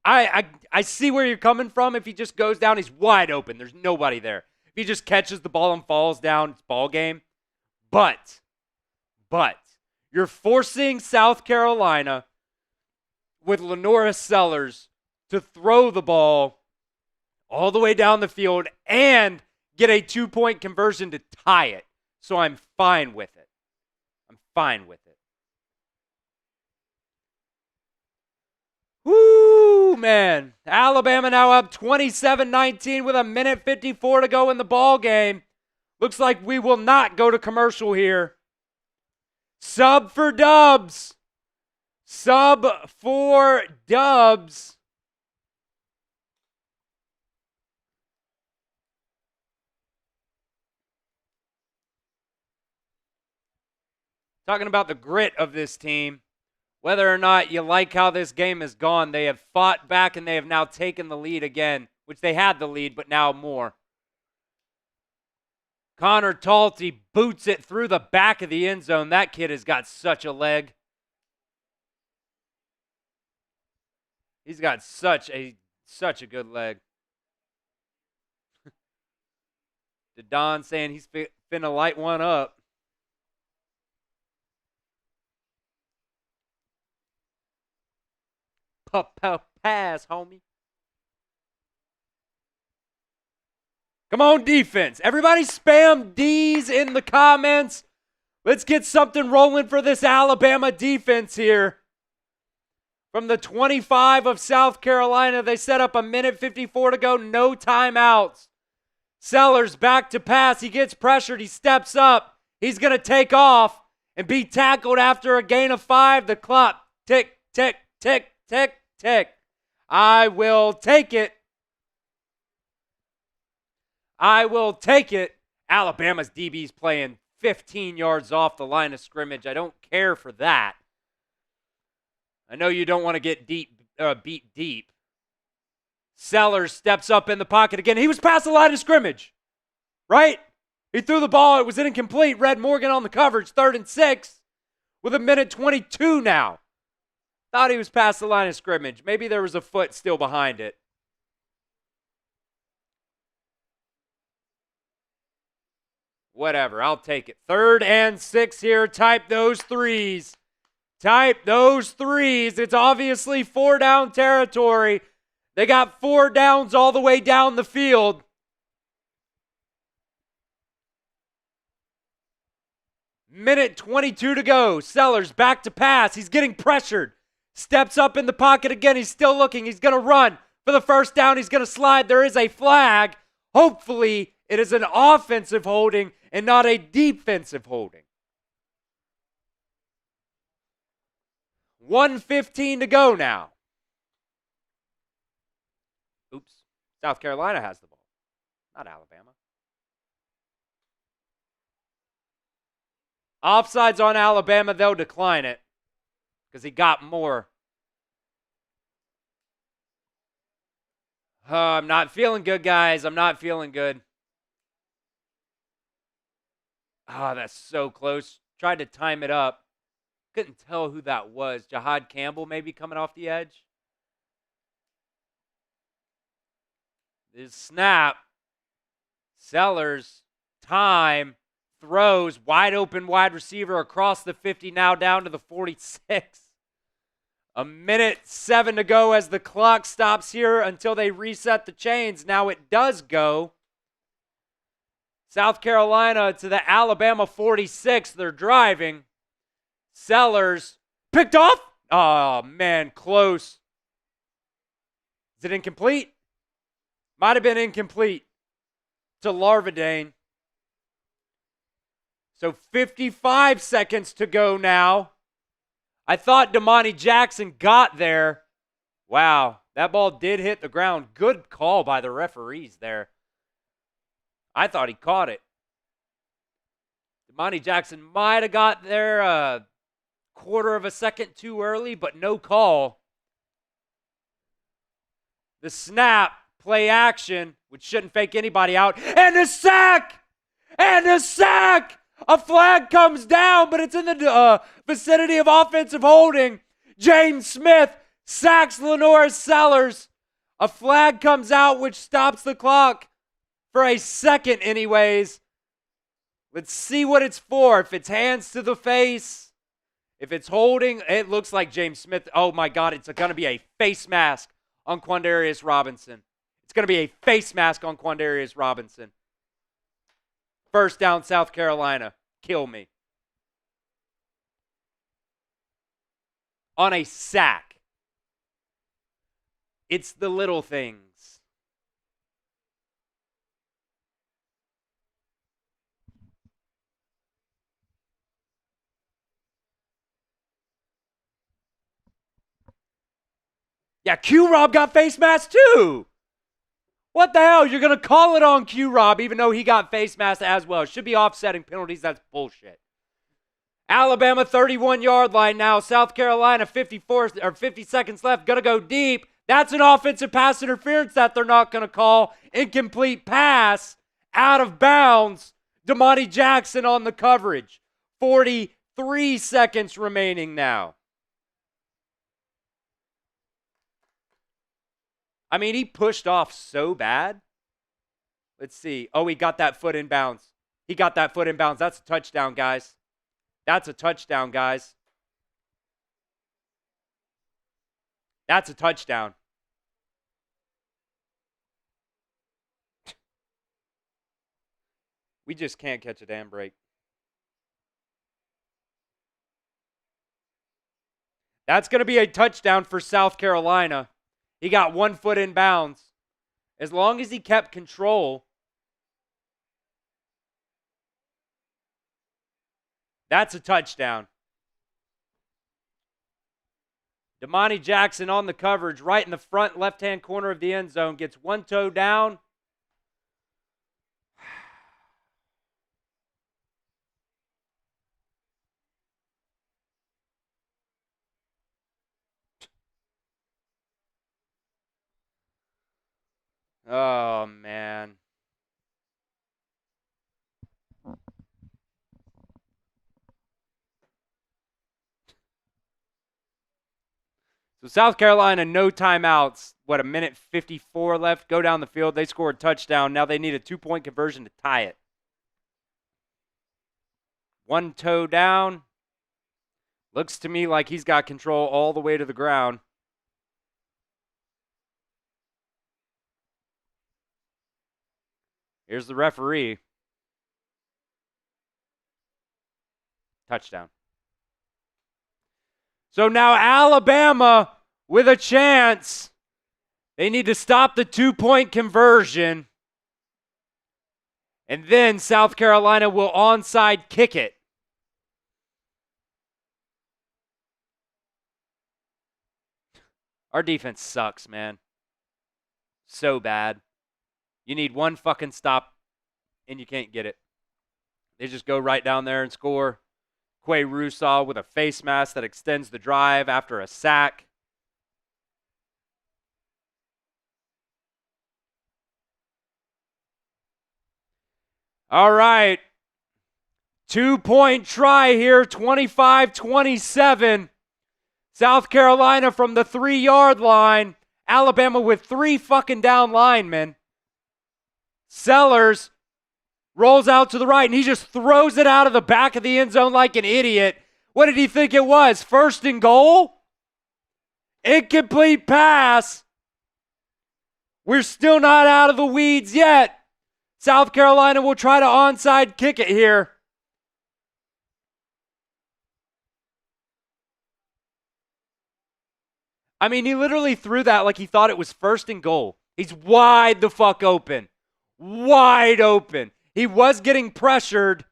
I see where you're coming from. If he just goes down, he's wide open. There's nobody there. If he just catches the ball and falls down, it's ball game. But, you're forcing South Carolina with Lenora Sellers to throw the ball all the way down the field and get a 2-point conversion to tie it. So I'm fine with it. Woo, man. Alabama now up 27-19 with a minute 54 to go in the ball game. Looks like we will not go to commercial here. Sub for Dubs. Talking about the grit of this team. Whether or not you like how this game has gone, they have fought back and they have now taken the lead again, which they had the lead, but now more. Connor Talty boots it through the back of the end zone. That kid has got such a leg. He's got such a good leg. DeDon saying he's finna light one up. Pass, homie. Come on, defense. Everybody spam D's in the comments. Let's get something rolling for this Alabama defense here. From the 25 of South Carolina, they set up a minute 54 to go, no timeouts. Sellers back to pass. He gets pressured. He steps up. He's going to take off and be tackled after a gain of 5. The clock tick, tick, tick, tick, tick. I will take it. Alabama's DB's playing 15 yards off the line of scrimmage. I don't care for that. I know you don't want to get beat deep. Sellers steps up in the pocket again. He was past the line of scrimmage. right? He threw the ball. It was incomplete. Red Morgan on the coverage. 3rd and 6 with 1:22 now. Thought he was past the line of scrimmage. Maybe there was a foot still behind it. Whatever, I'll take it. 3rd and 6 here. Type those threes. Type those threes. It's obviously 4-down territory. They got 4 downs all the way down the field. Minute 22 to go. Sellers back to pass. He's getting pressured. Steps up in the pocket again. He's still looking. He's going to run for the 1st down. He's going to slide. There is a flag. Hopefully, it is an offensive holding and not a defensive holding. 1:15 to go now. Oops. South Carolina has the ball, not Alabama. Offsides on Alabama. They'll decline it because he got more. I'm not feeling good, guys. I'm not feeling good. That's so close. Tried to time it up. Couldn't tell who that was. Jahad Campbell maybe coming off the edge. This snap. Sellers. Time. Throws. Wide open wide receiver across the 50. Now down to the 46. 1:07 to go as the clock stops here until they reset the chains. Now it does go. South Carolina to the Alabama 46. They're driving. Sellers picked off. Oh, man, close. Is it incomplete? Might have been incomplete to Larvadane. So 55 seconds to go now. I thought Damani Jackson got there. Wow, that ball did hit the ground. Good call by the referees there. I thought he caught it. Damani Jackson might have got there a quarter of a second too early, but no call. The snap, play action, which shouldn't fake anybody out, and a sack! And a sack! A flag comes down, but it's in the vicinity of offensive holding. James Smith sacks Lenora Sellers. A flag comes out, which stops the clock for a second anyways. Let's see what it's for. If it's hands to the face, if it's holding, it looks like James Smith. Oh, my God, it's going to be a face mask on Quandarius Robinson. It's going to be a face mask on Quandarius Robinson. 1st down, South Carolina. Kill me. On a sack. It's the little things. Yeah, Q-Rob got face masked too. What the hell? You're going to call it on Q-Rob even though he got face masked as well. Should be offsetting penalties. That's bullshit. Alabama 31-yard line now. South Carolina 50 seconds left. Going to go deep. That's an offensive pass interference that they're not going to call. Incomplete pass. Out of bounds. Damani Jackson on the coverage. 43 seconds remaining now. I mean, he pushed off so bad. Let's see. Oh, he got that foot in bounds. He got that foot in bounds. That's a touchdown, guys. That's a touchdown, guys. That's a touchdown. We just can't catch a damn break. That's going to be a touchdown for South Carolina. He got 1 foot in bounds. As long as he kept control. That's a touchdown. Damani Jackson on the coverage, right in the front left-hand corner of the end zone. Gets 1 toe down. Oh, man. So South Carolina, no timeouts. What, a minute 54 left? Go down the field. They score a touchdown. Now they need a 2-point conversion to tie it. One toe down. Looks to me like he's got control all the way to the ground. Here's the referee. Touchdown. So now Alabama with a chance. They need to stop the 2-point conversion. And then South Carolina will onside kick it. Our defense sucks, man. So bad. You need one fucking stop, and you can't get it. They just go right down there and score. Quay Russaw with a face mask that extends the drive after a sack. All right. 2-point try here, 25-27. South Carolina from the 3-yard line. Alabama with 3 fucking down linemen. Sellers rolls out to the right, and he just throws it out of the back of the end zone like an idiot. What did he think it was? 1st and goal? Incomplete pass. We're still not out of the weeds yet. South Carolina will try to onside kick it here. I mean, he literally threw that like he thought it was 1st and goal. He's wide the fuck open. Wide open. He was getting pressured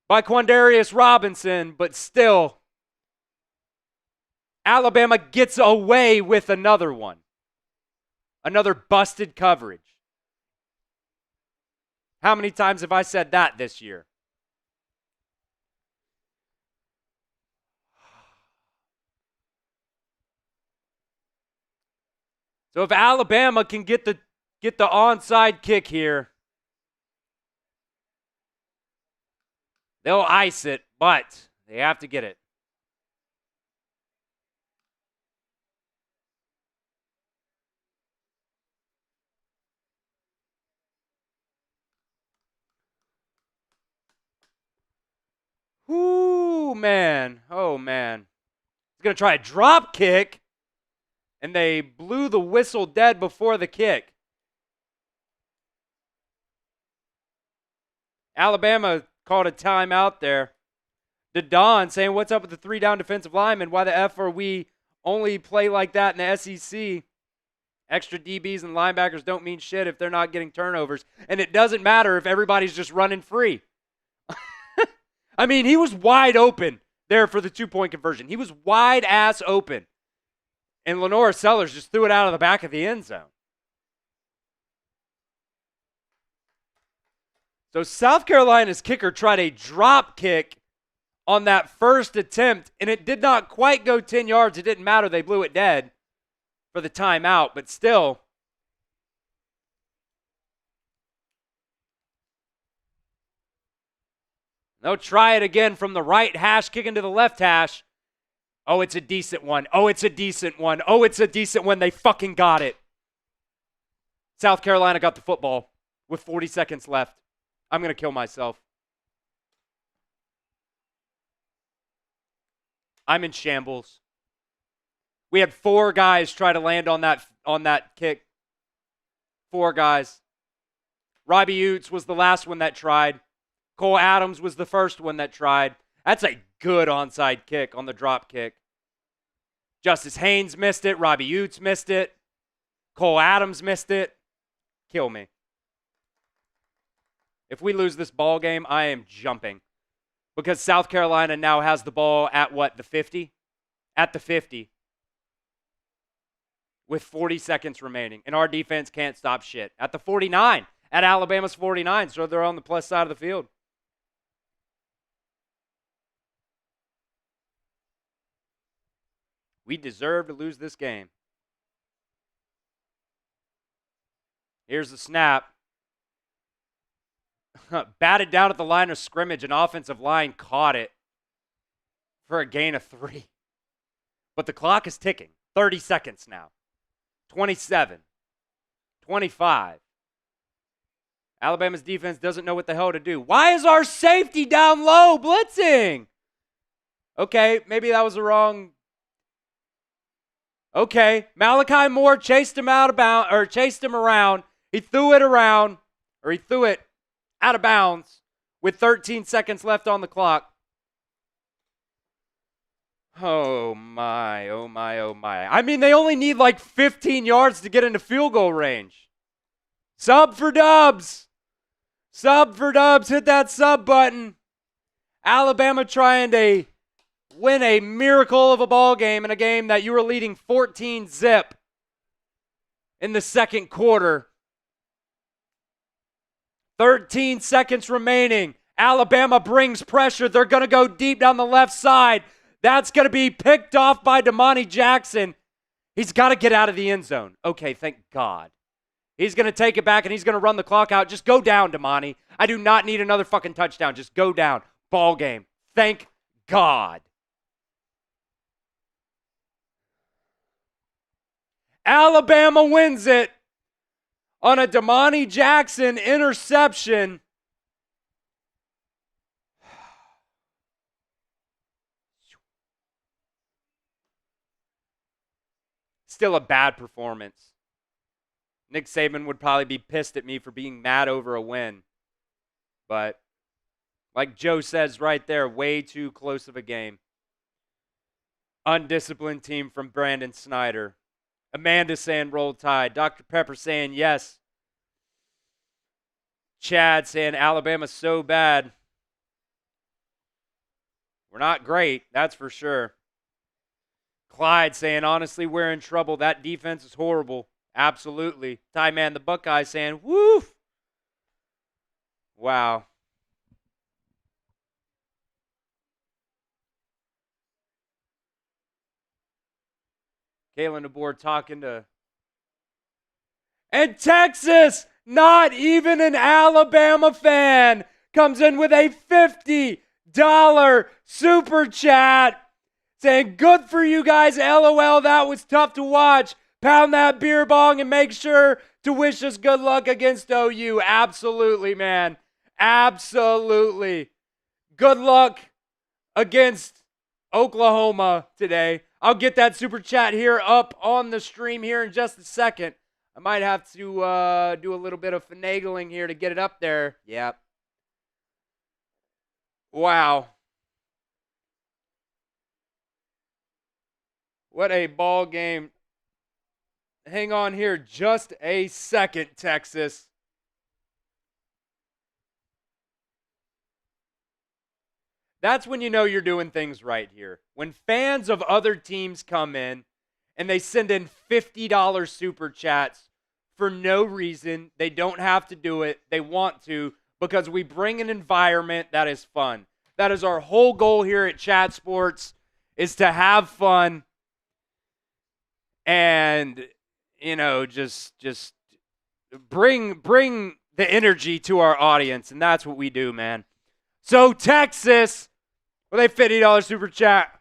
by Quandarius Robinson, but still, Alabama gets away with another one. Another busted coverage. How many times have I said that this year? So if Alabama can get the onside kick here, they'll ice it, but they have to get it. Ooh, man. Oh, man. He's going to try a drop kick, and they blew the whistle dead before the kick. Alabama called a timeout there. DeDon saying, what's up with the 3 down defensive linemen? Why the F are we only play like that in the SEC? Extra DBs and linebackers don't mean shit if they're not getting turnovers. And it doesn't matter if everybody's just running free. I mean, he was wide open there for the 2-point conversion. He was wide ass open. And Lenora Sellers just threw it out of the back of the end zone. So South Carolina's kicker tried a drop kick on that first attempt, and it did not quite go 10 yards. It didn't matter. They blew it dead for the timeout, but still. They'll try it again from the right hash, kicking to the left hash. Oh, it's a decent one. Oh, it's a decent one. Oh, it's a decent one. They fucking got it. South Carolina got the football with 40 seconds left. I'm going to kill myself. I'm in shambles. We had 4 guys try to land on that kick. 4 guys. Robbie Utes was the last one that tried. Cole Adams was the first one that tried. That's a good onside kick on the drop kick. Justice Haynes missed it. Robbie Utes missed it. Cole Adams missed it. Kill me. If we lose this ball game, I am jumping. Because South Carolina now has the ball at what, the 50? At the 50. With 40 seconds remaining. And our defense can't stop shit. At the 49. At Alabama's 49. So they're on the plus side of the field. We deserve to lose this game. Here's the snap. Batted down at the line of scrimmage. An offensive line caught it for a gain of 3. But the clock is ticking. 30 seconds now. 27. 25. Alabama's defense doesn't know what the hell to do. Why is our safety down low blitzing? Okay, maybe that was the wrong. Okay, Malachi Moore chased him around. He threw it around, or he threw it out of bounds with 13 seconds left on the clock. Oh my, oh my, oh my. I mean, they only need like 15 yards to get into field goal range. Sub for Dubs. Sub for Dubs. Hit that sub button. Alabama trying to win a miracle of a ball game in a game that you were leading 14-zip in the second quarter. 13 seconds remaining. Alabama brings pressure. They're going to go deep down the left side. That's going to be picked off by Damani Jackson. He's got to get out of the end zone. Okay, thank God. He's going to take it back and he's going to run the clock out. Just go down, Damani. I do not need another fucking touchdown. Just go down. Ball game. Thank God. Alabama wins it on a Damani Jackson interception. Still a bad performance. Nick Saban would probably be pissed at me for being mad over a win. But like Joe says right there, way too close of a game. Undisciplined team from Brandon Snyder. Amanda saying roll tide. Dr. Pepper saying yes. Chad saying Alabama's so bad. We're not great, that's for sure. Clyde saying, honestly, we're in trouble. That defense is horrible. Absolutely. Ty Man, the Buckeye saying, woof. Wow. Kalen DeBoer talking to. And Texas, not even an Alabama fan, comes in with a $50 super chat saying, good for you guys, LOL, that was tough to watch. Pound that beer bong and make sure to wish us good luck against OU. Absolutely, man. Absolutely. Good luck against Oklahoma today. I'll get that super chat here up on the stream here in just a second. I might have to do a little bit of finagling here to get it up there. Yep. Wow. What a ball game. Hang on here just a second, Texas. That's when you know you're doing things right here. When fans of other teams come in and they send in $50 super chats for no reason. They don't have to do it. They want to because we bring an environment that is fun. That is our whole goal here at Chat Sports, is to have fun and, you know, just bring the energy to our audience, and that's what we do, man. So Texas, with a $50 super chat,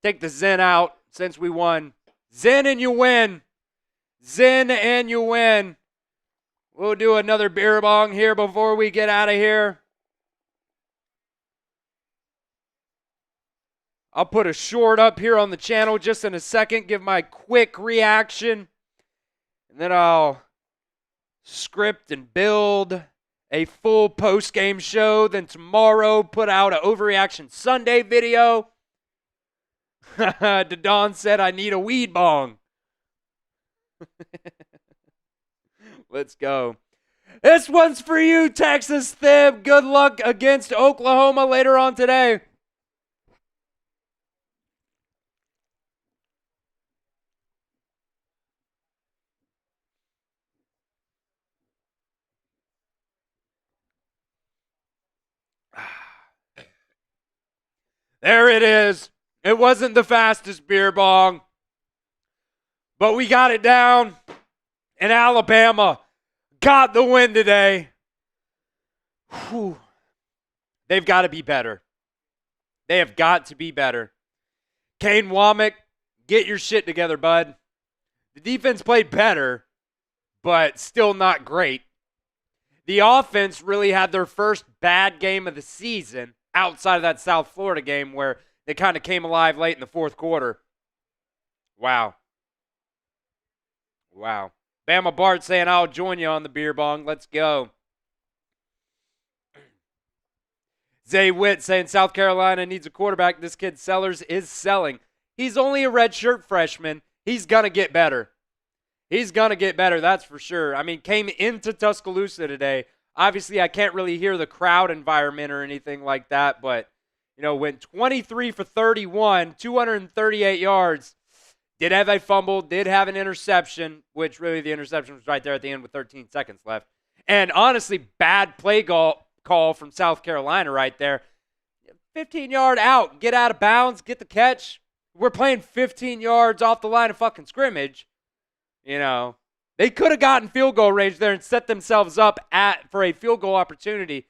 take the Zen out since we won. Zen and you win. Zen and you win. We'll do another beer bong here before we get out of here. I'll put a short up here on the channel just in a second, give my quick reaction, and then I'll script and build a full post-game show. Then tomorrow, put out an Overreaction Sunday video. Dadon said, I need a weed bong. Let's go. This one's for you, Texas Thib. Good luck against Oklahoma later on today. There it is. It wasn't the fastest beer bong, but we got it down, and Alabama got the win today. Whew. They've got to be better. They have got to be better. Kane Womack, get your shit together, bud. The defense played better, but still not great. The offense really had their first bad game of the season outside of that South Florida game where they kind of came alive late in the fourth quarter. Wow. Bama Bart saying, I'll join you on the beer bong. Let's go. Zay Witt saying, South Carolina needs a quarterback. This kid Sellers is selling. He's only a redshirt freshman. He's going to get better. He's going to get better, that's for sure. I mean, came into Tuscaloosa today. Obviously, I can't really hear the crowd environment or anything like that, but, went 23 for 31, 238 yards. Did have a fumble, did have an interception, which really the interception was right there at the end with 13 seconds left. And honestly, bad play call from South Carolina right there. 15-yard out, get out of bounds, get the catch. We're playing 15 yards off the line of fucking scrimmage. They could have gotten field goal range there and set themselves up for a field goal opportunity.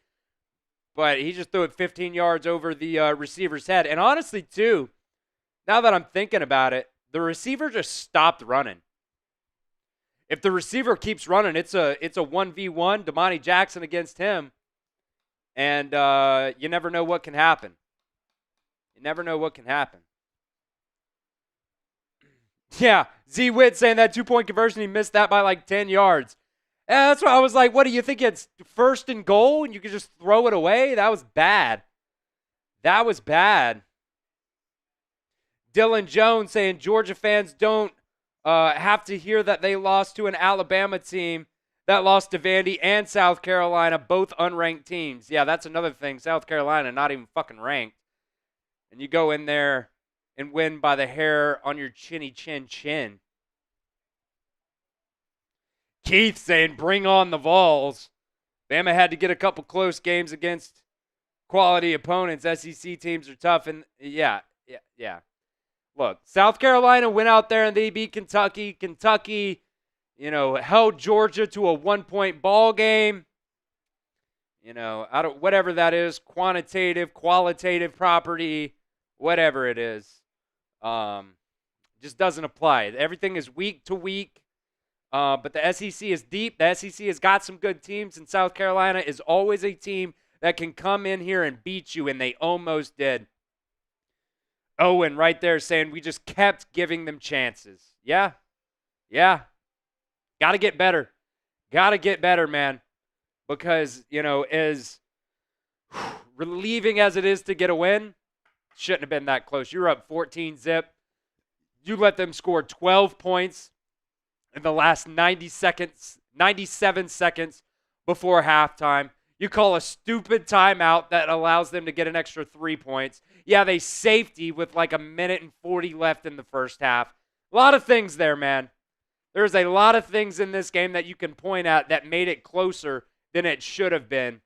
But he just threw it 15 yards over the receiver's head. And honestly, too, now that I'm thinking about it, the receiver just stopped running. If the receiver keeps running, it's a 1v1, Damani Jackson against him. And you never know what can happen. Yeah, Z Witt saying that 2-point conversion, he missed that by like 10 yards. And that's why I was like, what do you think? It's first and goal and you could just throw it away? That was bad. Dylan Jones saying Georgia fans don't have to hear that they lost to an Alabama team that lost to Vandy and South Carolina, both unranked teams. Yeah, that's another thing. South Carolina not even fucking ranked. And you go in there and win by the hair on your chinny chin. Keith saying, bring on the Vols. Bama had to get a couple close games against quality opponents. SEC teams are tough. And yeah. Look, South Carolina went out there and they beat Kentucky. Kentucky, held Georgia to a 1-point ball game. Out of whatever that is, quantitative, qualitative property, whatever it is. Just doesn't apply. Everything is week to week. But the SEC is deep. The SEC has got some good teams, and South Carolina is always a team that can come in here and beat you, and they almost did. Owen right there saying we just kept giving them chances. Yeah. Got to get better. Man. Because, as relieving as it is to get a win, shouldn't have been that close. You're up 14-zip. You let them score 12 points in the last 97 seconds before halftime. You call a stupid timeout that allows them to get an extra 3 points. Yeah, they safety with like 1:40 left in the first half. A lot of things there, man. There's a lot of things in this game that you can point at that made it closer than it should have been.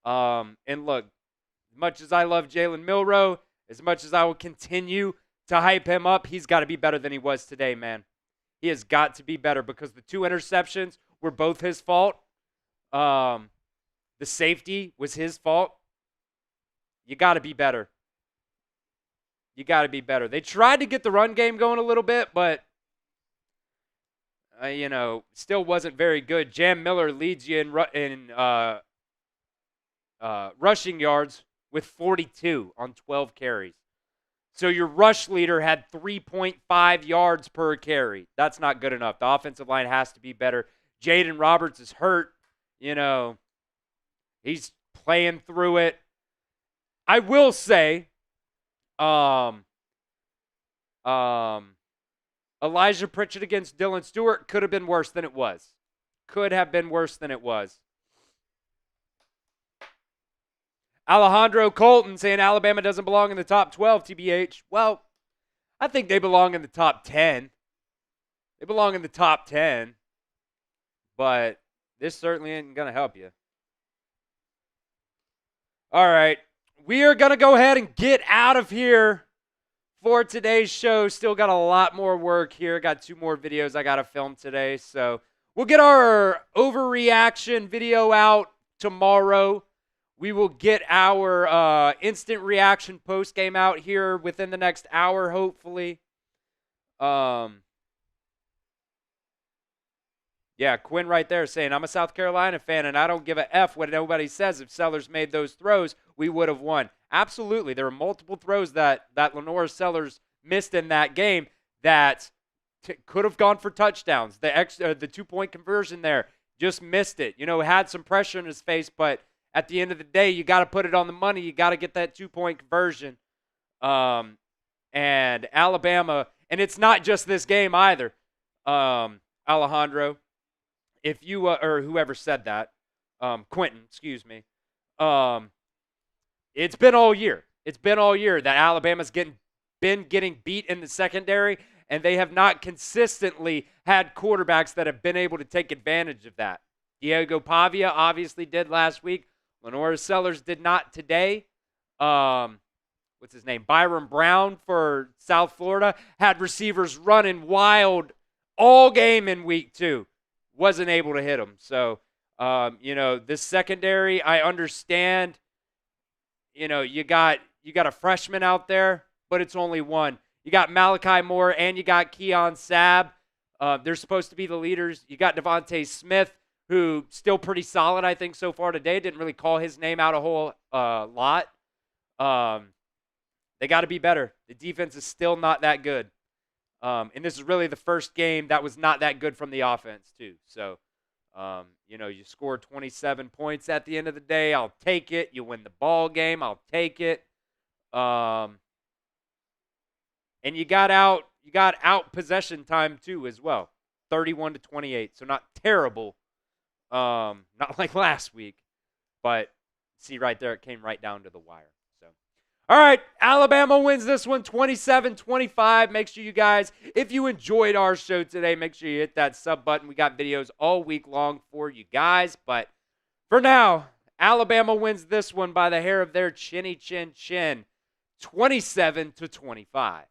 And look, as much as I love Jalen Milroe, as much as I will continue to hype him up, he's got to be better than he was today, man. He has got to be better because the 2 interceptions were both his fault. The safety was his fault. You got to be better. They tried to get the run game going a little bit, but, still wasn't very good. Jam Miller leads you in rushing yards with 42 on 12 carries. So your rush leader had 3.5 yards per carry. That's not good enough. The offensive line has to be better. Jaden Roberts is hurt. He's playing through it. I will say, Elijah Pritchett against Dylan Stewart could have been worse than it was. Alejandro Colton saying Alabama doesn't belong in the top 12, TBH. Well, I think they belong in the top 10. But this certainly ain't going to help you. All right. We are going to go ahead and get out of here for today's show. Still got a lot more work here. Got 2 more videos I got to film today. So we'll get our overreaction video out tomorrow. We will get our instant reaction post game out here within the next hour, hopefully. Yeah, Quinn right there saying, I'm a South Carolina fan, and I don't give a F what nobody says. If Sellers made those throws, we would have won. Absolutely. There were multiple throws that Lenora Sellers missed in that game that could have gone for touchdowns. The 2-point conversion there, just missed it. Had some pressure in his face, but at the end of the day, you got to put it on the money. You got to get that 2-point conversion. And Alabama, and it's not just this game either, Alejandro. If you or whoever said that, Quentin, excuse me, it's been all year. It's been all year that Alabama's been getting beat in the secondary, and they have not consistently had quarterbacks that have been able to take advantage of that. Diego Pavia obviously did last week. Lenora Sellers did not today. What's his name? Byron Brown for South Florida had receivers running wild all game in week 2. Wasn't able to hit them. So, this secondary, I understand. You got a freshman out there, but it's only one. You got Malachi Moore and you got Keon Sabb. They're supposed to be the leaders. You got Devontae Smith, who still pretty solid, I think, so far today. Didn't really call his name out a whole lot. They got to be better. The defense is still not that good. And this is really the first game that was not that good from the offense, too. So, you scored 27 points at the end of the day. I'll take it. You win the ball game. I'll take it. And you got out possession time, too, as well. 31-28. So not terrible. Not like last week. But see right there, it came right down to the wire. All right, Alabama wins this one 27-25. Make sure you guys, if you enjoyed our show today, make sure you hit that sub button. We got videos all week long for you guys. But for now, Alabama wins this one by the hair of their chinny chin chin, 27-25.